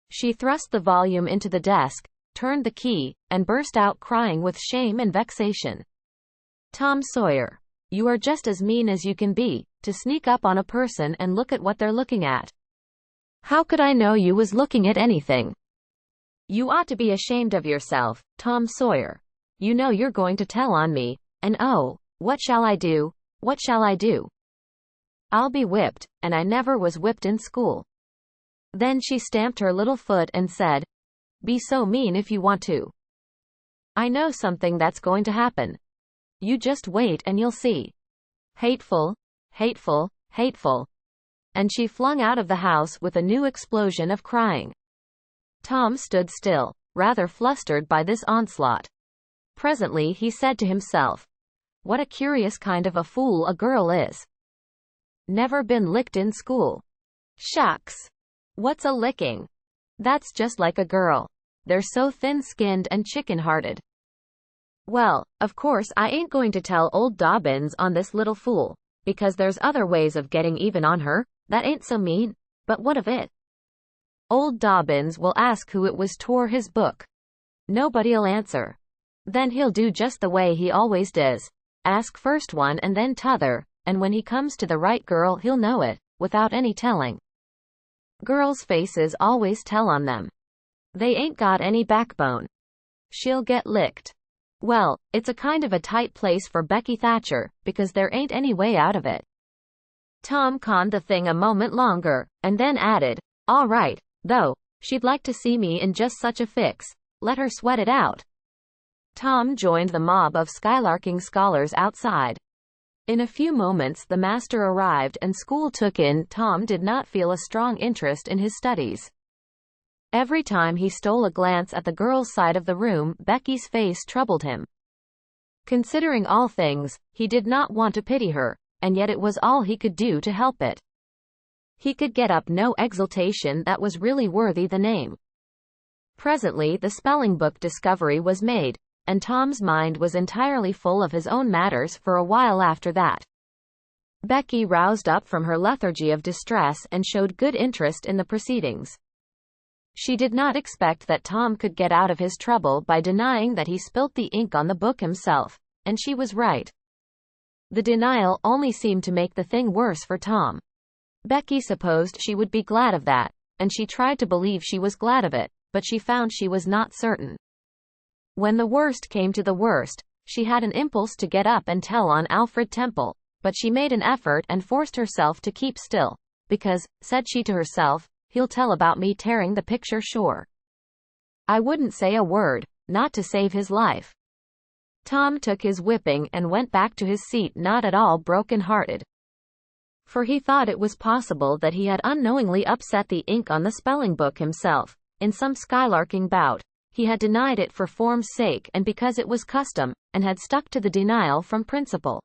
She thrust the volume into the desk, turned the key, and burst out crying with shame and vexation. "Tom Sawyer, you are just as mean as you can be, to sneak up on a person and look at what they're looking at. How could I know you was looking at anything? You ought to be ashamed of yourself, Tom Sawyer. You know you're going to tell on me, and oh, what shall I do? What shall I do? I'll be whipped, and I never was whipped in school." Then she stamped her little foot and said, "Be so mean if you want to. I know something that's going to happen. You just wait and you'll see. Hateful, hateful, hateful." And she flung out of the house with a new explosion of crying. Tom stood still, rather flustered by this onslaught. Presently he said to himself, "What a curious kind of a fool a girl is. Never been licked in school. Shucks. What's a licking? That's just like a girl. They're so thin-skinned and chicken-hearted. Well, of course I ain't going to tell old Dobbins on this little fool, because there's other ways of getting even on her, that ain't so mean, but what of it? Old Dobbins will ask who it was tore his book. Nobody'll answer. Then he'll do just the way he always does, ask first one and then t'other, and when he comes to the right girl he'll know it, without any telling. Girls' faces always tell on them. They ain't got any backbone. She'll get licked. Well, it's a kind of a tight place for Becky Thatcher, because there ain't any way out of it." Tom conned the thing a moment longer, and then added, "All right, though, she'd like to see me in just such a fix. Let her sweat it out." Tom joined the mob of skylarking scholars outside. In a few moments the master arrived and school took in. Tom did not feel a strong interest in his studies. Every time he stole a glance at the girl's side of the room, Becky's face troubled him. Considering all things, he did not want to pity her, and yet it was all he could do to help it. He could get up no exultation that was really worthy the name. Presently the spelling book discovery was made, and Tom's mind was entirely full of his own matters for a while after that. Becky roused up from her lethargy of distress and showed good interest in the proceedings. She did not expect that Tom could get out of his trouble by denying that he spilt the ink on the book himself, and she was right. The denial only seemed to make the thing worse for Tom. Becky supposed she would be glad of that, and she tried to believe she was glad of it, but she found she was not certain. When the worst came to the worst, she had an impulse to get up and tell on Alfred Temple, but she made an effort and forced herself to keep still, because, said she to herself, he'll tell about me tearing the picture sure. I wouldn't say a word, not to save his life. Tom took his whipping and went back to his seat not at all broken-hearted. For he thought it was possible that he had unknowingly upset the ink on the spelling book himself, in some skylarking bout. He had denied it for form's sake and because it was custom, and had stuck to the denial from principle.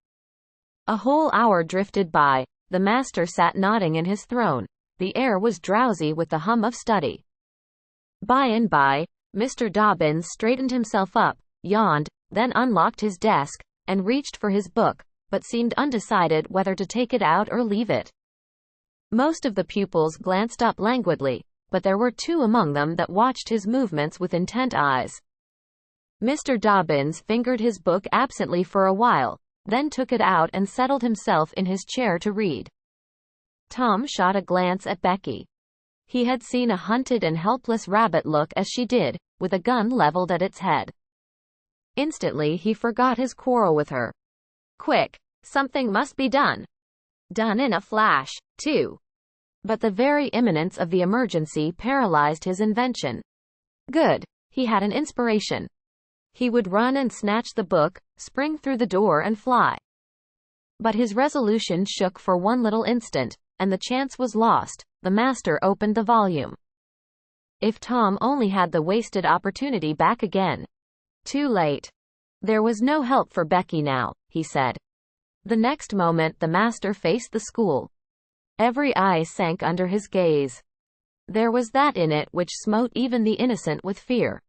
A whole hour drifted by. The master sat nodding in his throne. The air was drowsy with the hum of study. By and by, Mr. Dobbins straightened himself up, yawned, then unlocked his desk, and reached for his book, but seemed undecided whether to take it out or leave it. Most of the pupils glanced up languidly, but there were two among them that watched his movements with intent eyes. Mr. Dobbins fingered his book absently for a while, then took it out and settled himself in his chair to read. Tom shot a glance at Becky. He had seen a hunted and helpless rabbit look as she did, with a gun leveled at its head. Instantly he forgot his quarrel with her. Quick, something must be done. Done in a flash, too. But the very imminence of the emergency paralyzed his invention. Good. He had an inspiration. He would run and snatch the book, spring through the door and fly. But his resolution shook for one little instant, and the chance was lost. The master opened the volume. If Tom only had the wasted opportunity back again. Too late. There was no help for Becky now, he said. The next moment the master faced the school. Every eye sank under his gaze. There was that in it which smote even the innocent with fear.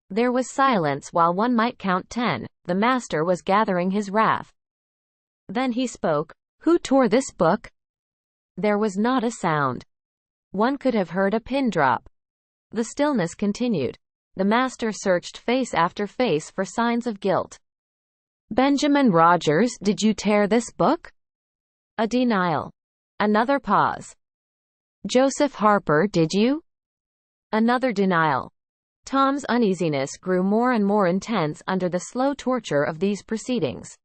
There was silence while one might count 10. The master was gathering his wrath. Then he spoke. Who tore this book? There was not a sound. One could have heard a pin drop. The stillness continued. The master searched face after face for signs of guilt. Benjamin Rogers, did you tear this book? A denial. Another pause. Joseph Harper, did you? Another denial. Tom's uneasiness grew more and more intense under the slow torture of these proceedings.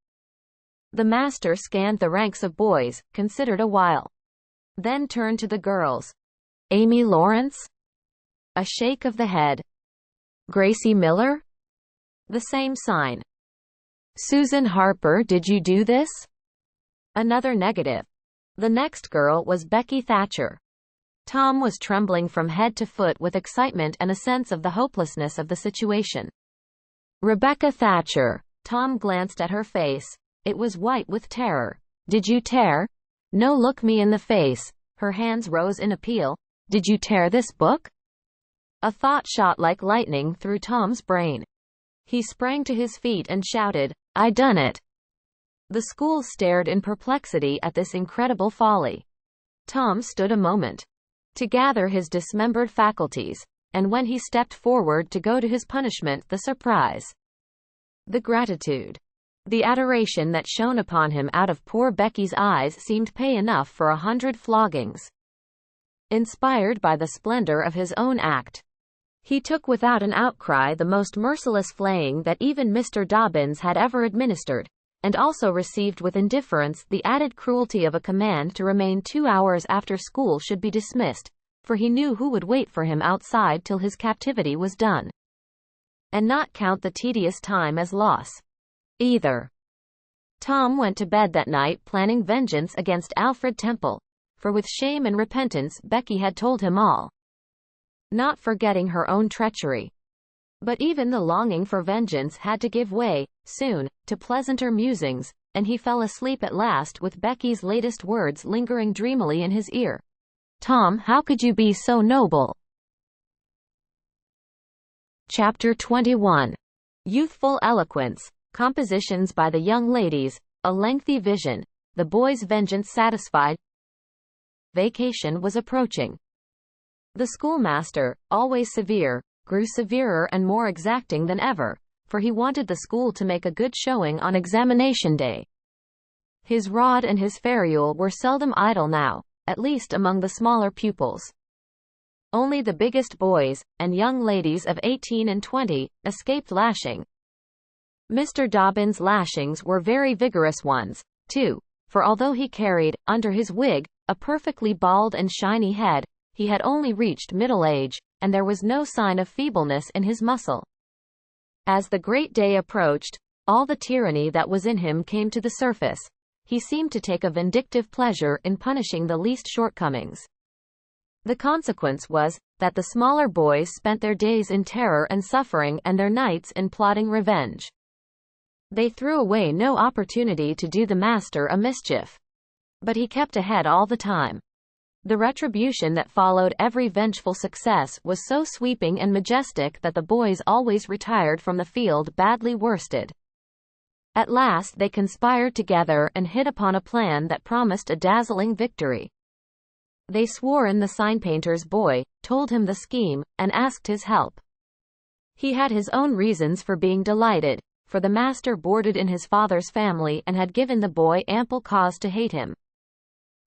The master scanned the ranks of boys, considered a while. Then turned to the girls. Amy Lawrence? A shake of the head. Gracie Miller? The same sign. Susan Harper, did you do this? Another negative. The next girl was Becky Thatcher. Tom was trembling from head to foot with excitement and a sense of the hopelessness of the situation. Rebecca Thatcher. Tom glanced at her face. It was white with terror. Did you tear? No, look me in the face. Her hands rose in appeal. Did you tear this book? A thought shot like lightning through Tom's brain. He sprang to his feet and shouted, I done it. The school stared in perplexity at this incredible folly. Tom stood a moment to gather his dismembered faculties, and when he stepped forward to go to his punishment, the surprise, the gratitude, the adoration that shone upon him out of poor Becky's eyes seemed pay enough for 100 floggings. Inspired by the splendor of his own act, he took without an outcry the most merciless flaying that even Mr. Dobbins had ever administered, and also received with indifference the added cruelty of a command to remain 2 hours after school should be dismissed, for he knew who would wait for him outside till his captivity was done, and not count the tedious time as loss, either. Tom went to bed that night planning vengeance against Alfred Temple, for with shame and repentance Becky had told him all, not forgetting her own treachery. But even the longing for vengeance had to give way, soon, to pleasanter musings, and he fell asleep at last with Becky's latest words lingering dreamily in his ear. Tom, how could you be so noble? Chapter 21. Youthful eloquence. Compositions by the young ladies. A lengthy vision. The boys' vengeance satisfied. Vacation was approaching. The schoolmaster, always severe, grew severer and more exacting than ever, for he wanted the school to make a good showing on examination day. His rod and his ferule were seldom idle now, at least among the smaller pupils. Only the biggest boys, and young ladies of 18 and 20, escaped lashing. Mr. Dobbins' lashings were very vigorous ones, too, for although he carried, under his wig, a perfectly bald and shiny head, he had only reached middle age, and there was no sign of feebleness in his muscle. As the great day approached, all the tyranny that was in him came to the surface. He seemed to take a vindictive pleasure in punishing the least shortcomings. The consequence was, that the smaller boys spent their days in terror and suffering and their nights in plotting revenge. They threw away no opportunity to do the master a mischief. But he kept ahead all the time. The retribution that followed every vengeful success was so sweeping and majestic that the boys always retired from the field badly worsted. At last they conspired together and hit upon a plan that promised a dazzling victory. They swore in the sign-painter's boy, told him the scheme, and asked his help. He had his own reasons for being delighted, for the master boarded in his father's family and had given the boy ample cause to hate him.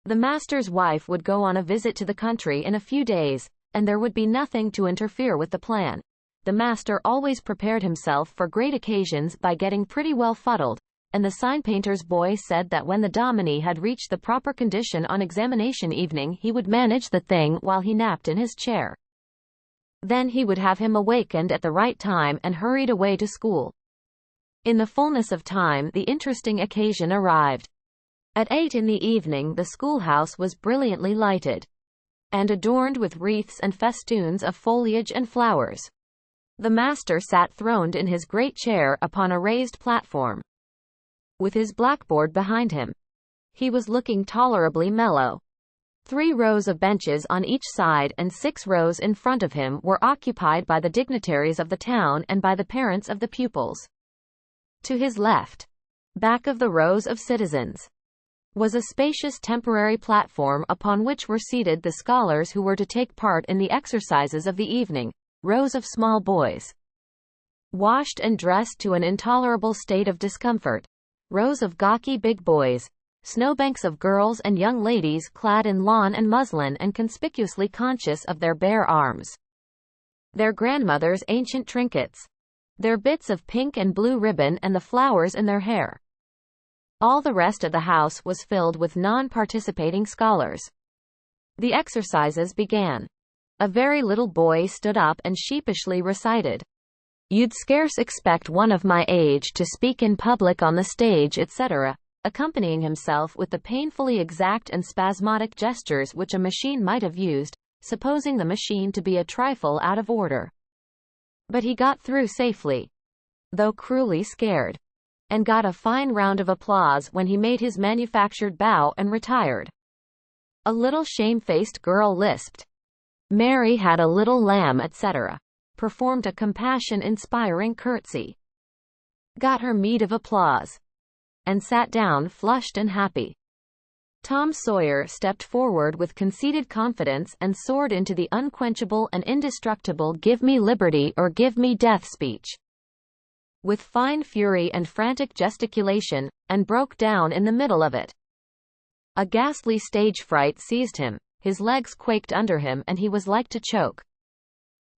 The master's wife would go on a visit to the country in a few days, and there would be nothing to interfere with the plan. The master always prepared himself for great occasions by getting pretty well fuddled, and the sign-painter's boy said that when the dominie had reached the proper condition on examination evening he would manage the thing while he napped in his chair. Then he would have him awakened at the right time and hurried away to school. In the fullness of time the interesting occasion arrived. At 8 in the evening the schoolhouse was brilliantly lighted, and adorned with wreaths and festoons of foliage and flowers. The master sat throned in his great chair upon a raised platform, with his blackboard behind him. He was looking tolerably mellow. 3 rows of benches on each side and 6 rows in front of him were occupied by the dignitaries of the town and by the parents of the pupils. To his left, back of the rows of citizens, was a spacious temporary platform upon which were seated the scholars who were to take part in the exercises of the evening. Rows of small boys, washed and dressed to an intolerable state of discomfort. Rows of gawky big boys. Snowbanks of girls and young ladies clad in lawn and muslin and conspicuously conscious of their bare arms, their grandmother's ancient trinkets, their bits of pink and blue ribbon and the flowers in their hair. All the rest of the house was filled with non-participating scholars. The exercises began. A very little boy stood up and sheepishly recited, "You'd scarce expect one of my age to speak in public on the stage," etc., accompanying himself with the painfully exact and spasmodic gestures which a machine might have used, supposing the machine to be a trifle out of order. But he got through safely. though cruelly scared, and got a fine round of applause when he made his manufactured bow and retired. A little shamefaced girl lisped, "Mary had a little lamb," etc., performed a compassion-inspiring curtsy, got her meed of applause, and sat down flushed and happy. Tom Sawyer stepped forward with conceited confidence and soared into the unquenchable and indestructible "Give me liberty or give me death" speech, with fine fury and frantic gesticulation, and broke down in the middle of it. A ghastly stage fright seized him, his legs quaked under him, and he was like to choke.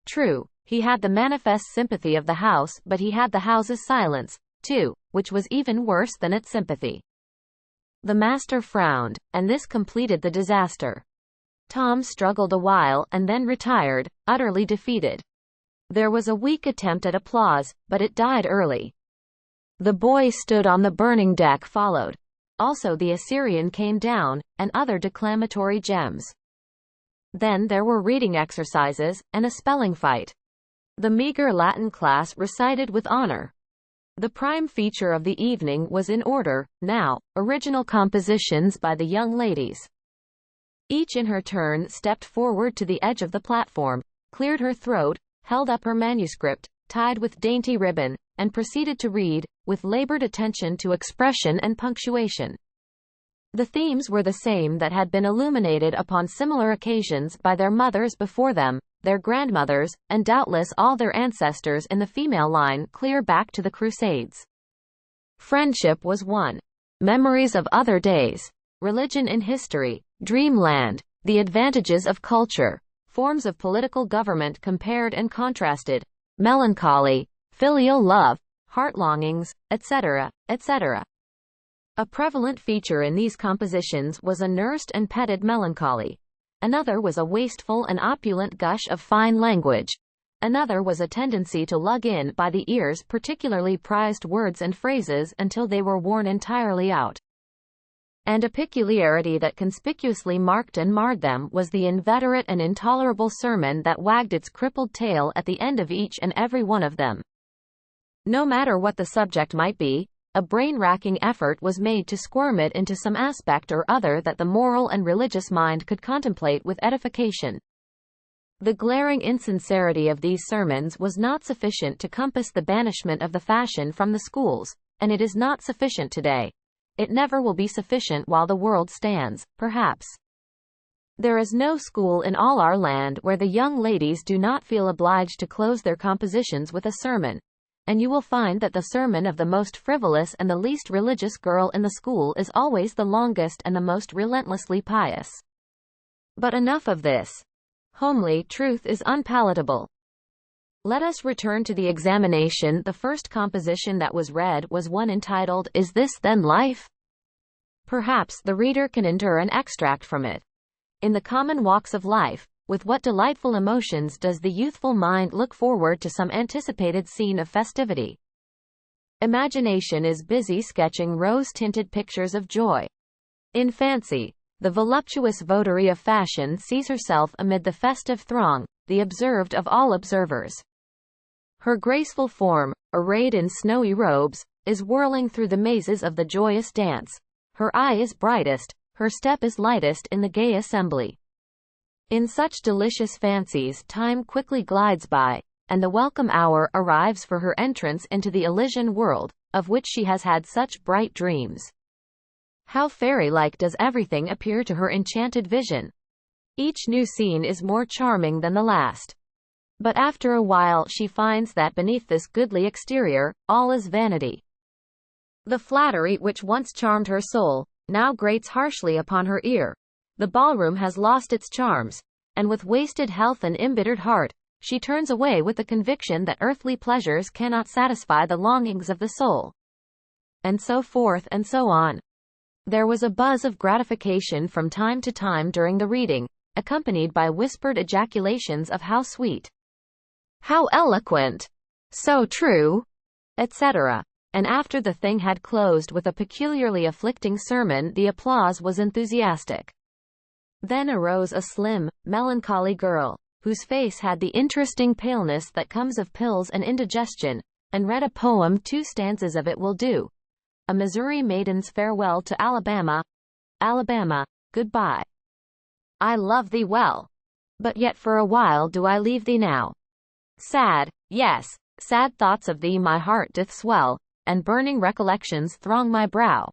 True, he had the manifest sympathy of the house, but he had the house's silence, too, which was even worse than its sympathy. The master frowned, and this completed the disaster. Tom struggled a while and then retired, utterly defeated. There was a weak attempt at applause, but it died early. The boy stood on the burning deck followed. Also the Assyrian came down, and other declamatory gems. Then there were reading exercises, and a spelling fight. The meager Latin class recited with honor. The prime feature of the evening was in order, now, original compositions by the young ladies. Each in her turn stepped forward to the edge of the platform, cleared her throat, held up her manuscript, tied with dainty ribbon, and proceeded to read, with labored attention to expression and punctuation. The themes were the same that had been illuminated upon similar occasions by their mothers before them, their grandmothers, and doubtless all their ancestors in the female line clear back to the Crusades. Friendship was one. Memories of other days. Religion in history. Dreamland. The advantages of culture. Forms of political government compared and contrasted. Melancholy. Filial love. Heart longings, etc., etc. A prevalent feature in these compositions was a nursed and petted melancholy. Another was a wasteful and opulent gush of fine language. Another was a tendency to lug in by the ears particularly prized words and phrases until they were worn entirely out. And a peculiarity that conspicuously marked and marred them was the inveterate and intolerable sermon that wagged its crippled tail at the end of each and every one of them. No matter what the subject might be, a brain-racking effort was made to squirm it into some aspect or other that the moral and religious mind could contemplate with edification. The glaring insincerity of these sermons was not sufficient to compass the banishment of the fashion from the schools, and it is not sufficient today. It never will be sufficient while the world stands, perhaps. There is no school in all our land where the young ladies do not feel obliged to close their compositions with a sermon. And you will find that the sermon of the most frivolous and the least religious girl in the school is always the longest and the most relentlessly pious. But enough of this. Homely truth is unpalatable. Let us return to the examination. The first composition that was read was one entitled, "Is This Then Life?" Perhaps the reader can endure an extract from it. In the common walks of life, with what delightful emotions does the youthful mind look forward to some anticipated scene of festivity. Imagination is busy sketching rose-tinted pictures of joy. In fancy, the voluptuous votary of fashion sees herself amid the festive throng, the observed of all observers. Her graceful form, arrayed in snowy robes, is whirling through the mazes of the joyous dance. Her eye is brightest, her step is lightest in the gay assembly. In such delicious fancies time quickly glides by, and the welcome hour arrives for her entrance into the Elysian world, of which she has had such bright dreams. How fairy-like does everything appear to her enchanted vision! Each new scene is more charming than the last. But after a while she finds that beneath this goodly exterior, all is vanity. The flattery which once charmed her soul, now grates harshly upon her ear. The ballroom has lost its charms, and with wasted health and embittered heart, she turns away with the conviction that earthly pleasures cannot satisfy the longings of the soul. And so forth and so on. There was a buzz of gratification from time to time during the reading, accompanied by whispered ejaculations of "How sweet!" "How eloquent!" "So true!" etc. And after the thing had closed with a peculiarly afflicting sermon, the applause was enthusiastic. Then arose a slim, melancholy girl, whose face had the interesting paleness that comes of pills and indigestion, and read a poem. 2 stanzas of it will do. A Missouri Maiden's Farewell to Alabama. Alabama, goodbye. I love thee well, but yet for a while do I leave thee now. Sad, yes, sad thoughts of thee my heart doth swell, and burning recollections throng my brow.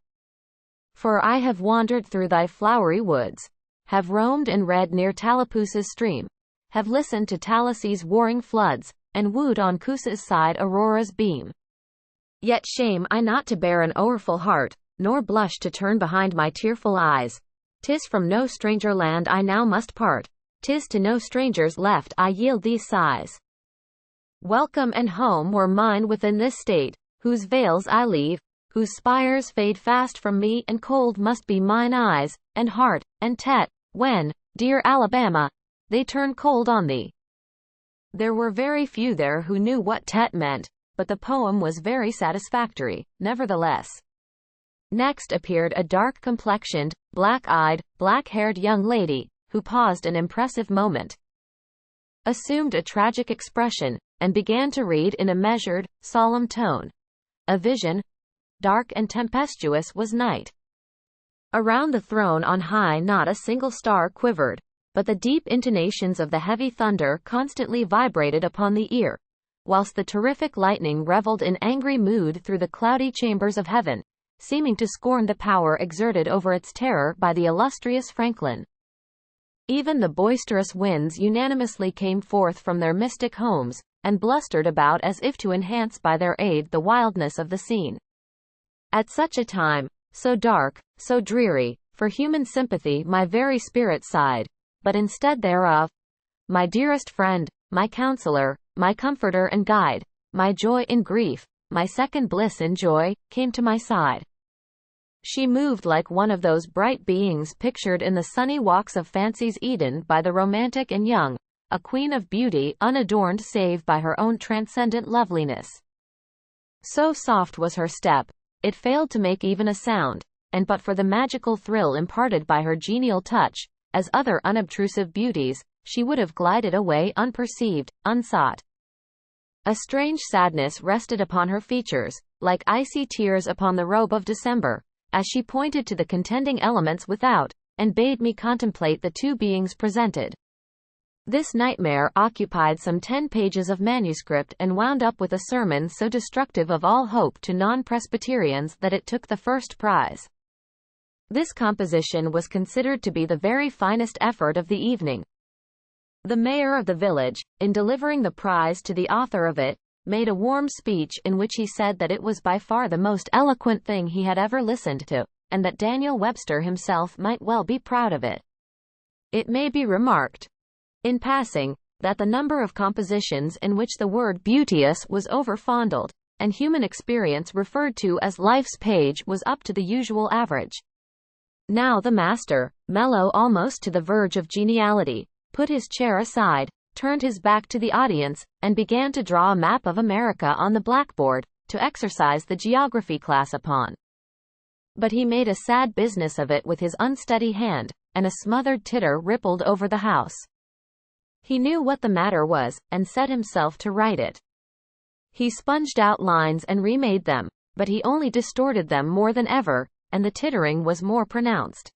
For I have wandered through thy flowery woods, have roamed and read near Tallapoosa's stream, have listened to Tallahassee's warring floods, and wooed on Coosa's side Aurora's beam. Yet shame I not to bear an o'erfull heart, nor blush to turn behind my tearful eyes. 'Tis from no stranger land I now must part, 'tis to no strangers left I yield these sighs. Welcome and home were mine within this state, whose vales I leave, whose spires fade fast from me, and cold must be mine eyes, and heart, and tet, when, dear Alabama, they turn cold on thee. There were very few there who knew what tet meant, but the poem was very satisfactory, nevertheless. Next appeared a dark-complexioned, black-eyed, black-haired young lady, who paused an impressive moment, assumed a tragic expression, and began to read in a measured, solemn tone. A vision, dark and tempestuous, was night. Around the throne on high not a single star quivered, but the deep intonations of the heavy thunder constantly vibrated upon the ear, whilst the terrific lightning revelled in angry mood through the cloudy chambers of heaven, seeming to scorn the power exerted over its terror by the illustrious Franklin. Even the boisterous winds unanimously came forth from their mystic homes, and blustered about as if to enhance by their aid the wildness of the scene. At such a time, so dark, so dreary, for human sympathy my very spirit sighed, but instead thereof, my dearest friend, my counselor, my comforter and guide, my joy in grief, my second bliss in joy, came to my side. She moved like one of those bright beings pictured in the sunny walks of fancy's Eden by the romantic and young, a queen of beauty unadorned save by her own transcendent loveliness. So soft was her step, it failed to make even a sound, and but for the magical thrill imparted by her genial touch, as other unobtrusive beauties, she would have glided away unperceived, unsought. A strange sadness rested upon her features, like icy tears upon the robe of December, as she pointed to the contending elements without, and bade me contemplate the 2 beings presented. This nightmare occupied some 10 pages of manuscript and wound up with a sermon so destructive of all hope to non-Presbyterians that it took the first prize. This composition was considered to be the very finest effort of the evening. The mayor of the village, in delivering the prize to the author of it, made a warm speech in which he said that it was by far the most eloquent thing he had ever listened to, and that Daniel Webster himself might well be proud of it. It may be remarked, in passing, that the number of compositions in which the word beauteous was over-fondled, and human experience referred to as life's page, was up to the usual average. Now the master, mellow almost to the verge of geniality, put his chair aside, turned his back to the audience, and began to draw a map of America on the blackboard, to exercise the geography class upon. But he made a sad business of it with his unsteady hand, and a smothered titter rippled over the house. He knew what the matter was, and set himself to write it. He sponged out lines and remade them, but he only distorted them more than ever, and the tittering was more pronounced.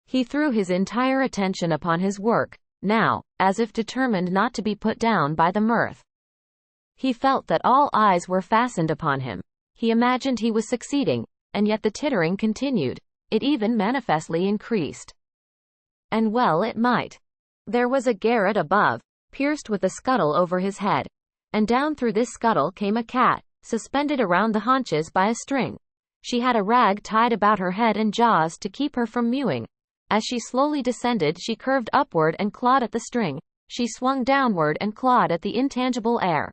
He threw his entire attention upon his work, now, as if determined not to be put down by the mirth. He felt that all eyes were fastened upon him. He imagined he was succeeding, and yet the tittering continued. It even manifestly increased. And well it might. There was a garret above, pierced with a scuttle over his head, and down through this scuttle came a cat, suspended around the haunches by a string. She had a rag tied about her head and jaws to keep her from mewing. As she slowly descended, she curved upward and clawed at the string. She swung downward and clawed at the intangible air.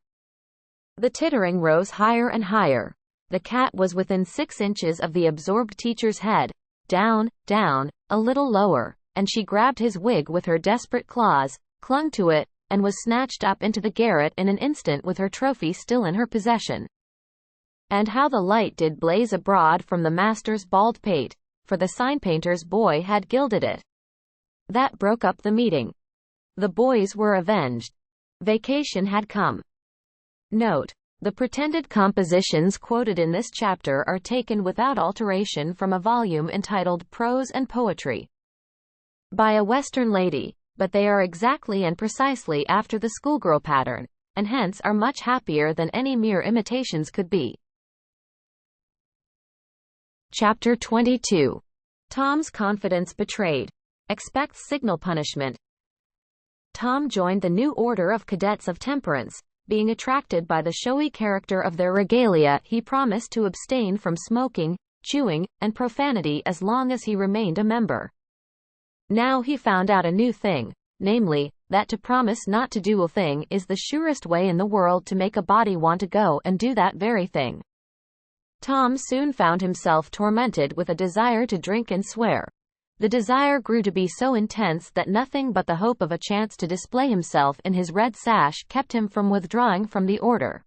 The tittering rose higher and higher. The cat was within 6 inches of the absorbed teacher's head. Down, down, a little lower, and she grabbed his wig with her desperate claws, clung to it, and was snatched up into the garret in an instant with her trophy still in her possession. And how the light did blaze abroad from the master's bald pate, for the sign-painter's boy had gilded it. That broke up the meeting. The boys were avenged. Vacation had come. Note: The pretended compositions quoted in this chapter are taken without alteration from a volume entitled Prose and Poetry by a Western lady, but they are exactly and precisely after the schoolgirl pattern, and hence are much happier than any mere imitations could be. Chapter 22. Tom's confidence betrayed. Expects signal punishment. Tom joined the new order of cadets of temperance. Being attracted by the showy character of their regalia, he promised to abstain from smoking, chewing, and profanity as long as he remained a member. Now he found out a new thing, namely, that to promise not to do a thing is the surest way in the world to make a body want to go and do that very thing. Tom soon found himself tormented with a desire to drink and swear. The desire grew to be so intense that nothing but the hope of a chance to display himself in his red sash kept him from withdrawing from the order.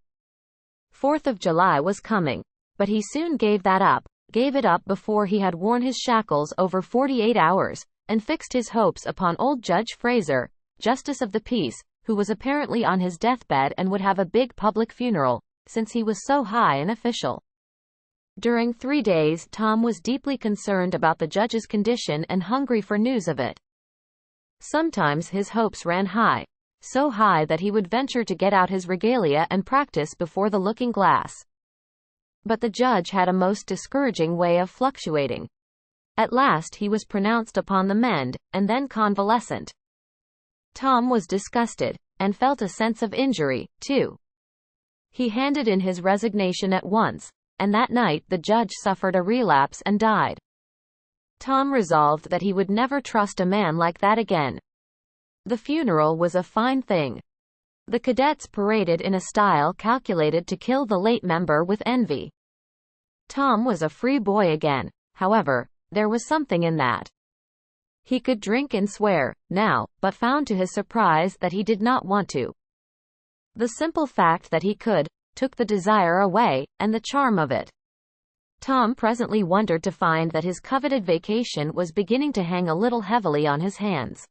4th of July was coming, but he soon gave it up before he had worn his shackles over 48 hours, and fixed his hopes upon old Judge Fraser, Justice of the Peace, who was apparently on his deathbed and would have a big public funeral, since he was so high an official. During 3 days Tom was deeply concerned about the judge's condition and hungry for news of it. Sometimes his hopes ran high, so high that he would venture to get out his regalia and practice before the looking-glass. But the judge had a most discouraging way of fluctuating. At last he was pronounced upon the mend, and then convalescent. Tom was disgusted, and felt a sense of injury, too. He handed in his resignation at once, and that night the judge suffered a relapse and died. Tom resolved that he would never trust a man like that again. The funeral was a fine thing. The cadets paraded in a style calculated to kill the late member with envy. Tom was a free boy again, however. There was something in that. He could drink and swear, now, but found to his surprise that he did not want to. The simple fact that he could, took the desire away, and the charm of it. Tom presently wondered to find that his coveted vacation was beginning to hang a little heavily on his hands.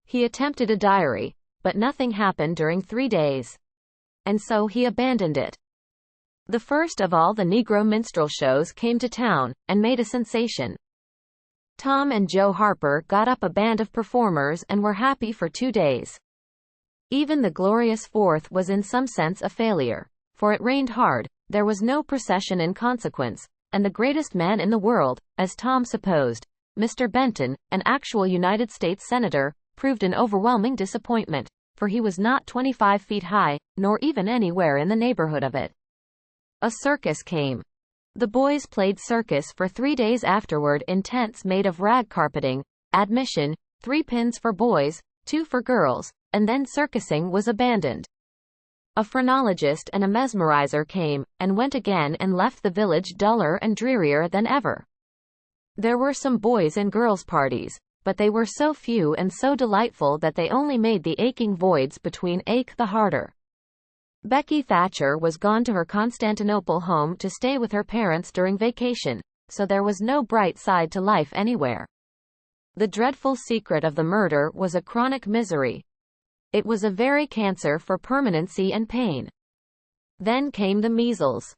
He attempted a diary, but nothing happened during 3 days. And so he abandoned it. The first of all the Negro minstrel shows came to town, and made a sensation. Tom and Joe Harper got up a band of performers and were happy for 2 days. Even the glorious 4th was in some sense a failure, for it rained hard, there was no procession in consequence, and the greatest man in the world, as Tom supposed, Mr. Benton, an actual United States Senator, proved an overwhelming disappointment, for he was not 25 feet high, nor even anywhere in the neighborhood of it. A circus came. The boys played circus for 3 days afterward in tents made of rag carpeting, admission, 3 pins for boys, 2 for girls, and then circusing was abandoned. A phrenologist and a mesmerizer came, and went again and left the village duller and drearier than ever. There were some boys and girls' parties, but they were so few and so delightful that they only made the aching voids between ache the harder. Becky Thatcher was gone to her Constantinople home to stay with her parents during vacation, so there was no bright side to life anywhere. The dreadful secret of the murder was a chronic misery. It was a very cancer for permanency and pain. Then came the measles.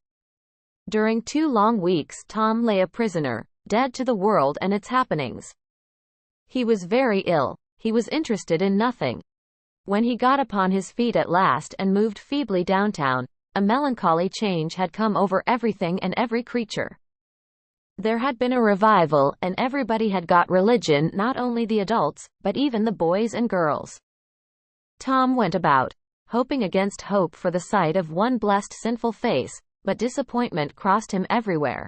During 2 long weeks Tom lay a prisoner, dead to the world and its happenings. He was very ill. He was interested in nothing. When he got upon his feet at last and moved feebly downtown, a melancholy change had come over everything and every creature. There had been a revival, and everybody had got religion, not only the adults, but even the boys and girls. Tom went about, hoping against hope for the sight of one blessed sinful face, but disappointment crossed him everywhere.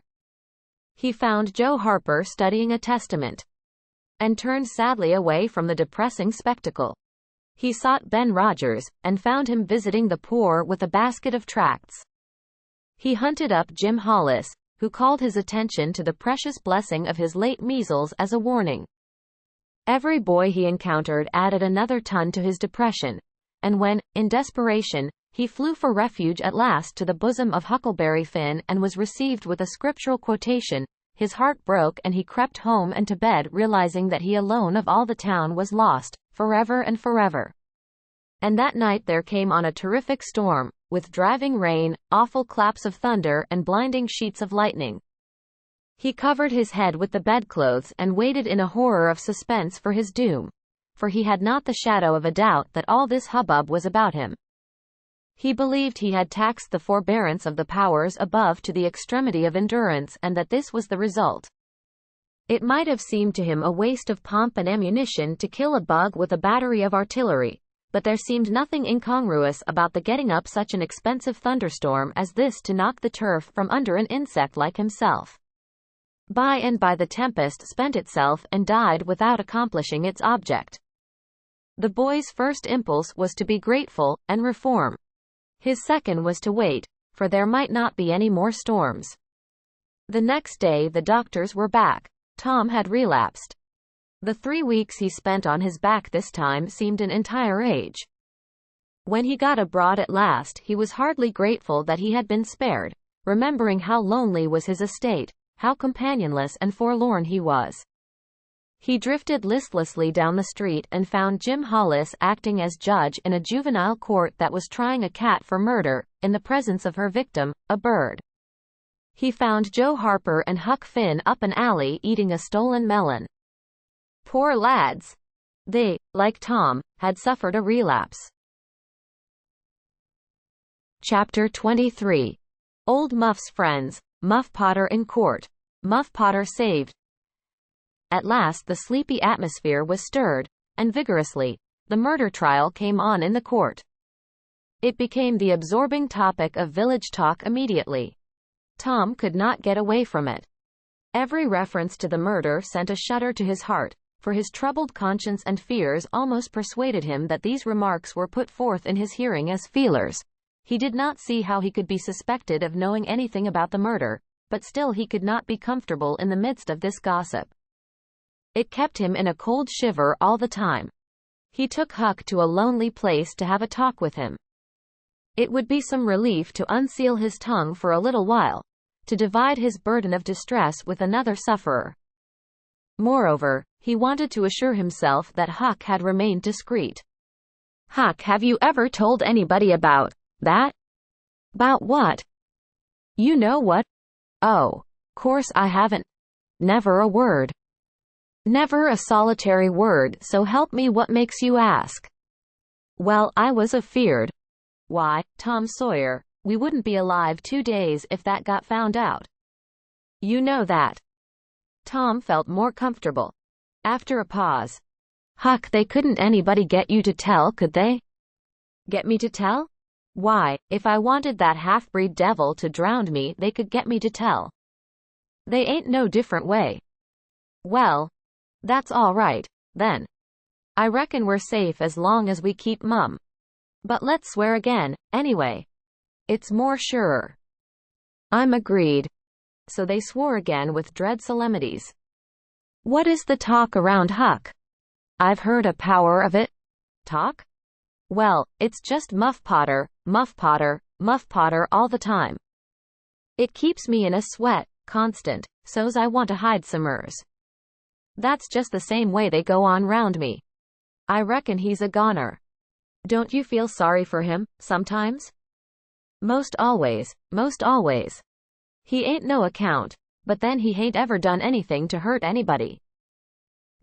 He found Joe Harper studying a testament, and turned sadly away from the depressing spectacle. He sought Ben Rogers, and found him visiting the poor with a basket of tracts. He hunted up Jim Hollis, who called his attention to the precious blessing of his late measles as a warning. Every boy he encountered added another ton to his depression, and when, in desperation, he flew for refuge at last to the bosom of Huckleberry Finn and was received with a scriptural quotation, his heart broke and he crept home and to bed realizing that he alone of all the town was lost, forever and forever. And that night there came on a terrific storm, with driving rain, awful claps of thunder, and blinding sheets of lightning. He covered his head with the bedclothes and waited in a horror of suspense for his doom, for he had not the shadow of a doubt that all this hubbub was about him. He believed he had taxed the forbearance of the powers above to the extremity of endurance, and that this was the result. It might have seemed to him a waste of pomp and ammunition to kill a bug with a battery of artillery, but there seemed nothing incongruous about the getting up such an expensive thunderstorm as this to knock the turf from under an insect like himself. By and by the tempest spent itself and died without accomplishing its object. The boy's first impulse was to be grateful and reform. His second was to wait, for there might not be any more storms. The next day the doctors were back. Tom had relapsed. The 3 weeks he spent on his back this time seemed an entire age. When he got abroad at last, he was hardly grateful that he had been spared, remembering how lonely was his estate, how companionless and forlorn he was. He drifted listlessly down the street and found Jim Hollis acting as judge in a juvenile court that was trying a cat for murder, in the presence of her victim, a bird. He found Joe Harper and Huck Finn up an alley eating a stolen melon. Poor lads! They, like Tom, had suffered a relapse. Chapter 23. Old Muff's Friends, Muff Potter in Court. Muff Potter saved. At last the sleepy atmosphere was stirred, and vigorously, the murder trial came on in the court. It became the absorbing topic of village talk immediately. Tom could not get away from it. Every reference to the murder sent a shudder to his heart, for his troubled conscience and fears almost persuaded him that these remarks were put forth in his hearing as feelers. He did not see how he could be suspected of knowing anything about the murder, but still he could not be comfortable in the midst of this gossip. It kept him in a cold shiver all the time. He took Huck to a lonely place to have a talk with him. It would be some relief to unseal his tongue for a little while, to divide his burden of distress with another sufferer. Moreover, he wanted to assure himself that Huck had remained discreet. "Huck, have you ever told anybody about that?" "About what?" "You know what?" "Oh, course I haven't. Never a word." "Never a solitary word, so help me, what makes you ask?" "Well, I was afeard. Why, Tom Sawyer, we wouldn't be alive 2 days if that got found out. You know that." Tom felt more comfortable. After a pause. "Huck, they couldn't anybody get you to tell, could they?" "Get me to tell? Why, if I wanted that half-breed devil to drown me, they could get me to tell. They ain't no different way." "Well, that's all right, then. I reckon we're safe as long as we keep mum. But let's swear again, anyway. It's more surer." "I'm agreed." So they swore again with dread solemnities. "What is the talk around Huck?" "I've heard a power of it." "Talk?" "Well, it's just Muff Potter, Muff Potter, Muff Potter all the time. It keeps me in a sweat, constant, so's I want to hide somers. That's just the same way they go on round me. I reckon he's a goner." "Don't you feel sorry for him, sometimes?" Most always, most always. He ain't no account, but then he hain't ever done anything to hurt anybody.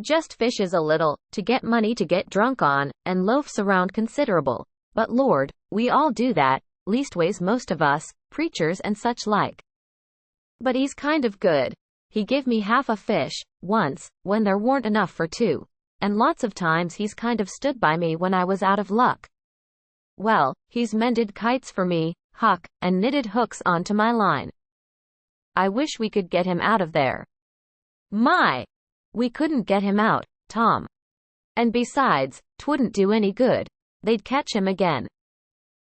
Just fishes a little, to get money to get drunk on, and loafs around considerable. But Lord, we all do that, leastways most of us, preachers and such like. But he's kind of good. He give me half a fish, once, when there warn't enough for 2. And lots of times he's kind of stood by me when I was out of luck. Well, he's mended kites for me, Huck, and knitted hooks onto my line. I wish we could get him out of there." "My! We couldn't get him out, Tom. And besides, 'twouldn't do any good. They'd catch him again."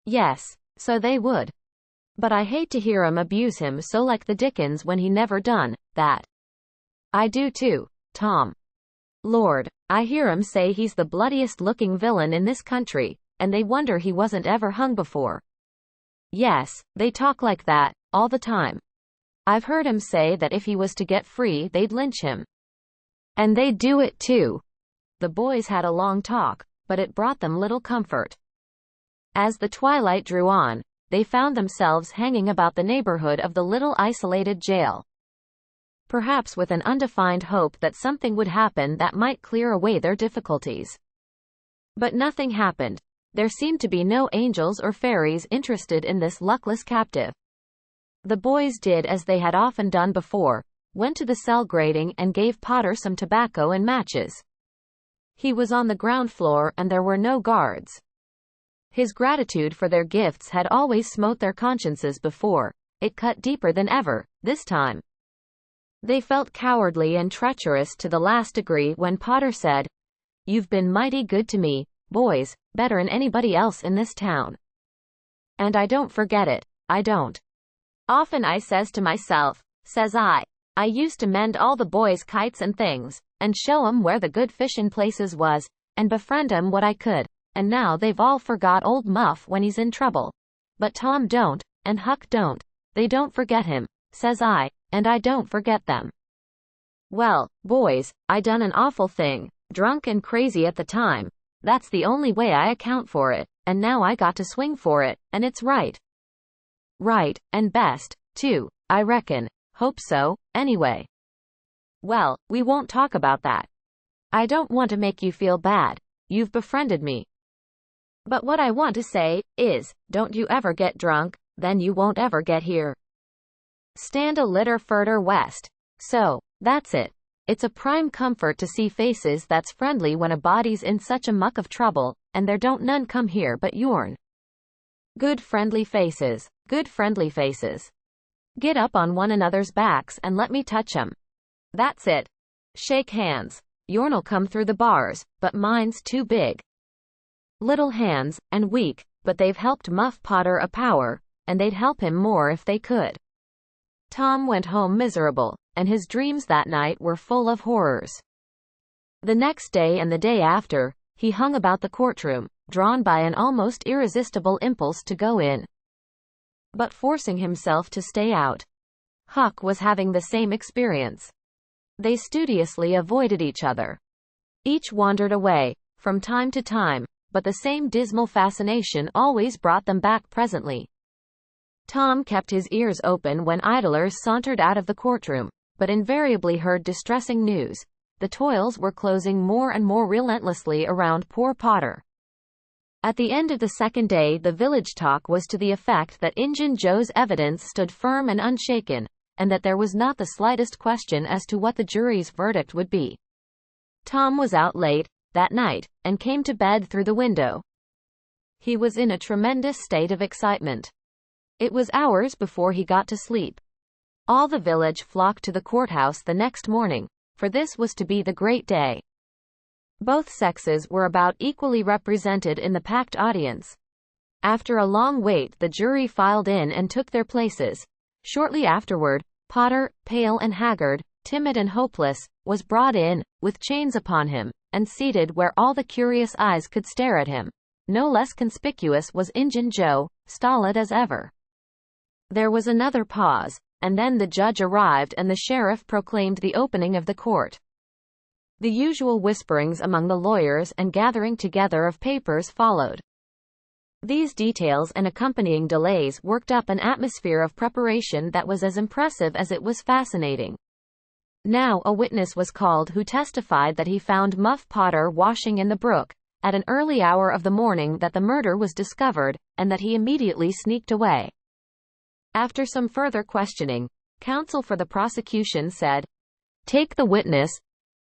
"Yes, so they would. But I hate to hear 'em abuse him so like the dickens when he never done that." "I do too, Tom. Lord, I hear 'em say he's the bloodiest looking villain in this country, and they wonder he wasn't ever hung before." "Yes, they talk like that, all the time. I've heard 'em say that if he was to get free they'd lynch him. And they'd do it too." The boys had a long talk, but it brought them little comfort. As the twilight drew on, they found themselves hanging about the neighborhood of the little isolated jail. Perhaps with an undefined hope that something would happen that might clear away their difficulties. But nothing happened. There seemed to be no angels or fairies interested in this luckless captive. The boys did as they had often done before, went to the cell grating and gave Potter some tobacco and matches. He was on the ground floor and there were no guards. His gratitude for their gifts had always smote their consciences before. It cut deeper than ever, this time. They felt cowardly and treacherous to the last degree when Potter said, "You've been mighty good to me, boys, better'n anybody else in this town. And I don't forget it, I don't. Often I says to myself, says I used to mend all the boys' kites and things, and show 'em where the good fishin' places was, and befriend 'em what I could, and now they've all forgot old Muff when he's in trouble. But Tom don't, and Huck don't. They don't forget him, says I, and I don't forget them. Well, boys, I done an awful thing, drunk and crazy at the time. That's the only way I account for it, and now I got to swing for it, and it's right. Right, and best, too, I reckon. Hope so, anyway. Well, we won't talk about that. I don't want to make you feel bad. You've befriended me. But what I want to say is, don't you ever get drunk, then you won't ever get here. Stand a litter furder west. So, that's it. It's a prime comfort to see faces that's friendly when a body's in such a muck of trouble, and there don't none come here but yourn. Good friendly faces. Good friendly faces. Get up on one another's backs and let me touch 'em. That's it. Shake hands. Yourn'll come through the bars, but mine's too big. Little hands, and weak, but they've helped Muff Potter a power, and they'd help him more if they could. Tom went home miserable, and his dreams that night were full of horrors. The next day and the day after, he hung about the courtroom, drawn by an almost irresistible impulse to go in, but forcing himself to stay out. Huck was having the same experience. They studiously avoided each other. Each wandered away, from time to time, but the same dismal fascination always brought them back presently. Tom kept his ears open when idlers sauntered out of the courtroom, but invariably heard distressing news. The toils were closing more and more relentlessly around poor Potter. At the end of the second day, the village talk was to the effect that Injun Joe's evidence stood firm and unshaken, and that there was not the slightest question as to what the jury's verdict would be. Tom was out late that night, and came to bed through the window. He was in a tremendous state of excitement. It was hours before he got to sleep. All the village flocked to the courthouse the next morning, for this was to be the great day. Both sexes were about equally represented in the packed audience. After a long wait, the jury filed in and took their places. Shortly afterward, Potter, pale and haggard, timid and hopeless, was brought in, with chains upon him, and seated where all the curious eyes could stare at him. No less conspicuous was Injun Joe, stolid as ever. There was another pause, and then the judge arrived and the sheriff proclaimed the opening of the court. The usual whisperings among the lawyers and gathering together of papers followed. These details and accompanying delays worked up an atmosphere of preparation that was as impressive as it was fascinating. Now a witness was called who testified that he found Muff Potter washing in the brook, at an early hour of the morning that the murder was discovered, and that he immediately sneaked away. After some further questioning, counsel for the prosecution said, "Take the witness."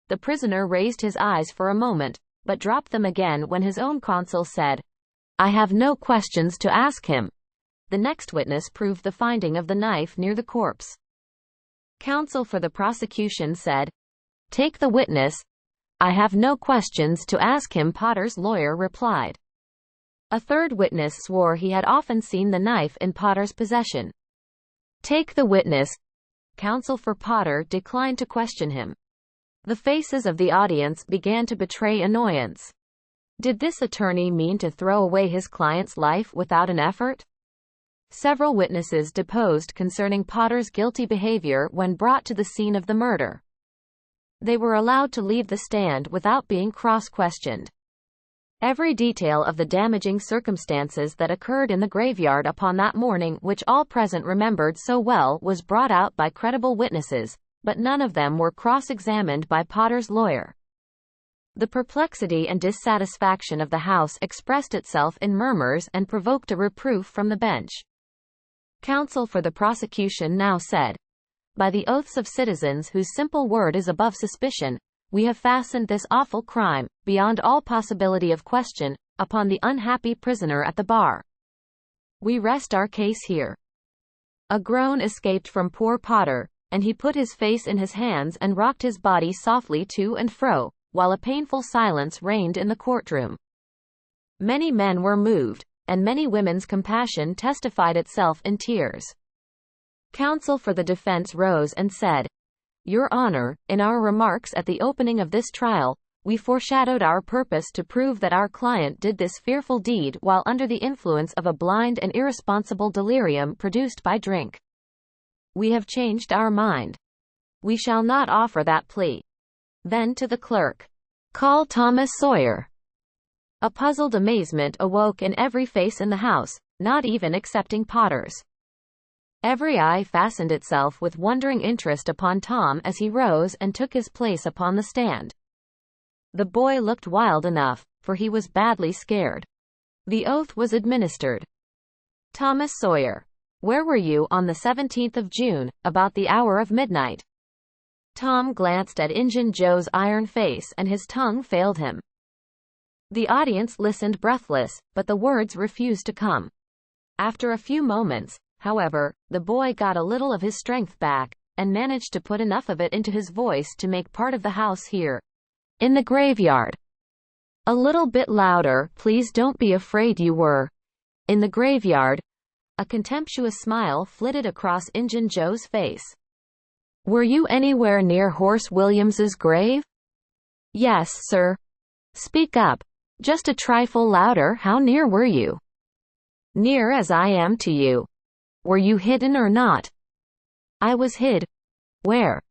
The prisoner raised his eyes for a moment, but dropped them again when his own counsel said, "I have no questions to ask him." The next witness proved the finding of the knife near the corpse. Counsel for the prosecution said, "Take the witness." "I have no questions to ask him," Potter's lawyer replied. A third witness swore he had often seen the knife in Potter's possession. "Take the witness." Counsel for Potter declined to question him. The faces of the audience began to betray annoyance. Did this attorney mean to throw away his client's life without an effort? Several witnesses deposed concerning Potter's guilty behavior when brought to the scene of the murder. They were allowed to leave the stand without being cross-questioned. Every detail of the damaging circumstances that occurred in the graveyard upon that morning, which all present remembered so well, was brought out by credible witnesses, but none of them were cross-examined by Potter's lawyer. The perplexity and dissatisfaction of the House expressed itself in murmurs and provoked a reproof from the bench. Counsel for the prosecution now said, "By the oaths of citizens whose simple word is above suspicion, we have fastened this awful crime, beyond all possibility of question, upon the unhappy prisoner at the bar. We rest our case here." A groan escaped from poor Potter, and he put his face in his hands and rocked his body softly to and fro, while a painful silence reigned in the courtroom. Many men were moved, and many women's compassion testified itself in tears. Counsel for the defense rose and said, "Your Honor, in our remarks at the opening of this trial, we foreshadowed our purpose to prove that our client did this fearful deed while under the influence of a blind and irresponsible delirium produced by drink. We have changed our mind. We shall not offer that plea." Then to the clerk, "Call Thomas Sawyer." A puzzled amazement awoke in every face in the house, not even excepting Potter's. Every eye fastened itself with wondering interest upon Tom as he rose and took his place upon the stand. The boy looked wild enough, for he was badly scared. The oath was administered. "Thomas Sawyer, where were you on the 17th of June, about the hour of midnight?" Tom glanced at Injun Joe's iron face and his tongue failed him. The audience listened breathless, but the words refused to come. After a few moments, however, the boy got a little of his strength back, and managed to put enough of it into his voice to make part of the house hear. "In the graveyard." "A little bit louder, please. Don't be afraid. You were in the graveyard." A contemptuous smile flitted across Injun Joe's face. "Were you anywhere near Horse Williams's grave?" "Yes, sir." "Speak up. Just a trifle louder. How near were you?" "Near as I am to you." "Were you hidden or not?" "I was hid." "Where?"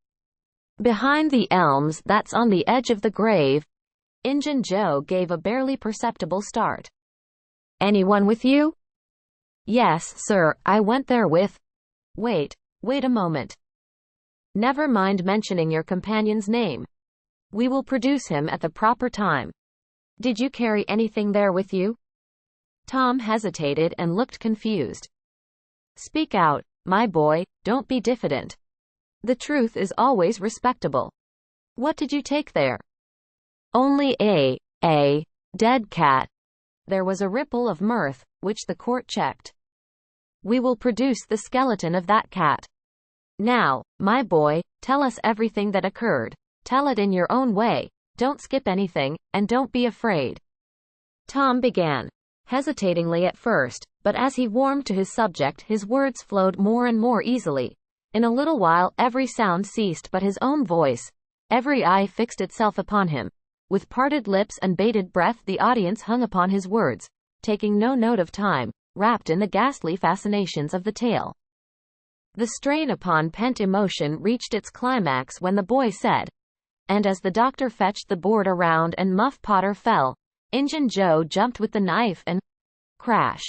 "Behind the elms that's on the edge of the grave." Injun Joe gave a barely perceptible start. "Anyone with you?" "Yes, sir, I went there with—" Wait a moment. Never mind mentioning your companion's name. We will produce him at the proper time. Did you carry anything there with you?" Tom hesitated and looked confused. "Speak out, my boy, don't be diffident. The truth is always respectable. What did you take there?" "Only a dead cat." There was a ripple of mirth, which the court checked. "We will produce the skeleton of that cat. Now, my boy, tell us everything that occurred. Tell it in your own way. Don't skip anything, and don't be afraid." Tom began, hesitatingly at first, but as he warmed to his subject his words flowed more and more easily. In a little while every sound ceased but his own voice. Every eye fixed itself upon him. With parted lips and bated breath the audience hung upon his words, taking no note of time, wrapped in the ghastly fascinations of the tale. The strain upon pent emotion reached its climax when the boy said, and as the doctor fetched the board around and Muff Potter fell, Injun Joe jumped with the knife and crash.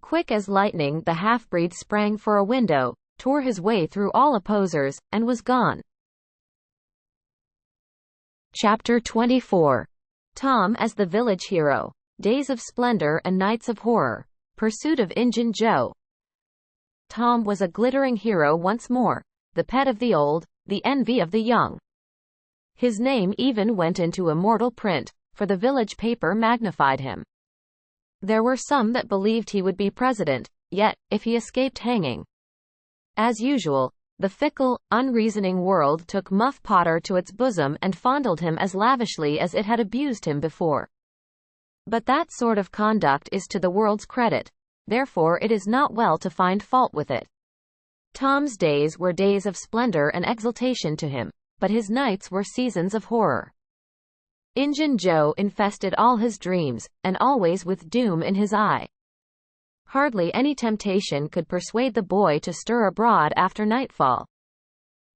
Quick as lightning the half-breed sprang for a window, tore his way through all opposers, and was gone. Chapter 24. Tom as the village hero. Days of splendor and nights of horror. Pursuit of Injun Joe. Tom was a glittering hero once more, the pet of the old, the envy of the young. His name even went into immortal print, for the village paper magnified him. There were some that believed he would be president, yet, if he escaped hanging. As usual, the fickle, unreasoning world took Muff Potter to its bosom and fondled him as lavishly as it had abused him before. But that sort of conduct is to the world's credit, therefore it is not well to find fault with it. Tom's days were days of splendor and exultation to him, but his nights were seasons of horror. Injun Joe infested all his dreams, and always with doom in his eye. Hardly any temptation could persuade the boy to stir abroad after nightfall.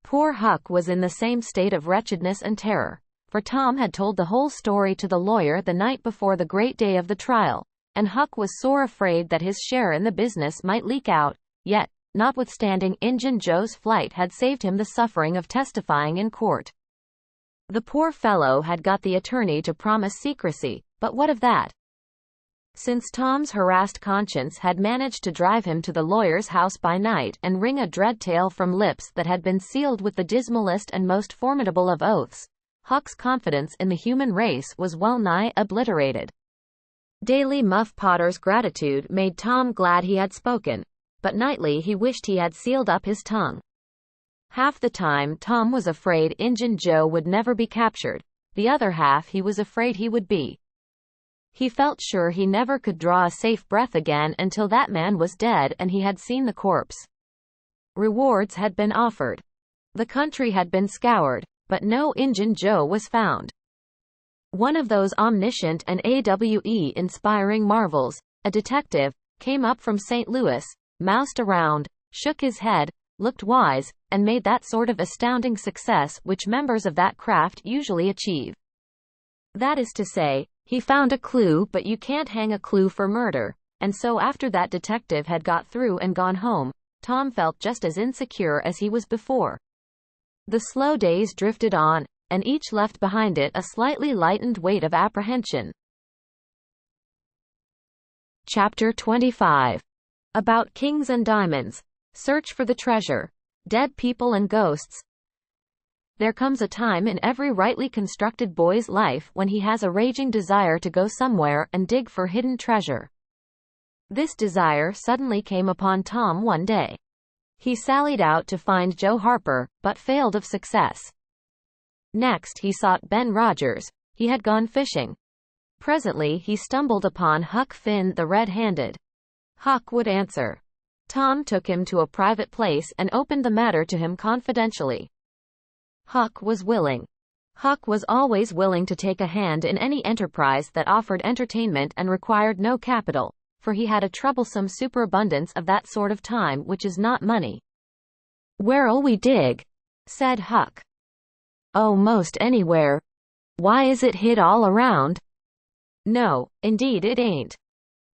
Poor Huck was in the same state of wretchedness and terror. for Tom had told the whole story to the lawyer the night before the great day of the trial, and Huck was sore afraid that his share in the business might leak out. Yet, notwithstanding Injun Joe's flight had saved him the suffering of testifying in court. The poor fellow had got the attorney to promise secrecy, but what of that? Since Tom's harassed conscience had managed to drive him to the lawyer's house by night and wring a dread tale from lips that had been sealed with the dismalest and most formidable of oaths, Huck's confidence in the human race was well nigh obliterated. Daily Muff Potter's gratitude made Tom glad he had spoken, but nightly he wished he had sealed up his tongue. Half the time Tom was afraid Injun Joe would never be captured, the other half he was afraid he would be. He felt sure he never could draw a safe breath again until that man was dead and he had seen the corpse. Rewards had been offered. The country had been scoured, but no Injun Joe was found. One of those omniscient and awe-inspiring marvels, a detective, came up from St. Louis, moused around, shook his head, looked wise, and made that sort of astounding success which members of that craft usually achieve. That is to say, he found a clue, but you can't hang a clue for murder, and so after that detective had got through and gone home, Tom felt just as insecure as he was before. The slow days drifted on, and each left behind it a slightly lightened weight of apprehension. Chapter 25. About Kings and Diamonds. Search for the treasure. Dead people and ghosts. There comes a time in every rightly constructed boy's life when he has a raging desire to go somewhere and dig for hidden treasure. This desire suddenly came upon Tom one day. He sallied out to find Joe Harper, but failed of success. Next he sought Ben Rogers. He had gone fishing. Presently he stumbled upon Huck Finn the red-handed. Huck would answer. Tom took him to a private place and opened the matter to him confidentially. Huck was willing. Huck was always willing to take a hand in any enterprise that offered entertainment and required no capital, for he had a troublesome superabundance of that sort of time which is not money. "Where'll we dig?" said Huck. "Oh, most anywhere. Why, is it hid all around?" "No, indeed it ain't.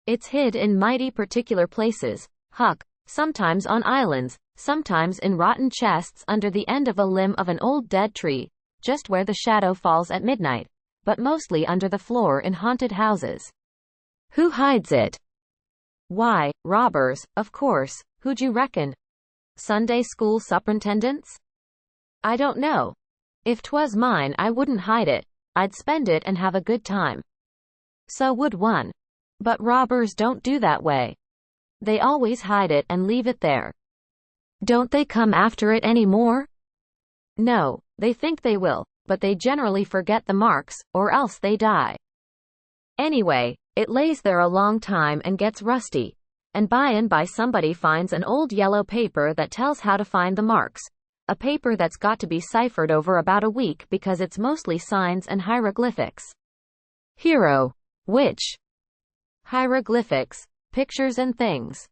It's hid in mighty particular places, Huck, sometimes on islands, sometimes in rotten chests under the end of a limb of an old dead tree, just where the shadow falls at midnight, but mostly under the floor in haunted houses." "Who hides it?" "Why, robbers, of course. Who'd you reckon? Sunday school superintendents?" "I don't know. If 'twas mine I wouldn't hide it. I'd spend it and have a good time." "So would one. But robbers don't do that way. They always hide it and leave it there." "Don't they come after it any more?" "No, they think they will, but they generally forget the marks, or else they die. Anyway, it lays there a long time and gets rusty, and by somebody finds an old yellow paper that tells how to find the marks, a paper that's got to be ciphered over about a week because it's mostly signs and hieroglyphics." "Hero. Which?" "Hieroglyphics. Pictures and things.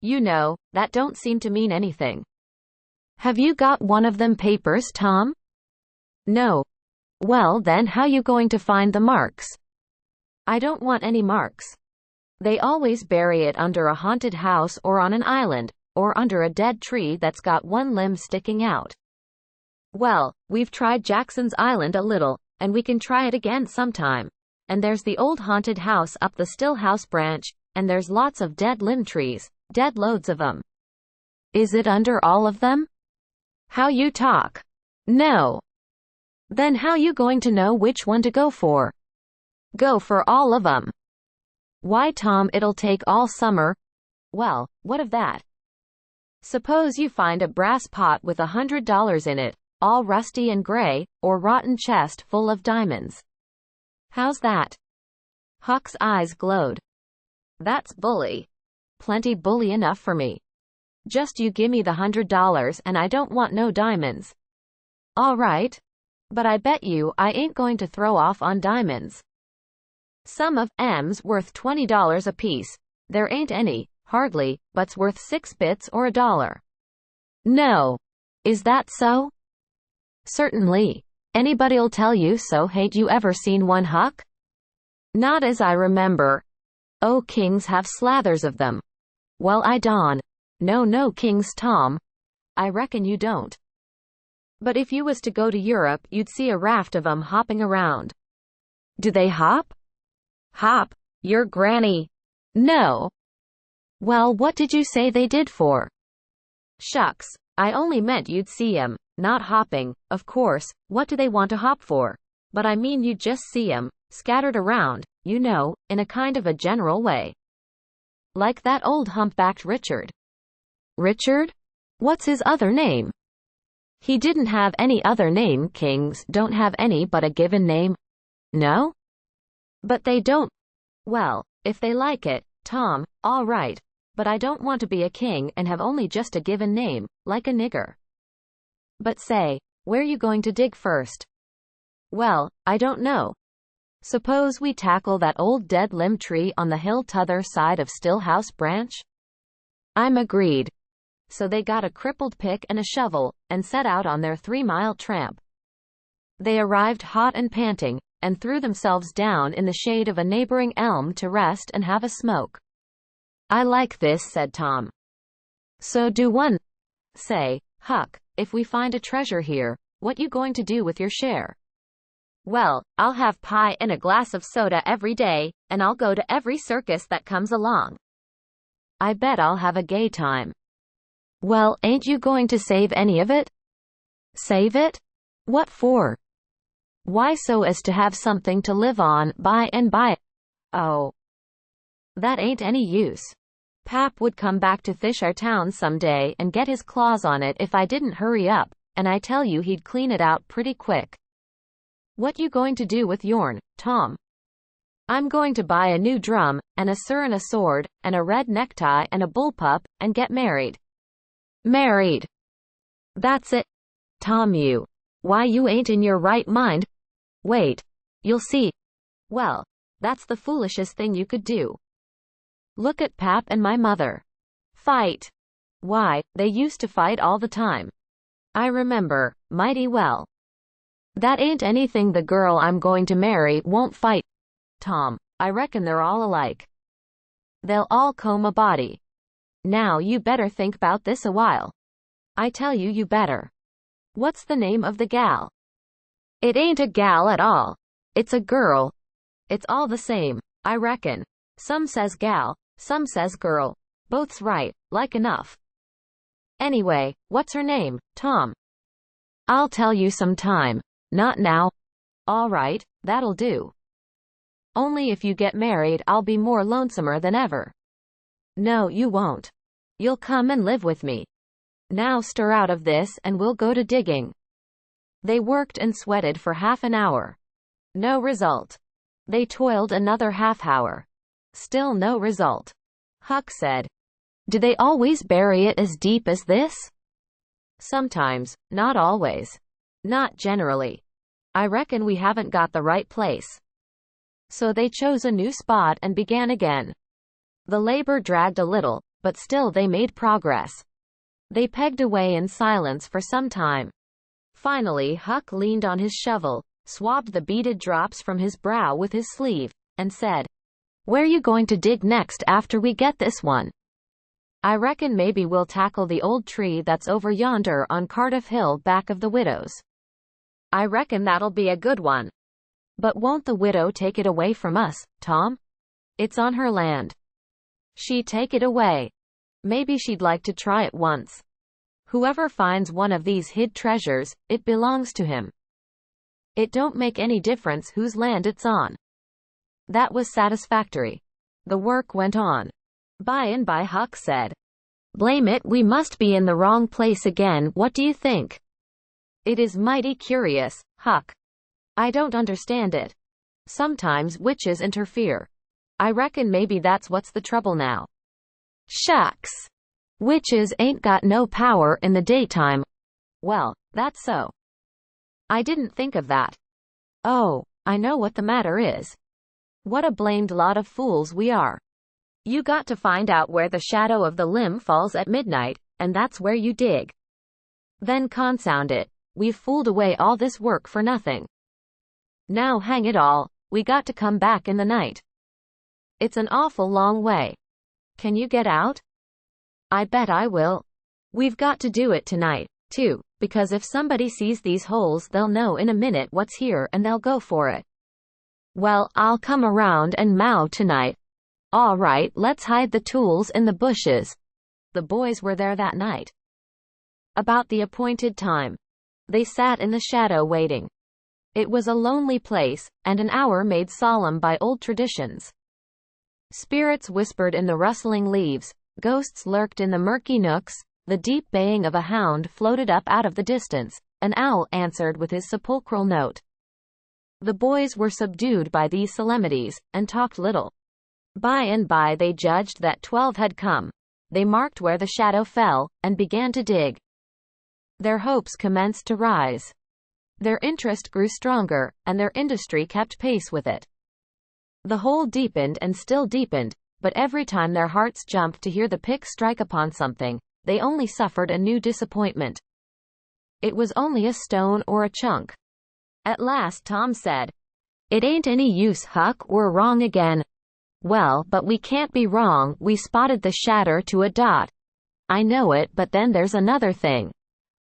You know, that don't seem to mean anything." "Have you got one of them papers, Tom?" "No." "Well then, how you going to find the marks?" "I don't want any marks. They always bury it under a haunted house or on an island, or under a dead tree that's got one limb sticking out." "Well, we've tried Jackson's Island a little, and we can try it again sometime. And there's the old haunted house up the Still House branch, and there's lots of dead limb trees, dead loads of 'em." "Is it under all of them?" "How you talk. No." "Then how you going to know which one to go for?" "Go for all of 'em." "Why, Tom, it'll take all summer." "Well, what of that? Suppose you find a brass pot with $100 in it, all rusty and gray, or rotten chest full of diamonds. How's that?" Huck's eyes glowed. "That's bully. Plenty bully enough for me. Just you gimme the $100 and I don't want no diamonds." "All right. But I bet you I ain't going to throw off on diamonds. Some of 'em's worth $20 apiece. There ain't any, hardly, but's worth 6 bits or $1. "No. Is that so?" "Certainly. Anybody'll tell you so. Hain't you ever seen one, Huck? Not as I remember. Oh, kings have slathers of them. Well, I don't. No kings, Tom. I reckon you don't. But if you was to go to Europe, you'd see a raft of 'em hopping around. Do they hop? Hop? Your granny. No. Well, what did you say they did for? Shucks. I only meant you'd see 'em, not hopping. Of course, what do they want to hop for? But I mean you'd just see 'em, scattered around, you know, in a kind of a general way. Like that old humpbacked Richard. Richard? What's his other name? He didn't have any other name. Kings don't have any but a given name. No? But they don't. Well, if they like it, Tom, all right. But I don't want to be a king and have only just a given name, like a nigger. But say, where you going to dig first? Well, I don't know. Suppose we tackle that old dead limb tree on the hill t'other side of Stillhouse Branch? I'm agreed. So they got a crippled pick and a shovel, and set out on their 3-mile tramp. They arrived hot and panting, and threw themselves down in the shade of a neighboring elm to rest and have a smoke. I like this, said Tom. So do one. Say, Huck, if we find a treasure here, what you going to do with your share? Well, I'll have pie and a glass of soda every day, and I'll go to every circus that comes along. I bet I'll have a gay time. Well, ain't you going to save any of it? Save it? What for? Why, so as to have something to live on by and by. Oh. That ain't any use. Pap would come back to Fisher Town someday and get his claws on it if I didn't hurry up, and I tell you he'd clean it out pretty quick. What you going to do with yourn, Tom? I'm going to buy a new drum, and a sir and a sword, and a red necktie and a bullpup, and get married. Married. That's it. Tom, why you ain't in your right mind. Wait. You'll see. Well, that's the foolishest thing you could do. Look at Pap and my mother. Fight. Why, they used to fight all the time. I remember, mighty well. That ain't anything the girl I'm going to marry won't fight. Tom, I reckon they're all alike. They'll all comb a body. Now you better think 'bout this a while. I tell you, you better. What's the name of the gal? It ain't a gal at all. It's a girl. It's all the same, I reckon. Some says gal, some says girl. Both's right, like enough. Anyway, what's her name, Tom? I'll tell you some time. Not now. All right, that'll do. Only if you get married, I'll be more lonesomer than ever. No, you won't. You'll come and live with me. Now stir out of this and we'll go to digging. They worked and sweated for half an hour. No result. They toiled another half hour. Still no result. Huck said, Do they always bury it as deep as this? Sometimes, not always. Not generally. I reckon we haven't got the right place. So they chose a new spot and began again. The labor dragged a little, but still they made progress. They pegged away in silence for some time. Finally Huck leaned on his shovel, swabbed the beaded drops from his brow with his sleeve, and said, Where you going to dig next after we get this one? I reckon maybe we'll tackle the old tree that's over yonder on Cardiff Hill back of the widow's. I reckon that'll be a good one. But won't the widow take it away from us, Tom? It's on her land. She'd take it away. Maybe she'd like to try it once. Whoever finds one of these hid treasures, it belongs to him. It don't make any difference whose land it's on. That was satisfactory. The work went on. By and by Huck said, Blame it, we must be in the wrong place again. What do you think? It is mighty curious, Huck. I don't understand it. Sometimes witches interfere. I reckon maybe that's what's the trouble now. Shucks. Witches ain't got no power in the daytime. Well, that's so. I didn't think of that. Oh, I know what the matter is. What a blamed lot of fools we are. You got to find out where the shadow of the limb falls at midnight, and that's where you dig. Then confound it, We've fooled away all this work for nothing. Now hang it all, we got to come back in the night. It's an awful long way. Can you get out? I bet I will. We've got to do it tonight, too, because if somebody sees these holes they'll know in a minute what's here and they'll go for it. Well, I'll come around and mow tonight. All right, let's hide the tools in the bushes. The boys were there that night. About the appointed time. They sat in the shadow waiting. It was a lonely place, and an hour made solemn by old traditions. Spirits whispered in the rustling leaves, ghosts lurked in the murky nooks, the deep baying of a hound floated up out of the distance, an owl answered with his sepulchral note. The boys were subdued by these solemnities, and talked little. By and by they judged that 12 had come. They marked where the shadow fell, and began to dig. Their hopes commenced to rise. Their interest grew stronger, and their industry kept pace with it. The hole deepened and still deepened, but every time their hearts jumped to hear the pick strike upon something, they only suffered a new disappointment. It was only a stone or a chunk. At last Tom said, "It ain't any use, Huck, we're wrong again." "Well, but we can't be wrong, we spotted the shatter to a dot." "I know it, but then there's another thing."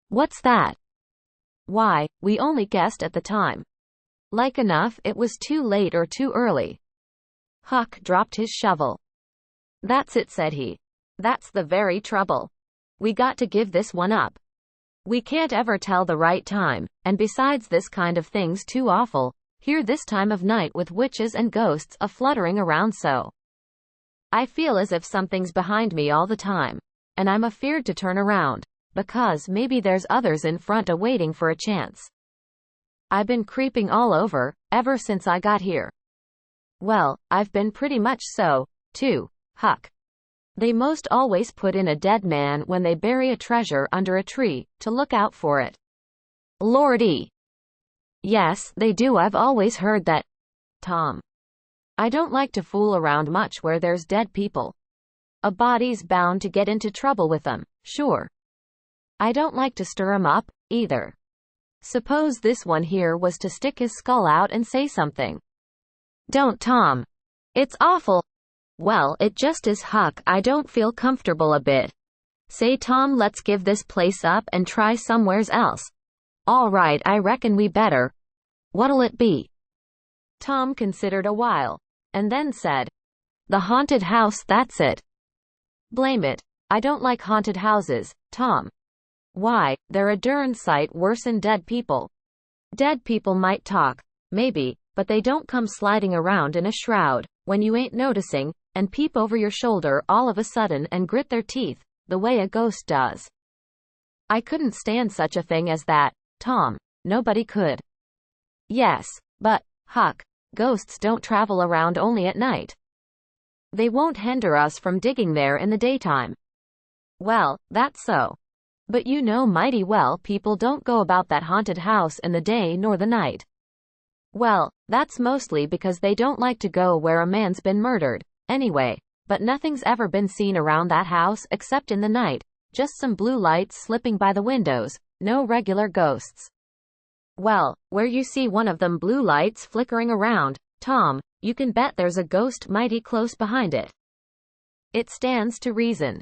"What's that?" "Why, we only guessed at the time. Like enough it was too late or too early." Huck dropped his shovel. "That's it," said he. "That's the very trouble. We got to give this one up. We can't ever tell the right time, and besides this kind of thing's too awful, here this time of night with witches and ghosts a-fluttering around so. I feel as if something's behind me all the time, and I'm afeard to turn around, because maybe there's others in front a-waiting for a chance. I've been creeping all over, ever since I got here." "Well, I've been pretty much so, too, Huck. They most always put in a dead man when they bury a treasure under a tree, to look out for it." "Lordy!" "Yes, they do, I've always heard that." "Tom, I don't like to fool around much where there's dead people. A body's bound to get into trouble with them, sure. I don't like to stir 'em up, either. Suppose this one here was to stick his skull out and say something." "Don't, Tom. It's awful." "Well, it just is, Huck, I don't feel comfortable a bit. Say, Tom, let's give this place up and try somewheres else." "All right, I reckon we better. What'll it be?" Tom considered a while, and then said, "The haunted house, that's it." "Blame it, I don't like haunted houses, Tom. Why, they're a dern sight worse'n dead people. Dead people might talk, maybe, but they don't come sliding around in a shroud, when you ain't noticing, and peep over your shoulder all of a sudden and grit their teeth, the way a ghost does. I couldn't stand such a thing as that, Tom. Nobody could." "Yes, but, Huck, ghosts don't travel around only at night. They won't hinder us from digging there in the daytime." "Well, that's so. But you know mighty well people don't go about that haunted house in the day nor the night." "Well, that's mostly because they don't like to go where a man's been murdered, anyway, but nothing's ever been seen around that house except in the night, just some blue lights slipping by the windows, no regular ghosts." "Well, where you see one of them blue lights flickering around, Tom, you can bet there's a ghost mighty close behind it. It stands to reason.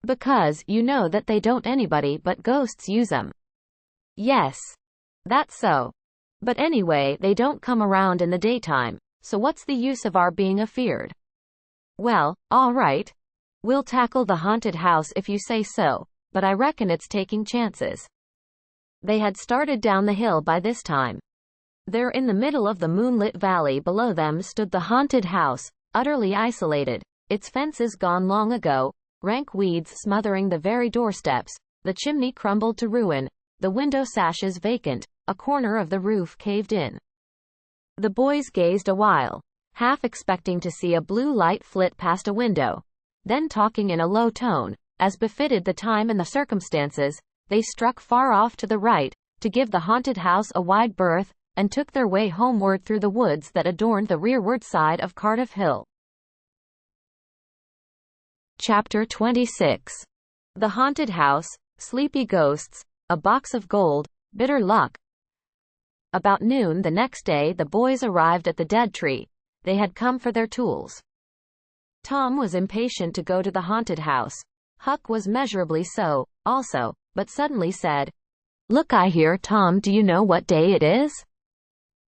Because you know that they don't anybody but ghosts use 'em." "Yes. That's so. But anyway, they don't come around in the daytime, so what's the use of our being afeard?" "Well, all right. We'll tackle the haunted house if you say so, but I reckon it's taking chances." They had started down the hill by this time. There in the middle of the moonlit valley below them stood the haunted house, utterly isolated, its fences gone long ago, rank weeds smothering the very doorsteps, the chimney crumbled to ruin, the window sashes vacant, a corner of the roof caved in. The boys gazed a while, half expecting to see a blue light flit past a window. Then, talking in a low tone, as befitted the time and the circumstances, they struck far off to the right, to give the haunted house a wide berth, and took their way homeward through the woods that adorned the rearward side of Cardiff Hill. Chapter 26. The haunted house, sleepy ghosts, a box of gold, Bitter luck. About noon the next day the boys arrived at the dead tree. They had come for their tools. Tom was impatient to go to the haunted house. Huck was measurably so, also, but suddenly said, "Look here, Tom, do you know what day it is?"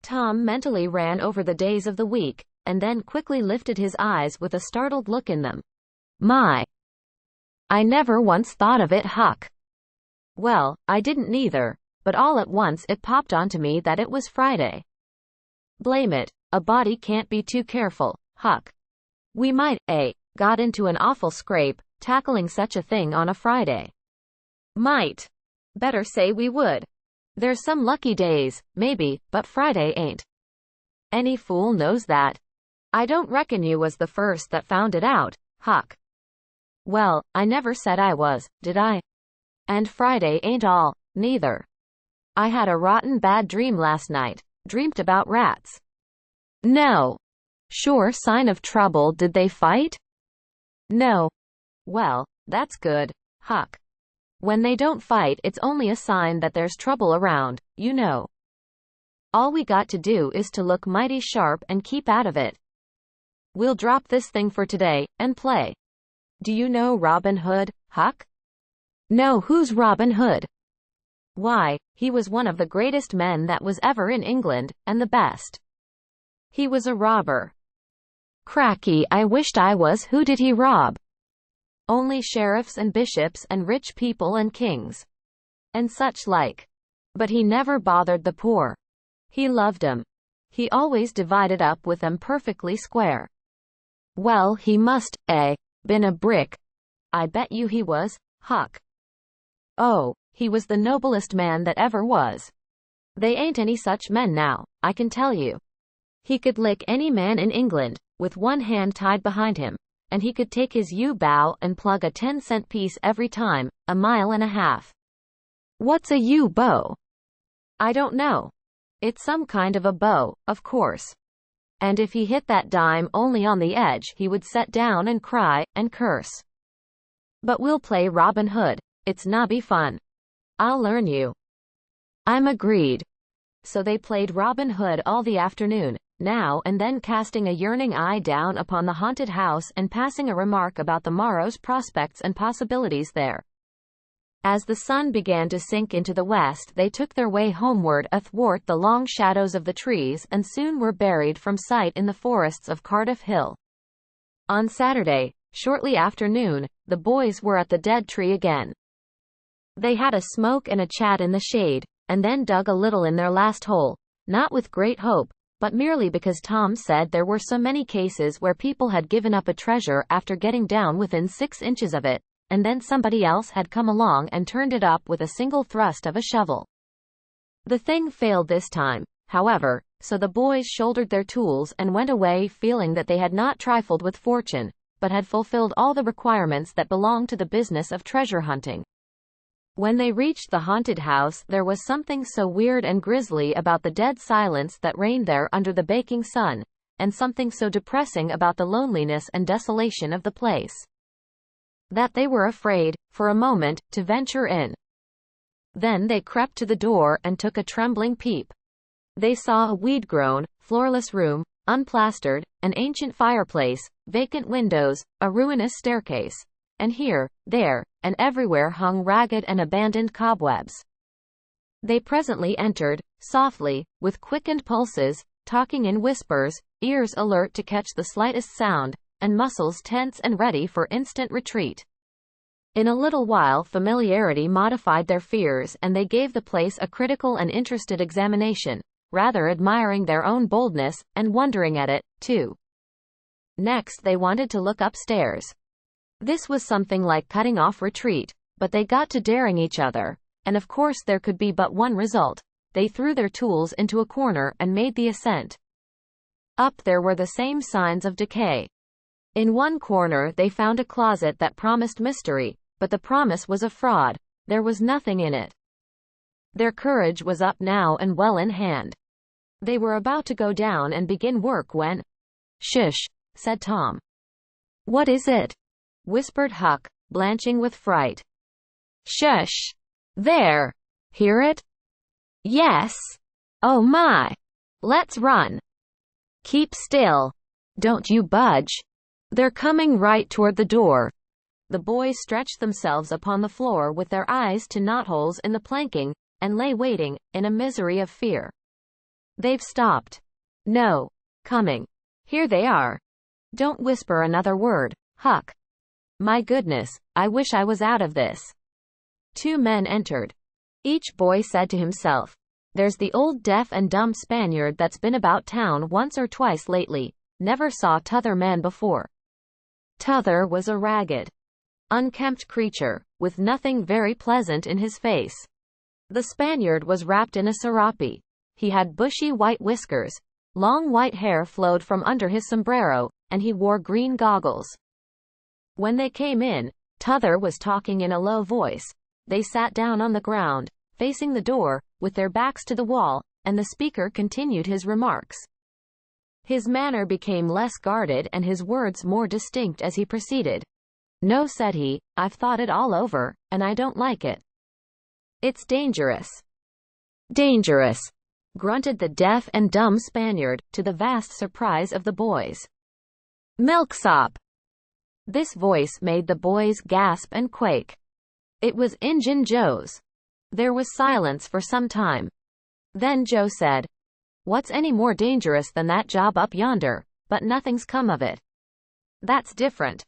Tom mentally ran over the days of the week, and then quickly lifted his eyes with a startled look in them. "My! I never once thought of it, Huck." "Well, I didn't neither, but all at once it popped onto me that it was Friday." "Blame it, a body can't be too careful, Huck. We might, got into an awful scrape, tackling such a thing on a Friday." "Might. Better say we would. There's some lucky days, maybe, but Friday ain't." "Any fool knows that. I don't reckon you was the first that found it out, Huck." "Well, I never said I was, did I? And Friday ain't all, neither. I had a rotten bad dream last night. Dreamt about rats." "No. Sure sign of trouble. Did they fight?" "No." "Well, that's good, Huck. When they don't fight, it's only a sign that there's trouble around, you know. All we got to do is to look mighty sharp and keep out of it. We'll drop this thing for today, and play. Do you know Robin Hood, Huck?" "No, who's Robin Hood?" "Why, he was one of the greatest men that was ever in England, and the best. He was a robber." "Cracky, I wished I was. Who did he rob?" "Only sheriffs and bishops and rich people and kings. And such like. But he never bothered the poor. He loved 'em. He always divided up with 'em perfectly square." "Well, he must, been a brick." "I bet you he was, Huck. Oh, he was the noblest man that ever was. They ain't any such men now, I can tell you. He could lick any man in England, with one hand tied behind him, and he could take his U-bow and plug a 10-cent piece every time, a mile and a half." "What's a U-bow?" "I don't know. It's some kind of a bow, of course. And if he hit that dime only on the edge, he would set down and cry, and curse. But we'll play Robin Hood. It's nobby fun. I'll learn you." "I'm agreed." So they played Robin Hood all the afternoon, now and then casting a yearning eye down upon the haunted house and passing a remark about the morrow's prospects and possibilities there. As the sun began to sink into the west, they took their way homeward athwart the long shadows of the trees and soon were buried from sight in the forests of Cardiff Hill. On Saturday, shortly after noon, the boys were at the dead tree again. They had a smoke and a chat in the shade, and then dug a little in their last hole, not with great hope, but merely because Tom said there were so many cases where people had given up a treasure after getting down within 6 inches of it, and then somebody else had come along and turned it up with a single thrust of a shovel. The thing failed this time, however, so the boys shouldered their tools and went away feeling that they had not trifled with fortune, but had fulfilled all the requirements that belong to the business of treasure hunting. When they reached the haunted house, there was something so weird and grisly about the dead silence that reigned there under the baking sun, and something so depressing about the loneliness and desolation of the place, that they were afraid, for a moment, to venture in. Then they crept to the door and took a trembling peep. They saw a weed-grown, floorless room, unplastered, an ancient fireplace, vacant windows, a ruinous staircase, and here, there, and everywhere hung ragged and abandoned cobwebs. They presently entered, softly, with quickened pulses, talking in whispers, ears alert to catch the slightest sound, and muscles tense and ready for instant retreat. In a little while familiarity modified their fears and they gave the place a critical and interested examination, rather admiring their own boldness, and wondering at it, too. Next they wanted to look upstairs. This was something like cutting off retreat, but they got to daring each other, and of course there could be but one result. They threw their tools into a corner and made the ascent. Up there were the same signs of decay. In one corner they found a closet that promised mystery, but the promise was a fraud. There was nothing in it. Their courage was up now and well in hand. They were about to go down and begin work when— "Shush," said Tom. "What is it?" whispered Huck, blanching with fright. "Shush! There! Hear it?" Yes. Oh my. Let's run. Keep still. Don't you budge. They're coming right toward the door. The boys stretched themselves upon the floor with their eyes to knotholes in the planking, and lay waiting, in a misery of fear. They've stopped. No. Coming. Here they are. Don't whisper another word, Huck. My goodness, I wish I was out of this. 2 men entered. Each boy said to himself, there's the old deaf and dumb Spaniard that's been about town once or twice lately. Never saw t'other man before. T'other was a ragged, unkempt creature, with nothing very pleasant in his face. The Spaniard was wrapped in a serape. He had bushy white whiskers, long white hair flowed from under his sombrero, and he wore green goggles. When they came in, t'other was talking in a low voice. They sat down on the ground, facing the door, with their backs to the wall, and the speaker continued his remarks. His manner became less guarded and his words more distinct as he proceeded. No, said he, I've thought it all over, and I don't like it. It's dangerous. Dangerous, grunted the deaf and dumb Spaniard, to the vast surprise of the boys. Milksop. This voice made the boys gasp and quake. It was Injun Joe's. There was silence for some time. Then Joe said, What's any more dangerous than that job up yonder? But nothing's come of it. That's different.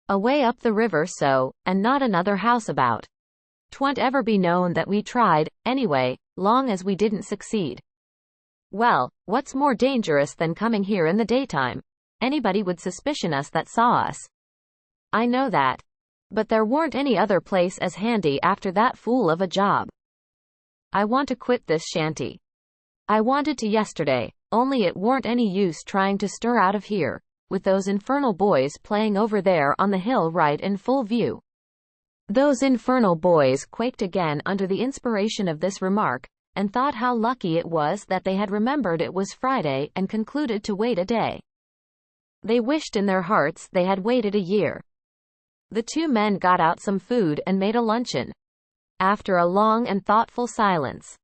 Away up the river so, and not another house about. 'Twon't ever be known that we tried, anyway, long as we didn't succeed. Well, what's more dangerous than coming here in the daytime? Anybody would suspicion us that saw us. I know that. But there weren't any other place as handy after that fool of a job. I want to quit this shanty. I wanted to yesterday, only it weren't any use trying to stir out of here, with those infernal boys playing over there on the hill right in full view. Those infernal boys quaked again under the inspiration of this remark, and thought how lucky it was that they had remembered it was Friday and concluded to wait a day. They wished in their hearts they had waited a year. The 2 men got out some food and made a luncheon. After a long and thoughtful silence,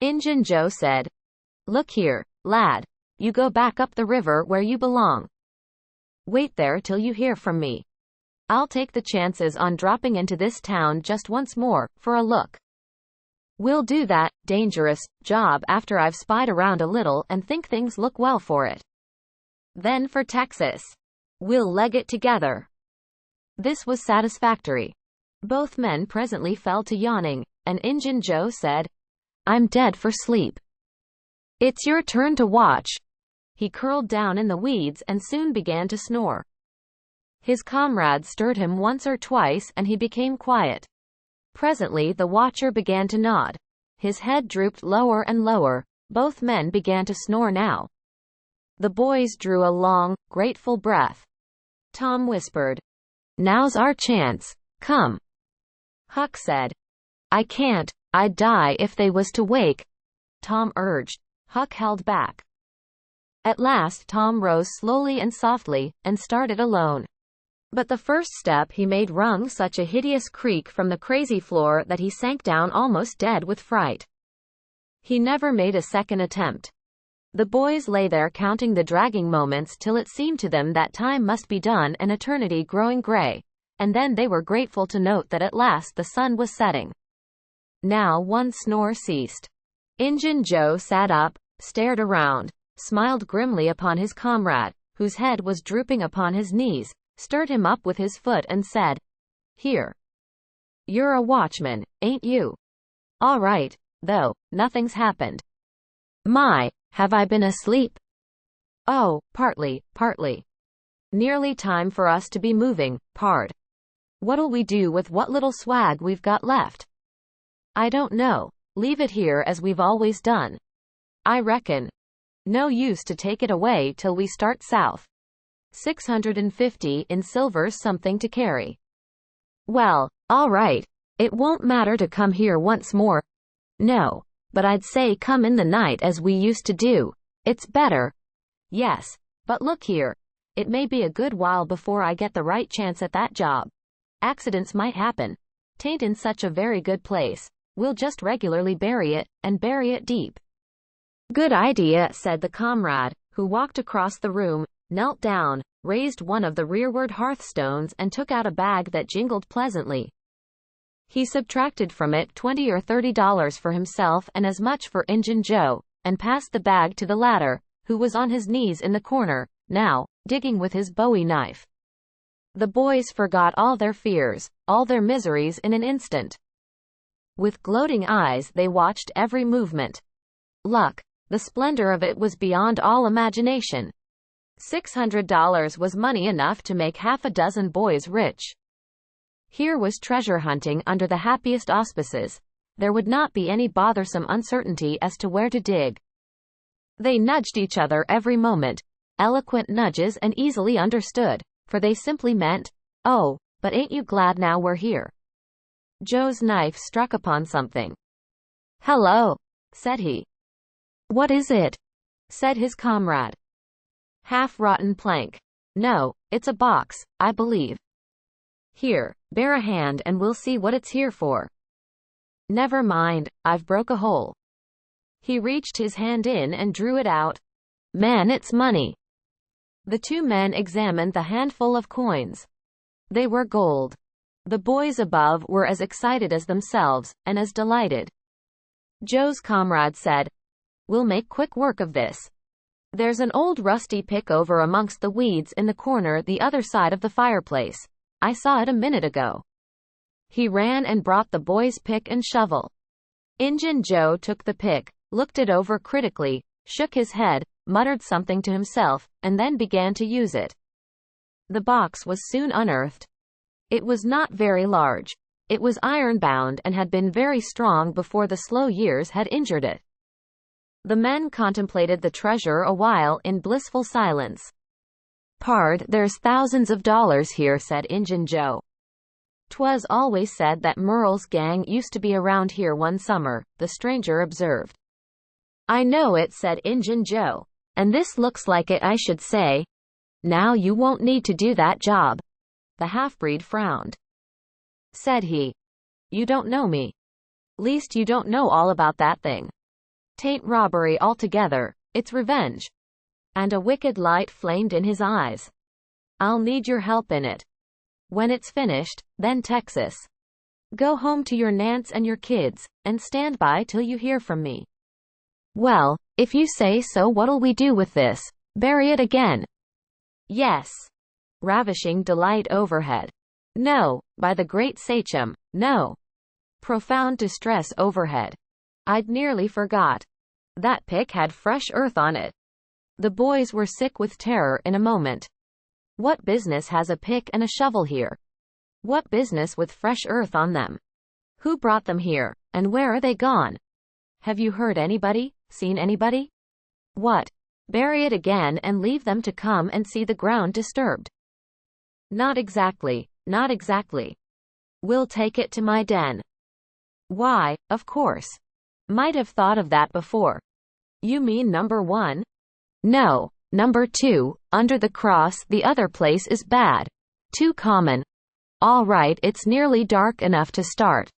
Injun Joe said, Look here, lad, you go back up the river where you belong. Wait there till you hear from me. I'll take the chances on dropping into this town just once more, for a look. We'll do that dangerous job after I've spied around a little and think things look well for it. Then for Texas. We'll leg it together. This was satisfactory. Both men presently fell to yawning, and Injun Joe said, I'm dead for sleep. It's your turn to watch. He curled down in the weeds and soon began to snore. His comrade stirred him once or twice and he became quiet. Presently the watcher began to nod. His head drooped lower and lower. Both men began to snore now. The boys drew a long, grateful breath. Tom whispered, Now's our chance. Come. Huck said, I can't. I'd die if they was to wake. Tom urged. Huck held back. At last Tom rose slowly and softly, and started alone. But the first step he made wrung such a hideous creak from the crazy floor that he sank down almost dead with fright. He never made a second attempt. The boys lay there counting the dragging moments till it seemed to them that time must be done and eternity growing gray, and then they were grateful to note that at last the sun was setting. Now one snore ceased. Injun Joe sat up, stared around, smiled grimly upon his comrade, whose head was drooping upon his knees, stirred him up with his foot and said, Here. You're a watchman, ain't you? All right, though, nothing's happened. My, have I been asleep? Oh, partly. Nearly time for us to be moving, pard. What'll we do with what little swag we've got left? I don't know. Leave it here as we've always done. I reckon. No use to take it away till we start south. 650 in silver's something to carry. Well, all right. It won't matter to come here once more. No. But I'd say come in the night as we used to do. It's better. Yes. But look here. It may be a good while before I get the right chance at that job. Accidents might happen. 'Tain't in such a very good place. We'll just regularly bury it, and bury it deep. Good idea, said the comrade, who walked across the room, knelt down, raised one of the rearward hearthstones and took out a bag that jingled pleasantly. He subtracted from it $20 or $30 for himself and as much for Injun Joe, and passed the bag to the latter, who was on his knees in the corner, now, digging with his bowie knife. The boys forgot all their fears, all their miseries in an instant. With gloating eyes they watched every movement. Luck. The splendor of it was beyond all imagination. $600 was money enough to make half a dozen boys rich. Here was treasure hunting under the happiest auspices. There would not be any bothersome uncertainty as to where to dig. They nudged each other every moment, eloquent nudges and easily understood, for they simply meant, "Oh, but ain't you glad now we're here?" Joe's knife struck upon something. "Hello," said he. "What is it?" said his comrade. "Half-rotten plank. No, it's a box, I believe. Here, bear a hand and we'll see what it's here for." "Never mind, I've broke a hole." He reached his hand in and drew it out. "Man, it's money." The two men examined the handful of coins. They were gold. The boys above were as excited as themselves, and as delighted. Joe's comrade said, "We'll make quick work of this. There's an old rusty pick over amongst the weeds in the corner the other side of the fireplace. I saw it a minute ago." He ran and brought the boys' pick and shovel. Injun Joe took the pick, looked it over critically, shook his head, muttered something to himself, and then began to use it. The box was soon unearthed. It was not very large. It was iron-bound and had been very strong before the slow years had injured it. The men contemplated the treasure a while in blissful silence. "Pard, there's thousands of dollars here," said Injun Joe. "'Twas always said that Merle's gang used to be around here one summer," the stranger observed. "I know it," said Injun Joe. "And this looks like it, I should say." "Now you won't need to do that job." The half-breed frowned. Said he, "You don't know me. Least you don't know all about that thing. 'Tain't robbery altogether, it's revenge." And a wicked light flamed in his eyes. "I'll need your help in it. When it's finished, then Texas. Go home to your Nance and your kids, and stand by till you hear from me." "Well, if you say so, what'll we do with this? Bury it again?" "Yes." Ravishing delight overhead. "No, by the great Sachem, no." Profound distress overhead. "I'd nearly forgot. That pick had fresh earth on it." The boys were sick with terror in a moment. What business has a pick and a shovel here? What business with fresh earth on them? Who brought them here, and where are they gone? Have you heard anybody, seen anybody? What? Bury it again and leave them to come and see the ground disturbed? Not exactly, not exactly. We'll take it to my den. Why, of course. Might have thought of that before. You mean number 1? No, number 2, under the cross. The other place is bad. Too common. All right, it's nearly dark enough to start.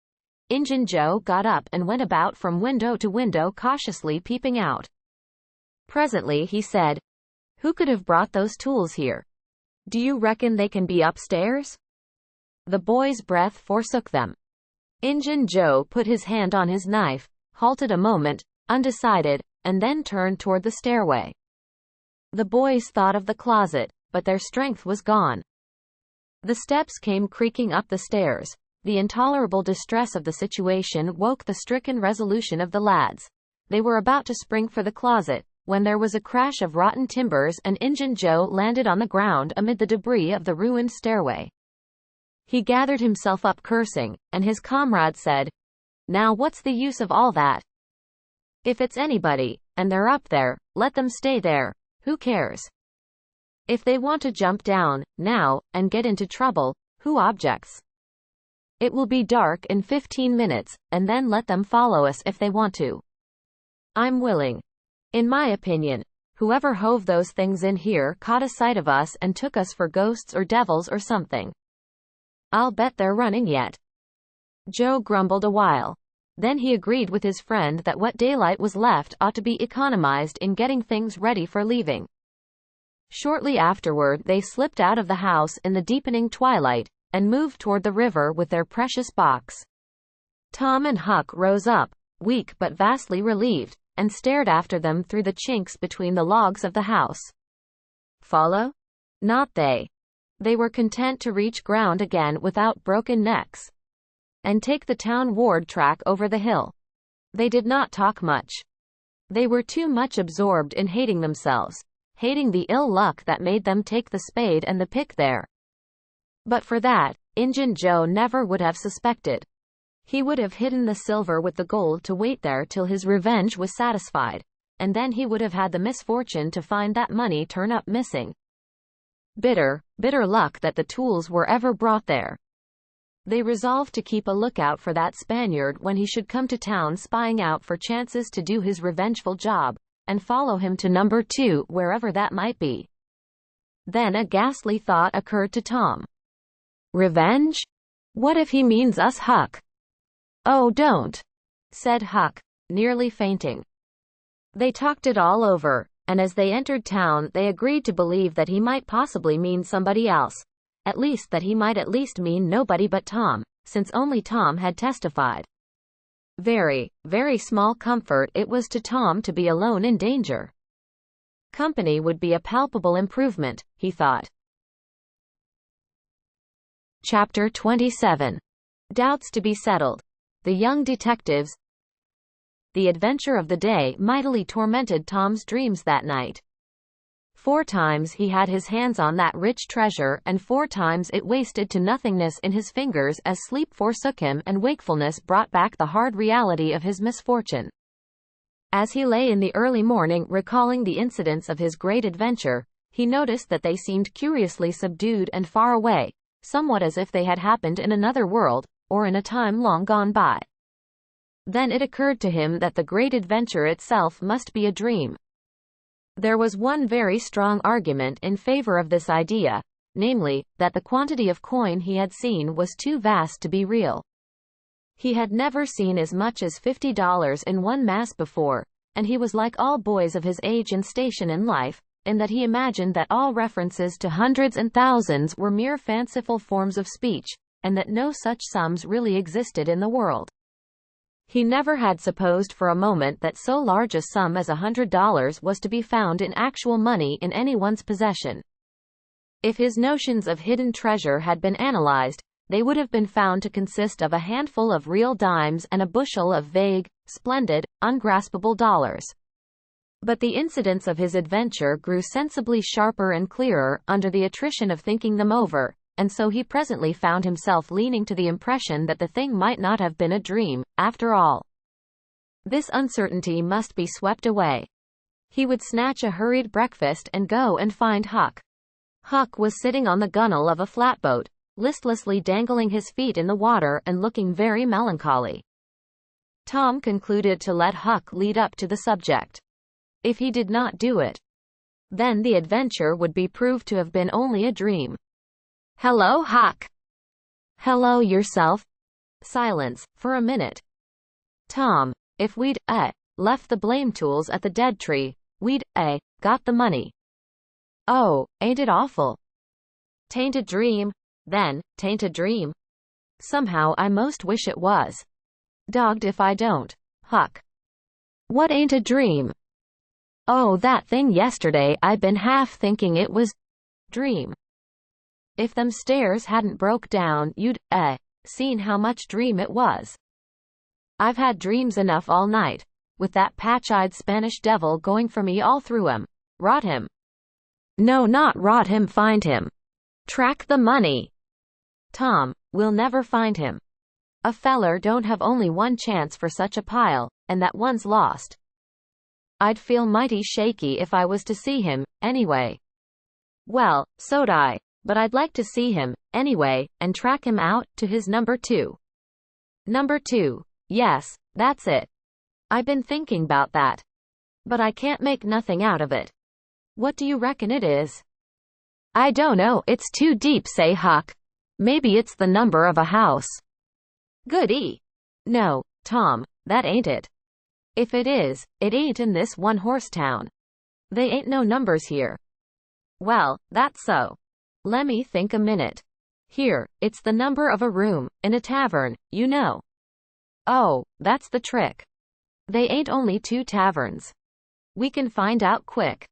Injun Joe got up and went about from window to window, cautiously peeping out. Presently he said, "Who could have brought those tools here? Do you reckon they can be upstairs?" The boys' breath forsook them. Injun Joe put his hand on his knife, halted a moment, undecided, and then turned toward the stairway. The boys thought of the closet, but their strength was gone. The steps came creaking up the stairs. The intolerable distress of the situation woke the stricken resolution of the lads. They were about to spring for the closet, when there was a crash of rotten timbers and Injun Joe landed on the ground amid the debris of the ruined stairway. He gathered himself up cursing, and his comrade said, "Now what's the use of all that? If it's anybody, and they're up there, let them stay there. Who cares? If they want to jump down, now, and get into trouble, who objects? It will be dark in 15 minutes, and then let them follow us if they want to. I'm willing. In my opinion, whoever hove those things in here caught a sight of us and took us for ghosts or devils or something. I'll bet they're running yet." Joe grumbled a while. Then he agreed with his friend that what daylight was left ought to be economized in getting things ready for leaving. Shortly afterward they slipped out of the house in the deepening twilight, and moved toward the river with their precious box. Tom and Huck rose up, weak but vastly relieved, and stared after them through the chinks between the logs of the house. Follow? Not they. They were content to reach ground again without broken necks, and take the town ward track over the hill. They did not talk much. They were too much absorbed in hating themselves, hating the ill luck that made them take the spade and the pick there. But for that, Injun Joe never would have suspected. He would have hidden the silver with the gold to wait there till his revenge was satisfied, and then he would have had the misfortune to find that money turn up missing. Bitter, bitter luck that the tools were ever brought there. They resolved to keep a lookout for that Spaniard when he should come to town, spying out for chances to do his revengeful job, and follow him to number 2 wherever that might be. Then a ghastly thought occurred to Tom. Revenge? What if he means us, Huck? Oh, don't, said Huck, nearly fainting. They talked it all over, and as they entered town they agreed to believe that he might possibly mean somebody else, at least that he might at least mean nobody but Tom, since only Tom had testified. Very, very small comfort it was to Tom to be alone in danger. Company would be a palpable improvement, he thought. Chapter 27. Doubts to be settled. The young detectives. The adventure of the day mightily tormented Tom's dreams that night. 4 times he had his hands on that rich treasure, and 4 times it wasted to nothingness in his fingers as sleep forsook him and wakefulness brought back the hard reality of his misfortune. As he lay in the early morning recalling the incidents of his great adventure, he noticed that they seemed curiously subdued and far away, somewhat as if they had happened in another world, or in a time long gone by. Then it occurred to him that the great adventure itself must be a dream. There was one very strong argument in favor of this idea, namely, that the quantity of coin he had seen was too vast to be real. He had never seen as much as $50 in one mass before, and he was like all boys of his age and station in life, in that he imagined that all references to hundreds and thousands were mere fanciful forms of speech, and that no such sums really existed in the world. He never had supposed for a moment that so large a sum as $100 was to be found in actual money in anyone's possession. If his notions of hidden treasure had been analyzed, they would have been found to consist of a handful of real dimes and a bushel of vague, splendid, ungraspable dollars. But the incidents of his adventure grew sensibly sharper and clearer under the attrition of thinking them over, and so he presently found himself leaning to the impression that the thing might not have been a dream, after all. This uncertainty must be swept away. He would snatch a hurried breakfast and go and find Huck. Huck was sitting on the gunwale of a flatboat, listlessly dangling his feet in the water and looking very melancholy. Tom concluded to let Huck lead up to the subject. If he did not do it, then the adventure would be proved to have been only a dream. "Hello, Huck." "Hello yourself." Silence, for a minute. "Tom, if we'd, left the blame tools at the dead tree, we'd, got the money." "Oh, ain't it awful?" "'Tain't a dream." "Then, 'tain't a dream." "Somehow I most wish it was. Dogged if I don't." "Huck, what ain't a dream?" "Oh, that thing yesterday, I been half thinking it was dream." "If them stairs hadn't broke down, you'd, seen how much dream it was." "I've had dreams enough all night, with that patch-eyed Spanish devil going for me all through 'em. Rot him." "No, not rot him, find him. Track the money." "Tom, we'll never find him. A feller don't have only one chance for such a pile, and that one's lost." "I'd feel mighty shaky if I was to see him, anyway." "Well, so'd I, but I'd like to see him, anyway, and track him out, to his number 2. Number 2, yes, that's it. I been thinking 'bout that. But I can't make nothing out of it. What do you reckon it is?" "I don't know, it's too deep, say Huck. Maybe it's the number of a house." "Goody." "No, Tom, that ain't it. If it is, it ain't in this one-horse town. They ain't no numbers here. Well, that's so. Lemme think a minute. Here, it's the number of a room, in a tavern, you know. Oh, that's the trick. They ain't only 2 taverns. We can find out quick.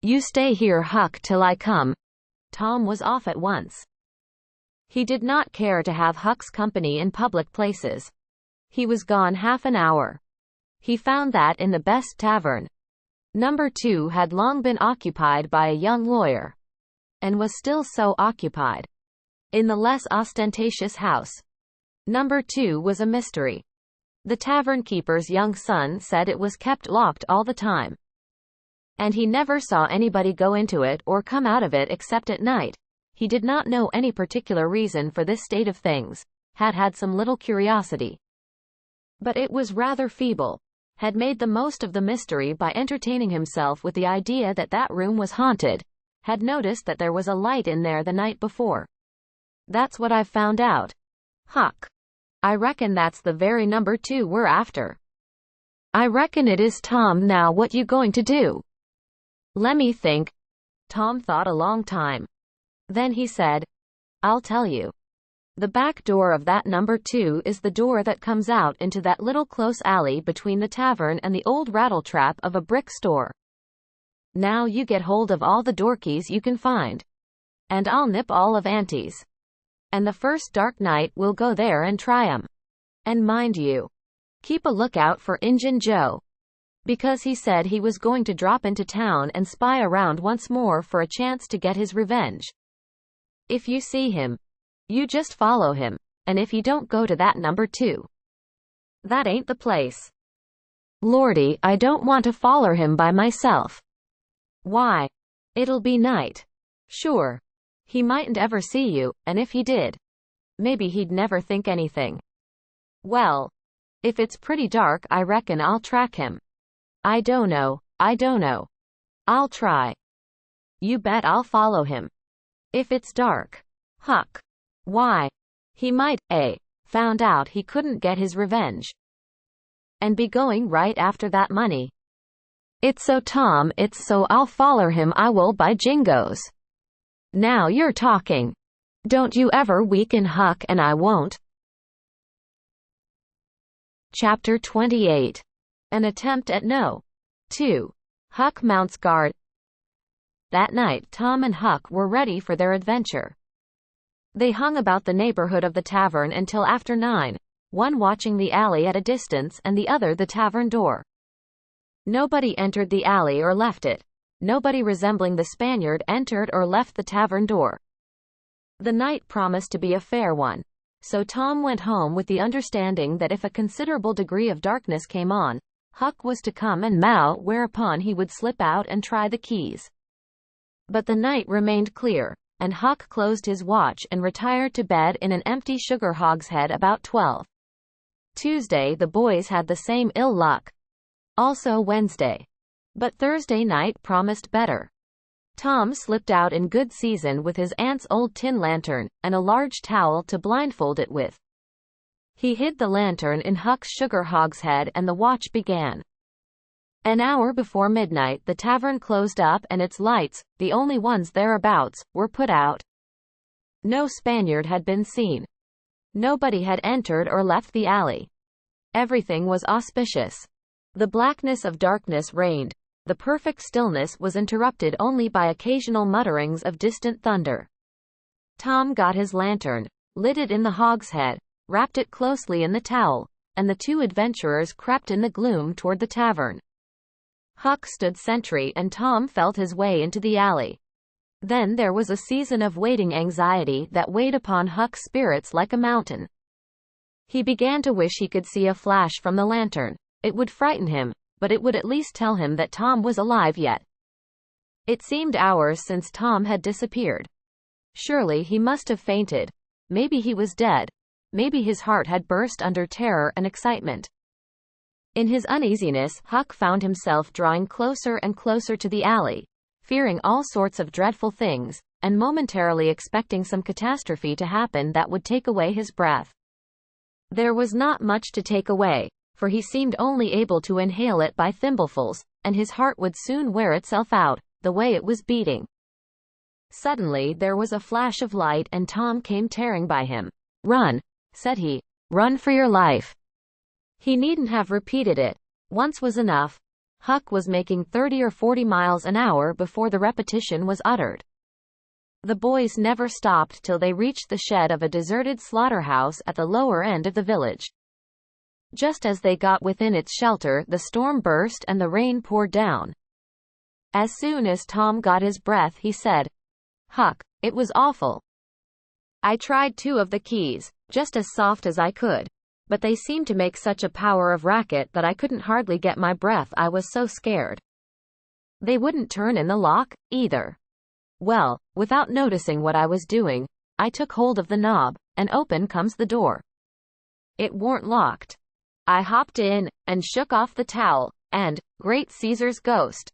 You stay here, Huck, till I come. Tom was off at once. He did not care to have Huck's company in public places. He was gone half an hour. He found that in the best tavern. Number 2 had long been occupied by a young lawyer, and was still so occupied. In the less ostentatious house, Number 2 was a mystery. The tavern keeper's young son said it was kept locked all the time, and he never saw anybody go into it or come out of it except at night. He did not know any particular reason for this state of things, had some little curiosity, but it was rather feeble. Had made the most of the mystery by entertaining himself with the idea that that room was haunted. Had noticed that there was a light in there the night before. That's what I've found out. Huck. I reckon that's the very Number 2 we're after. I reckon it is, Tom. Now what you going to do? Lemme think. Tom thought a long time. Then he said, I'll tell you. The back door of that Number 2 is the door that comes out into that little close alley between the tavern and the old rattletrap of a brick store. Now you get hold of all the door keys you can find, and I'll nip all of Auntie's. And the first dark night we'll go there and try 'em. And mind you, keep a lookout for Injun Joe, because he said he was going to drop into town and spy around once more for a chance to get his revenge. If you see him, you just follow him, and if you don't go to that Number 2, that ain't the place. Lordy, I don't want to foller him by myself. Why? It'll be night. Sure. He mightn't ever see you, and if he did, maybe he'd never think anything. Well, if it's pretty dark, I reckon I'll track him. I don't know. I'll try. You bet I'll follow him. If it's dark. Huck. Why? He might, found out he couldn't get his revenge, and be going right after that money. It's so, Tom, it's so. I'll foller him, I will, by jingoes. Now you're talking. Don't you ever weaken, Huck, and I won't. Chapter 28. An attempt at No. 2. Huck mounts guard. That night, Tom and Huck were ready for their adventure. They hung about the neighborhood of the tavern until after 9, one watching the alley at a distance and the other the tavern door. Nobody entered the alley or left it. Nobody resembling the Spaniard entered or left the tavern door. The night promised to be a fair one, so Tom went home with the understanding that if a considerable degree of darkness came on, Huck was to come and mow, whereupon he would slip out and try the keys. But the night remained clear, and Huck closed his watch and retired to bed in an empty sugar hogshead about 12. Tuesday the boys had the same ill luck. Also Wednesday. But Thursday night promised better. Tom slipped out in good season with his aunt's old tin lantern, and a large towel to blindfold it with. He hid the lantern in Huck's sugar hogshead and the watch began. An hour before midnight the tavern closed up and its lights, the only ones thereabouts, were put out. No Spaniard had been seen. Nobody had entered or left the alley. Everything was auspicious. The blackness of darkness reigned. The perfect stillness was interrupted only by occasional mutterings of distant thunder. Tom got his lantern, lit it in the hogshead, wrapped it closely in the towel, and the two adventurers crept in the gloom toward the tavern. Huck stood sentry and Tom felt his way into the alley. Then there was a season of waiting anxiety that weighed upon Huck's spirits like a mountain. He began to wish he could see a flash from the lantern. It would frighten him, but it would at least tell him that Tom was alive yet. It seemed hours since Tom had disappeared. Surely he must have fainted. Maybe he was dead. Maybe his heart had burst under terror and excitement. In his uneasiness, Huck found himself drawing closer and closer to the alley, fearing all sorts of dreadful things, and momentarily expecting some catastrophe to happen that would take away his breath. There was not much to take away, for he seemed only able to inhale it by thimblefuls, and his heart would soon wear itself out, the way it was beating. Suddenly there was a flash of light and Tom came tearing by him. "Run," said he. "Run for your life." He needn't have repeated it. Once was enough. Huck was making 30 or 40 miles an hour before the repetition was uttered. The boys never stopped till they reached the shed of a deserted slaughterhouse at the lower end of the village. Just as they got within its shelter, the storm burst and the rain poured down. As soon as Tom got his breath, he said, "Huck, it was awful. I tried 2 of the keys, just as soft as I could, but they seemed to make such a power of racket that I couldn't hardly get my breath. I was so scared. They wouldn't turn in the lock, either. Well, without noticing what I was doing, I took hold of the knob, and open comes the door. It weren't locked. I hopped in, and shook off the towel, and, great Caesar's ghost."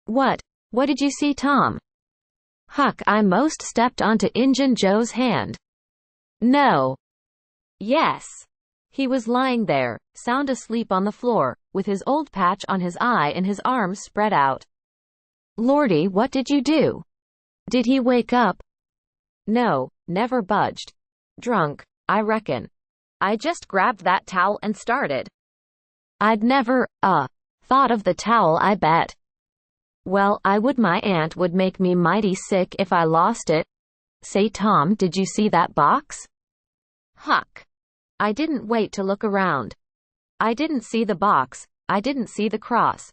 What did you see, Tom?" "Huck, I most stepped onto Injun Joe's hand." "No." "Yes. He was lying there, sound asleep on the floor, with his old patch on his eye and his arms spread out." "Lordy, what did you do? Did he wake up?" "No, never budged. Drunk, I reckon. I just grabbed that towel and started." "I'd never, thought of the towel, I bet." "Well, I would. My aunt would make me mighty sick if I lost it. Say, Tom, did you see that box?" "Huck, I didn't wait to look around. I didn't see the box, I didn't see the cross.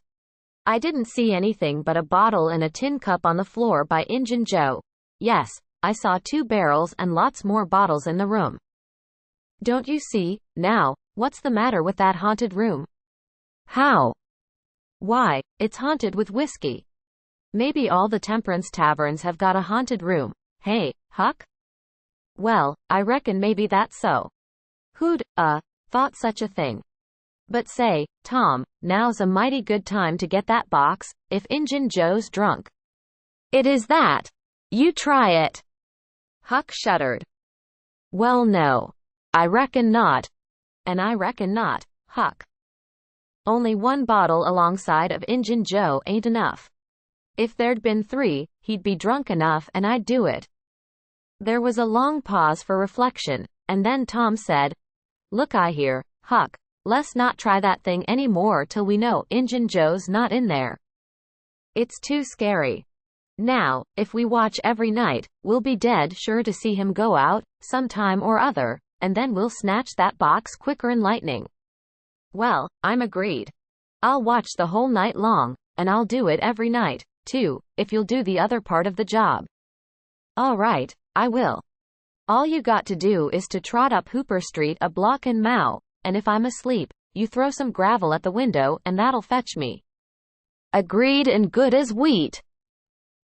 I didn't see anything but a bottle and a tin cup on the floor by Injun Joe. Yes, I saw 2 barrels and lots more bottles in the room. Don't you see, now, what's the matter with that haunted room?" "How?" "Why, it's haunted with whiskey. Maybe all the temperance taverns have got a haunted room. Hey, Huck?" "Well, I reckon maybe that's so. Who'd, thought such a thing? But say, Tom, now's a mighty good time to get that box, if Injun Joe's drunk." "It is that. You try it." Huck shuddered. "Well, no. I reckon not." "And I reckon not, Huck. Only 1 bottle alongside of Injun Joe ain't enough. If there'd been 3, he'd be drunk enough and I'd do it." There was a long pause for reflection, and then Tom said, "Look I here, Huck, let's not try that thing any more till we know Injun Joe's not in there. It's too scary. Now, if we watch every night, we'll be dead sure to see him go out, sometime or other, and then we'll snatch that box quicker'n lightning." "Well, I'm agreed. I'll watch the whole night long, and I'll do it every night, too, if you'll do the other part of the job." "All right, I will. All you got to do is to trot up Hooper Street a block and mow, and if I'm asleep, you throw some gravel at the window and that'll fetch me." "Agreed and good as wheat."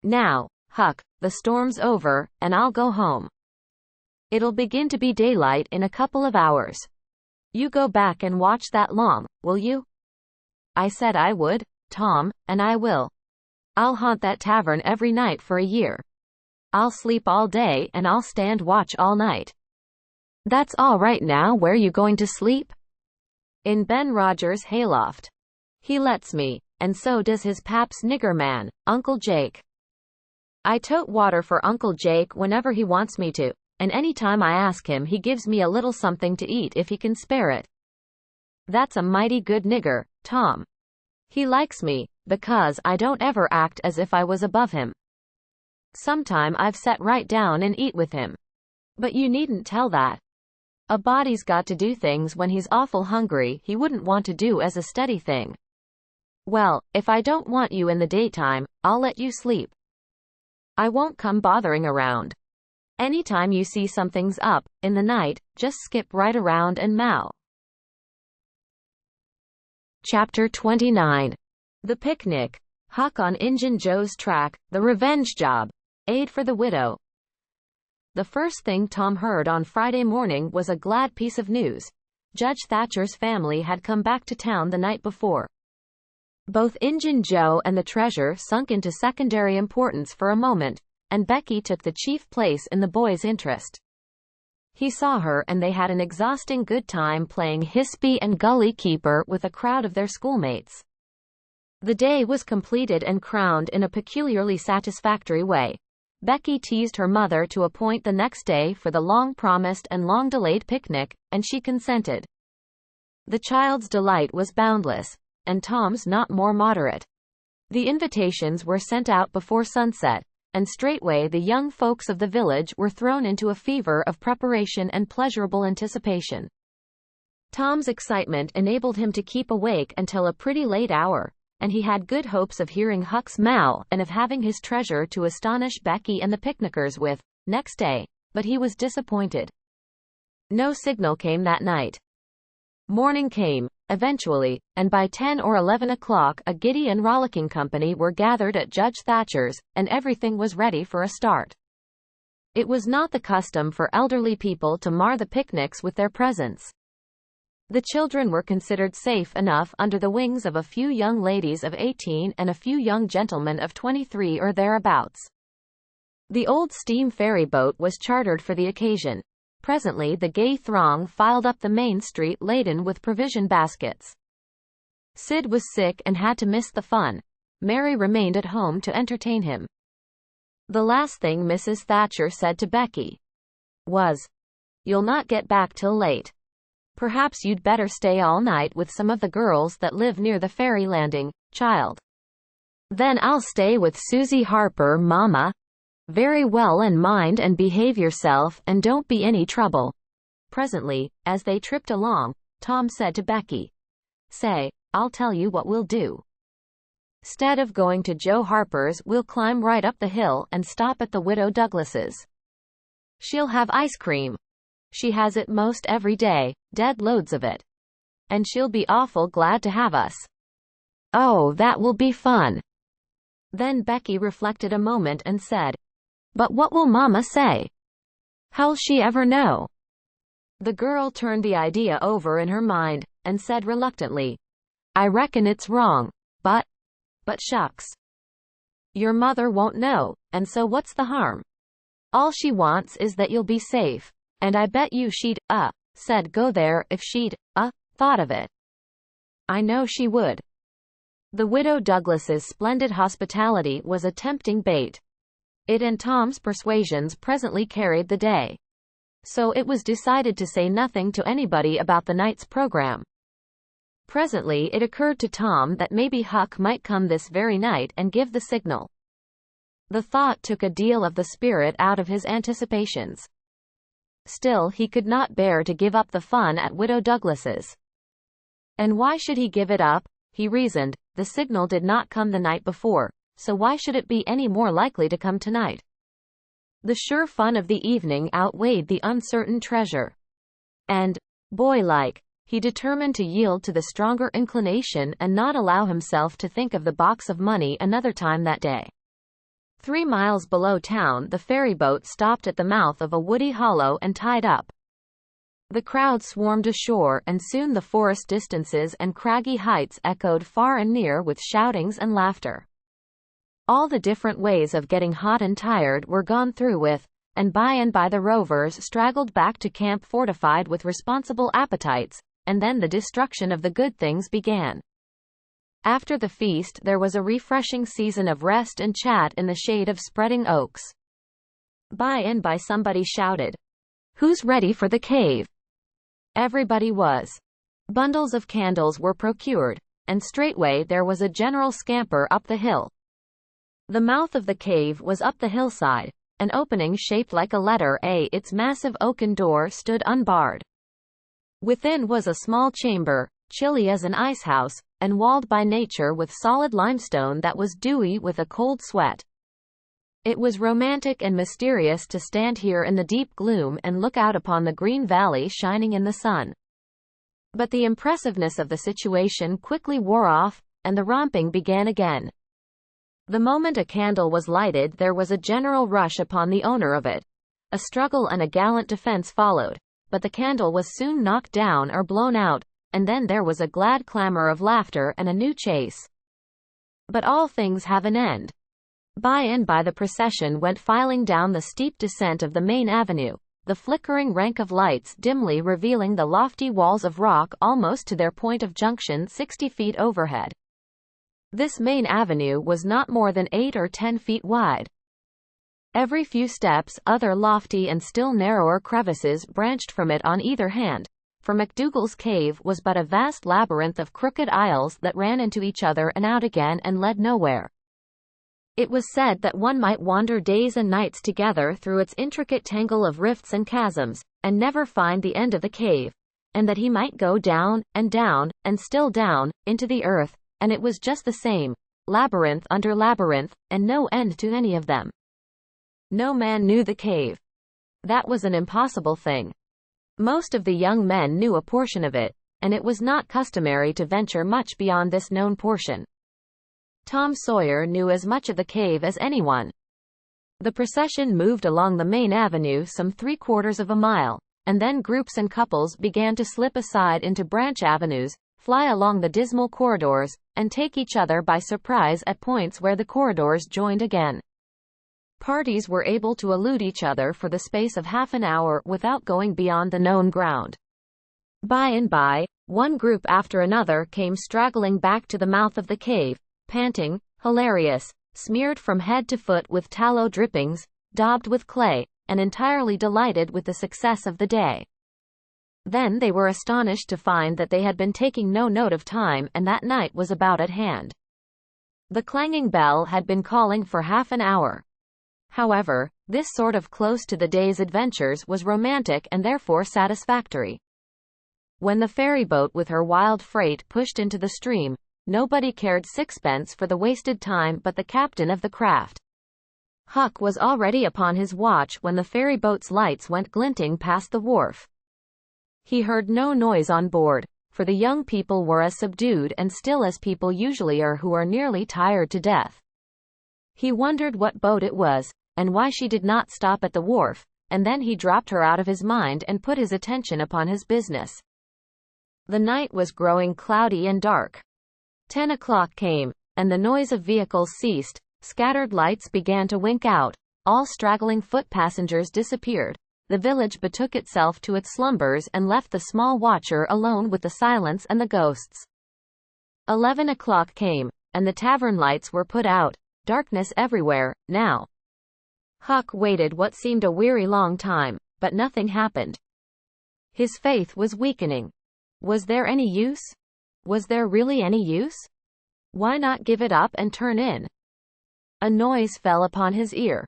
"Now, Huck, the storm's over, and I'll go home. It'll begin to be daylight in a couple of hours. You go back and watch that long, will you?" "I said I would, Tom, and I will. I'll haunt that tavern every night for a year. I'll sleep all day and I'll stand watch all night." "That's all right. Now where you going to sleep?" "In Ben Rogers' hayloft. He lets me, and so does his pap's nigger man, Uncle Jake. I tote water for Uncle Jake whenever he wants me to, and any time I ask him he gives me a little something to eat if he can spare it. That's a mighty good nigger, Tom. He likes me, because I don't ever act as if I was above him. Sometime I've sat right down and eat with him. But you needn't tell that. A body's got to do things when he's awful hungry he wouldn't want to do as a steady thing. Well, if I don't want you in the daytime, I'll let you sleep. I won't come bothering around. Anytime you see something's up, in the night, just skip right around and meow." Chapter 29. The Picnic. Huck on Injun Joe's track, the revenge job. Aid for the widow. The first thing Tom heard on Friday morning was a glad piece of news. Judge Thatcher's family had come back to town the night before. Both Injun Joe and the treasure sunk into secondary importance for a moment, and Becky took the chief place in the boys' interest. He saw her and they had an exhausting good time playing Hispy and Gully Keeper with a crowd of their schoolmates. The day was completed and crowned in a peculiarly satisfactory way. Becky teased her mother to appoint the next day for the long-promised and long-delayed picnic, and she consented. The child's delight was boundless, and Tom's not more moderate. The invitations were sent out before sunset, and straightway the young folks of the village were thrown into a fever of preparation and pleasurable anticipation. Tom's excitement enabled him to keep awake until a pretty late hour, and he had good hopes of hearing Huck's mow and of having his treasure to astonish Becky and the picnickers with, next day, but he was disappointed. No signal came that night. Morning came, eventually, and by 10 or 11 o'clock a giddy and rollicking company were gathered at Judge Thatcher's, and everything was ready for a start. It was not the custom for elderly people to mar the picnics with their presence. The children were considered safe enough under the wings of a few young ladies of 18 and a few young gentlemen of 23 or thereabouts. The old steam ferry boat was chartered for the occasion. Presently the gay throng filed up the main street laden with provision baskets. Sid was sick and had to miss the fun. Mary remained at home to entertain him. The last thing Mrs. Thatcher said to Becky was, "You'll not get back till late. Perhaps you'd better stay all night with some of the girls that live near the ferry landing, child." "Then I'll stay with Susie Harper, Mama." "Very well, and mind and behave yourself, and don't be any trouble." Presently, as they tripped along, Tom said to Becky, "Say, I'll tell you what we'll do. 'Stead of going to Joe Harper's, we'll climb right up the hill and stop at the Widow Douglas's. She'll have ice cream. She has it most every day, dead loads of it. And she'll be awful glad to have us." "Oh, that will be fun." Then Becky reflected a moment and said, "But what will Mama say? How'll she ever know?" The girl turned the idea over in her mind, and said reluctantly, "I reckon it's wrong, but shucks. Your mother won't know, and so what's the harm? All she wants is that you'll be safe, and I bet you she'd, said go there if she'd, thought of it. I know she would." The Widow Douglas's splendid hospitality was a tempting bait. It and Tom's persuasions presently carried the day. So it was decided to say nothing to anybody about the night's program. Presently it occurred to Tom that maybe Huck might come this very night and give the signal. The thought took a deal of the spirit out of his anticipations. Still he could not bear to give up the fun at Widow Douglas's. And why should he give it up? He reasoned. The signal did not come the night before, so why should it be any more likely to come tonight? The sure fun of the evening outweighed the uncertain treasure. And, boy-like, he determined to yield to the stronger inclination and not allow himself to think of the box of money another time that day. 3 miles below town the ferryboat stopped at the mouth of a woody hollow and tied up. The crowd swarmed ashore, and soon the forest distances and craggy heights echoed far and near with shoutings and laughter. All the different ways of getting hot and tired were gone through with, and by the rovers straggled back to camp fortified with responsible appetites, and then the destruction of the good things began. After the feast there was a refreshing season of rest and chat in the shade of spreading oaks. By somebody shouted, "Who's ready for the cave?" Everybody was. Bundles of candles were procured, and straightway there was a general scamper up the hill. The mouth of the cave was up the hillside, an opening shaped like a letter A. Its massive oaken door stood unbarred. Within was a small chamber, chilly as an icehouse, and walled by nature with solid limestone that was dewy with a cold sweat. It was romantic and mysterious to stand here in the deep gloom and look out upon the green valley shining in the sun. But the impressiveness of the situation quickly wore off, and the romping began again. The moment a candle was lighted there was a general rush upon the owner of it. A struggle and a gallant defense followed, but the candle was soon knocked down or blown out, and then there was a glad clamor of laughter and a new chase. But all things have an end. By the procession went filing down the steep descent of the main avenue, the flickering rank of lights dimly revealing the lofty walls of rock almost to their point of junction 60 feet overhead. This main avenue was not more than 8 or 10 feet wide. Every few steps, other lofty and still narrower crevices branched from it on either hand, for MacDougall's cave was but a vast labyrinth of crooked aisles that ran into each other and out again and led nowhere. It was said that one might wander days and nights together through its intricate tangle of rifts and chasms, and never find the end of the cave, and that he might go down, and still down, into the earth, and it was just the same, labyrinth under labyrinth, and no end to any of them. No man knew the cave. That was an impossible thing. Most of the young men knew a portion of it, and it was not customary to venture much beyond this known portion. Tom Sawyer knew as much of the cave as anyone. The procession moved along the main avenue some 3/4 of a mile, and then groups and couples began to slip aside into branch avenues, fly along the dismal corridors, and take each other by surprise at points where the corridors joined again. Parties were able to elude each other for the space of half an hour without going beyond the known ground. By and by, one group after another came straggling back to the mouth of the cave, panting, hilarious, smeared from head to foot with tallow drippings, daubed with clay, and entirely delighted with the success of the day. Then they were astonished to find that they had been taking no note of time and that night was about at hand. The clanging bell had been calling for half an hour. However, this sort of close to the day's adventures was romantic and therefore satisfactory. When the ferry boat with her wild freight pushed into the stream, nobody cared sixpence for the wasted time but the captain of the craft. Huck was already upon his watch when the ferry boat's lights went glinting past the wharf. He heard no noise on board, for the young people were as subdued and still as people usually are who are nearly tired to death. He wondered what boat it was, and why she did not stop at the wharf, and then he dropped her out of his mind and put his attention upon his business. The night was growing cloudy and dark. 10 o'clock came, and the noise of vehicles ceased, scattered lights began to wink out, all straggling foot passengers disappeared, the village betook itself to its slumbers and left the small watcher alone with the silence and the ghosts. 11 o'clock came, and the tavern lights were put out, darkness everywhere, now. Huck waited what seemed a weary long time, but nothing happened. His faith was weakening. Was there any use? Was there really any use? Why not give it up and turn in? A noise fell upon his ear.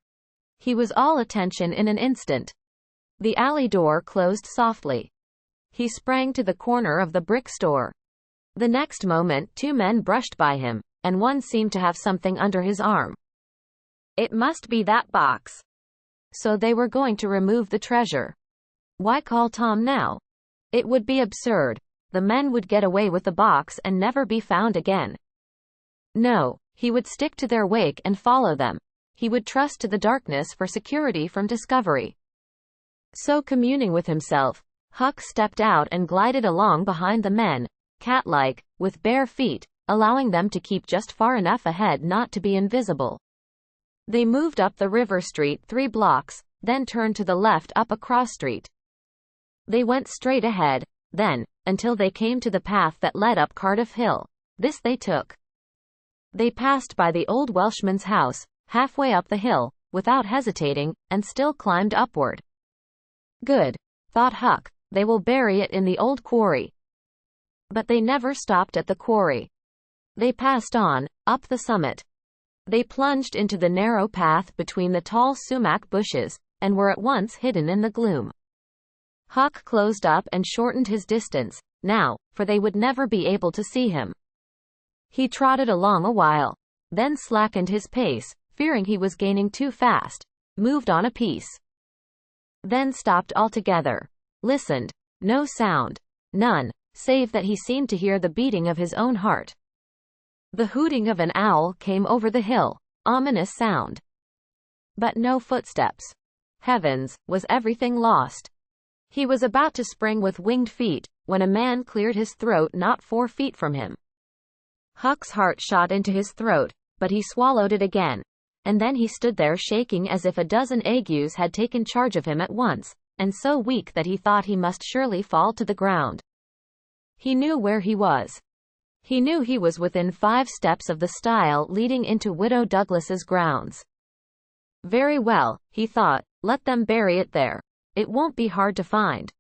He was all attention in an instant. The alley door closed softly. He sprang to the corner of the brick store. The next moment 2 men brushed by him, and one seemed to have something under his arm. It must be that box. So they were going to remove the treasure. Why call Tom now? It would be absurd. The men would get away with the box and never be found again. No, he would stick to their wake and follow them. He would trust to the darkness for security from discovery. So communing with himself, Huck stepped out and glided along behind the men, cat-like, with bare feet, allowing them to keep just far enough ahead not to be invisible. They moved up the river street 3 blocks, then turned to the left up a cross street. They went straight ahead, then, until they came to the path that led up Cardiff Hill. This they took. They passed by the old Welshman's house, halfway up the hill, without hesitating, and still climbed upward. Good, thought Huck, they will bury it in the old quarry. But they never stopped at the quarry. They passed on, up the summit. They plunged into the narrow path between the tall sumac bushes, and were at once hidden in the gloom. Huck closed up and shortened his distance, now, for they would never be able to see him. He trotted along a while, then slackened his pace, fearing he was gaining too fast, moved on a piece. Then stopped altogether. Listened. No sound. None, save that he seemed to hear the beating of his own heart. The hooting of an owl came over the hill, ominous sound. But no footsteps. Heavens, was everything lost? He was about to spring with winged feet, when a man cleared his throat not 4 feet from him. Huck's heart shot into his throat, but he swallowed it again, and then he stood there shaking as if a dozen agues had taken charge of him at once, and so weak that he thought he must surely fall to the ground. He knew where he was. He knew he was within 5 steps of the stile leading into Widow Douglas's grounds. Very well, he thought, let them bury it there. It won't be hard to find.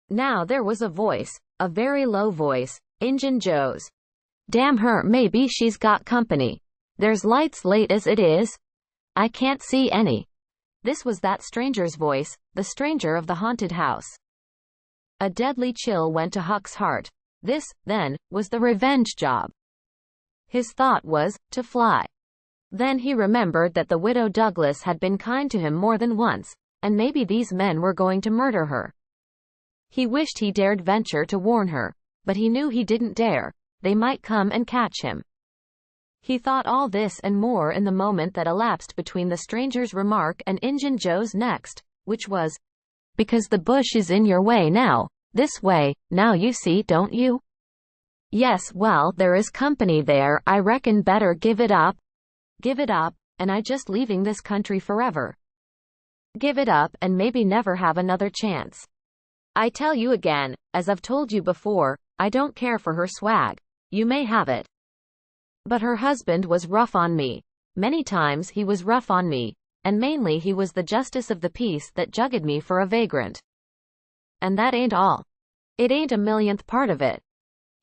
Now there was a voice, a very low voice, Injun Joe's. Damn her, maybe she's got company. There's lights late as it is. I can't see any. This was that stranger's voice, the stranger of the haunted house. A deadly chill went to Huck's heart. This, then, was the revenge job. His thought was, to fly. Then he remembered that the Widow Douglas had been kind to him more than once, and maybe these men were going to murder her. He wished he dared venture to warn her, but he knew he didn't dare. They might come and catch him. He thought all this and more in the moment that elapsed between the stranger's remark and Injun Joe's next, which was, because the bush is in your way now, this way, now you see, don't you? Yes, well, there is company there, I reckon better give it up. Give it up, and I just leaving this country forever. Give it up and maybe never have another chance. I tell you again, as I've told you before, I don't care for her swag. You may have it. But her husband was rough on me. Many times he was rough on me, and mainly he was the justice of the peace that jugged me for a vagrant. And that ain't all. It ain't a millionth part of it.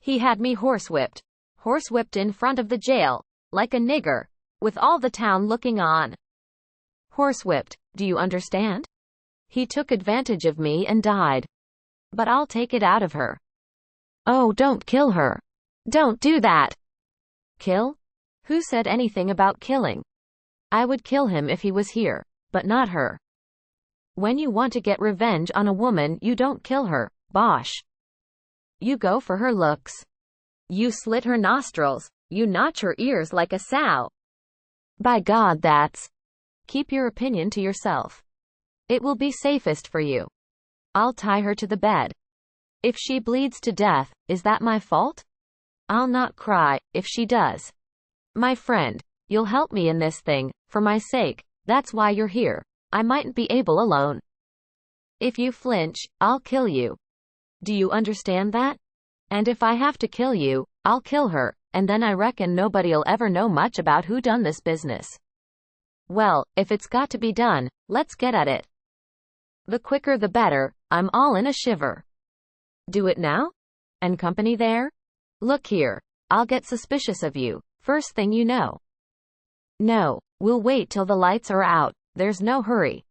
He had me horsewhipped. Horsewhipped in front of the jail, like a nigger, with all the town looking on. Horsewhipped, do you understand? He took advantage of me and died. But I'll take it out of her. Oh, don't kill her. Don't do that. Kill? Who said anything about killing? I would kill him if he was here, but not her. When you want to get revenge on a woman, you don't kill her, bosh. You go for her looks. You slit her nostrils, you notch her ears like a sow. By God, that's... Keep your opinion to yourself. It will be safest for you. I'll tie her to the bed. If she bleeds to death, is that my fault? I'll not cry, if she does. My friend, you'll help me in this thing, for my sake, that's why you're here. I mightn't be able alone. If you flinch, I'll kill you. Do you understand that? And if I have to kill you, I'll kill her, and then I reckon nobody'll ever know much about who done this business. Well, if it's got to be done, let's get at it. The quicker the better, I'm all in a shiver. Do it now? And company there? Look here, I'll get suspicious of you, first thing you know. No, we'll wait till the lights are out, there's no hurry.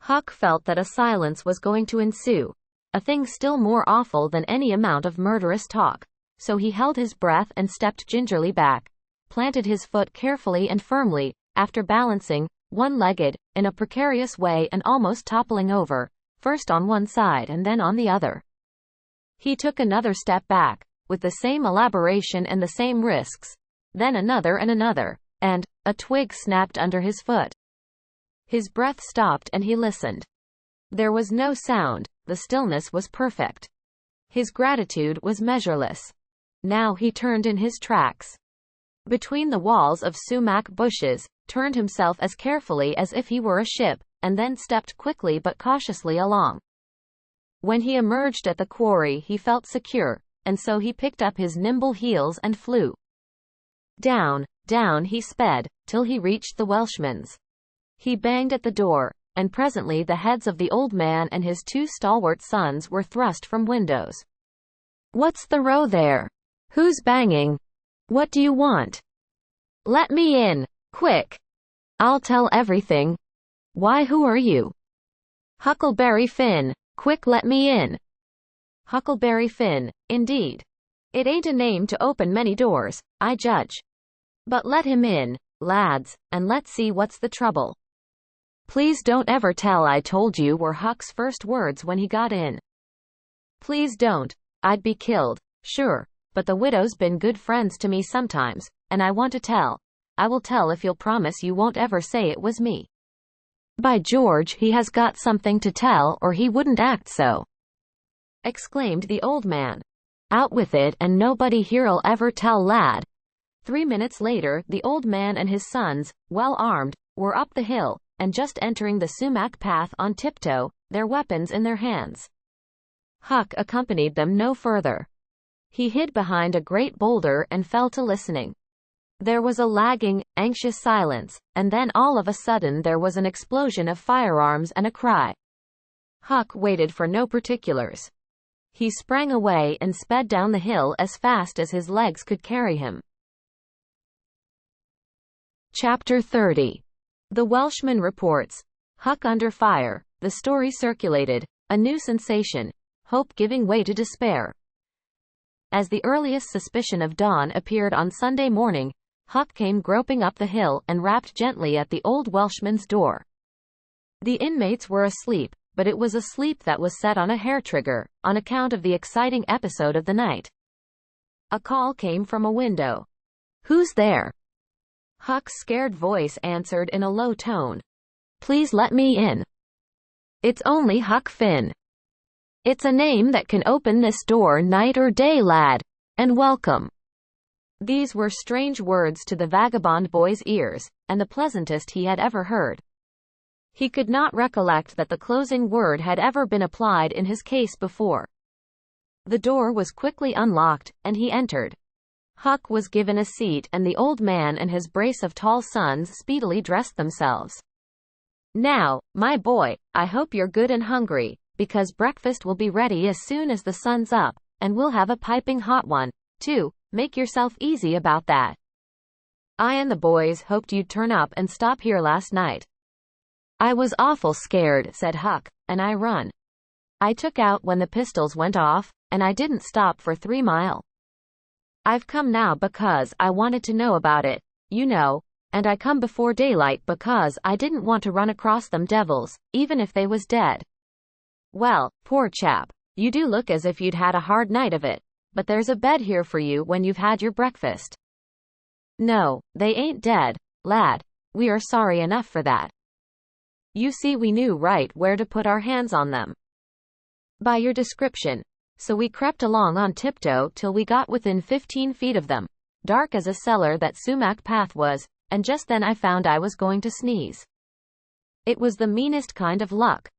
Huck felt that a silence was going to ensue, a thing still more awful than any amount of murderous talk, so he held his breath and stepped gingerly back, planted his foot carefully and firmly, after balancing, one-legged, in a precarious way and almost toppling over, first on one side and then on the other. He took another step back, with the same elaboration and the same risks, then another and a twig snapped under his foot. His breath stopped and he listened. There was no sound, the stillness was perfect. His gratitude was measureless. Now he turned in his tracks. Between the walls of sumac bushes, turned himself as carefully as if he were a ship, and then stepped quickly but cautiously along. When he emerged at the quarry he felt secure, and so he picked up his nimble heels and flew. Down, down he sped, till he reached the Welshman's. He banged at the door, and presently the heads of the old man and his 2 stalwart sons were thrust from windows. What's the row there? Who's banging? What do you want? Let me in, quick. I'll tell everything. Why, who are you? Huckleberry Finn, quick, let me in. Huckleberry Finn, indeed. It ain't a name to open many doors, I judge. But let him in, lads, and let's see what's the trouble. Please don't ever tell I told you, were Huck's first words when he got in. Please don't, I'd be killed, sure, but the widow's been good friends to me sometimes, and I want to tell. I will tell if you'll promise you won't ever say it was me. By George, he has got something to tell or he wouldn't act so, exclaimed the old man. Out with it, and nobody here'll ever tell, lad. 3 minutes later, the old man and his sons, well armed, were up the hill, and just entering the sumac path on tiptoe, their weapons in their hands. Huck accompanied them no further. He hid behind a great boulder and fell to listening. There was a lagging, anxious silence, and then all of a sudden there was an explosion of firearms and a cry. Huck waited for no particulars. He sprang away and sped down the hill as fast as his legs could carry him. Chapter 30. The Welshman reports. Huck under fire. The story circulated. A new sensation. Hope giving way to despair. As the earliest suspicion of dawn appeared on Sunday morning, Huck came groping up the hill and rapped gently at the old Welshman's door. The inmates were asleep, but it was a sleep that was set on a hair-trigger, on account of the exciting episode of the night. A call came from a window. "Who's there?" Huck's scared voice answered in a low tone. "Please let me in. It's only Huck Finn. It's a name that can open this door night or day, lad, and welcome." These were strange words to the vagabond boy's ears, and the pleasantest he had ever heard. He could not recollect that the closing word had ever been applied in his case before. The door was quickly unlocked, and he entered. Huck was given a seat, and the old man and his brace of tall sons speedily dressed themselves. "Now, my boy, I hope you're good and hungry, because breakfast will be ready as soon as the sun's up, and we'll have a piping hot one, too. Make yourself easy about that. I and the boys hoped you'd turn up and stop here last night." "I was awful scared," said Huck, "and I run. I took out when the pistols went off, and I didn't stop for 3 mile. I've come now because I wanted to know about it, you know, and I come before daylight because I didn't want to run across them devils, even if they was dead." "Well, poor chap, you do look as if you'd had a hard night of it, but there's a bed here for you when you've had your breakfast." "No, they ain't dead, lad. We are sorry enough for that. You see, we knew right where to put our hands on them by your description, so we crept along on tiptoe till we got within 15 feet of them, dark as a cellar that sumac path was, and just then I found I was going to sneeze. It was the meanest kind of luck.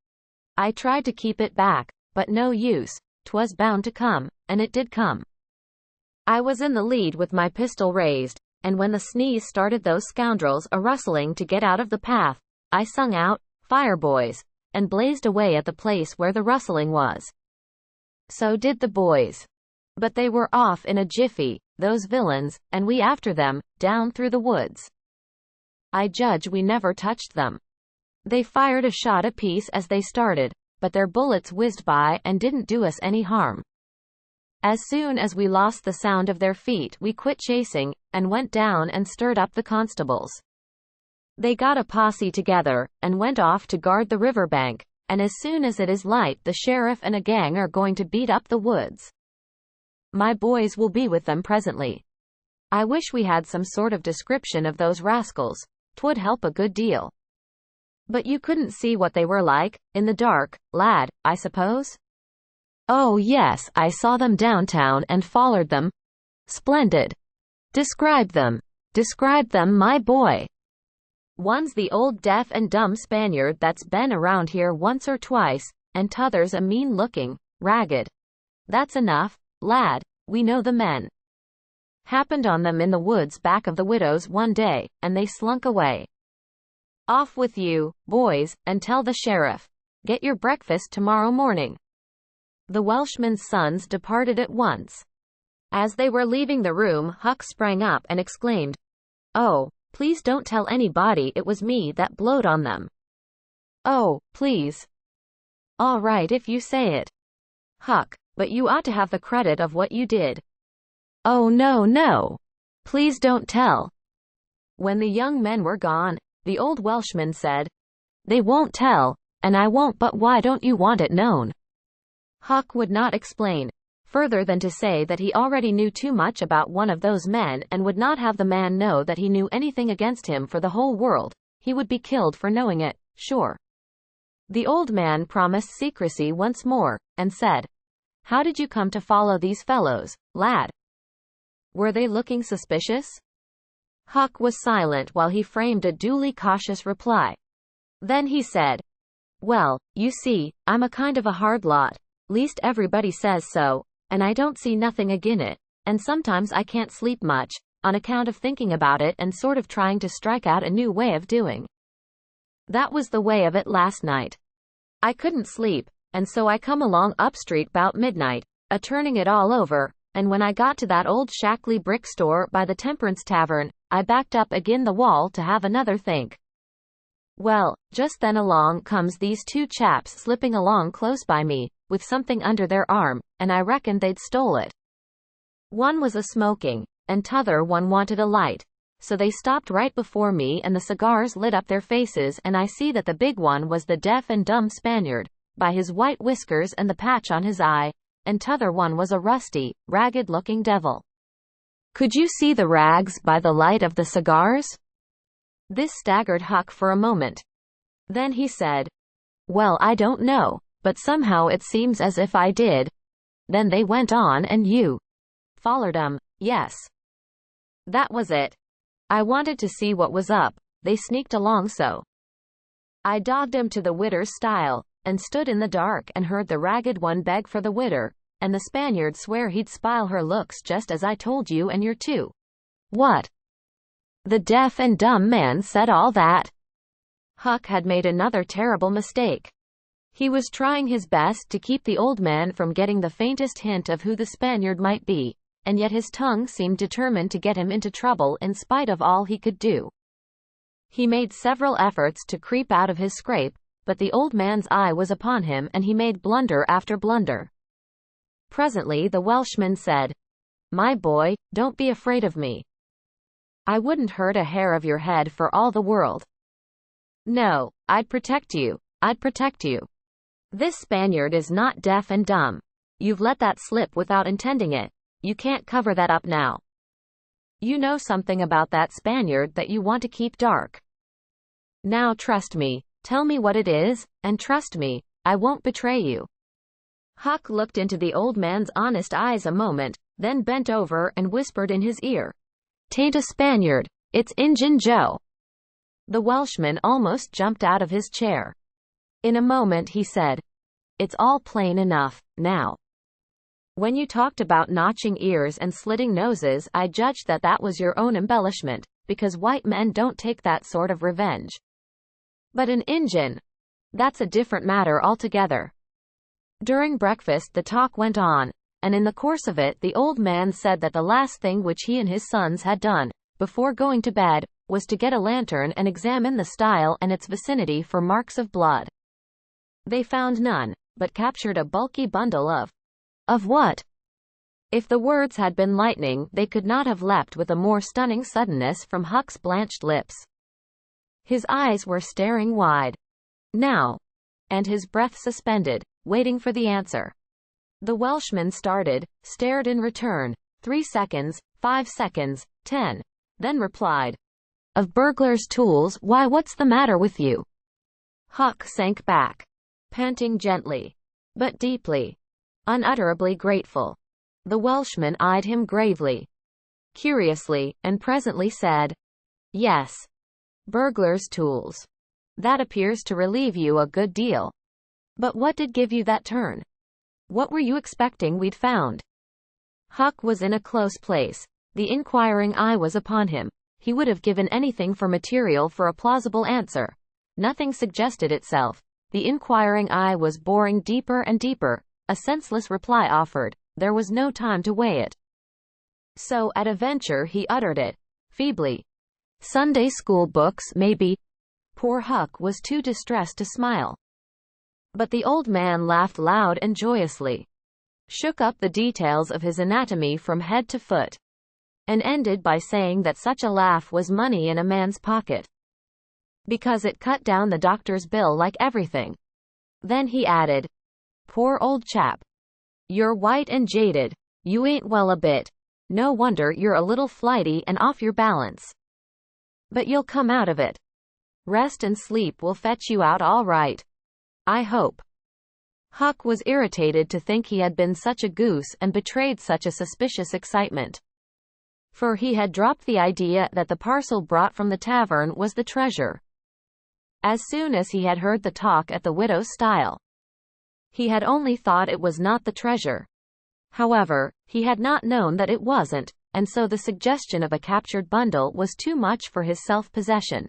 I tried to keep it back, but no use. 'Twas bound to come, and it did come. I was in the lead with my pistol raised, and when the sneeze started those scoundrels a-rustling to get out of the path, I sung out, 'Fire, boys,' and blazed away at the place where the rustling was. So did the boys. But they were off in a jiffy, those villains, and we after them, down through the woods. I judge we never touched them. They fired a shot apiece as they started, but their bullets whizzed by and didn't do us any harm. As soon as we lost the sound of their feet, we quit chasing, and went down and stirred up the constables. They got a posse together, and went off to guard the river bank, and as soon as it is light the sheriff and a gang are going to beat up the woods. My boys will be with them presently. I wish we had some sort of description of those rascals. 'Twould help a good deal. But you couldn't see what they were like, in the dark, lad, I suppose?" "Oh yes, I saw them downtown and follered them." "Splendid. Describe them. Describe them, my boy." "One's the old deaf and dumb Spaniard that's been around here once or twice, and t'other's a mean-looking, ragged—" "That's enough, lad, we know the men. Happened on them in the woods back of the widow's one day, and they slunk away. Off with you, boys, and tell the sheriff. Get your breakfast tomorrow morning." The Welshman's sons departed at once. As they were leaving the room, Huck sprang up and exclaimed, "Oh, please don't tell anybody it was me that blowed on them." "Oh, please." "All right if you say it, Huck, but you ought to have the credit of what you did." "Oh no, no. Please don't tell." When the young men were gone, the old Welshman said, "They won't tell, and I won't, but why don't you want it known?" Huck would not explain, further than to say that he already knew too much about one of those men and would not have the man know that he knew anything against him for the whole world. He would be killed for knowing it, sure. The old man promised secrecy once more, and said, "How did you come to follow these fellows, lad? Were they looking suspicious?" Huck was silent while he framed a duly cautious reply. Then he said, Well, you see, I'm a kind of a hard lot. Least everybody says so, and I don't see nothing agin it, and sometimes I can't sleep much, on account of thinking about it and sort of trying to strike out a new way of doing. That was the way of it last night. I couldn't sleep, and so I come along up street 'bout midnight, a-turning it all over, and when I got to that old shackly brick store by the Temperance Tavern, I backed up agin the wall to have another think. Well, just then along comes these two chaps slipping along close by me, with something under their arm, and I reckoned they'd stole it. One was a-smoking, and t'other one wanted a light. So they stopped right before me and the cigars lit up their faces, and I see that the big one was the deaf and dumb Spaniard, by his white whiskers and the patch on his eye, and t'other one was a rusty, ragged-looking devil. Could you see the rags by the light of the cigars? This staggered Huck for a moment. Then he said, "Well, I don't know, but somehow it seems as if I did." Then they went on, and you followed 'em. Yes. That was it. I wanted to see what was up. They sneaked along so. I dogged 'em to the widder's stile, and stood in the dark and heard the ragged one beg for the widder, and the Spaniard swear he'd spile her looks just as I told you and your two. What? The deaf and dumb man said all that? Huck had made another terrible mistake. He was trying his best to keep the old man from getting the faintest hint of who the Spaniard might be, and yet his tongue seemed determined to get him into trouble in spite of all he could do. He made several efforts to creep out of his scrape, but the old man's eye was upon him and he made blunder after blunder. Presently the Welshman said, "My boy, don't be afraid of me. I wouldn't hurt a hair of your head for all the world. No, I'd protect you. I'd protect you. This Spaniard is not deaf and dumb. You've let that slip without intending it. You can't cover that up now. You know something about that Spaniard that you want to keep dark. Now trust me, tell me what it is, and trust me, I won't betray you." Huck looked into the old man's honest eyes a moment, then bent over and whispered in his ear, "'Tain't a Spaniard, it's Injun Joe." The Welshman almost jumped out of his chair. In a moment he said, "It's all plain enough, now. When you talked about notching ears and slitting noses, I judged that that was your own embellishment, because white men don't take that sort of revenge. But an Injun, that's a different matter altogether." During breakfast the talk went on, and in the course of it the old man said that the last thing which he and his sons had done, before going to bed, was to get a lantern and examine the stile and its vicinity for marks of blood. They found none, but captured a bulky bundle of what? If the words had been lightning, they could not have leapt with a more stunning suddenness from Huck's blanched lips. His eyes were staring wide. Now, and his breath suspended, waiting for the answer. The Welshman started, stared in return, 3 seconds, 5 seconds, 10, then replied, "Of burglars' tools, why what's the matter with you?" Huck sank back, panting gently, but deeply, unutterably grateful. The Welshman eyed him gravely, curiously, and presently said, "Yes. Burglars' tools. That appears to relieve you a good deal. But what did give you that turn? What were you expecting we'd found?" Huck was in a close place. The inquiring eye was upon him. He would have given anything for material for a plausible answer. Nothing suggested itself. The inquiring eye was boring deeper and deeper. A senseless reply offered. There was no time to weigh it. So at a venture he uttered it, feebly. "Sunday school books, maybe." Poor Huck was too distressed to smile. But the old man laughed loud and joyously, shook up the details of his anatomy from head to foot, and ended by saying that such a laugh was money in a man's pocket, because it cut down the doctor's bill like everything. Then he added, "Poor old chap. You're white and jaded. You ain't well a bit. No wonder you're a little flighty and off your balance. But you'll come out of it. Rest and sleep will fetch you out all right, I hope." Huck was irritated to think he had been such a goose and betrayed such a suspicious excitement. For he had dropped the idea that the parcel brought from the tavern was the treasure. as soon as he had heard the talk at the widow's stile. He had only thought it was not the treasure. However, he had not known that it wasn't, and so the suggestion of a captured bundle was too much for his self-possession.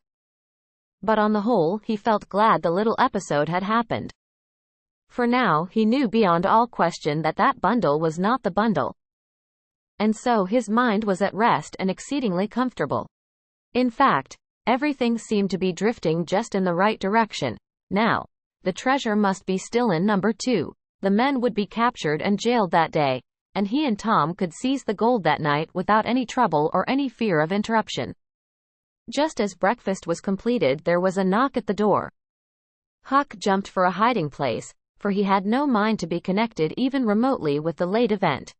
But on the whole, he felt glad the little episode had happened. For now, he knew beyond all question that that bundle was not the bundle. And so his mind was at rest and exceedingly comfortable. In fact, everything seemed to be drifting just in the right direction. Now, the treasure must be still in number 2. The men would be captured and jailed that day, and he and Tom could seize the gold that night without any trouble or any fear of interruption. Just as breakfast was completed, there was a knock at the door. Huck jumped for a hiding place, for he had no mind to be connected even remotely with the late event.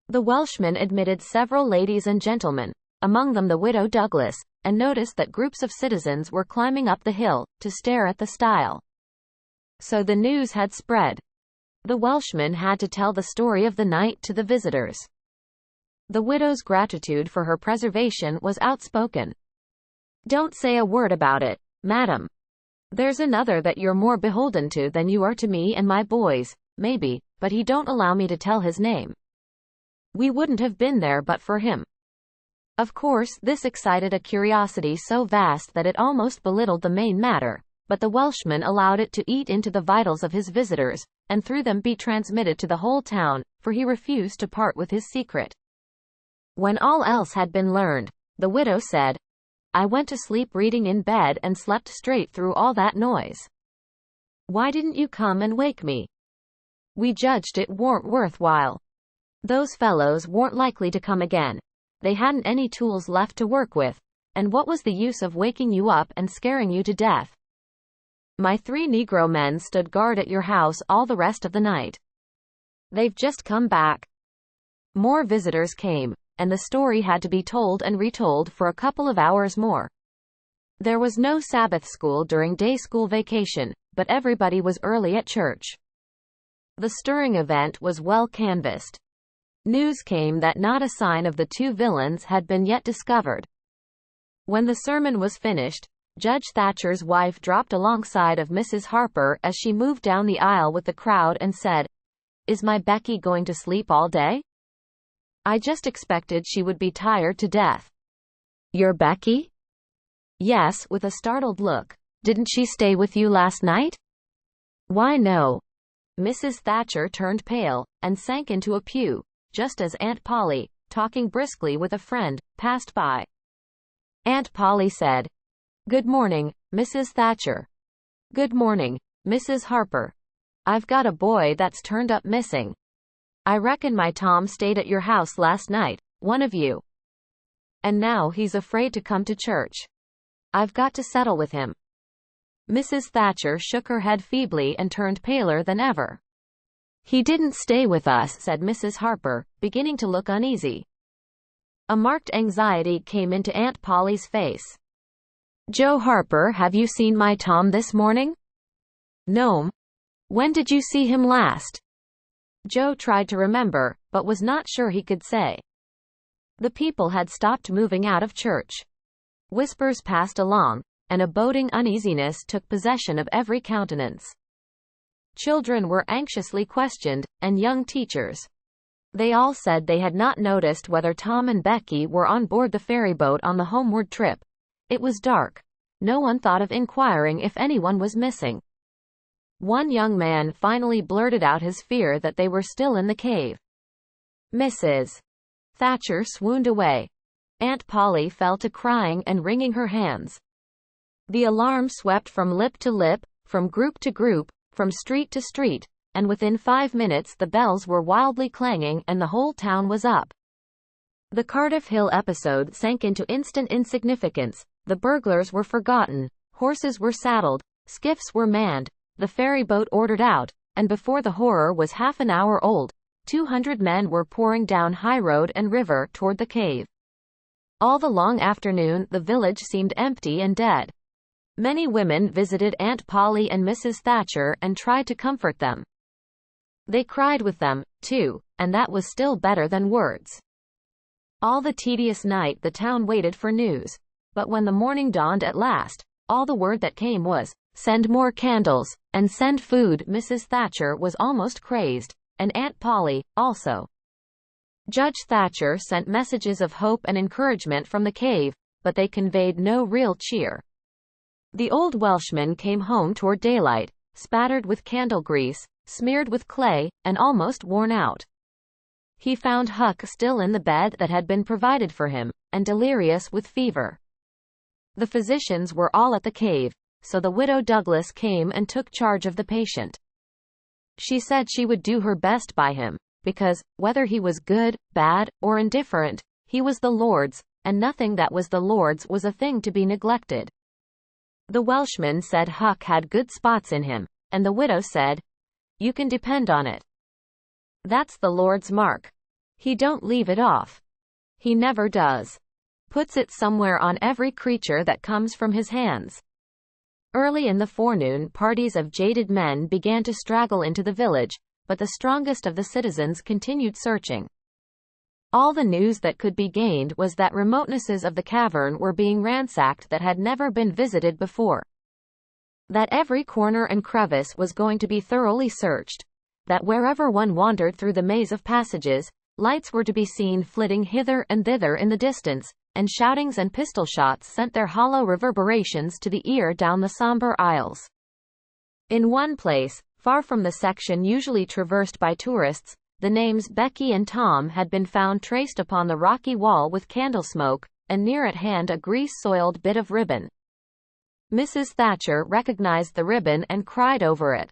The Welshman admitted several ladies and gentlemen, among them the widow Douglas, and noticed that groups of citizens were climbing up the hill to stare at the stile. So the news had spread. The Welshman had to tell the story of the night to the visitors. The widow's gratitude for her preservation was outspoken. "Don't say a word about it, madam. There's another that you're more beholden to than you are to me and my boys, maybe, but he don't allow me to tell his name. We wouldn't have been there but for him." Of course, this excited a curiosity so vast that it almost belittled the main matter, but the Welshman allowed it to eat into the vitals of his visitors, and through them be transmitted to the whole town, for he refused to part with his secret. When all else had been learned, the widow said, "I went to sleep reading in bed and slept straight through all that noise. Why didn't you come and wake me? We judged it warn't worthwhile. Those fellows weren't likely to come again. They hadn't any tools left to work with, and what was the use of waking you up and scaring you to death? My 3 Negro men stood guard at your house all the rest of the night. They've just come back." More visitors came, and the story had to be told and retold for a couple of hours more. There was no Sabbath school during day school vacation, but everybody was early at church. The stirring event was well canvassed. News came that not a sign of the 2 villains had been yet discovered. When the sermon was finished, Judge Thatcher's wife dropped alongside of Mrs. Harper as she moved down the aisle with the crowd and said, "Is my Becky going to sleep all day? I just expected she would be tired to death." "Your Becky?" "Yes," with a startled look. "Didn't she stay with you last night?" "Why no." Mrs. Thatcher turned pale, and sank into a pew, just as Aunt Polly, talking briskly with a friend, passed by. Aunt Polly said, "Good morning, Mrs. Thatcher." "Good morning, Mrs. Harper. I've got a boy that's turned up missing. I reckon my Tom stayed at your house last night, one of you. And now he's afraid to come to church. I've got to settle with him." Mrs. Thatcher shook her head feebly and turned paler than ever. "He didn't stay with us," said Mrs. Harper, beginning to look uneasy. A marked anxiety came into Aunt Polly's face. "Joe Harper, have you seen my Tom this morning?" "No'm." "When did you see him last?" Joe tried to remember, but was not sure he could say. The people had stopped moving out of church. Whispers passed along, and a boding uneasiness took possession of every countenance. Children were anxiously questioned, and young teachers. They all said they had not noticed whether Tom and Becky were on board the ferryboat on the homeward trip. It was dark. No one thought of inquiring if anyone was missing. One young man finally blurted out his fear that they were still in the cave. Mrs. Thatcher swooned away. Aunt Polly fell to crying and wringing her hands. The alarm swept from lip to lip, from group to group, from street to street, and within 5 minutes the bells were wildly clanging and the whole town was up. The Cardiff Hill episode sank into instant insignificance. The burglars were forgotten, horses were saddled, skiffs were manned, the ferry boat ordered out, and before the horror was half an hour old, 200 men were pouring down high road and river toward the cave. All the long afternoon the village seemed empty and dead. Many women visited Aunt Polly and Mrs. Thatcher and tried to comfort them. They cried with them, too, and that was still better than words. All the tedious night the town waited for news, but when the morning dawned at last, All the word that came was, "Send more candles," and "Send food." Mrs. Thatcher was almost crazed, and Aunt Polly, also. Judge Thatcher sent messages of hope and encouragement from the cave, but they conveyed no real cheer. The old Welshman came home toward daylight, spattered with candle grease, smeared with clay, and almost worn out. He found Huck still in the bed that had been provided for him, and delirious with fever. The physicians were all at the cave, so the widow Douglas came and took charge of the patient. She said she would do her best by him, because, whether he was good, bad, or indifferent, he was the Lord's, and nothing that was the Lord's was a thing to be neglected. The Welshman said Huck had good spots in him, and the widow said, "You can depend on it. That's the Lord's mark. He don't leave it off. He never does. Puts it somewhere on every creature that comes from his hands." Early in the forenoon, parties of jaded men began to straggle into the village, but the strongest of the citizens continued searching. All the news that could be gained was that remotenesses of the cavern were being ransacked that had never been visited before. That every corner and crevice was going to be thoroughly searched. That wherever one wandered through the maze of passages, lights were to be seen flitting hither and thither in the distance, and shoutings and pistol shots sent their hollow reverberations to the ear down the somber aisles. In one place, far from the section usually traversed by tourists, the names Becky and Tom had been found traced upon the rocky wall with candle smoke, and near at hand a grease-soiled bit of ribbon. Mrs. Thatcher recognized the ribbon and cried over it.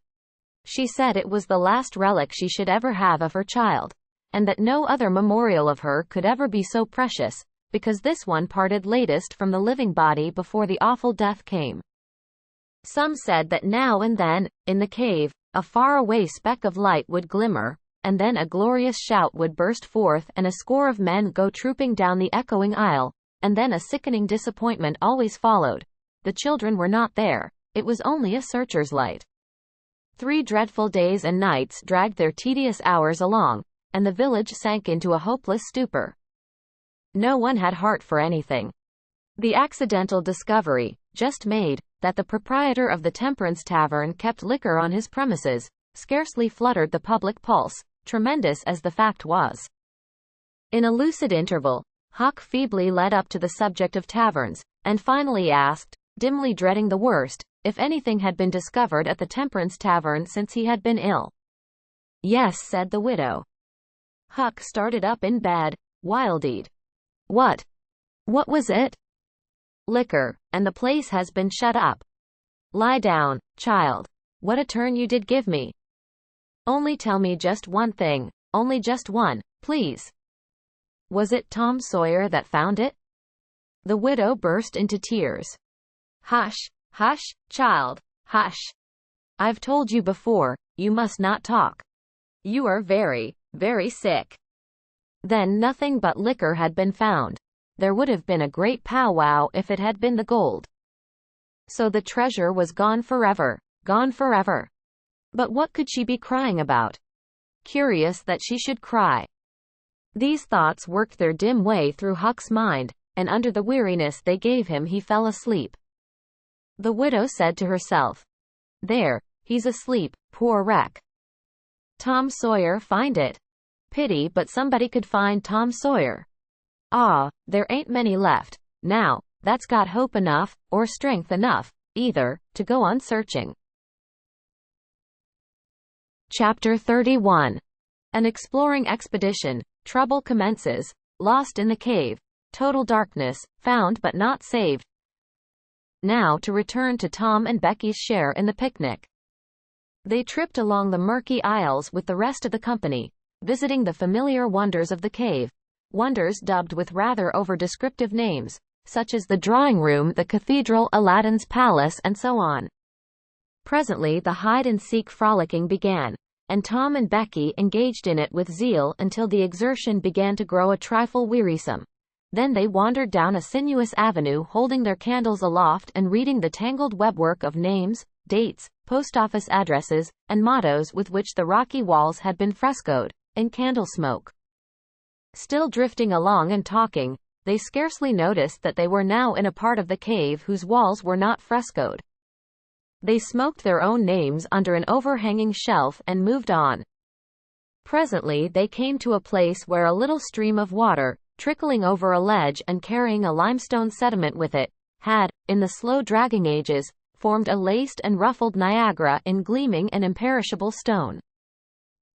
She said it was the last relic she should ever have of her child, and that no other memorial of her could ever be so precious, because this one parted latest from the living body before the awful death came. Some said that now and then, in the cave, a far-away speck of light would glimmer, and then a glorious shout would burst forth and a score of men go trooping down the echoing aisle, and then a sickening disappointment always followed. The children were not there. It was only a searcher's light. 3 dreadful days and nights dragged their tedious hours along, and the village sank into a hopeless stupor. No one had heart for anything. The accidental discovery, just made, that the proprietor of the temperance tavern kept liquor on his premises, scarcely fluttered the public pulse, tremendous as the fact was. In a lucid interval, Huck feebly led up to the subject of taverns, and finally asked, dimly dreading the worst, if anything had been discovered at the temperance tavern since he had been ill. "Yes," said the widow. Huck started up in bed, wild-eyed. What was it?" "Liquor, and the place has been shut up." "Lie down, child. What a turn you did give me. Only tell me just one thing, only just one, please. Was it Tom Sawyer that found it?" The widow burst into tears. "Hush, hush, child, hush. I've told you before, you must not talk. You are very, very sick." Then nothing but liquor had been found. There would have been a great powwow if it had been the gold. So the treasure was gone forever, gone forever. But what could she be crying about? Curious that she should cry. These thoughts worked their dim way through Huck's mind, and under the weariness they gave him he fell asleep. The widow said to herself, "There, he's asleep, poor wreck. Tom Sawyer find it. Pity but somebody could find Tom Sawyer. Ah, there ain't many left, now, that's got hope enough, or strength enough, either, to go on searching." Chapter 31. An exploring expedition. Trouble commences. Lost in the cave. Total darkness. Found but not saved. Now to return to Tom and Becky's share in the picnic. They tripped along the murky aisles with the rest of the company, visiting the familiar wonders of the cave, wonders dubbed with rather over-descriptive names, such as the drawing room, the cathedral, Aladdin's palace, and so on. Presently the hide-and-seek frolicking began, and Tom and Becky engaged in it with zeal until the exertion began to grow a trifle wearisome. Then they wandered down a sinuous avenue holding their candles aloft and reading the tangled webwork of names, dates, post-office addresses, and mottos with which the rocky walls had been frescoed, in candle smoke. Still drifting along and talking, they scarcely noticed that they were now in a part of the cave whose walls were not frescoed. They smoked their own names under an overhanging shelf and moved on. Presently they came to a place where a little stream of water, trickling over a ledge and carrying a limestone sediment with it, had, in the slow dragging ages, formed a laced and ruffled Niagara in gleaming and imperishable stone.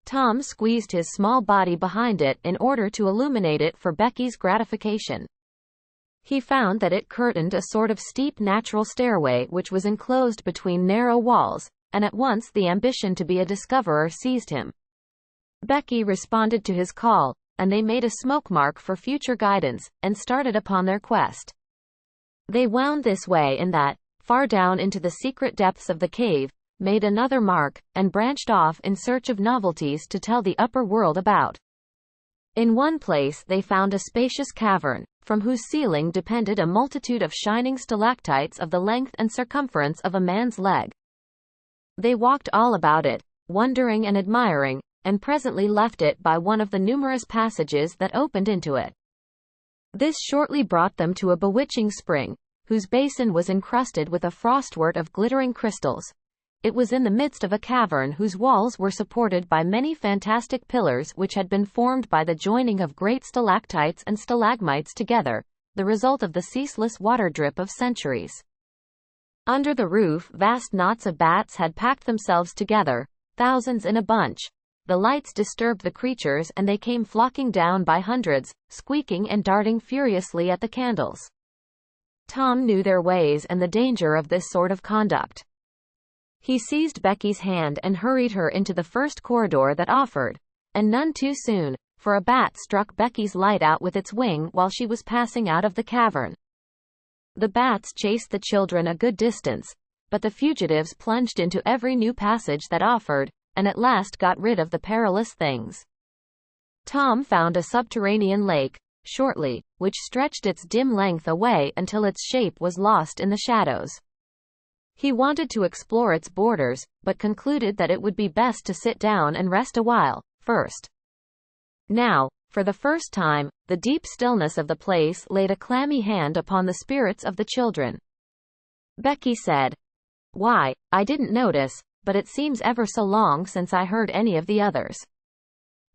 Tom squeezed his small body behind it in order to illuminate it for Becky's gratification. He found that it curtained a sort of steep natural stairway which was enclosed between narrow walls, and at once the ambition to be a discoverer seized him. Becky responded to his call, and they made a smoke mark for future guidance, and started upon their quest. They wound this way and that, far down into the secret depths of the cave, made another mark, and branched off in search of novelties to tell the upper world about. In one place they found a spacious cavern, from whose ceiling depended a multitude of shining stalactites of the length and circumference of a man's leg. They walked all about it, wondering and admiring, and presently left it by one of the numerous passages that opened into it. This shortly brought them to a bewitching spring, whose basin was encrusted with a frostwork of glittering crystals. It was in the midst of a cavern whose walls were supported by many fantastic pillars which had been formed by the joining of great stalactites and stalagmites together, the result of the ceaseless water drip of centuries. Under the roof vast knots of bats had packed themselves together, thousands in a bunch. The lights disturbed the creatures and they came flocking down by hundreds, squeaking and darting furiously at the candles. Tom knew their ways and the danger of this sort of conduct. He seized Becky's hand and hurried her into the first corridor that offered, and none too soon, for a bat struck Becky's light out with its wing while she was passing out of the cavern. The bats chased the children a good distance, but the fugitives plunged into every new passage that offered, and at last got rid of the perilous things. Tom found a subterranean lake, shortly, which stretched its dim length away until its shape was lost in the shadows. He wanted to explore its borders, but concluded that it would be best to sit down and rest a while, first. Now, for the first time, the deep stillness of the place laid a clammy hand upon the spirits of the children. Becky said, "Why, I didn't notice, but it seems ever so long since I heard any of the others.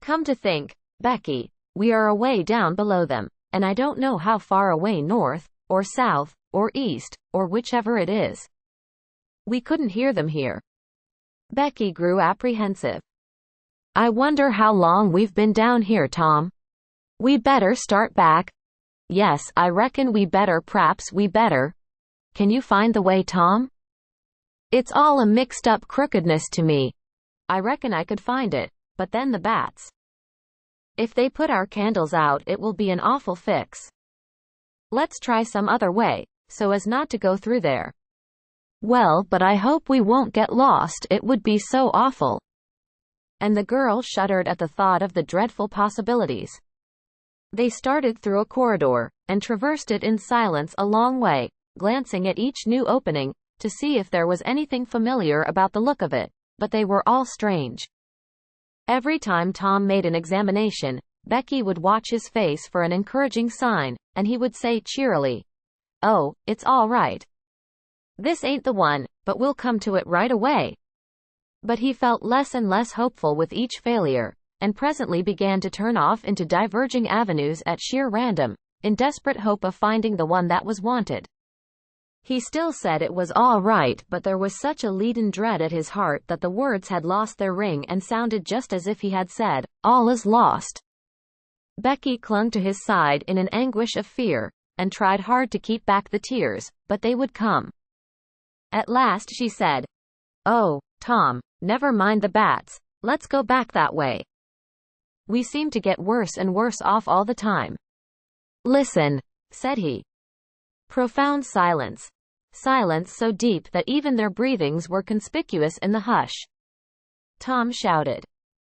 Come to think, Becky, we are away down below them, and I don't know how far away north, or south, or east, or whichever it is. We couldn't hear them here." Becky grew apprehensive. "I wonder how long we've been down here, Tom. We better start back." "Yes, I reckon we better. P'raps we better. Can you find the way, Tom? It's all a mixed up crookedness to me." "I reckon I could find it, but then the bats. If they put our candles out it will be an awful fix. Let's try some other way, so as not to go through there." "Well, but I hope we won't get lost, it would be so awful." And the girl shuddered at the thought of the dreadful possibilities. They started through a corridor, and traversed it in silence a long way, glancing at each new opening, to see if there was anything familiar about the look of it, but they were all strange. Every time Tom made an examination, Becky would watch his face for an encouraging sign, and he would say cheerily, "Oh, it's all right. This ain't the one, but we'll come to it right away." But he felt less and less hopeful with each failure, and presently began to turn off into diverging avenues at sheer random, in desperate hope of finding the one that was wanted. He still said it was all right, but there was such a leaden dread at his heart that the words had lost their ring and sounded just as if he had said, "All is lost." Becky clung to his side in an anguish of fear, and tried hard to keep back the tears, but they would come. At last she said, "Oh, Tom, never mind the bats, let's go back that way. We seem to get worse and worse off all the time." "Listen," said he. Profound silence. Silence so deep that even their breathings were conspicuous in the hush. Tom shouted.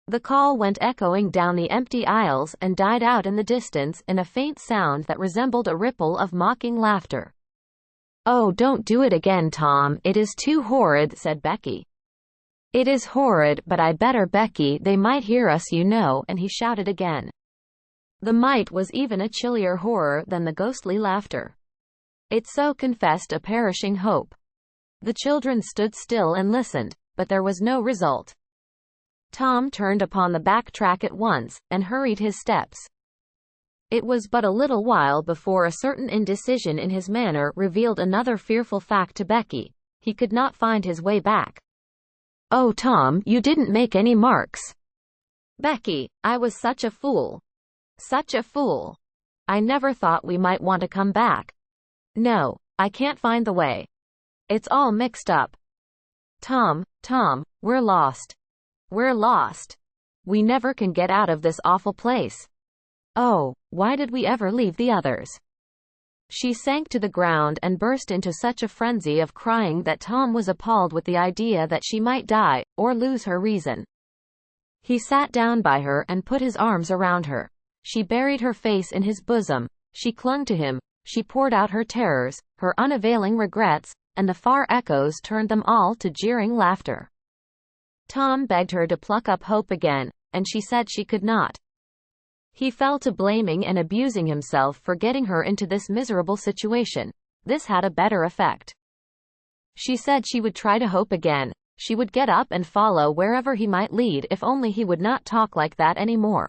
The call went echoing down the empty aisles and died out in the distance in a faint sound that resembled a ripple of mocking laughter. "Oh, don't do it again, Tom, it is too horrid," said Becky. "It is horrid, but I better, Becky, they might hear us, you know," and he shouted again. The might was even a chillier horror than the ghostly laughter. It so confessed a perishing hope. The children stood still and listened, but there was no result. Tom turned upon the back track at once, and hurried his steps. It was but a little while before a certain indecision in his manner revealed another fearful fact to Becky. He could not find his way back. "Oh, Tom, you didn't make any marks." "Becky, I was such a fool. Such a fool. I never thought we might want to come back. No, I can't find the way. It's all mixed up. Tom, we're lost. We're lost. We never can get out of this awful place. Oh, why did we ever leave the others?" She sank to the ground and burst into such a frenzy of crying that Tom was appalled with the idea that she might die, or lose her reason. He sat down by her and put his arms around her. She buried her face in his bosom. She clung to him. She poured out her terrors, her unavailing regrets, and the far echoes turned them all to jeering laughter. Tom begged her to pluck up hope again, and she said she could not. He fell to blaming and abusing himself for getting her into this miserable situation. This had a better effect. She said she would try to hope again. She would get up and follow wherever he might lead if only he would not talk like that anymore.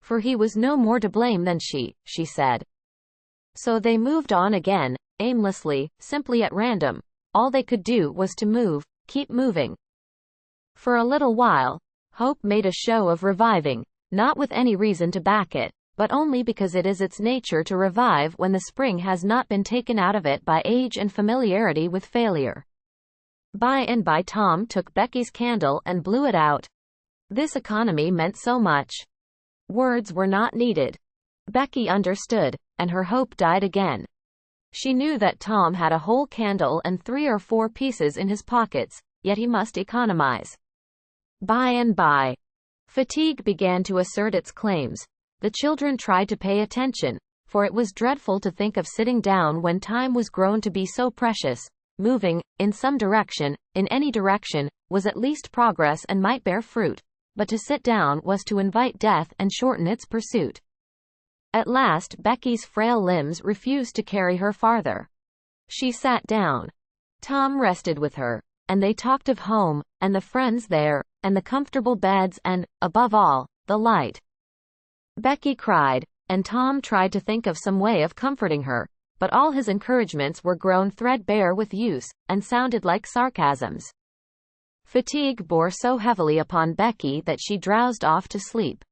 For he was no more to blame than she said. So they moved on again, aimlessly, simply at random. All they could do was to move, keep moving. For a little while, hope made a show of reviving, not with any reason to back it, but only because it is its nature to revive when the spring has not been taken out of it by age and familiarity with failure. By and by Tom took Becky's candle and blew it out. This economy meant so much. Words were not needed. Becky understood, and her hope died again. She knew that Tom had a whole candle and 3 or 4 pieces in his pockets, yet he must economize. By and by, fatigue began to assert its claims. The children tried to pay attention, for it was dreadful to think of sitting down when time was grown to be so precious. Moving, in some direction, in any direction, was at least progress and might bear fruit, but to sit down was to invite death and shorten its pursuit. At last Becky's frail limbs refused to carry her farther. She sat down. Tom rested with her, and they talked of home, and the friends there, and the comfortable beds and, above all, the light. Becky cried, and Tom tried to think of some way of comforting her, but all his encouragements were grown threadbare with use, and sounded like sarcasms. Fatigue bore so heavily upon Becky that she drowsed off to sleep.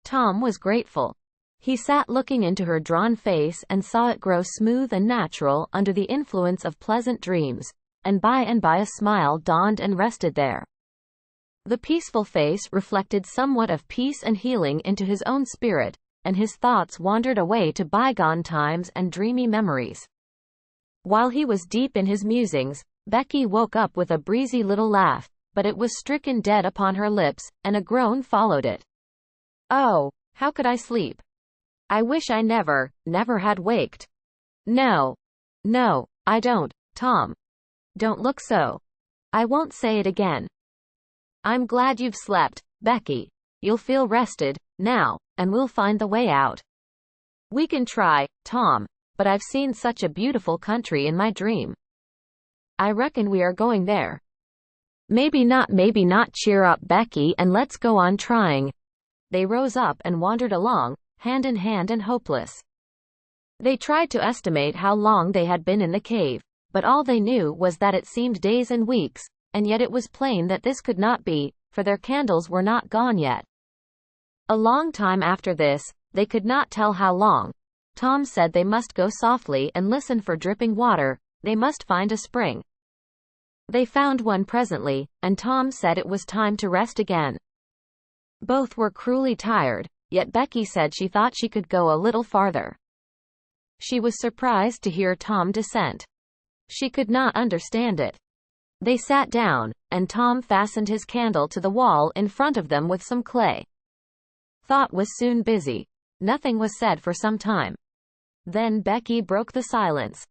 Tom was grateful. He sat looking into her drawn face and saw it grow smooth and natural under the influence of pleasant dreams, and by a smile dawned and rested there. The peaceful face reflected somewhat of peace and healing into his own spirit, and his thoughts wandered away to bygone times and dreamy memories. While he was deep in his musings, Becky woke up with a breezy little laugh, but it was stricken dead upon her lips, and a groan followed it. "Oh, how could I sleep? I wish I never had waked. No, I don't, Tom. Don't look so. I won't say it again. I'm glad you've slept, Becky. You'll feel rested, now, and we'll find the way out. We can try, Tom, but I've seen such a beautiful country in my dream. I reckon we are going there. Maybe not, cheer up, Becky, and let's go on trying." They rose up and wandered along, hand in hand and hopeless. They tried to estimate how long they had been in the cave, but all they knew was that it seemed days and weeks, and yet it was plain that this could not be, for their candles were not gone yet. A long time after this, they could not tell how long. Tom said they must go softly and listen for dripping water. They must find a spring. They found one presently, and Tom said it was time to rest again. Both were cruelly tired, yet Becky said she thought she could go a little farther. She was surprised to hear Tom dissent. She could not understand it. They sat down, and Tom fastened his candle to the wall in front of them with some clay. Thought was soon busy. Nothing was said for some time. Then Becky broke the silence.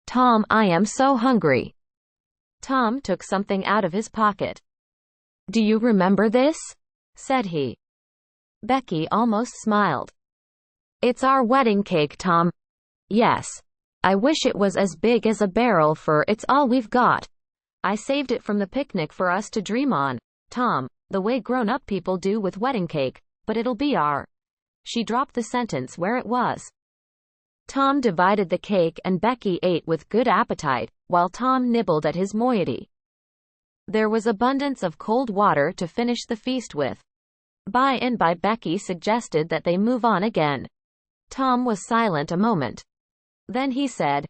"Tom, I am so hungry." Tom took something out of his pocket. "Do you remember this?" said he. Becky almost smiled. It's our wedding cake, Tom. Yes. I wish it was as big as a barrel, for it's all we've got. I saved it from the picnic for us to dream on, Tom, the way grown-up people do with wedding cake, but it'll be our. She dropped the sentence where it was. Tom divided the cake and Becky ate with good appetite, while Tom nibbled at his moiety. There was abundance of cold water to finish the feast with. By and by Becky suggested that they move on again. Tom was silent a moment. Then he said,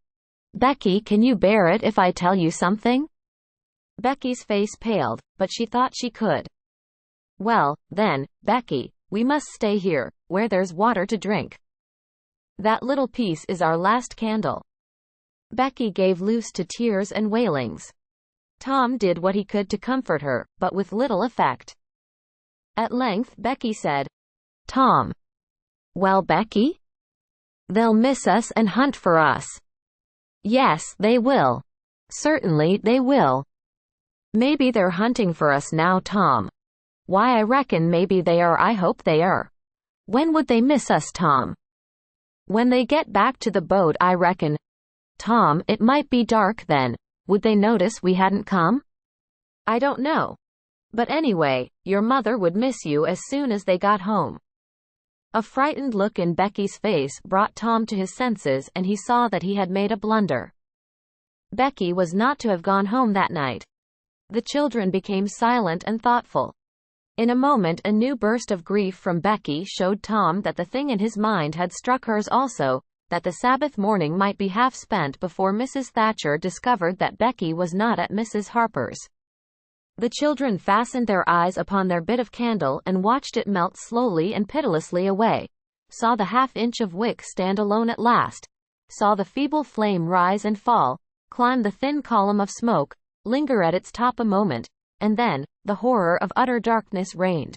Becky, can you bear it if I tell you something? Becky's face paled, but she thought she could. Well, then, Becky, we must stay here, where there's water to drink. That little piece is our last candle. Becky gave loose to tears and wailings. Tom did what he could to comfort her, but with little effect. At length Becky said, Tom. Well, Becky? They'll miss us and hunt for us. Yes, they will. Certainly they will. Maybe they're hunting for us now, Tom. Why, I reckon maybe they are. I hope they are. When would they miss us, Tom? When they get back to the boat, I reckon. Tom, it might be dark then. Would they notice we hadn't come? I don't know. But anyway, your mother would miss you as soon as they got home. A frightened look in Becky's face brought Tom to his senses, and he saw that he had made a blunder. Becky was not to have gone home that night. The children became silent and thoughtful. In a moment a new burst of grief from Becky showed Tom that the thing in his mind had struck hers also, that the Sabbath morning might be half spent before Mrs. Thatcher discovered that Becky was not at Mrs. Harper's. The children fastened their eyes upon their bit of candle and watched it melt slowly and pitilessly away, saw the half-inch of wick stand alone at last, saw the feeble flame rise and fall, climb the thin column of smoke, linger at its top a moment, and then, the horror of utter darkness reigned.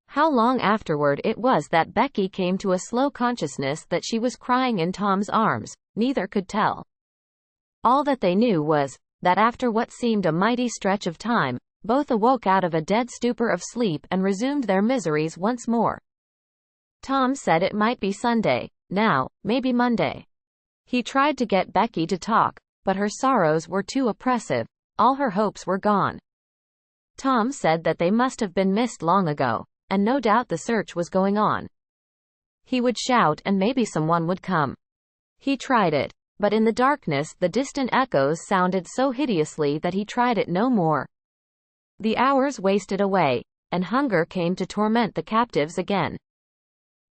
How long afterward it was that Becky came to a slow consciousness that she was crying in Tom's arms, neither could tell. All that they knew was, that after what seemed a mighty stretch of time, both awoke out of a dead stupor of sleep and resumed their miseries once more. Tom said it might be Sunday, now, maybe Monday. He tried to get Becky to talk, but her sorrows were too oppressive, all her hopes were gone. Tom said that they must have been missed long ago, and no doubt the search was going on. He would shout and maybe someone would come. He tried it. But in the darkness the distant echoes sounded so hideously that he tried it no more. The hours wasted away, and hunger came to torment the captives again.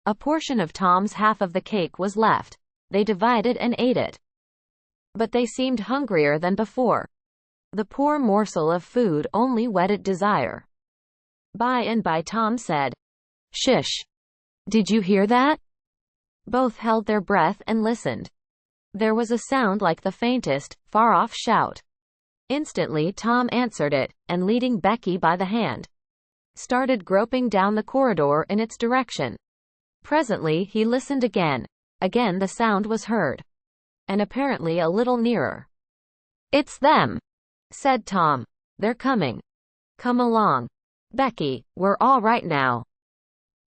A portion of Tom's half of the cake was left. They divided and ate it. But they seemed hungrier than before. The poor morsel of food only whetted desire. By and by Tom said, Shush! Did you hear that? Both held their breath and listened. There was a sound like the faintest, far-off shout. Instantly Tom answered it, and leading Becky by the hand, started groping down the corridor in its direction. Presently he listened again. Again the sound was heard. And apparently a little nearer. It's them, said Tom. They're coming. Come along. Becky, we're all right now.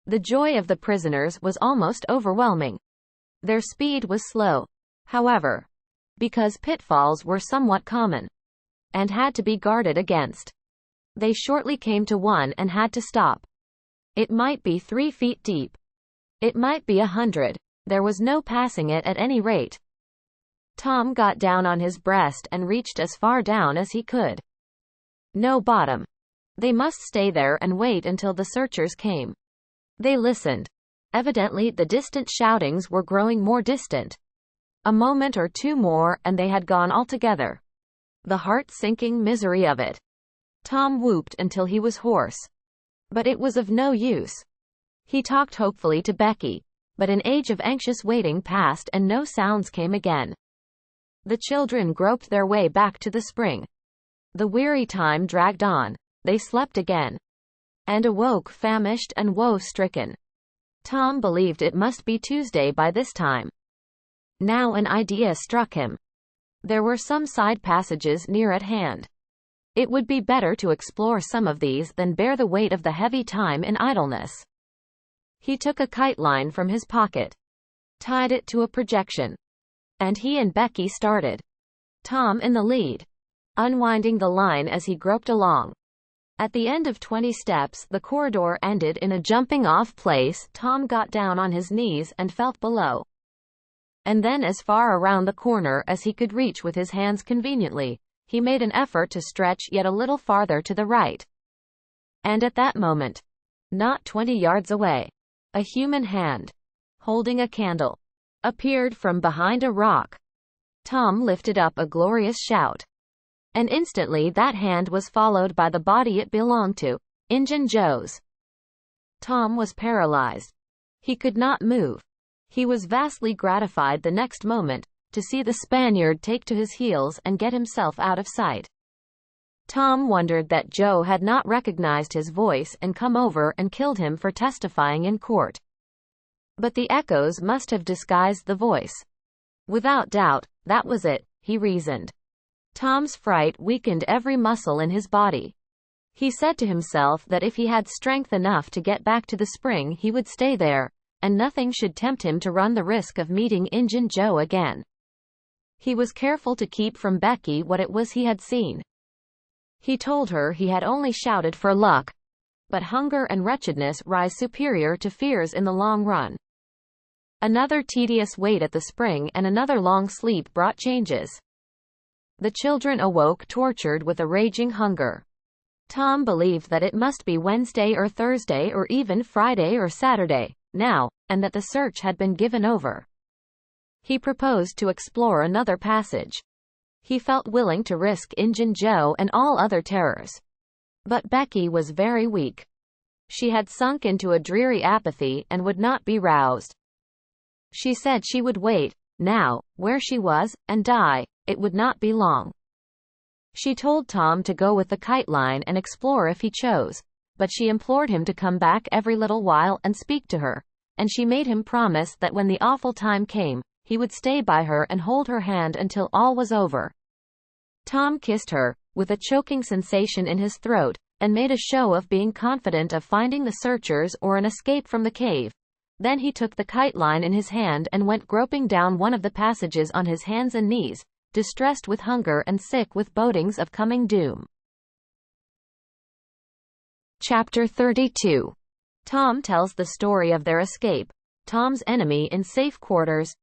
The joy of the prisoners was almost overwhelming. Their speed was slow, however, because pitfalls were somewhat common, and had to be guarded against. They shortly came to one and had to stop. It might be 3 feet deep. It might be 100. There was no passing it at any rate. Tom got down on his breast and reached as far down as he could. No bottom. They must stay there and wait until the searchers came. They listened. Evidently the distant shoutings were growing more distant. A moment or two more and they had gone altogether. The heart-sinking misery of it. Tom whooped until he was hoarse. But it was of no use. He talked hopefully to Becky, but an age of anxious waiting passed and no sounds came again. The children groped their way back to the spring. The weary time dragged on. They slept again, and awoke famished and woe-stricken. Tom believed it must be Tuesday by this time. Now an idea struck him. There were some side passages near at hand. It would be better to explore some of these than bear the weight of the heavy time in idleness. He took a kite line from his pocket, tied it to a projection, and he and Becky started, Tom in the lead, unwinding the line as he groped along. At the end of 20 steps, the corridor ended in a jumping-off place. Tom got down on his knees and felt below, and then as far around the corner as he could reach with his hands conveniently. He made an effort to stretch yet a little farther to the right. And at that moment, not 20 yards away, a human hand, holding a candle, appeared from behind a rock. Tom lifted up a glorious shout, and instantly that hand was followed by the body it belonged to, Injun Joe's. Tom was paralyzed. He could not move. He was vastly gratified the next moment to see the Spaniard take to his heels and get himself out of sight. Tom wondered that Joe had not recognized his voice and come over and killed him for testifying in court. But the echoes must have disguised the voice. Without doubt, that was it, he reasoned. Tom's fright weakened every muscle in his body. He said to himself that if he had strength enough to get back to the spring, he would stay there, and nothing should tempt him to run the risk of meeting Injun Joe again. He was careful to keep from Becky what it was he had seen. He told her he had only shouted for luck, but hunger and wretchedness rise superior to fears in the long run. Another tedious wait at the spring and another long sleep brought changes. The children awoke tortured with a raging hunger. Tom believed that it must be Wednesday or Thursday or even Friday or Saturday, now, and that the search had been given over. He proposed to explore another passage. He felt willing to risk Injun Joe and all other terrors. But Becky was very weak. She had sunk into a dreary apathy and would not be roused. She said she would wait, now, where she was, and die. It would not be long. She told Tom to go with the kite line and explore if he chose, but she implored him to come back every little while and speak to her, and she made him promise that when the awful time came, he would stay by her and hold her hand until all was over. Tom kissed her, with a choking sensation in his throat, and made a show of being confident of finding the searchers or an escape from the cave. Then he took the kite line in his hand and went groping down one of the passages on his hands and knees, distressed with hunger and sick with bodings of coming doom. Chapter 32. Tom tells the story of their escape. Tom's enemy in safe quarters.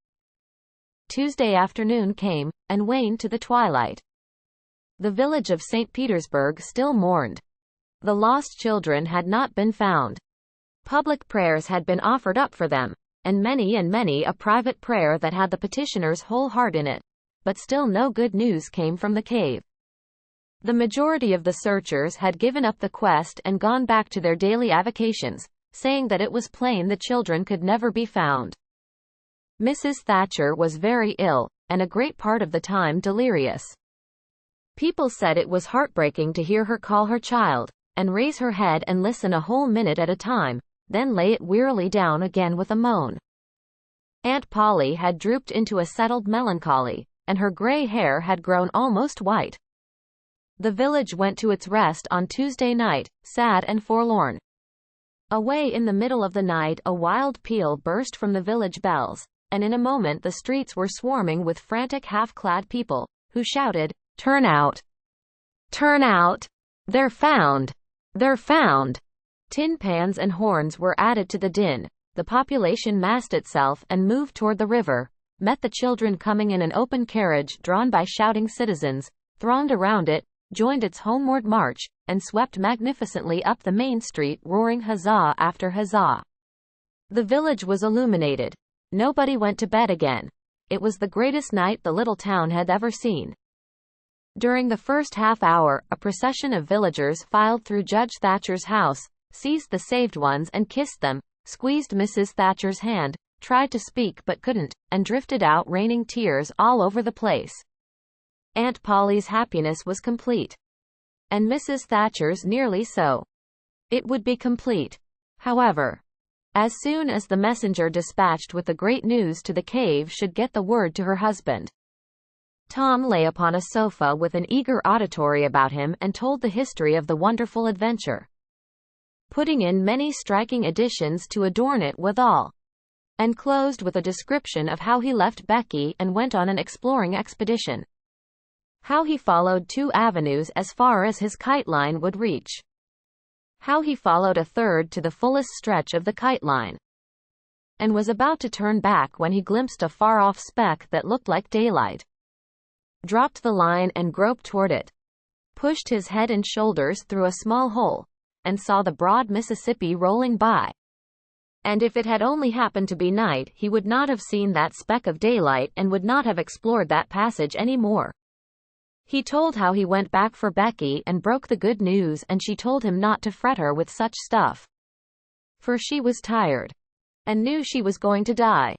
Tuesday afternoon came, and waned to the twilight. The village of St. Petersburg still mourned. The lost children had not been found. Public prayers had been offered up for them, and many a private prayer that had the petitioner's whole heart in it. But still no good news came from the cave. The majority of the searchers had given up the quest and gone back to their daily avocations, saying that it was plain the children could never be found. Mrs. Thatcher was very ill, and a great part of the time delirious. People said it was heartbreaking to hear her call her child, and raise her head and listen a whole minute at a time, then lay it wearily down again with a moan. Aunt Polly had drooped into a settled melancholy, and her gray hair had grown almost white. The village went to its rest on Tuesday night, sad and forlorn. Away in the middle of the night a wild peal burst from the village bells, and in a moment the streets were swarming with frantic half-clad people, who shouted, "Turn out! Turn out! They're found! They're found!" Tin pans and horns were added to the din. The population massed itself and moved toward the river, met the children coming in an open carriage drawn by shouting citizens, thronged around it, joined its homeward march, and swept magnificently up the main street roaring huzzah after huzzah. The village was illuminated. Nobody went to bed again. It was the greatest night the little town had ever seen. During the first half hour, a procession of villagers filed through Judge Thatcher's house, seized the saved ones and kissed them, squeezed Mrs. Thatcher's hand, tried to speak but couldn't, and drifted out raining tears all over the place. Aunt Polly's happiness was complete. And Mrs. Thatcher's nearly so. It would be complete, however, as soon as the messenger dispatched with the great news to the cave should get the word to her husband. Tom lay upon a sofa with an eager auditory about him and told the history of the wonderful adventure. putting in many striking additions to adorn it withal, and closed with a description of how he left Becky and went on an exploring expedition. How he followed 2 avenues as far as his kite line would reach. How he followed a third to the fullest stretch of the kite line, and was about to turn back when he glimpsed a far-off speck that looked like daylight. Dropped the line and groped toward it. Pushed his head and shoulders through a small hole, and saw the broad Mississippi rolling by. And if it had only happened to be night, he would not have seen that speck of daylight and would not have explored that passage any more. He told how he went back for Becky and broke the good news, and she told him not to fret her with such stuff, for she was tired, and knew she was going to die,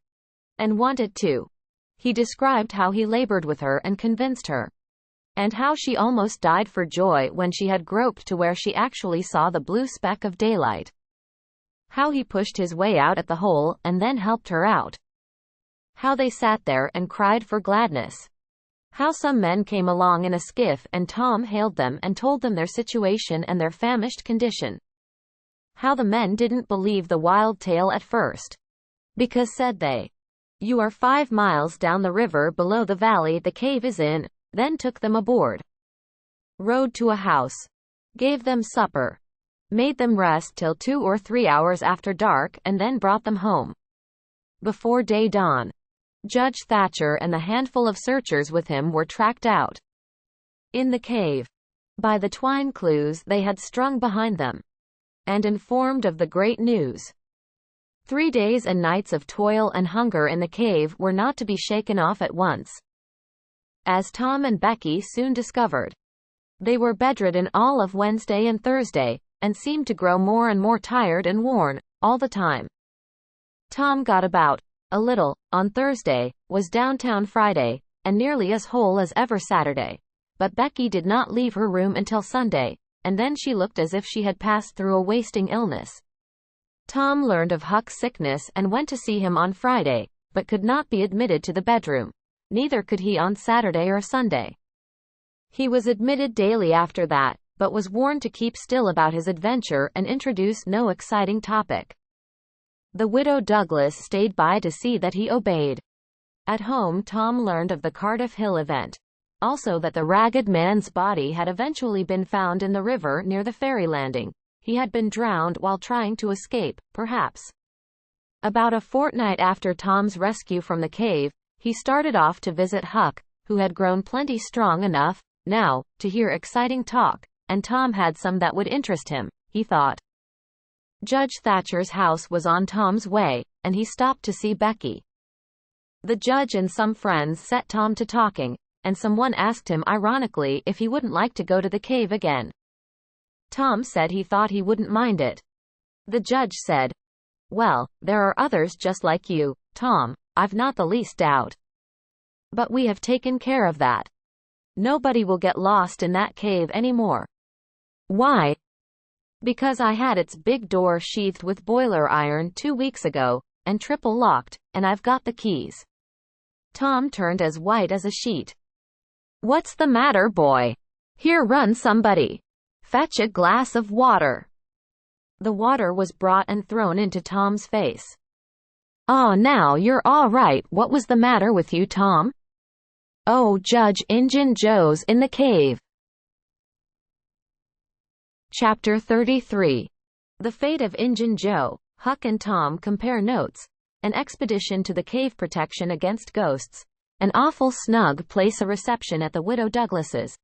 and wanted to. He described how he labored with her and convinced her, and how she almost died for joy when she had groped to where she actually saw the blue speck of daylight. How he pushed his way out at the hole and then helped her out. How they sat there and cried for gladness. How some men came along in a skiff and Tom hailed them and told them their situation and their famished condition. How the men didn't believe the wild tale at first, because, said they, "You are 5 miles down the river below the valley the cave is in," then took them aboard, rowed to a house, gave them supper, made them rest till 2 or 3 hours after dark, and then brought them home before day dawn. Judge Thatcher and the handful of searchers with him were tracked out in the cave by the twine clues they had strung behind them, and informed of the great news. 3 days and nights of toil and hunger in the cave were not to be shaken off at once, as Tom and Becky soon discovered. They were bedridden all of Wednesday and Thursday, and seemed to grow more and more tired and worn all the time. Tom got about a little on Thursday, was downtown Friday, and nearly as whole as ever Saturday. But Becky did not leave her room until Sunday, and then she looked as if she had passed through a wasting illness. Tom learned of Huck's sickness and went to see him on Friday, but could not be admitted to the bedroom. Neither could he on Saturday or Sunday. He was admitted daily after that, but was warned to keep still about his adventure and introduce no exciting topic. The widow Douglas stayed by to see that he obeyed. At home, Tom learned of the Cardiff Hill event. Also that the ragged man's body had eventually been found in the river near the ferry landing. He had been drowned while trying to escape, perhaps. About a fortnight after Tom's rescue from the cave, he started off to visit Huck, who had grown plenty strong enough, now, to hear exciting talk, and Tom had some that would interest him, he thought. Judge Thatcher's house was on Tom's way, and he stopped to see Becky. The judge and some friends set Tom to talking, and someone asked him ironically if he wouldn't like to go to the cave again. Tom said he thought he wouldn't mind it. The judge said, "Well, there are others just like you, Tom, I've not the least doubt. But we have taken care of that. Nobody will get lost in that cave anymore." "Why?" "Because I had its big door sheathed with boiler iron 2 weeks ago, and triple locked, and I've got the keys." Tom turned as white as a sheet. "What's the matter, boy? Here, run somebody. Fetch a glass of water." The water was brought and thrown into Tom's face. "Aw, now you're all right. What was the matter with you, Tom?" "Oh, Judge, Injun Joe's in the cave." Chapter 33. The Fate of Injun Joe. Huck and Tom compare notes. An expedition to the cave, protection against ghosts. An awful snug place, a reception at the widow Douglas's.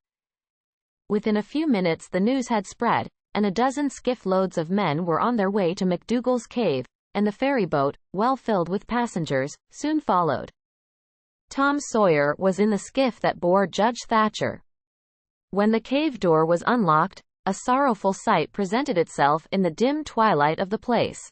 Within a few minutes the news had spread, and a dozen skiff loads of men were on their way to McDougal's cave, and the ferry boat, well filled with passengers, soon followed. Tom Sawyer was in the skiff that bore Judge Thatcher. When the cave door was unlocked, a sorrowful sight presented itself in the dim twilight of the place.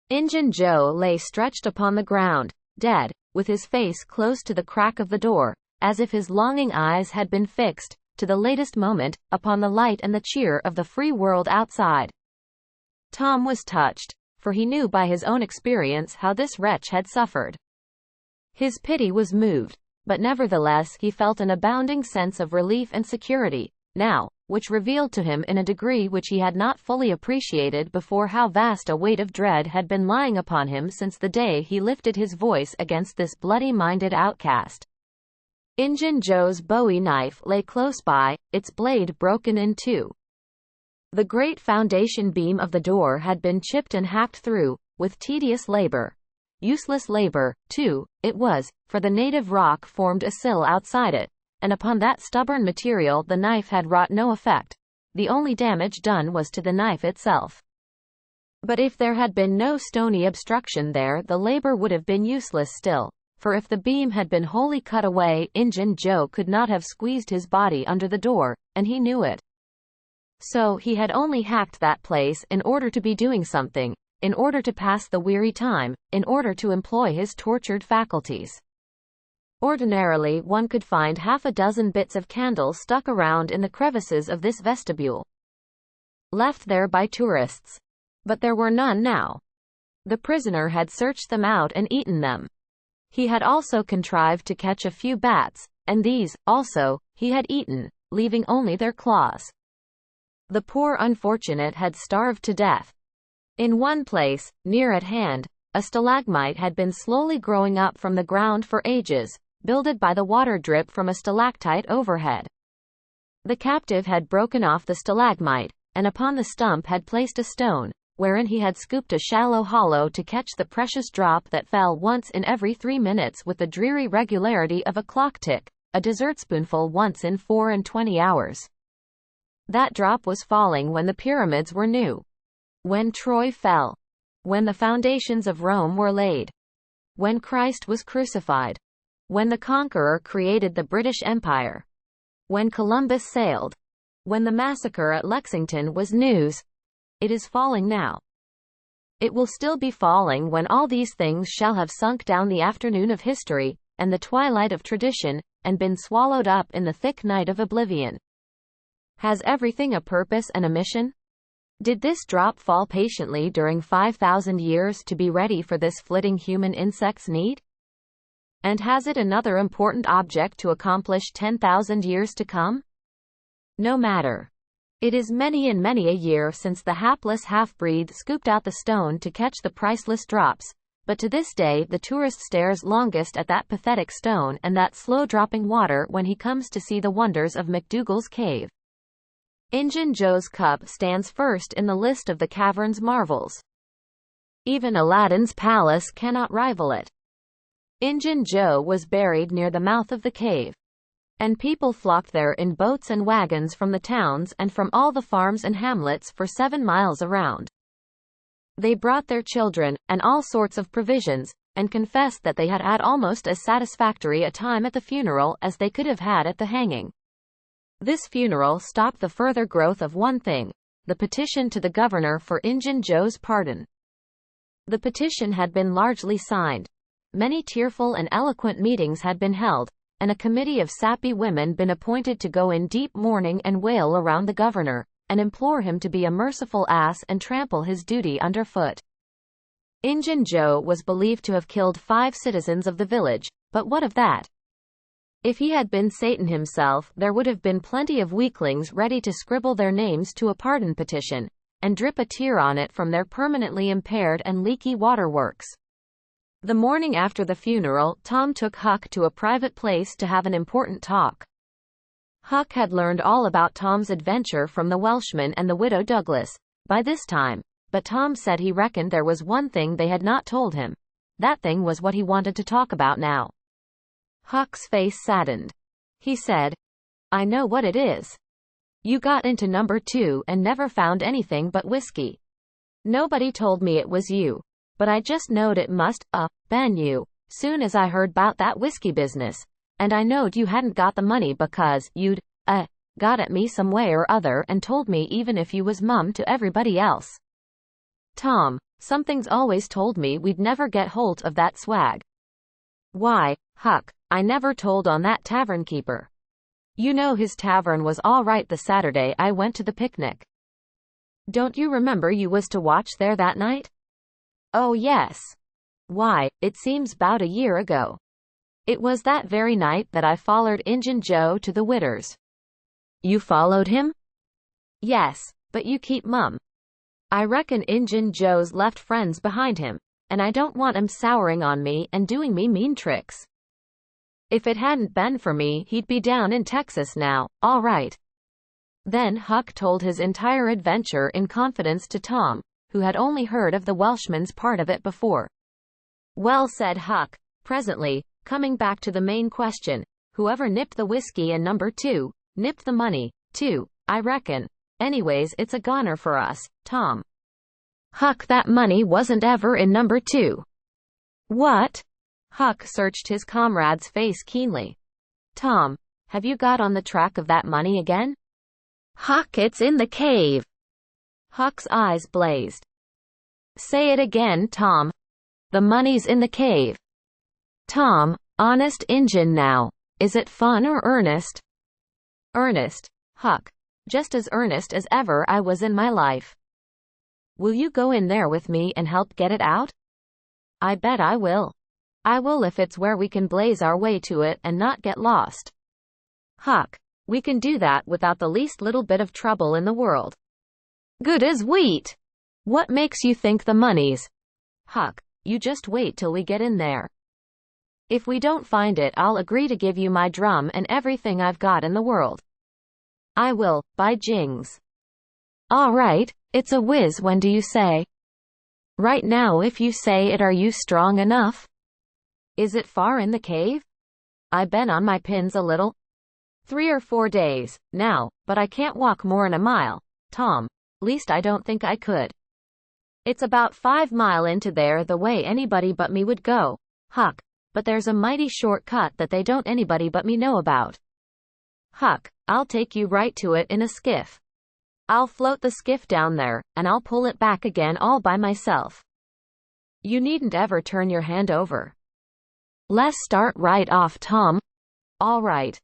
Injun Joe lay stretched upon the ground, dead, with his face close to the crack of the door, as if his longing eyes had been fixed, to the latest moment, upon the light and the cheer of the free world outside. Tom was touched, for he knew by his own experience how this wretch had suffered. His pity was moved, but nevertheless he felt an abounding sense of relief and security, now, which revealed to him in a degree which he had not fully appreciated before how vast a weight of dread had been lying upon him since the day he lifted his voice against this bloody-minded outcast. Injun Joe's bowie knife lay close by, its blade broken in two. The great foundation beam of the door had been chipped and hacked through, with tedious labor. Useless labor, too, it was, for the native rock formed a sill outside it, and upon that stubborn material the knife had wrought no effect. The only damage done was to the knife itself. But if there had been no stony obstruction there, the labor would have been useless still, for if the beam had been wholly cut away, Injun Joe could not have squeezed his body under the door, and he knew it. So he had only hacked that place in order to be doing something, in order to pass the weary time, in order to employ his tortured faculties. Ordinarily one could find half a dozen bits of candle stuck around in the crevices of this vestibule, left there by tourists. But there were none now. The prisoner had searched them out and eaten them. He had also contrived to catch a few bats, and these, also, he had eaten, leaving only their claws. The poor unfortunate had starved to death. In one place, near at hand, a stalagmite had been slowly growing up from the ground for ages, builded by the water drip from a stalactite overhead. The captive had broken off the stalagmite, and upon the stump had placed a stone, wherein he had scooped a shallow hollow to catch the precious drop that fell once in every 3 minutes with the dreary regularity of a clock tick, a dessertspoonful once in 24 hours. That drop was falling when the pyramids were new, when Troy fell, when the foundations of Rome were laid, when Christ was crucified, when the conqueror created the British Empire, when Columbus sailed, when the massacre at Lexington was news. It is falling now. It will still be falling when all these things shall have sunk down the afternoon of history, and the twilight of tradition, and been swallowed up in the thick night of oblivion. Has everything a purpose and a mission? Did this drop fall patiently during 5,000 years to be ready for this flitting human insect's need? And has it another important object to accomplish 10,000 years to come? No matter. It is many and many a year since the hapless half-breed scooped out the stone to catch the priceless drops, but to this day the tourist stares longest at that pathetic stone and that slow-dropping water when he comes to see the wonders of McDougall's cave. Injun Joe's cup stands first in the list of the cavern's marvels. Even Aladdin's palace cannot rival it. Injun Joe was buried near the mouth of the cave, and people flocked there in boats and wagons from the towns and from all the farms and hamlets for 7 miles around. They brought their children, and all sorts of provisions, and confessed that they had had almost as satisfactory a time at the funeral as they could have had at the hanging. This funeral stopped the further growth of one thing, the petition to the governor for Injun Joe's pardon. The petition had been largely signed. Many tearful and eloquent meetings had been held, and a committee of sappy women been appointed to go in deep mourning and wail around the governor, and implore him to be a merciful ass and trample his duty underfoot. Injun Joe was believed to have killed 5 citizens of the village, but what of that? If he had been Satan himself, there would have been plenty of weaklings ready to scribble their names to a pardon petition, and drip a tear on it from their permanently impaired and leaky waterworks. The morning after the funeral, Tom took Huck to a private place to have an important talk. Huck had learned all about Tom's adventure from the Welshman and the widow Douglas, by this time, but Tom said he reckoned there was one thing they had not told him. That thing was what he wanted to talk about now. Huck's face saddened. He said, "I know what it is. You got into number 2 and never found anything but whiskey. Nobody told me it was you, but I just knowed it must, been you, soon as I heard 'bout that whiskey business, and I knowed you hadn't got the money because you'd, got at me some way or other and told me even if you was mum to everybody else. Tom, something's always told me we'd never get holt of that swag. Why, Huck, I never told on that tavern keeper. You know his tavern was all right the Saturday I went to the picnic. Don't you remember you was to watch there that night? Oh yes. Why, it seems 'bout a year ago. It was that very night that I follered Injun Joe to the Widders. You followed him? Yes, but you keep mum. I reckon Injun Joe's left friends behind him, and I don't want 'em souring on me and doing me mean tricks. If it hadn't been for me, he'd be down in Texas now, all right. Then Huck told his entire adventure in confidence to Tom, who had only heard of the Welshman's part of it before. Well, said Huck, presently, coming back to the main question, whoever nipped the whiskey and number 2, nipped the money, too, I reckon. Anyways, it's a goner for us, Tom. Huck, that money wasn't ever in number 2. What? Huck searched his comrade's face keenly. Tom, have you got on the track of that money again? Huck, it's in the cave. Huck's eyes blazed. Say it again, Tom. The money's in the cave. Tom, honest Injun now, is it fun or earnest? Earnest, Huck. Just as earnest as ever I was in my life. Will you go in there with me and help get it out? I bet I will. I will if it's where we can blaze our way to it and not get lost. Huck, we can do that without the least little bit of trouble in the world. Good as wheat. What makes you think the money's? Huck, you just wait till we get in there. If we don't find it, I'll agree to give you my drum and everything I've got in the world. I will, by jings. All right, it's a whiz. When do you say? Right now, if you say it. Are you strong enough? Is it far in the cave? I been on my pins a little. 3 or 4 days, now, but I can't walk more'n a mile, Tom. Least I don't think I could. It's about 5 mile into there the way anybody but me would go, Huck, but there's a mighty short cut that they don't anybody but me know about. Huck, I'll take you right to it in a skiff. I'll float the skiff down there, and I'll pull it back again all by myself. You needn't ever turn your hand over. Let's start right off, Tom. All right.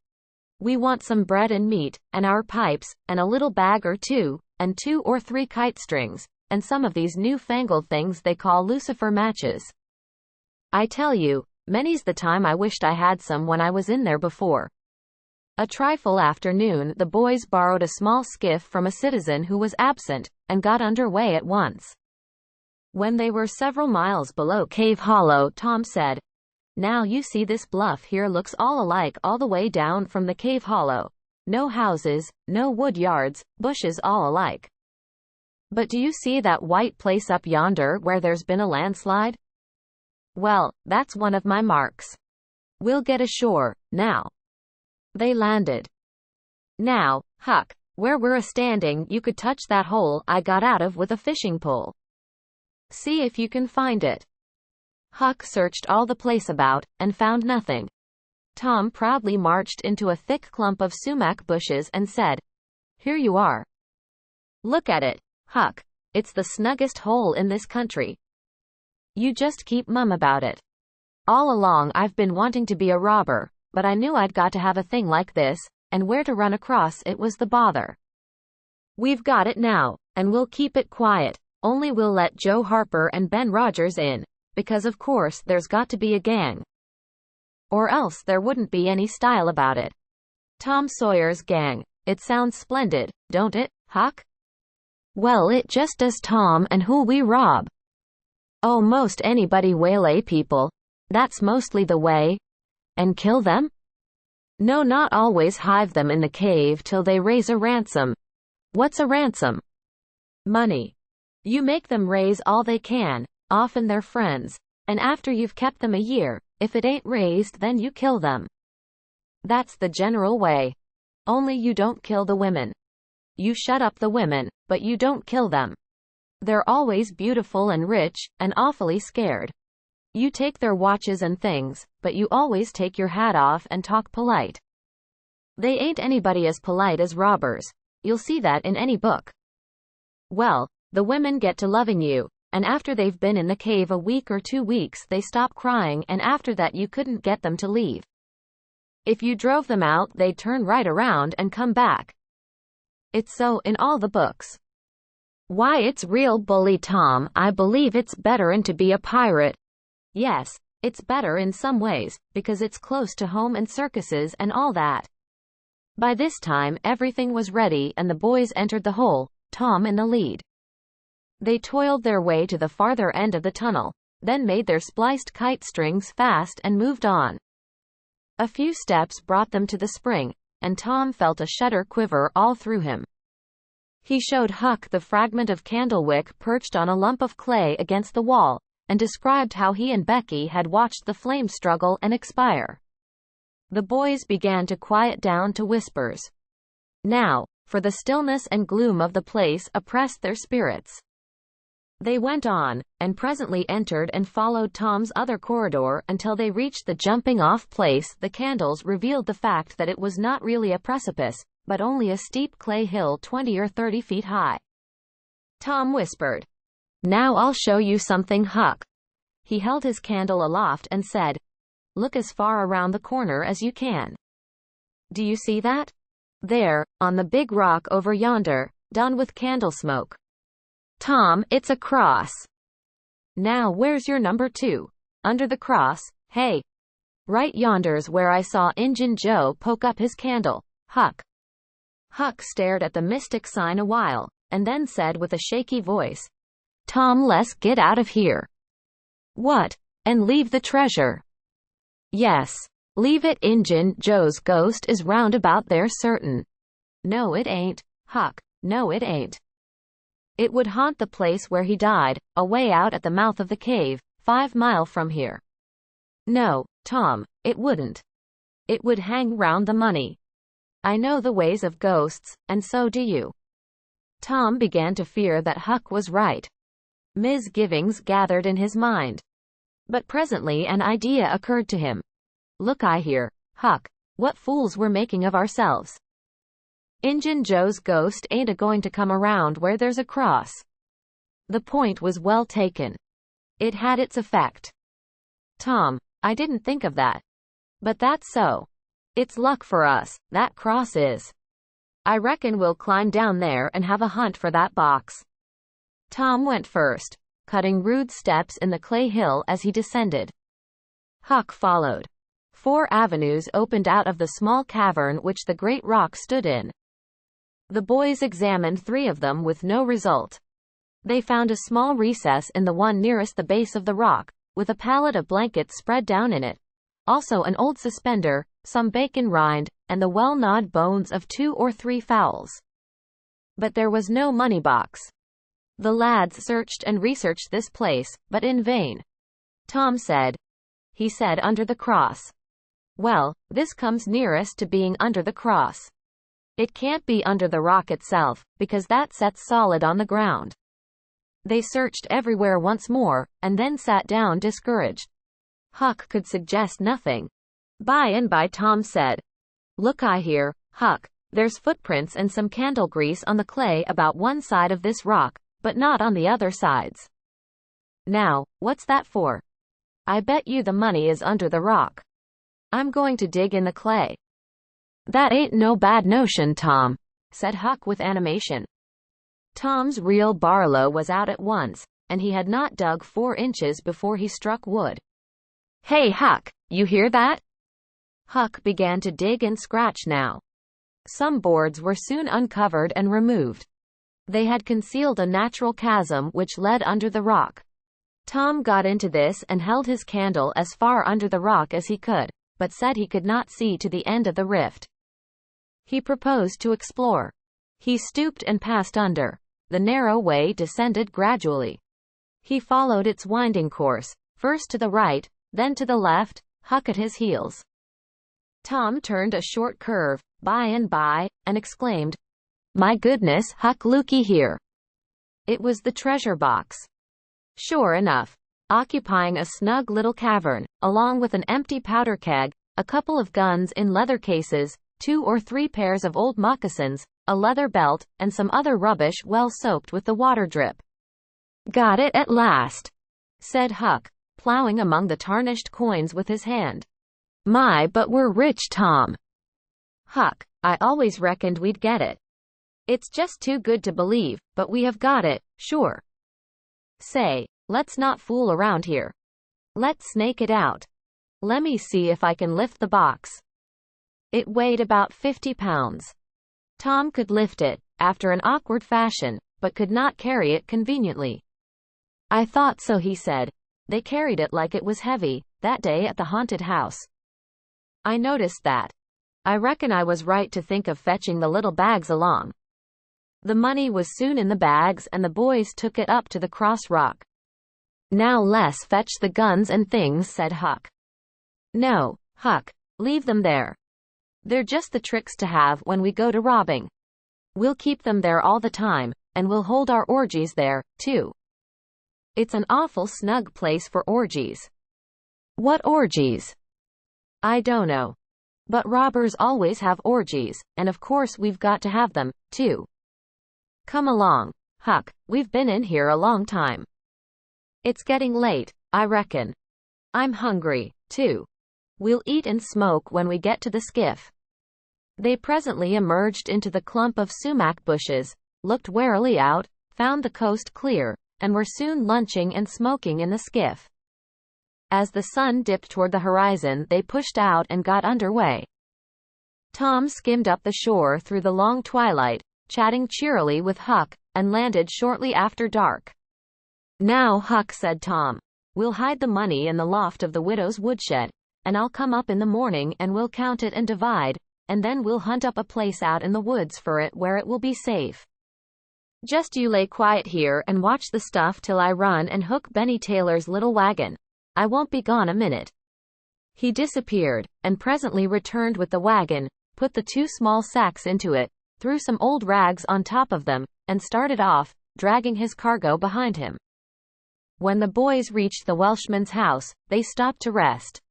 We want some bread and meat, and our pipes, and a little bag or 2, and 2 or 3 kite strings, and some of these new-fangled things they call lucifer matches. I tell you, many's the time I wished I had some when I was in there before. A trifle after noon, the boys borrowed a small skiff from a citizen who was absent, and got under way at once. When they were several miles below Cave Hollow, Tom said, Now you see this bluff here looks all alike all the way down from the Cave Hollow. No houses, no wood yards, bushes all alike. But do you see that white place up yonder where there's been a landslide? Well, that's one of my marks. We'll get ashore, now. They landed. Now, Huck, where we're a-standing you could touch that hole I got out of with a fishing pole. See if you can find it. Huck searched all the place about, and found nothing. Tom proudly marched into a thick clump of sumac bushes and said, Here you are. Look at it, Huck. It's the snuggest hole in this country. You just keep mum about it. All along I've been wanting to be a robber, but I knew I'd got to have a thing like this, and where to run across it was the bother. We've got it now, and we'll keep it quiet, only we'll let Joe Harper and Ben Rogers in, because of course there's got to be a gang. Or else there wouldn't be any style about it. Tom Sawyer's gang. It sounds splendid, don't it, Huck? Well, it just does, Tom. And who'll we rob? Oh, most anybody. Waylay people. That's mostly the way. And kill them? No, not always. Hive them in the cave till they raise a ransom. What's a ransom? Money. You make them raise all they can, often their friends, and after you've kept them a year, if it ain't raised, then you kill them. That's the general way. Only you don't kill the women. You shut up the women, but you don't kill them. They're always beautiful and rich, and awfully scared. You take their watches and things, but you always take your hat off and talk polite. They ain't anybody as polite as robbers. You'll see that in any book. Well, the women get to loving you, and after they've been in the cave a week or 2 weeks they stop crying, and after that you couldn't get them to leave. If you drove them out they'd turn right around and come back. It's so in all the books. Why, it's real bully, Tom. I believe it's better'n to be a pirate. Yes, it's better in some ways, because it's close to home and circuses and all that. By this time, everything was ready and the boys entered the hole, Tom in the lead. They toiled their way to the farther end of the tunnel, then made their spliced kite strings fast and moved on. A few steps brought them to the spring, and Tom felt a shudder quiver all through him. He showed Huck the fragment of candlewick perched on a lump of clay against the wall, and described how he and Becky had watched the flame struggle and expire. The boys began to quiet down to whispers. Now, for the stillness and gloom of the place oppressed their spirits. They went on, and presently entered and followed Tom's other corridor until they reached the jumping-off place. The candles revealed the fact that it was not really a precipice, but only a steep clay hill 20 or 30 feet high. Tom whispered, "Now I'll show you something, Huck." He held his candle aloft and said, "Look as far around the corner as you can. Do you see that? There, on the big rock over yonder, done with candle smoke. Tom, it's a cross. Now where's your number 2? Under the cross, hey? Right yonder's where I saw Injun Joe poke up his candle, Huck." Huck stared at the mystic sign a while, and then said with a shaky voice, "Tom, let's get out of here." "What? And leave the treasure?" "Yes. Leave it. Injun Joe's ghost is round about there certain." "No it ain't, Huck, no it ain't. It would haunt the place where he died, away out at the mouth of the cave, 5 mile from here." "No, Tom, it wouldn't. It would hang round the money. I know the ways of ghosts, and so do you." Tom began to fear that Huck was right. Misgivings gathered in his mind. But presently an idea occurred to him. "Look I here, Huck, what fools we're making of ourselves. Injun Joe's ghost ain't a-going to come around where there's a cross." The point was well taken. It had its effect. "Tom, I didn't think of that. But that's so. It's luck for us, that cross is. I reckon we'll climb down there and have a hunt for that box." Tom went first, cutting rude steps in the clay hill as he descended. Huck followed. 4 avenues opened out of the small cavern which the great rock stood in. The boys examined 3 of them with no result. They found a small recess in the one nearest the base of the rock, with a pallet of blankets spread down in it, also an old suspender, some bacon rind, and the well-gnawed bones of 2 or 3 fowls. But there was no money box. The lads searched and researched this place, but in vain. Tom said, "He said under the cross." "Well, this comes nearest to being under the cross. It can't be under the rock itself, because that sets solid on the ground." They searched everywhere once more, and then sat down discouraged. Huck could suggest nothing. By and by Tom said, "Look I here, Huck, there's footprints and some candle grease on the clay about one side of this rock, but not on the other sides. Now, what's that for? I bet you the money is under the rock. I'm going to dig in the clay." "That ain't no bad notion, Tom," said Huck with animation. Tom's real Barlow was out at once, and he had not dug 4 inches before he struck wood. "Hey, Huck, you hear that?" Huck began to dig and scratch now. Some boards were soon uncovered and removed. They had concealed a natural chasm which led under the rock. Tom got into this and held his candle as far under the rock as he could, but said he could not see to the end of the rift. He proposed to explore. He stooped and passed under. The narrow way descended gradually. He followed its winding course, first to the right, then to the left, Huck at his heels. Tom turned a short curve, by and by, and exclaimed, "My goodness, Huck, looky here." It was the treasure box. Sure enough, occupying a snug little cavern, along with an empty powder keg, a couple of guns in leather cases, 2 or 3 pairs of old moccasins, a leather belt, and some other rubbish well soaked with the water drip. "Got it at last," said Huck, plowing among the tarnished coins with his hand. "My, but we're rich, Tom." "Huck, I always reckoned we'd get it. It's just too good to believe, but we have got it, sure. Say, let's not fool around here. Let's snake it out. Lemme see if I can lift the box." It weighed about 50 pounds. Tom could lift it, after an awkward fashion, but could not carry it conveniently. I thought so, he said. They carried it like it was heavy, that day at the haunted house. I noticed that. I reckon I was right to think of fetching the little bags along. The money was soon in the bags and the boys took it up to the cross rock. Now let's fetch the guns and things, said Huck. No, Huck, leave them there. They're just the tricks to have when we go to robbing. We'll keep them there all the time, and we'll hold our orgies there, too. It's an awful snug place for orgies. What orgies? I don't know. But robbers always have orgies, and of course we've got to have them, too. Come along, Huck, we've been in here a long time. It's getting late, I reckon. I'm hungry, too. We'll eat and smoke when we get to the skiff. They presently emerged into the clump of sumac bushes, looked warily out, found the coast clear, and were soon lunching and smoking in the skiff. As the sun dipped toward the horizon, they pushed out and got under way. Tom skimmed up the shore through the long twilight, chatting cheerily with Huck, and landed shortly after dark. Now, Huck, said Tom, we'll hide the money in the loft of the widow's woodshed, and I'll come up in the morning and we'll count it and divide, and then we'll hunt up a place out in the woods for it where it will be safe. Just you lay quiet here and watch the stuff till I run and hook Benny Taylor's little wagon. I won't be gone a minute. He disappeared, and presently returned with the wagon, put the 2 small sacks into it, threw some old rags on top of them, and started off, dragging his cargo behind him. When the boys reached the Welshman's house, they stopped to rest.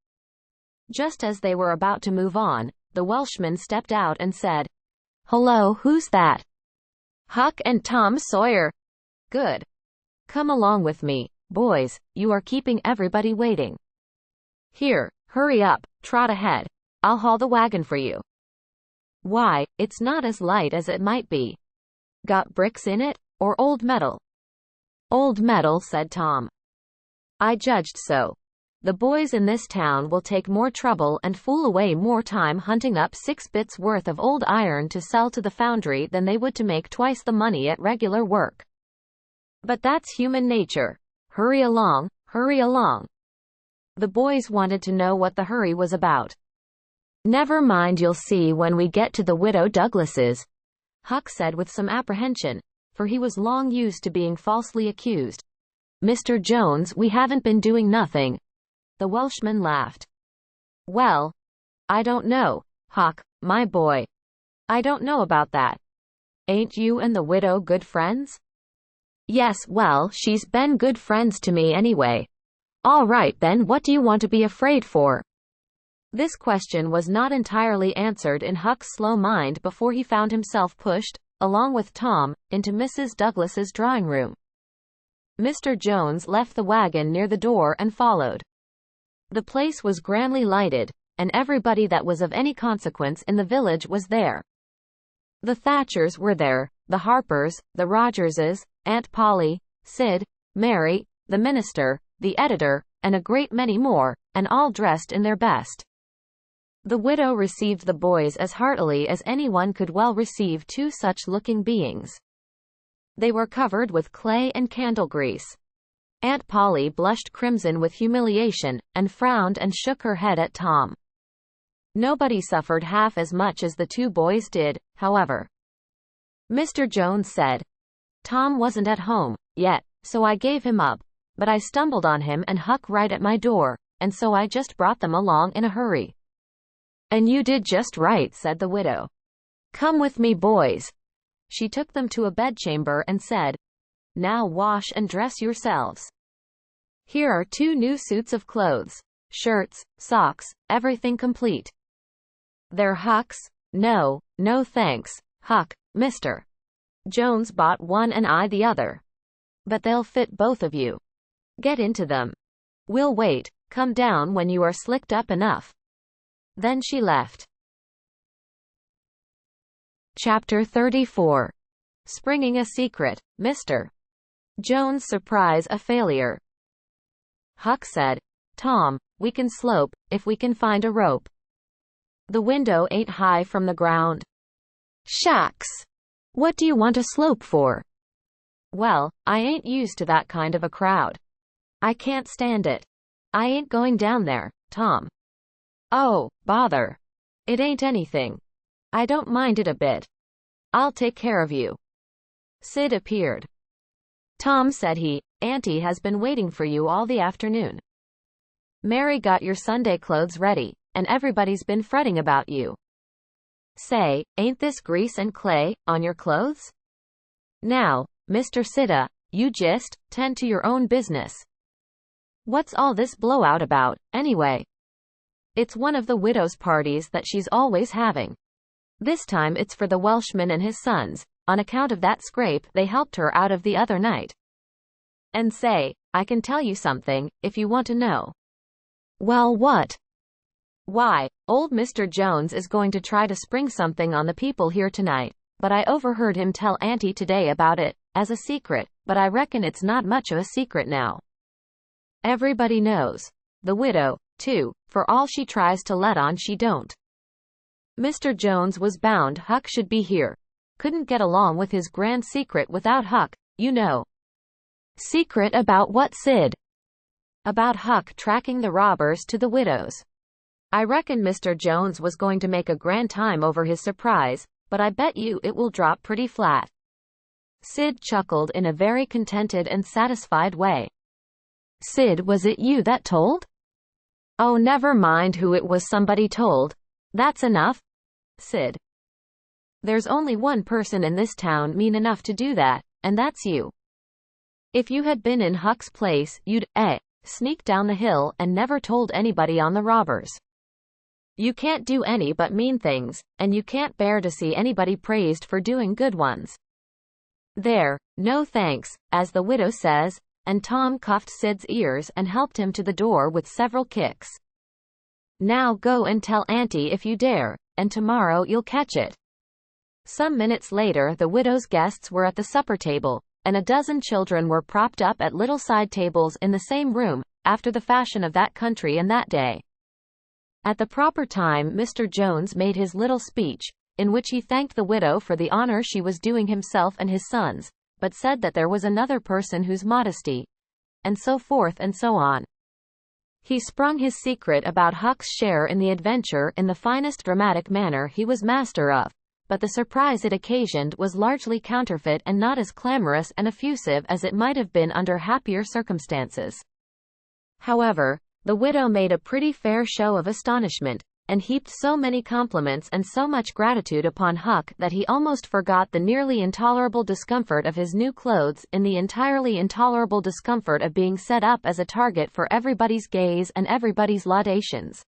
Just as they were about to move on, the Welshman stepped out and said, "Hello, who's that?" "Huck and Tom Sawyer." "Good. Come along with me, boys, you are keeping everybody waiting. Here, hurry up, trot ahead. I'll haul the wagon for you." "Why, it's not as light as it might be. Got bricks in it, or old metal?" "Old metal," said Tom. "I judged so. The boys in this town will take more trouble and fool away more time hunting up 6 bits worth of old iron to sell to the foundry than they would to make twice the money at regular work. But that's human nature. Hurry along, hurry along." The boys wanted to know what the hurry was about. "Never mind, you'll see when we get to the Widow Douglas's," Huck said with some apprehension, for he was long used to being falsely accused. "Mr. Jones, we haven't been doing nothing." The Welshman laughed. "Well, I don't know, Huck, my boy. I don't know about that. Ain't you and the widow good friends?" "Yes, well, she's been good friends to me anyway." "All right then, what do you want to be afraid for?" This question was not entirely answered in Huck's slow mind before he found himself pushed, along with Tom, into Mrs. Douglas's drawing room. Mr. Jones left the wagon near the door and followed. The place was grandly lighted, and everybody that was of any consequence in the village was there. The Thatchers were there, the Harpers, the Rogerses, Aunt Polly, Sid, Mary, the minister, the editor, and a great many more, and all dressed in their best. The widow received the boys as heartily as anyone could well receive 2 such-looking beings. They were covered with clay and candle grease. Aunt Polly blushed crimson with humiliation, and frowned and shook her head at Tom. Nobody suffered half as much as the 2 boys did, however. Mr. Jones said, "Tom wasn't at home yet, so I gave him up, but I stumbled on him and Huck right at my door, and so I just brought them along in a hurry." "And you did just right," said the widow. "Come with me, boys." She took them to a bedchamber and said, "Now wash and dress yourselves. Here are 2 new suits of clothes, shirts, socks, everything complete." "They're Huck's?" "No, no thanks, Huck, Mr. Jones bought one and I the other. But they'll fit both of you. Get into them. We'll wait, come down when you are slicked up enough." Then she left. Chapter 34. Springing a secret, Mr. Jones' surprise a failure. Huck said, "Tom, we can slope, if we can find a rope." The window ain't high from the ground. Shucks. What do you want a slope for? Well, I ain't used to that kind of a crowd. I can't stand it. I ain't going down there, Tom. Oh, bother. It ain't anything. I don't mind it a bit. I'll take care of you. Sid appeared. Tom said Auntie has been waiting for you all the afternoon. Mary got your Sunday clothes ready, and everybody's been fretting about you. Say, ain't this grease and clay on your clothes? Now, Mr. Sitta, you just tend to your own business. What's all this blowout about, anyway? It's one of the widow's parties that she's always having. This time it's for the Welshman and his sons, on account of that scrape they helped her out of the other night. And say, I can tell you something, if you want to know. Well, what? Why, old Mr. Jones is going to try to spring something on the people here tonight, but I overheard him tell Auntie today about it, as a secret, but I reckon it's not much of a secret now. Everybody knows. The widow, too, for all she tries to let on she don't. Mr. Jones was bound Huck should be here. Couldn't get along with his grand secret without Huck, you know. Secret about what, Sid? About Huck tracking the robbers to the widow's. I reckon Mr. Jones was going to make a grand time over his surprise, but I bet you it will drop pretty flat. Sid chuckled in a very contented and satisfied way. Sid, was it you that told? Oh, never mind who it was, somebody told. That's enough. Sid. There's only one person in this town mean enough to do that, and that's you. If you had been in Huck's place, you'd, sneak down the hill and never told anybody on the robbers. You can't do any but mean things, and you can't bear to see anybody praised for doing good ones. There, no thanks, as the widow says, and Tom cuffed Sid's ears and helped him to the door with several kicks. Now go and tell Auntie if you dare, and tomorrow you'll catch it. Some minutes later the widow's guests were at the supper table, and a dozen children were propped up at little side tables in the same room, after the fashion of that country and that day. At the proper time Mr. Jones made his little speech, in which he thanked the widow for the honor she was doing himself and his sons, but said that there was another person whose modesty, and so forth and so on. He sprung his secret about Huck's share in the adventure in the finest dramatic manner he was master of, but the surprise it occasioned was largely counterfeit and not as clamorous and effusive as it might have been under happier circumstances. However, the widow made a pretty fair show of astonishment, and heaped so many compliments and so much gratitude upon Huck that he almost forgot the nearly intolerable discomfort of his new clothes in the entirely intolerable discomfort of being set up as a target for everybody's gaze and everybody's laudations.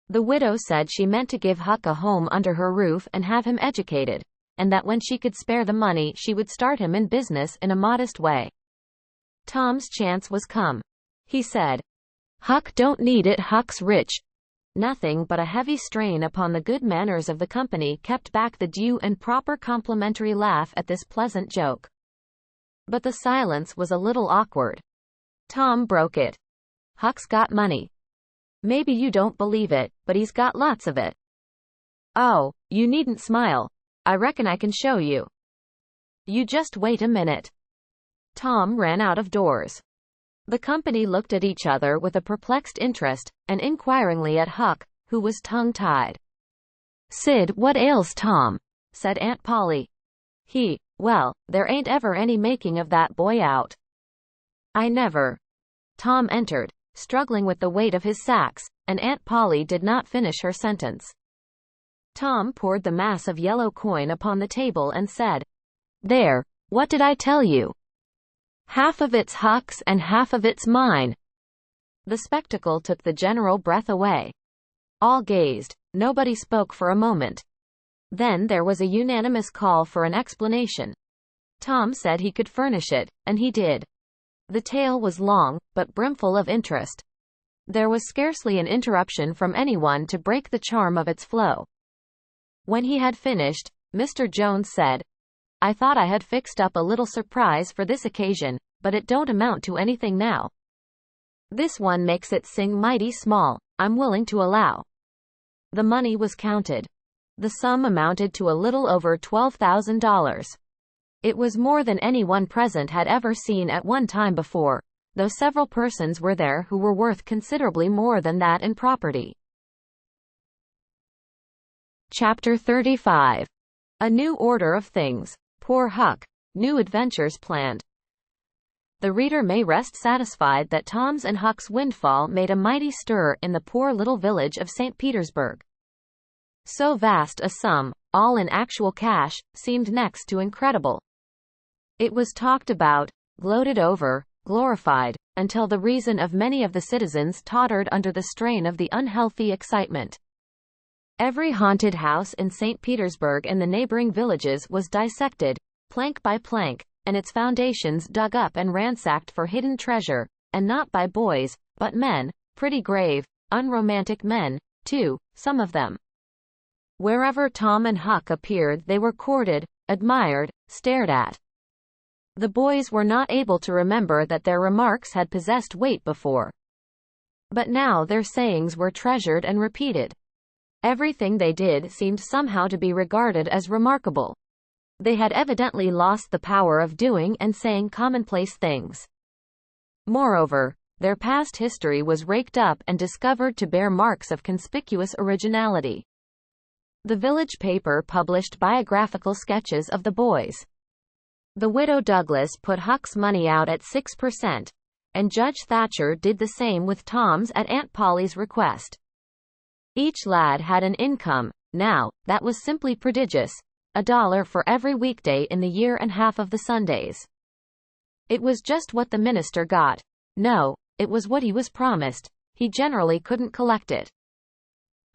The widow said she meant to give Huck a home under her roof and have him educated, and that when she could spare the money she would start him in business in a modest way. Tom's chance was come. He said, Huck don't need it, Huck's rich. Nothing but a heavy strain upon the good manners of the company kept back the due and proper complimentary laugh at this pleasant joke. But the silence was a little awkward. Tom broke it. Huck's got money. Maybe you don't believe it, but he's got lots of it. Oh, you needn't smile. I reckon I can show you. You just wait a minute. Tom ran out of doors. The company looked at each other with a perplexed interest, and inquiringly at Huck, who was tongue-tied. Sid, what ails Tom? Said Aunt Polly. Well, there ain't ever any making of that boy out. I never. Tom entered, struggling with the weight of his sacks, and Aunt Polly did not finish her sentence. Tom poured the mass of yellow coin upon the table and said, There, what did I tell you? Half of it's Huck's and half of it's mine. The spectacle took the general breath away. All gazed. Nobody spoke for a moment. Then there was a unanimous call for an explanation. Tom said he could furnish it, and he did. The tale was long, but brimful of interest. There was scarcely an interruption from anyone to break the charm of its flow. When he had finished, Mr. Jones said, I thought I had fixed up a little surprise for this occasion, but it don't amount to anything now. This one makes it sing mighty small, I'm willing to allow. The money was counted. The sum amounted to a little over $12,000. It was more than anyone present had ever seen at one time before, though several persons were there who were worth considerably more than that in property. Chapter 35. A New Order of Things. Poor Huck. New adventures planned. The reader may rest satisfied that Tom's and Huck's windfall made a mighty stir in the poor little village of St. Petersburg. So vast a sum, all in actual cash, seemed next to incredible. It was talked about, gloated over, glorified, until the reason of many of the citizens tottered under the strain of the unhealthy excitement. Every haunted house in St. Petersburg and the neighboring villages was dissected, plank by plank, and its foundations dug up and ransacked for hidden treasure, and not by boys, but men, pretty grave, unromantic men, too, some of them. Wherever Tom and Huck appeared they were courted, admired, stared at. The boys were not able to remember that their remarks had possessed weight before. But now their sayings were treasured and repeated. Everything they did seemed somehow to be regarded as remarkable. They had evidently lost the power of doing and saying commonplace things. Moreover, their past history was raked up and discovered to bear marks of conspicuous originality. The village paper published biographical sketches of the boys. The widow Douglas put Huck's money out at 6%, and Judge Thatcher did the same with Tom's at Aunt Polly's request. Each lad had an income, now, that was simply prodigious, $1 for every weekday in the year and half of the Sundays. It was just what the minister got. No, it was what he was promised. He generally couldn't collect it.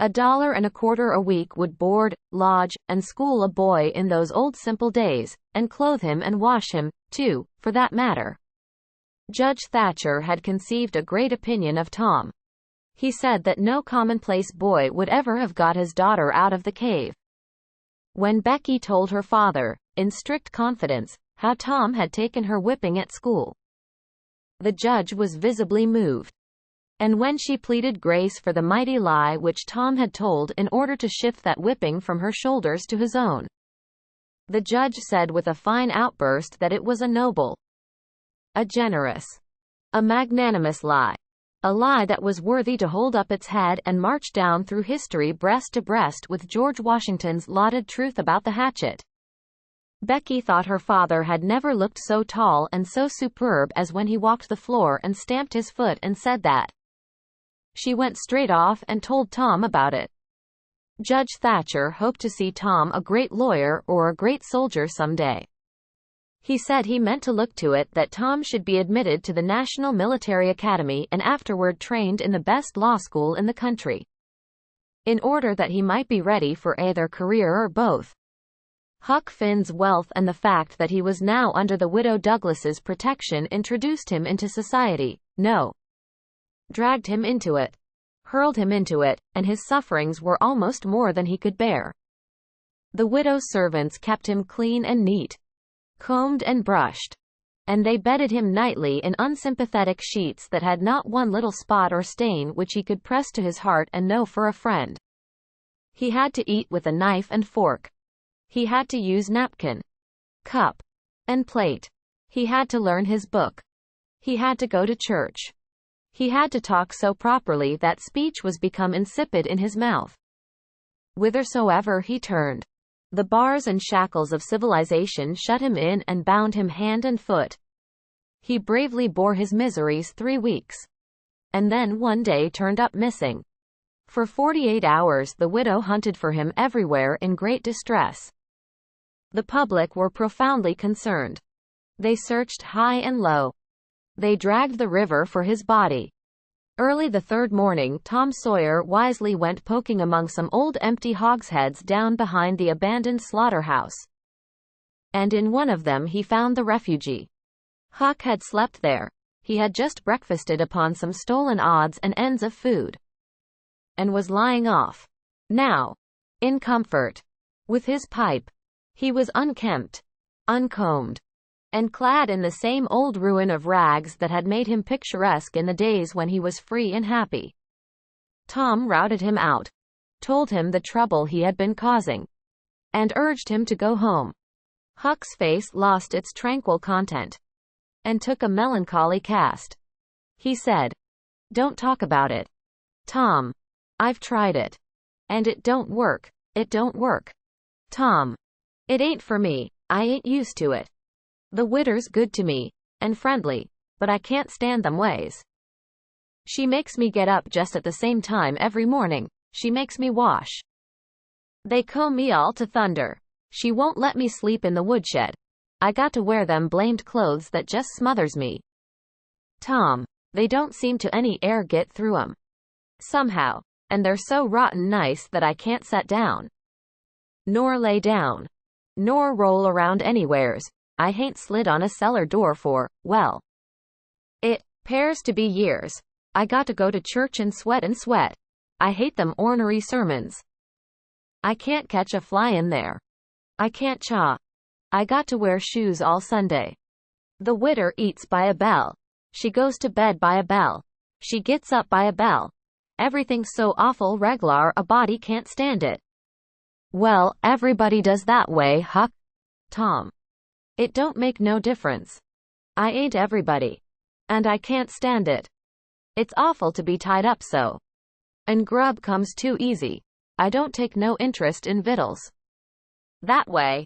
$1.25 a week would board, lodge, and school a boy in those old simple days, and clothe him and wash him, too, for that matter. Judge Thatcher had conceived a great opinion of Tom. He said that no commonplace boy would ever have got his daughter out of the cave. When Becky told her father, in strict confidence, how Tom had taken her whipping at school, the judge was visibly moved. And when she pleaded grace for the mighty lie which Tom had told in order to shift that whipping from her shoulders to his own, the judge said with a fine outburst that it was a noble, a generous, a magnanimous lie. A lie that was worthy to hold up its head and march down through history breast to breast with George Washington's lauded truth about the hatchet. Becky thought her father had never looked so tall and so superb as when he walked the floor and stamped his foot and said that. She went straight off and told Tom about it. Judge Thatcher hoped to see Tom a great lawyer or a great soldier someday. He said he meant to look to it that Tom should be admitted to the National Military Academy and afterward trained in the best law school in the country, in order that he might be ready for either career or both. Huck Finn's wealth and the fact that he was now under the widow Douglas's protection introduced him into society, dragged him into it, hurled him into it, and his sufferings were almost more than he could bear. The widow's servants kept him clean and neat, combed and brushed, and they bedded him nightly in unsympathetic sheets that had not one little spot or stain which he could press to his heart and know for a friend. He had to eat with a knife and fork. He had to use napkin, cup, and plate. He had to learn his book. He had to go to church. He had to talk so properly that speech was become insipid in his mouth. Whithersoever he turned, the bars and shackles of civilization shut him in and bound him hand and foot. He bravely bore his miseries 3 weeks, and then one day turned up missing. For 48 hours the widow hunted for him everywhere in great distress. The public were profoundly concerned. They searched high and low. They dragged the river for his body. Early the third morning Tom Sawyer wisely went poking among some old empty hogsheads down behind the abandoned slaughterhouse. And in one of them he found the refugee. Huck had slept there. He had just breakfasted upon some stolen odds and ends of food, and was lying off, now, in comfort, with his pipe. He was unkempt, uncombed, and clad in the same old ruin of rags that had made him picturesque in the days when he was free and happy. Tom routed him out. told him the trouble he had been causing, and urged him to go home. Huck's face lost its tranquil content and took a melancholy cast. He said, "Don't talk about it, Tom. I've tried it, and it don't work. It don't work, Tom. It ain't for me. I ain't used to it. The widder's good to me, and friendly, but I can't stand them ways. She makes me get up just at the same time every morning. She makes me wash. They comb me all to thunder. She won't let me sleep in the woodshed. I got to wear them blamed clothes that just smothers me. Tom, they don't seem to any air get through 'em. Somehow. And they're so rotten nice that I can't set down, nor lay down, nor roll around anywheres. I hain't slid on a cellar door for, well, it 'pears to be years. I got to go to church and sweat and sweat. I hate them ornery sermons. I can't catch a fly in there. I can't chaw. I got to wear shoes all Sunday. The widder eats by a bell. She goes to bed by a bell. She gets up by a bell. Everything's so awful reg'lar a body can't stand it." "Well, everybody does that way, Huck." "Tom, it don't make no difference. I ain't everybody. And I can't stand it. It's awful to be tied up so. And grub comes too easy. I don't take no interest in vittles that way.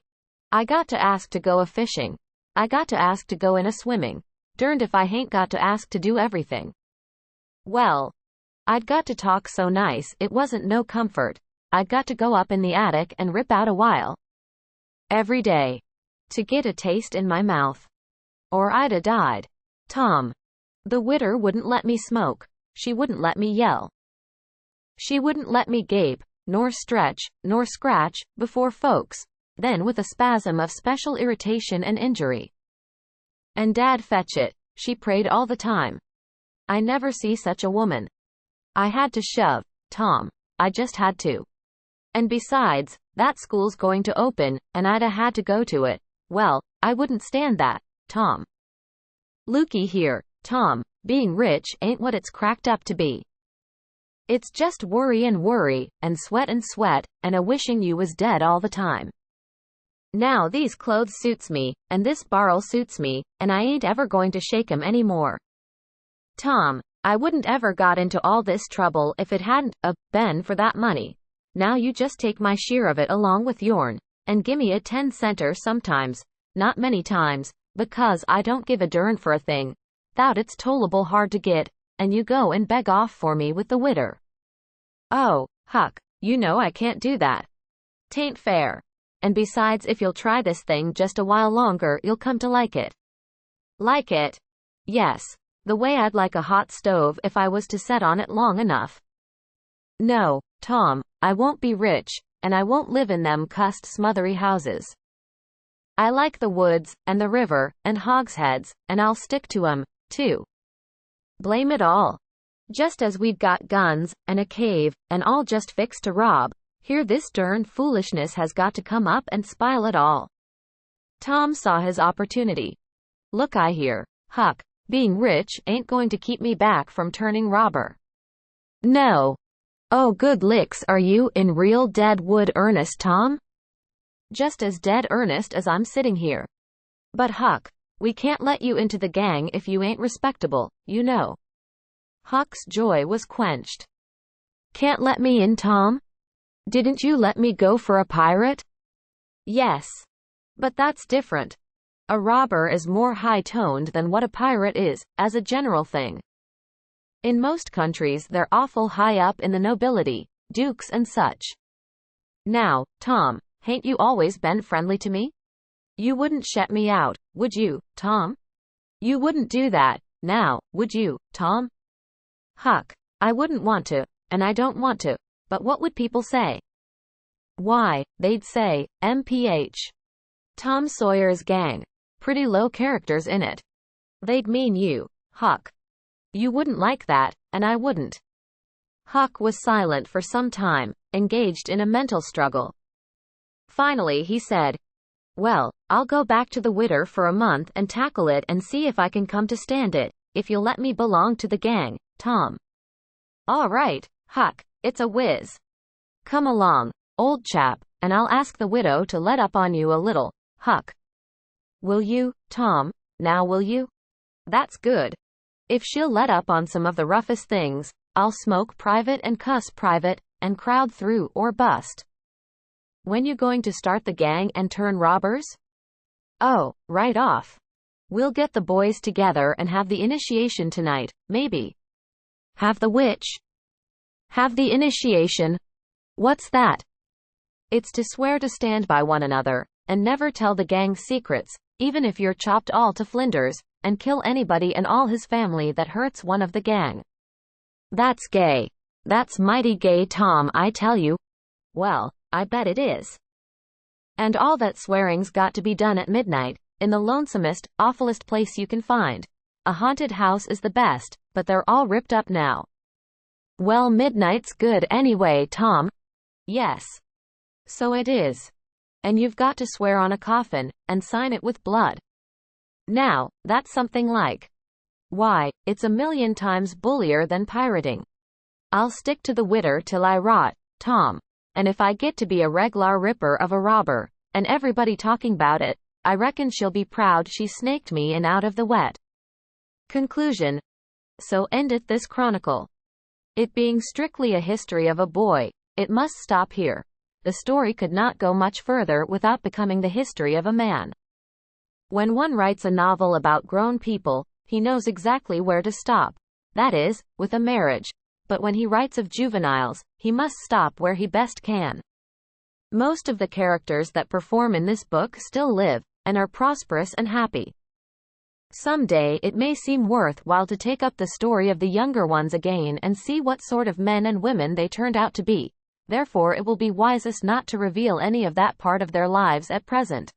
I got to ask to go a fishing. I got to ask to go in a swimming. Derned if I hain't got to ask to do everything. Well, I'd got to talk so nice it wasn't no comfort. I'd got to go up in the attic and rip out a while every day to get a taste in my mouth, or I'd a died. Tom, the widder wouldn't let me smoke. She wouldn't let me yell. She wouldn't let me gape, nor stretch, nor scratch, before folks, then with a spasm of special irritation and injury. And Dad fetch it, she prayed all the time. I never see such a woman. I had to shove, Tom. I just had to. And besides, that school's going to open, and I'd a had to go to it. Well, I wouldn't stand that, Tom. Looky here, Tom, being rich ain't what it's cracked up to be. It's just worry, and sweat, and a wishing you was dead all the time. Now these clothes suits me, and this barrel suits me, and I ain't ever going to shake 'em any more. Tom, I wouldn't ever got into all this trouble if it hadn't been for that money. Now you just take my share of it along with yourn, and gimme a 10-center sometimes, not many times, because I don't give a dern for a thing, thout it's tollable hard to get, and you go and beg off for me with the widder. Oh, Huck, you know I can't do that. 'Tain't fair. And besides, if you'll try this thing just a while longer, you'll come to like it. Like it? Yes. The way I'd like a hot stove if I was to set on it long enough. No, Tom, I won't be rich, and I won't live in them cussed smothery houses. I like the woods, and the river, and hogsheads, and I'll stick to 'em, too. Blame it all. Just as we'd got guns, and a cave, and all just fixed to rob, here this dern foolishness has got to come up and spile it all." Tom saw his opportunity. "Look, I hear, Huck, being rich ain't going to keep me back from turning robber." "No. Oh, good licks, are you in real dead wood earnest, Tom?" "Just as dead earnest as I'm sitting here. But Huck, we can't let you into the gang if you ain't respectable, you know." Huck's joy was quenched. "Can't let me in, Tom? Didn't you let me go for a pirate?" "Yes. But that's different. A robber is more high-toned than what a pirate is, as a general thing. In most countries they're awful high up in the nobility, dukes and such. Now, Tom, hain't you always been friendly to me? You wouldn't shut me out, would you, Tom? You wouldn't do that, now, would you, Tom?" "Huck, I wouldn't want to, and I don't want to, but what would people say?" "Why, they'd say, MPH. Tom Sawyer's gang. Pretty low characters in it. They'd mean you, Huck. You wouldn't like that, and I wouldn't." Huck was silent for some time, engaged in a mental struggle. Finally he said, "Well, I'll go back to the widder for a month and tackle it and see if I can come to stand it, if you'll let me belong to the gang, Tom." "All right, Huck, it's a whiz. Come along, old chap, and I'll ask the widow to let up on you a little, Huck. Will you, Tom? Now will you? That's good. If she'll let up on some of the roughest things, I'll smoke private and cuss private, and crowd through or bust. When you going to start the gang and turn robbers? Oh, right off. We'll get the boys together and have the initiation tonight, maybe. Have the which? Have the initiation. What's that? It's to swear to stand by one another, and never tell the gang's secrets, even if you're chopped all to flinders, and kill anybody and all his family that hurts one of the gang. That's gay. That's mighty gay, Tom, I tell you. Well, I bet it is. And all that swearing's got to be done at midnight, in the lonesomest, awfulest place you can find. A haunted house is the best, but they're all ripped up now. Well, midnight's good anyway, Tom. Yes. So it is. And you've got to swear on a coffin, and sign it with blood. Now, that's something like. Why, it's a million times bullier than pirating. I'll stick to the widder till I rot, Tom. And if I get to be a reg'lar ripper of a robber, and everybody talking about it, I reckon she'll be proud she snaked me in out of the wet. Conclusion. So endeth this chronicle. It being strictly a history of a boy, it must stop here. The story could not go much further without becoming the history of a man. When one writes a novel about grown people, he knows exactly where to stop. That is, with a marriage. But when he writes of juveniles, he must stop where he best can. Most of the characters that perform in this book still live, and are prosperous and happy. Someday it may seem worthwhile to take up the story of the younger ones again and see what sort of men and women they turned out to be. Therefore it will be wisest not to reveal any of that part of their lives at present.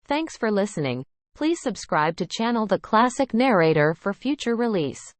Thanks for listening. Please subscribe to channel The Classic Narrator for future release.